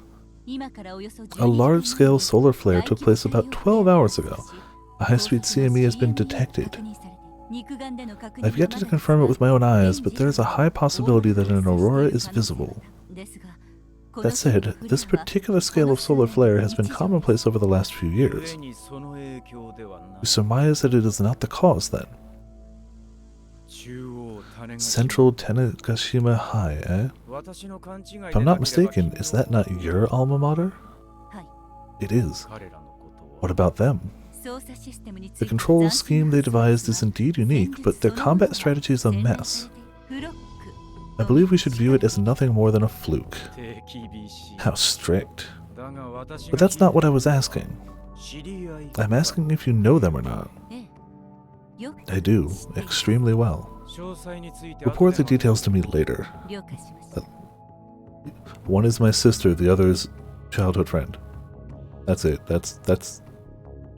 A large-scale solar flare took place about 12 hours ago. A high-speed CME has been detected. I've yet to confirm it with my own eyes, but there is a high possibility that an aurora is visible. That said, this particular scale of solar flare has been commonplace over the last few years. We surmise that it is not the cause, then. Central Tanegashima High, eh? If I'm not mistaken, is that not your alma mater? It is. What about them? The control scheme they devised is indeed unique, but their combat strategy is a mess. I believe we should view it as nothing more than a fluke. How strict. But that's not what I was asking. I'm asking if you know them or not. I do, extremely well. Report the details to me later. One is my sister, the other is childhood friend. That's it. That's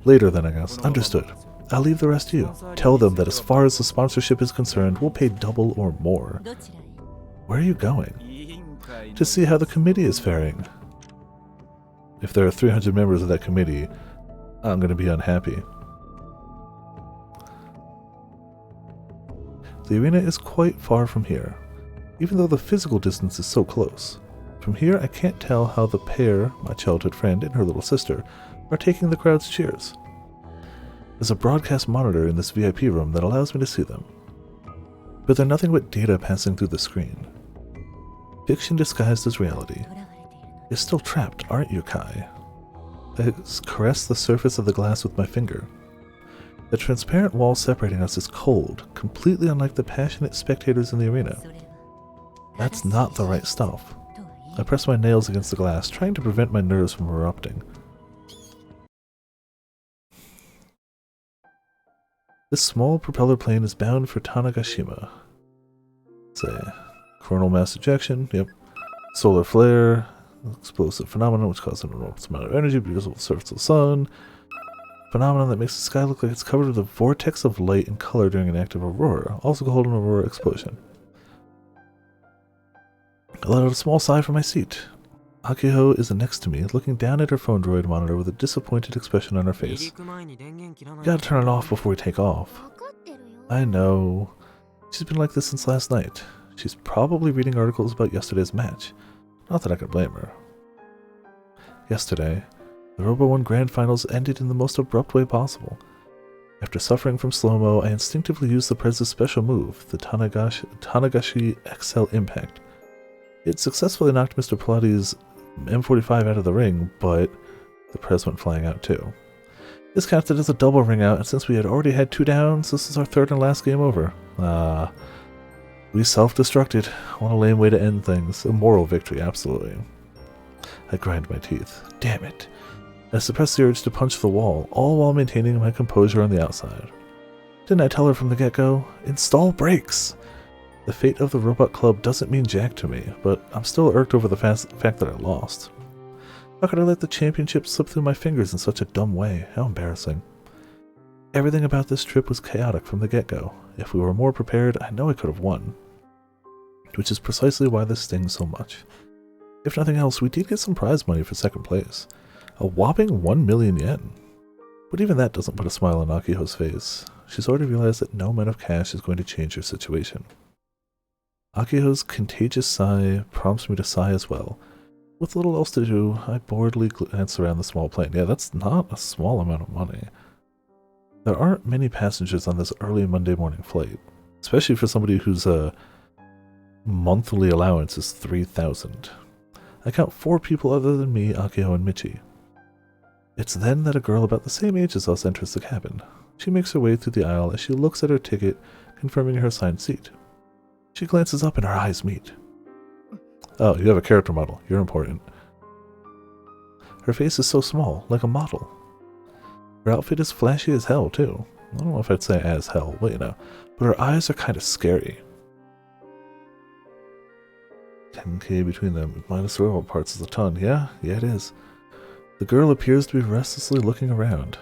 later then, I guess. Understood. I'll leave the rest to you. Tell them that as far as the sponsorship is concerned, we'll pay double or more. Where are you going? To see how the committee is faring. If there are 300 members of that committee, I'm going to be unhappy. The arena is quite far from here, even though the physical distance is so close. From here, I can't tell how the pair, my childhood friend and her little sister, are taking the crowd's cheers. There's a broadcast monitor in this VIP room that allows me to see them, but they're nothing but data passing through the screen. Fiction disguised as reality. You're still trapped, aren't you, Kai? I caress the surface of the glass with my finger. The transparent wall separating us is cold, completely unlike the passionate spectators in the arena. That's not the right stuff. I press my nails against the glass, trying to prevent my nerves from erupting. This small propeller plane is bound for Tanegashima. Say, coronal mass ejection, yep. Solar flare, explosive phenomenon which causes an enormous amount of energy because of the surface of the sun. Phenomenon that makes the sky look like it's covered with a vortex of light and color during an active aurora, also called an aurora explosion. I let out a small sigh from my seat. Akiho is next to me, looking down at her phone droid monitor with a disappointed expression on her face. Gotta turn it off before we take off. I know. She's been like this since last night. She's probably reading articles about yesterday's match. Not that I can blame her. Yesterday, the Robo 1 Grand Finals ended in the most abrupt way possible. After suffering from slow-mo, I instinctively used the Prez's special move, the Tanagashi XL Impact. It successfully knocked Mr. Pilates' M45 out of the ring, but the Prez went flying out too. This counted as a double ring out, and since we had already had 2 downs, this is our third and last game over. We self-destructed. What a lame way to end things. A moral victory, absolutely. I grind my teeth. Damn it. I suppressed the urge to punch the wall, all while maintaining my composure on the outside. Didn't I tell her from the get-go? Install brakes! The fate of the Robot Club doesn't mean jack to me, but I'm still irked over the fact that I lost. How could I let the championship slip through my fingers in such a dumb way? How embarrassing. Everything about this trip was chaotic from the get-go. If we were more prepared, I know I could have won. Which is precisely why this stings so much. If nothing else, we did get some prize money for second place. A whopping 1 million yen. But even that doesn't put a smile on Akiho's face. She's already realized that no amount of cash is going to change her situation. Akiho's contagious sigh prompts me to sigh as well. With little else to do, I boredly glance around the small plane. Yeah, that's not a small amount of money. There aren't many passengers on this early Monday morning flight, especially for somebody whose monthly allowance is 3,000. I count 4 people other than me, Akiho, and Michi. It's then that a girl about the same age as us enters the cabin. She makes her way through the aisle as she looks at her ticket, confirming her assigned seat. She glances up and our eyes meet. Oh, you have a character model. You're important. Her face is so small, like a model. Her outfit is flashy as hell, too. I don't know if I'd say as hell, but you know. But her eyes are kind of scary. 10k between them, minus the robot parts is a ton. Yeah, it is. The girl appears to be restlessly looking around.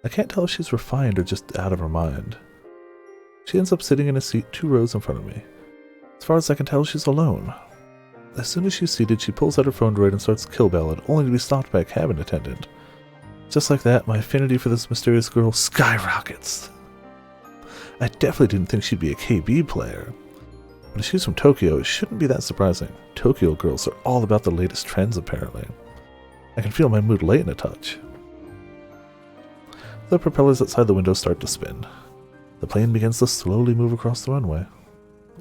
I can't tell if she's refined or just out of her mind. She ends up sitting in a seat 2 rows in front of me. As far as I can tell, she's alone. As soon as she's seated, she pulls out her phone droid and starts Kill Ballad, only to be stopped by a cabin attendant. Just like that, my affinity for this mysterious girl skyrockets. I definitely didn't think she'd be a KB player. But if she's from Tokyo, it shouldn't be that surprising. Tokyo girls are all about the latest trends, apparently. I can feel my mood lighten a touch. The propellers outside the window start to spin. The plane begins to slowly move across the runway.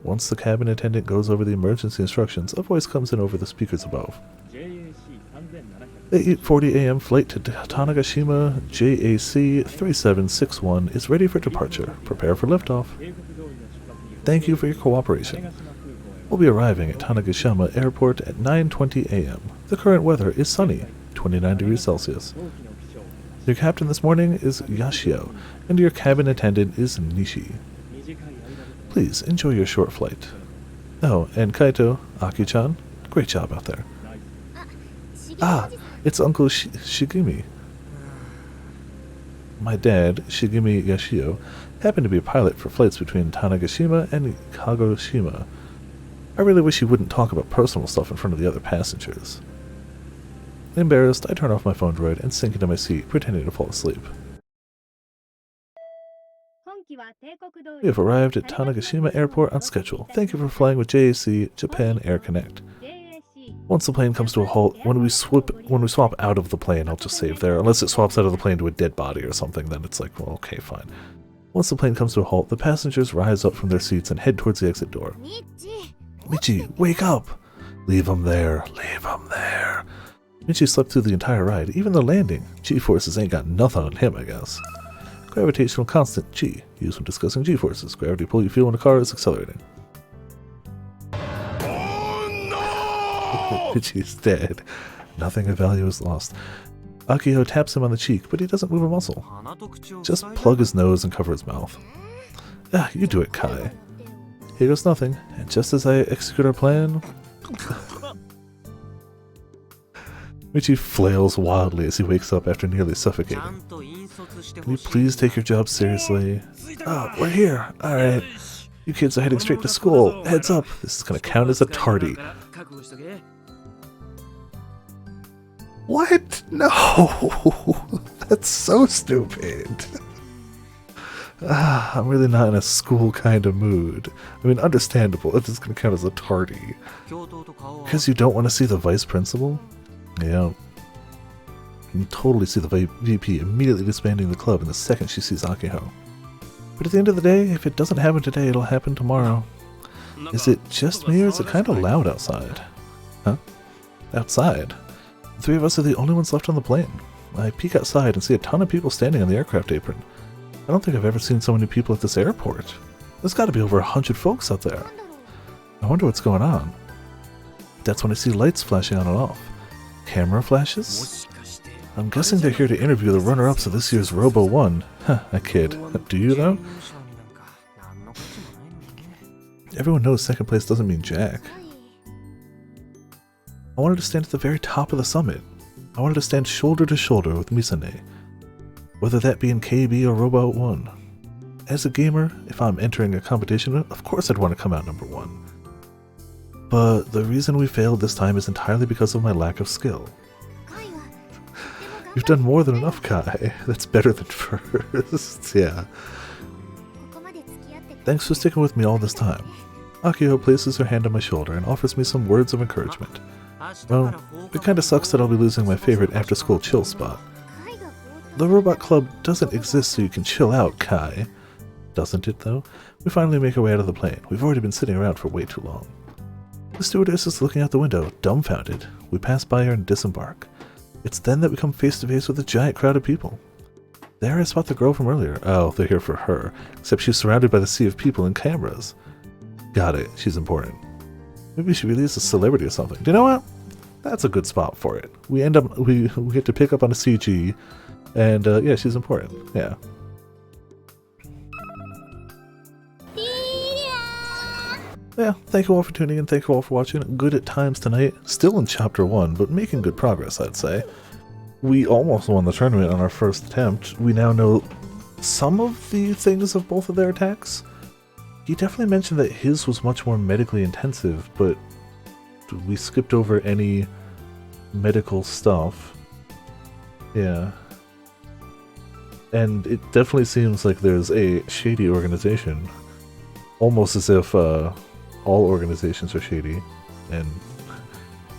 Once the cabin attendant goes over the emergency instructions, a voice comes in over the speakers above. The 8:40 a.m. flight to Tanegashima JAC 3761 is ready for departure. Prepare for liftoff. Thank you for your cooperation. We'll be arriving at Tanegashima Airport at 9:20 a.m. The current weather is sunny, 29 degrees Celsius. Your captain this morning is Yashio, and your cabin attendant is Nishi. Please enjoy your short flight. Oh, and Kaito, Aki-chan, great job out there. Ah, it's Uncle Shigemi. My dad, Shigemi Yashio, happened to be a pilot for flights between Tanegashima and Kagoshima. I really wish he wouldn't talk about personal stuff in front of the other passengers. Embarrassed, I turn off my phone droid and sink into my seat, pretending to fall asleep. We have arrived at Tanegashima Airport on schedule. Thank you for flying with JAC Japan Air Connect. Once the plane comes to a halt, when we swap out of the plane, I'll just save there. Unless it swaps out of the plane to a dead body or something, then it's like, well, okay, fine. Once the plane comes to a halt, the passengers rise up from their seats and head towards the exit door. Michi, wake up! Leave him there. Leave him there. Michi slept through the entire ride, even the landing. G-forces ain't got nothing on him, I guess. Gravitational constant, G, used when discussing G-forces. Gravity pull you feel when a car is accelerating. Oh no! Michi's dead. Nothing of value is lost. Akiho taps him on the cheek, but he doesn't move a muscle. Just plug his nose and cover his mouth. Ah, you do it, Kai. Here goes nothing, and just as I execute our plan... Michi flails wildly as he wakes up after nearly suffocating. Can you please take your job seriously? Oh, we're here! Alright. You kids are heading straight to school. Heads up! This is gonna count as a tardy. What? No! That's so stupid. I'm really not in a school kind of mood. I mean, understandable if it's gonna count as a tardy. Because you don't want to see the vice principal? Yeah. You can totally see the VP immediately disbanding the club in the second she sees Akiho. But at the end of the day, if it doesn't happen today, it'll happen tomorrow. Is it just me, or is it kind of loud outside? Huh? Outside? The 3 of us are the only ones left on the plane. I peek outside and see a ton of people standing on the aircraft apron. I don't think I've ever seen so many people at this airport. There's got to be over 100 folks out there. I wonder what's going on. That's when I see lights flashing on and off. Camera flashes? I'm guessing they're here to interview the runner-ups of this year's Robo 1. Huh, I kid. Do you though? Everyone knows second place doesn't mean jack. I wanted to stand at the very top of the summit. I wanted to stand shoulder to shoulder with Misane. Whether that be in KB or Robo 1. As a gamer, if I'm entering a competition, of course I'd want to come out number 1. But the reason we failed this time is entirely because of my lack of skill. You've done more than enough, Kai. That's better than first. Yeah. Thanks for sticking with me all this time. Akio places her hand on my shoulder and offers me some words of encouragement. Well, it kinda sucks that I'll be losing my favorite after-school chill spot. The Robot Club doesn't exist so you can chill out, Kai. Doesn't it, though? We finally make our way out of the plane. We've already been sitting around for way too long. The stewardess is looking out the window, dumbfounded. We pass by her and disembark. It's then that we come face to face with a giant crowd of people. There I spot the girl from earlier. Oh, they're here for her. Except she's surrounded by the sea of people and cameras. Got it. She's important. Maybe she really is a celebrity or something. Do you know what? That's a good spot for it. We get to pick up on a CG, and yeah, she's important. Yeah. Yeah, thank you all for tuning in, thank you all for watching. Good at times tonight, still in chapter 1, but making good progress, I'd say. We almost won the tournament on our first attempt. We now know some of the things of both of their attacks. He definitely mentioned that his was much more medically intensive, but we skipped over any medical stuff. Yeah. And it definitely seems like there's a shady organization. Almost as if all organizations are shady, and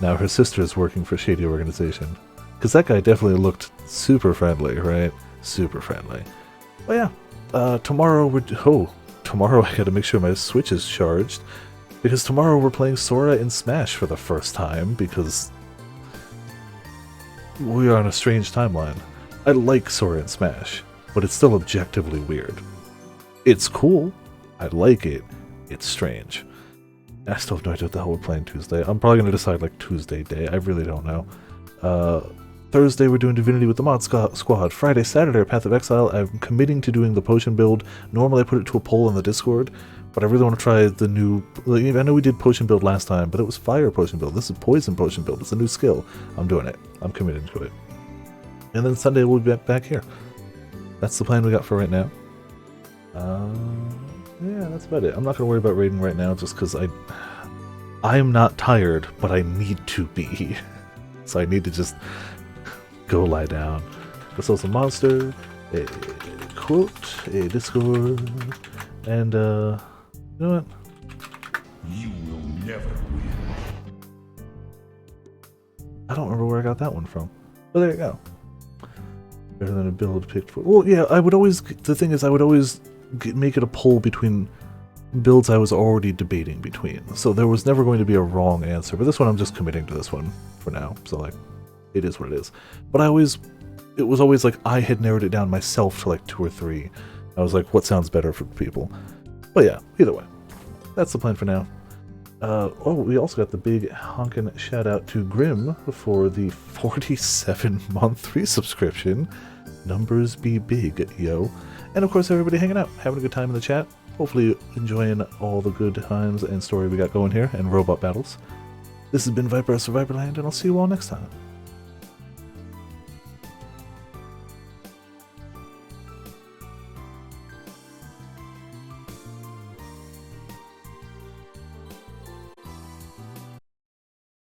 now her sister is working for a shady organization. Because that guy definitely looked super friendly, right? Super friendly. But yeah, tomorrow tomorrow I gotta make sure my Switch is charged, because tomorrow we're playing Sora in Smash for the first time, because we are on a strange timeline. I like Sora in Smash, but it's still objectively weird. It's cool, I like it, it's strange. I still have no idea what the hell we're playing Tuesday. I'm probably going to decide like Tuesday day. I really don't know. Thursday we're doing Divinity with the Mod Squad. Friday, Saturday, Path of Exile. I'm committing to doing the potion build. Normally I put it to a poll in the Discord, but I really want to try the new... I know we did potion build last time, but it was fire potion build. This is poison potion build. It's a new skill. I'm doing it. I'm committed to it. And then Sunday we'll be back here. That's the plan we got for right now. Yeah, that's about it. I'm not going to worry about raiding right now just because I'm not tired, but I need to be. So I need to just go lie down. Let's also monster, a quote, a Discord, and you know what? You will never win. I don't remember where I got that one from. But there you go. Better than a build picked for... Well, yeah, I would always... The thing is, I would always make it a poll between builds I was already debating between. So there was never going to be a wrong answer. But this one, I'm just committing to this one for now. So, like, it is what it is. But it was always like I had narrowed it down myself to like 2 or 3. I was like, what sounds better for people? But yeah, either way. That's the plan for now. Oh, we also got the big honkin' shout out to Grim for the 47-month resubscription. Numbers be big, yo. And of course, everybody hanging out, having a good time in the chat. Hopefully enjoying all the good times and story we got going here and robot battles. This has been Viper of Survivorland, and I'll see you all next time.